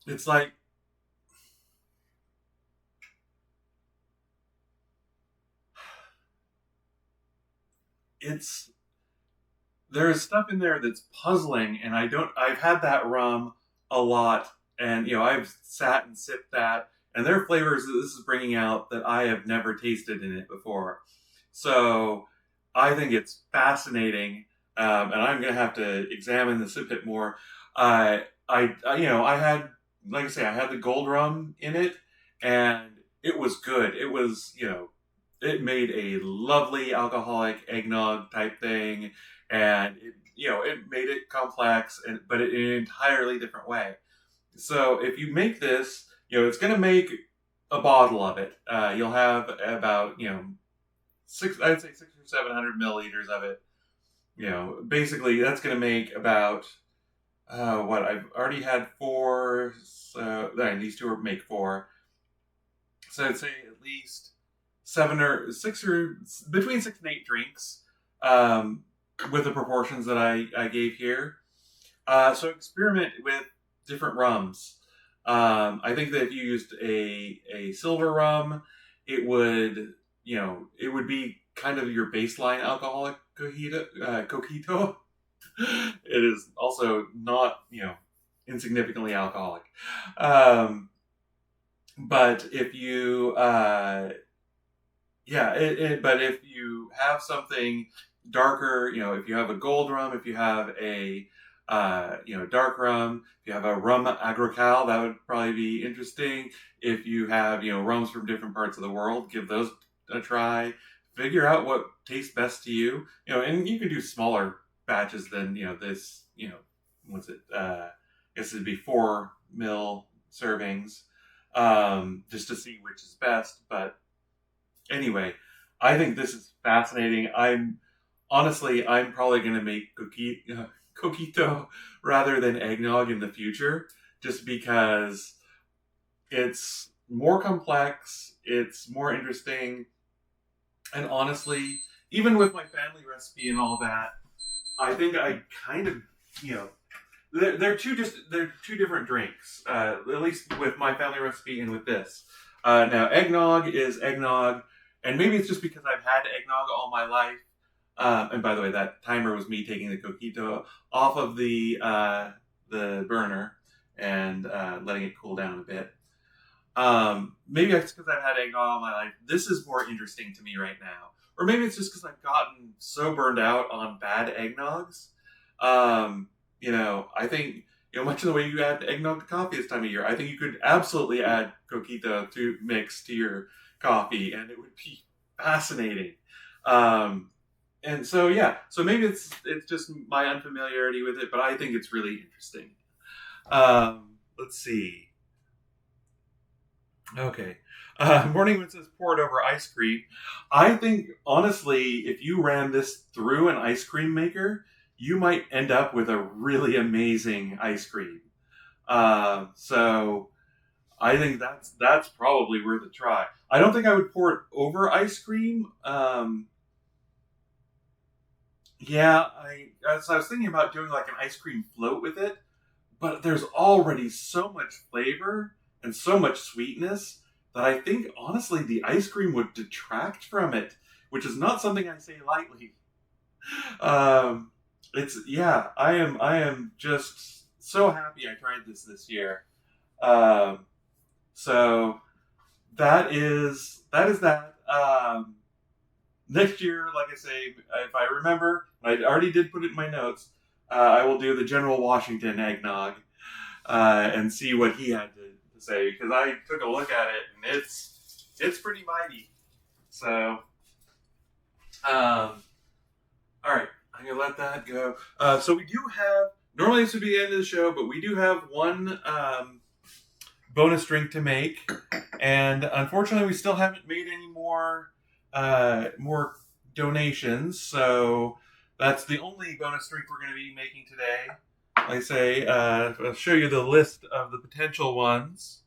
It's like it's there's stuff in there that's puzzling, and I've had that rum a lot, and I've sat and sipped that, and there are flavors that this is bringing out that I have never tasted in it before. So I think it's fascinating, and I'm going to have to examine this a bit more. I had, like I say, I had the gold rum in it, and it was good. It was, it made a lovely alcoholic eggnog type thing, and it made it complex, but in an entirely different way. So if you make this, it's going to make a bottle of it. You'll have about I'd say 600 or 700 milliliters of it. Basically that's going to make about what I've already had four. So these two make four. So I'd say at least 7 or 6 or between 6 and 8 drinks, with the proportions that I gave here. So experiment with different rums. I think that if you used a silver rum, it would it would be kind of your baseline alcoholic coquito. It is also not insignificantly alcoholic. But if you but if you have something darker, if you have a gold rum, if you have a dark rum, if you have a rum agrical, that would probably be interesting. If you have rums from different parts of the world, give those a try. Figure out what tastes best to you. And you can do smaller batches than this. What's it? I guess it'd be 4 ml servings, just to see which is best. But anyway, I think this is fascinating. I'm probably going to make coquito rather than eggnog in the future, just because it's more complex, it's more interesting, and honestly, even with my family recipe and all that, I think I kind of they're two different drinks, at least with my family recipe and with this. Now, eggnog is eggnog, and maybe it's just because I've had eggnog all my life. And by the way, that timer was me taking the coquito off of the burner and letting it cool down a bit. Maybe that's because I've had eggnog all my life. This is more interesting to me right now. or maybe it's just because I've gotten so burned out on bad eggnogs. I think, much of the way you add eggnog to coffee this time of year, I think you could absolutely add coquito to mix to your coffee, and it would be fascinating. And so, yeah, so maybe it's just my unfamiliarity with it, but I think it's really interesting. Let's see. Okay. Morning Wind says pour it over ice cream. I think, honestly, if you ran this through an ice cream maker, you might end up with a really amazing ice cream. So I think that's probably worth a try. I don't think I would pour it over ice cream. I was thinking about doing like an ice cream float with it, but there's already so much flavor and so much sweetness that I think, honestly, the ice cream would detract from it, which is not something I say lightly. I am just so happy I tried this year. So that is that. Next year, like I say, if I remember, I already did put it in my notes. I will do the General Washington eggnog and see what he had to say, because I took a look at it and it's pretty mighty. So, all right, I'm gonna let that go. So we do have, normally this would be the end of the show, but we do have one bonus drink to make, and unfortunately, we still haven't made any more donations. So that's the only bonus drink we're going to be making today. Like I say, I'll show you the list of the potential ones.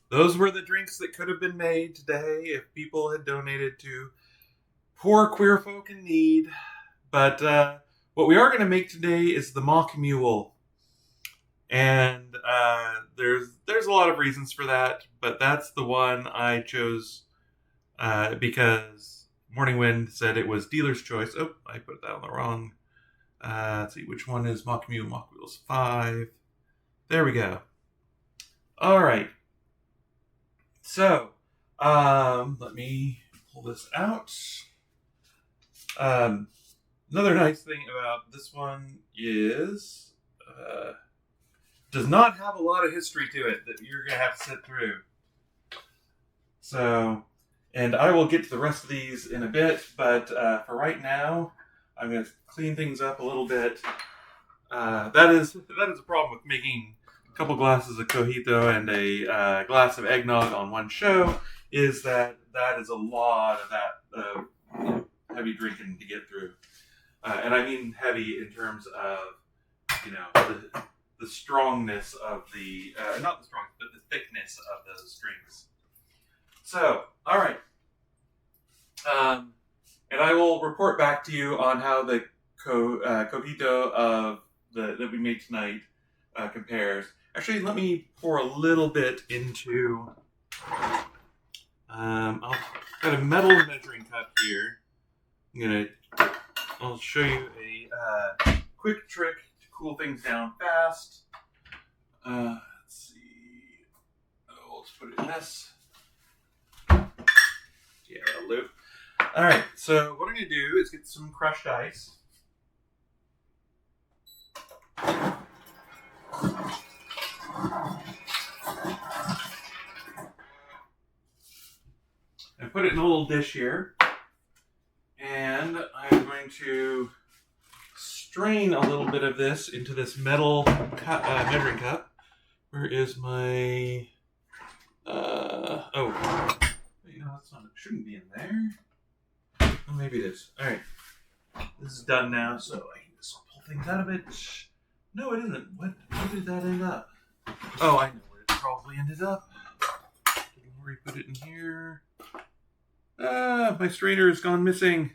Those were the drinks that could have been made today if people had donated to poor queer folk in need. But what we are going to make today is the Mock Mule. And there's a lot of reasons for that, but that's the one I chose because Morning Wind said it was dealer's choice. Oh, I put that on the wrong. Let's see, which one is Mock Mule? Mock Mule's 5. There we go. All right. So, let me pull this out. Another nice thing about this one is does not have a lot of history to it that you're going to have to sit through. So, and I will get to the rest of these in a bit, but for right now, I'm going to clean things up a little bit. That is a problem with making a couple glasses of cojito and a glass of eggnog on one show, is that is a lot of that heavy drinking to get through. And I mean heavy in terms of, the strongness of the, not the strongness, but the thickness of those drinks. So, all right. And I will report back to you on how the cojito that we made tonight compares. Actually, let me pour a little bit into. I've got a metal measuring cup here. I'll show you a quick trick to cool things down fast. Let's see. Let's put it in this. Yeah, that'll do. All right, so what I'm going to do is get some crushed ice. And put it in a little dish here. And I'm going to strain a little bit of this into this metal measuring cup. Where is my... that's not, it shouldn't be in there. Oh, maybe it is. All right. This is done now, so I can just pull things out of it. No, it isn't. Where did that end up? Oh, I know where it probably ended up. Did Lori put it in here? My strainer has gone missing.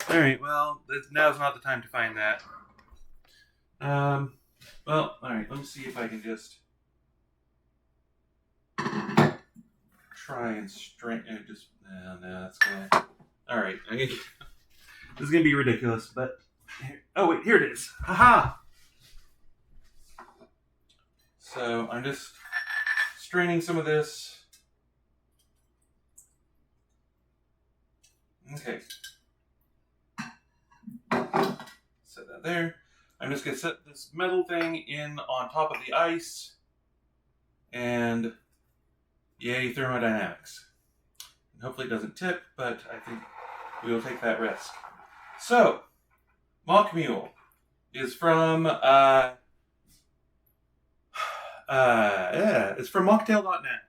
All right, well, now's not the time to find that. Well, all right, let me see if I can just try and strain. No, that's gonna. All right, this is gonna be ridiculous, but oh wait, here it is. Haha. So I'm just straining some of this. Okay. Set that there. I'm just going to set this metal thing in on top of the ice. And yay, thermodynamics. And hopefully it doesn't tip, but I think we will take that risk. So, Mock Mule is from it's from mocktail.net.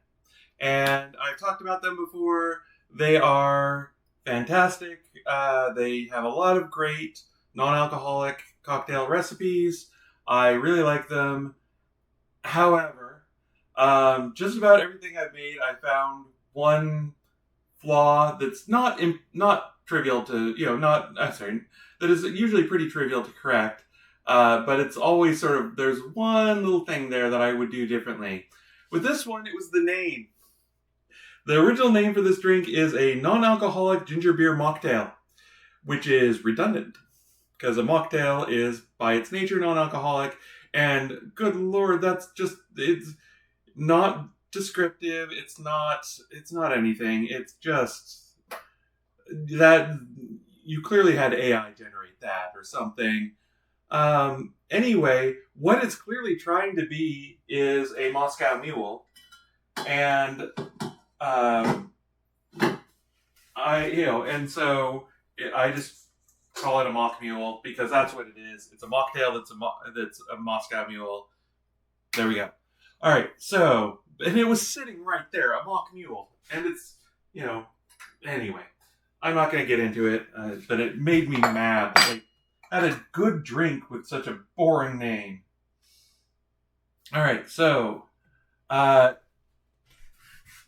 And I've talked about them before. They are fantastic. They have a lot of great non-alcoholic cocktail recipes. I really like them. However, just about everything I've made, I found one flaw that's not trivial to, that is usually pretty trivial to correct. But it's always sort of, there's one little thing there that I would do differently. With this one, it was the name. The original name for this drink is a non-alcoholic ginger beer mocktail, which is redundant, because a mocktail is, by its nature, non-alcoholic, and good lord, it's not descriptive, it's not anything, it's just that you clearly had AI generate that or something. Anyway, what it's clearly trying to be is a Moscow Mule, and I just call it a mock mule because that's what it is. It's a mocktail that's a Moscow Mule. There we go. All right, so, and it was sitting right there, a mock mule, and it's, anyway, I'm not going to get into it, but it made me mad. Like, I had a good drink with such a boring name. All right, so,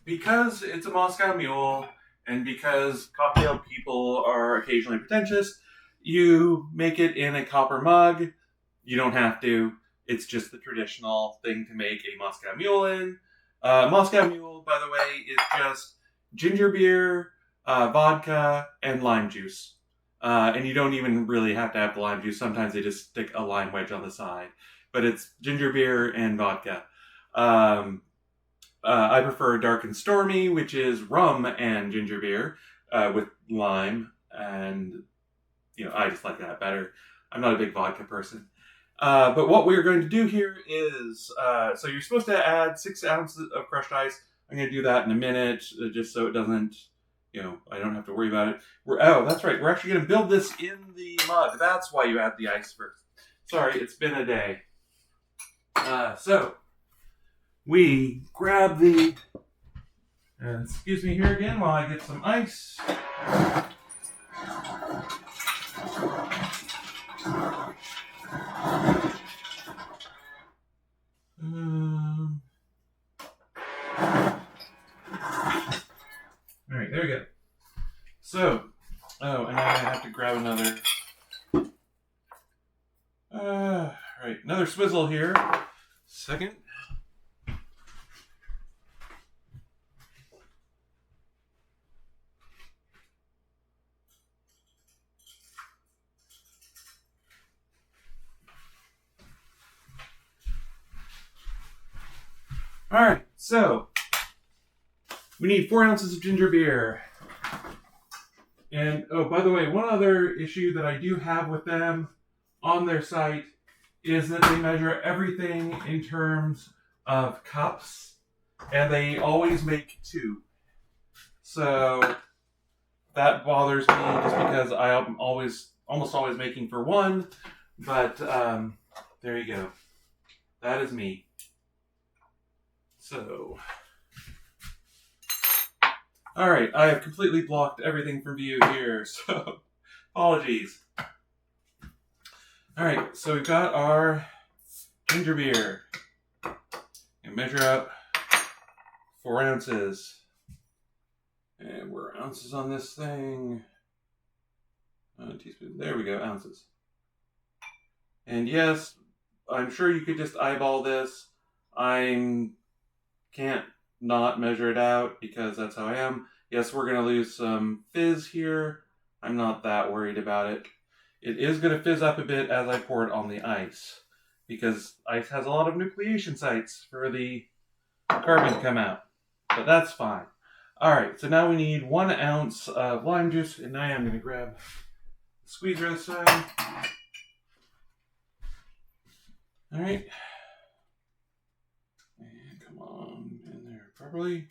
because it's a Moscow Mule, and because cocktail people are occasionally pretentious, you make it in a copper mug. You don't have to. It's just the traditional thing to make a Moscow Mule in. Moscow Mule, by the way, is just ginger beer, vodka, and lime juice. And you don't even really have to have the lime juice. Sometimes they just stick a lime wedge on the side. But it's ginger beer and vodka. I prefer Dark and Stormy, which is rum and ginger beer with lime. And, I just like that better. I'm not a big vodka person. But what we're going to do here is, so you're supposed to add 6 ounces of crushed ice. I'm going to do that in a minute, just so it doesn't, I don't have to worry about it. That's right. We're actually going to build this in the mug. That's why you add the ice first. Sorry, it's been a day. So, we grab the, excuse me here again while I get some ice. All right, there we go. So, and I have to grab another, right, another swizzle here. Second. All right, so we need 4 ounces of ginger beer. And, by the way, one other issue that I do have with them on their site is that they measure everything in terms of cups, and they always make 2. So that bothers me just because I am almost always making for 1, but there you go. That is me. So, all right, I have completely blocked everything from view here, so apologies. All right, so we've got our ginger beer. And measure up 4 ounces. And we're ounces on this thing. A teaspoon. There we go, ounces. And yes, I'm sure you could just eyeball this. I can't not measure it out because that's how I am. Yes, we're going to lose some fizz here. I'm not that worried about it. It is going to fizz up a bit as I pour it on the ice because ice has a lot of nucleation sites for the carbon to come out. But that's fine. Alright, so now we need 1 ounce of lime juice, and I am going to grab the squeezer this side. Alright. And come on in there properly.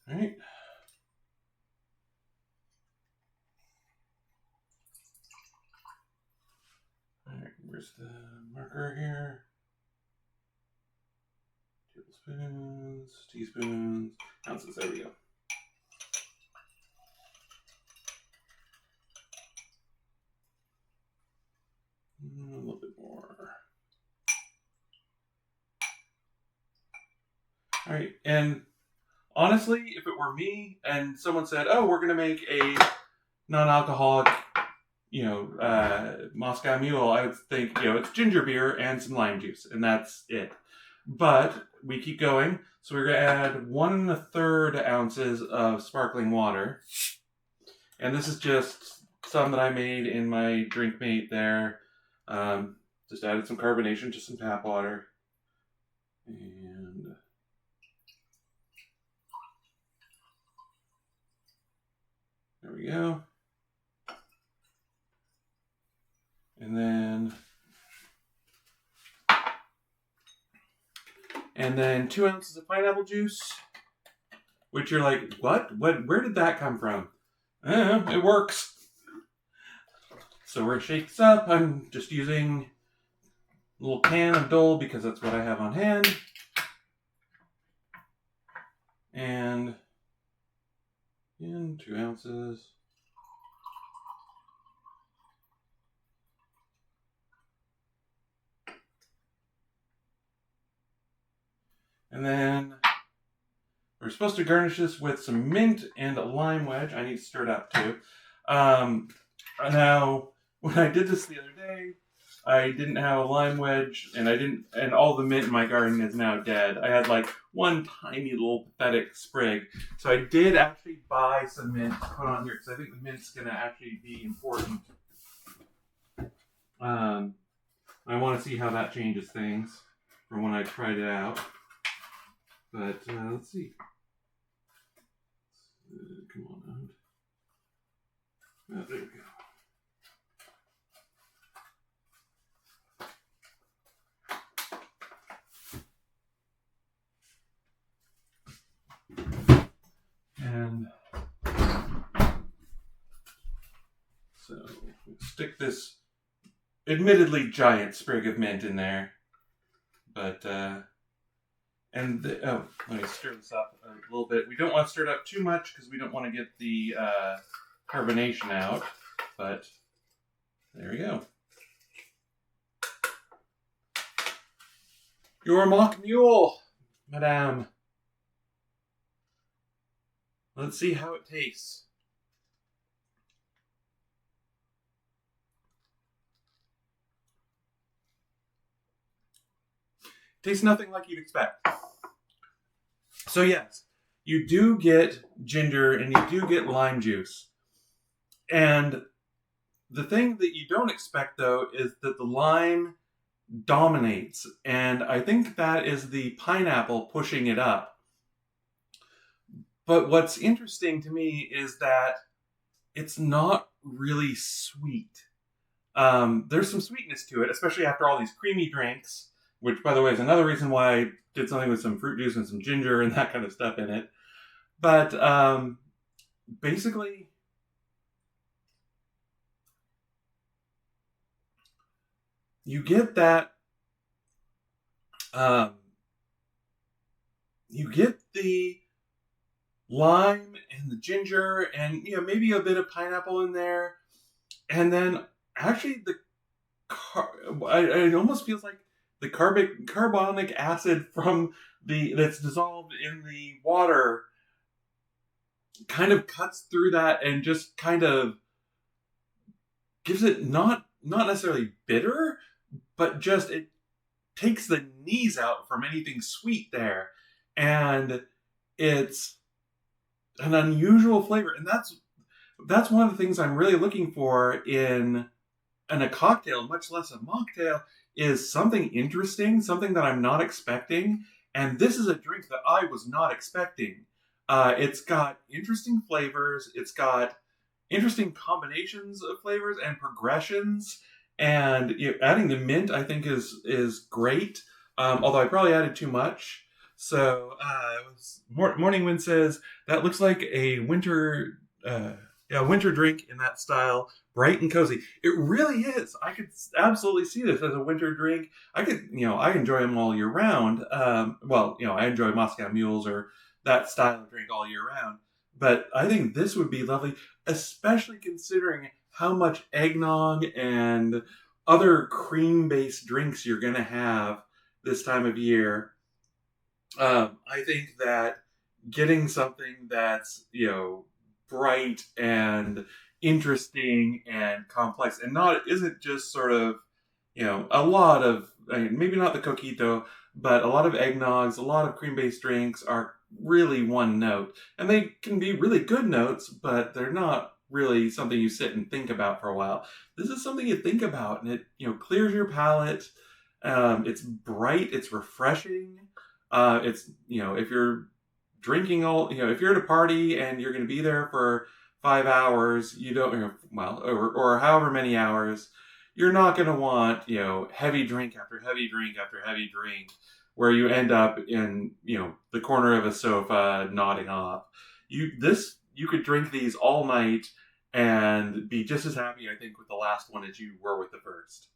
Alright. Alright, where's the marker here? Tablespoons, teaspoons, ounces, there we go. A little bit more. Alright, and honestly, if it were me and someone said, oh, we're going to make a non-alcoholic, Moscow Mule, I would think, it's ginger beer and some lime juice, and that's it. But we keep going, so we're going to add 1 1/3 ounces of sparkling water. And this is just some that I made in my drink mate there. Just added some carbonation, just some tap water. And there we go. And then 2 ounces of pineapple juice, which you're like, what? Where did that come from? It works. So we're going to shake this up. I'm just using a little can of Dole because that's what I have on hand. And 2 ounces. And then we're supposed to garnish this with some mint and a lime wedge. I need to stir it up too. Now, when I did this the other day, I didn't have a lime wedge, and all the mint in my garden is now dead. I had like one tiny little pathetic sprig. So I did actually buy some mint to put on here because I think the mint's going to actually be important. I want to see how that changes things from when I tried it out. But let's see. Come on out. Oh, there we go. And so stick this admittedly giant sprig of mint in there. But let me stir this up a little bit. We don't want to stir it up too much because we don't want to get the carbonation out. But there we go. Your mock mule, madame. Let's see how it tastes. Tastes nothing like you'd expect. So yes, you do get ginger and you do get lime juice. And the thing that you don't expect, though, is that the lime dominates. And I think that is the pineapple pushing it up. But what's interesting to me is that it's not really sweet. There's some sweetness to it, especially after all these creamy drinks, which, by the way, is another reason why I did something with some fruit juice and some ginger and that kind of stuff in it. But basically, you get that, you get the lime and the ginger and, maybe a bit of pineapple in there. And then actually it almost feels like the carbonic acid from that's dissolved in the water kind of cuts through that and just kind of gives it not necessarily bitter, but just it takes the knees out from anything sweet there. And it's an unusual flavor. And that's one of the things I'm really looking for in a cocktail, much less a mocktail, is something interesting, something that I'm not expecting. And this is a drink that I was not expecting. It's got interesting flavors. It's got interesting combinations of flavors and progressions. And adding the mint, I think, is great. Although I probably added too much. So Morning Wind says that looks like a winter drink in that style, bright and cozy. It really is. I could absolutely see this as a winter drink. I enjoy them all year round. I enjoy Moscow Mules or that style of drink all year round. But I think this would be lovely, especially considering how much eggnog and other cream-based drinks you're going to have this time of year. I think that getting something that's bright and interesting and complex and isn't just sort of a lot of, maybe not the coquito, but a lot of eggnogs, a lot of cream-based drinks are really one note, and they can be really good notes, but they're not really something you sit and think about for a while. This is something you think about, and it clears your palate. It's bright, it's refreshing. It's if you're drinking if you're at a party and you're going to be there for 5 hours, you don't or however many hours, you're not going to want heavy drink after heavy drink after heavy drink, where you end up in the corner of a sofa nodding off. You could drink these all night and be just as happy, I think, with the last one as you were with the first.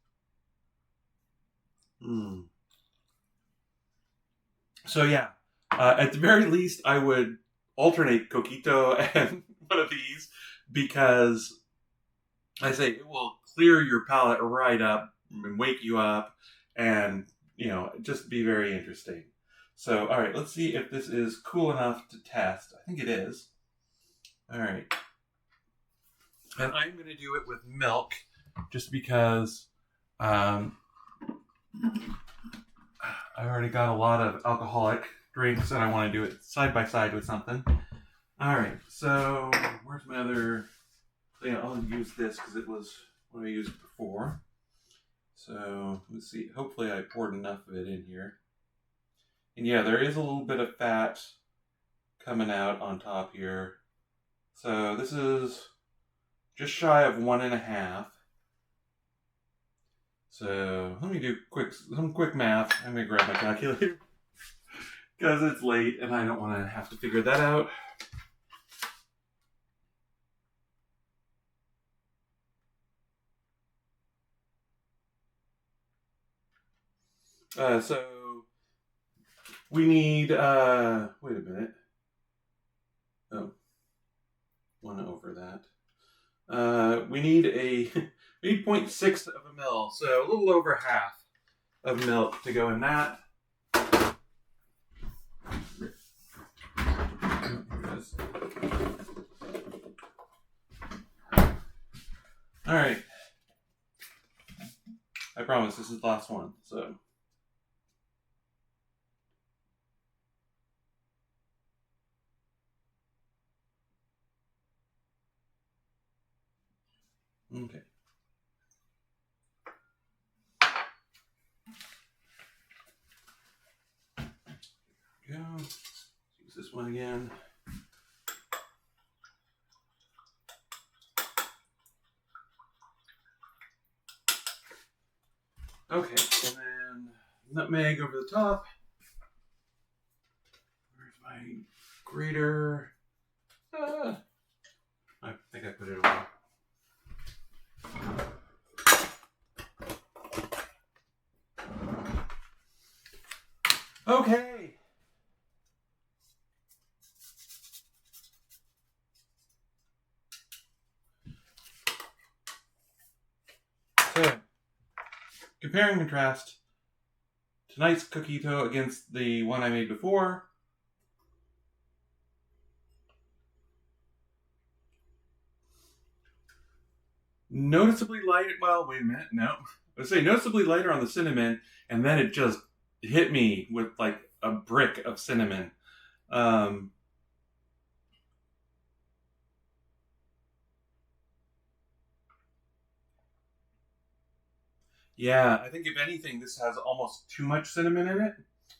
So yeah, at the very least, I would alternate coquito and one of these, because I say it will clear your palate right up and wake you up, and just be very interesting. So, all right, let's see if this is cool enough to test. I think it is. All right. And I'm going to do it with milk, just because I already got a lot of alcoholic drinks, and I want to do it side by side with something. All right, so where's my other thing? I'll use this because it was what I used before. So let's see. Hopefully I poured enough of it in here. And yeah, there is a little bit of fat coming out on top here. So this is just shy of 1.5. So let me do some quick math. I'm going to grab my calculator because it's late and I don't want to have to figure that out. So we need, wait a minute. Oh, 1 over that. We need 0.6 of a mil, so a little over half of milk to go in that. All right. I promise this is the last one, so. Okay. Go. Use this one again. Okay, and then nutmeg over the top. Where's my grater? I think I put it away. Okay. So, compare and contrast tonight's coquito against the one I made before. Noticeably light. Well, wait a minute. No. Let's say noticeably lighter on the cinnamon, and then it just hit me with like a brick of cinnamon. Yeah, I think if anything, this has almost too much cinnamon in it.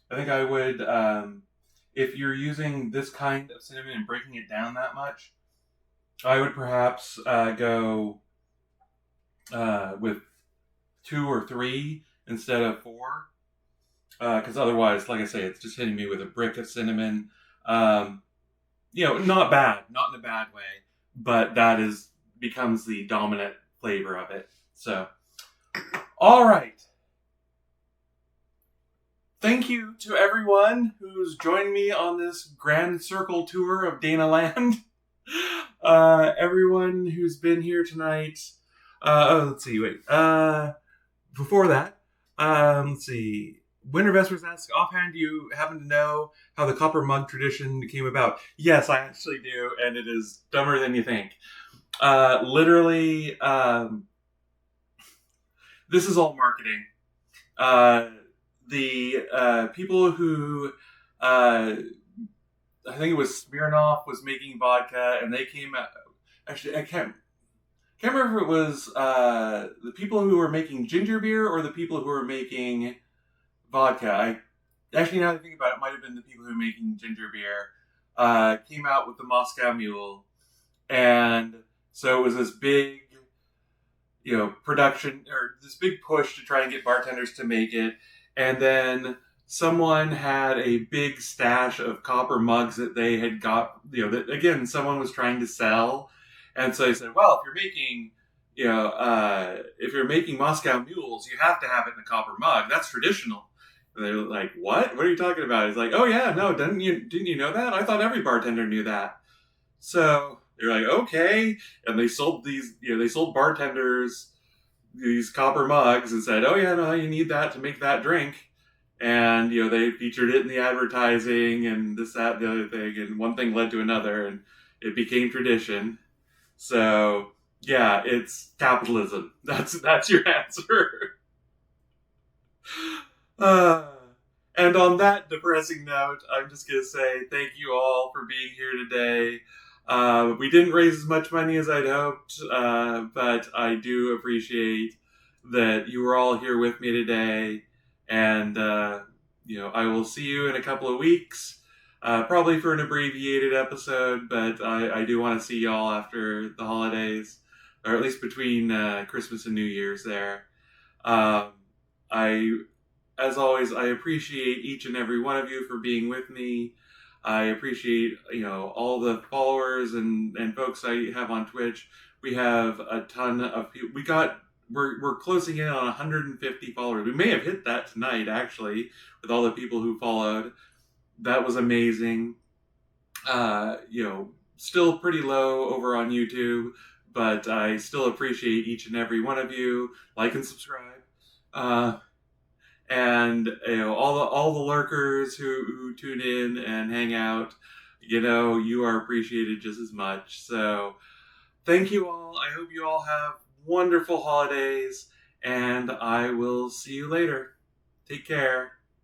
I think I would if you're using this kind of cinnamon and breaking it down that much, I would perhaps go with 2 or 3 instead of 4. Because otherwise, like I say, it's just hitting me with a brick of cinnamon. Not bad, not in a bad way, but becomes the dominant flavor of it. So, all right. Thank you to everyone who's joined me on this grand circle tour of Dana Land. Everyone who's been here tonight. Let's see, wait. Before that, let's see. Winter Vespers asks, offhand, do you happen to know how the copper mug tradition came about? Yes, I actually do, and it is dumber than you think. Literally, this is all marketing. The people who, I think it was Smirnoff, was making vodka, and they came out. Actually, I can't remember if it was the people who were making ginger beer or the people who were making vodka. Actually, now that I think about it, it might have been the people who were making ginger beer. Came out with the Moscow Mule, and so it was this big, production, or this big push to try and get bartenders to make it. And then someone had a big stash of copper mugs that they had got, that again, someone was trying to sell. And so they said, well, if you're making Moscow Mules, you have to have it in a copper mug. That's traditional. And they're like, what? What are you talking about? He's like, oh yeah, no, didn't you know that? I thought every bartender knew that. So they're like, okay. And they sold they sold bartenders these copper mugs and said, oh yeah, no, you need that to make that drink. And, they featured it in the advertising and this, that, the other thing. And one thing led to another and it became tradition. So yeah, it's capitalism. That's your answer. And on that depressing note, I'm just going to say thank you all for being here today. We didn't raise as much money as I'd hoped, but I do appreciate that you were all here with me today. And, I will see you in a couple of weeks, probably for an abbreviated episode, but I do want to see y'all after the holidays, or at least between Christmas and New Year's there. As always, I appreciate each and every one of you for being with me. I appreciate, all the followers and folks I have on Twitch. We have a ton of people. We're closing in on 150 followers. We may have hit that tonight, actually, with all the people who followed. That was amazing. Still pretty low over on YouTube, but I still appreciate each and every one of you. Like and subscribe. And all the lurkers who tune in and hang out, you are appreciated just as much. So thank you all. I hope you all have wonderful holidays, and I will see you later. Take care.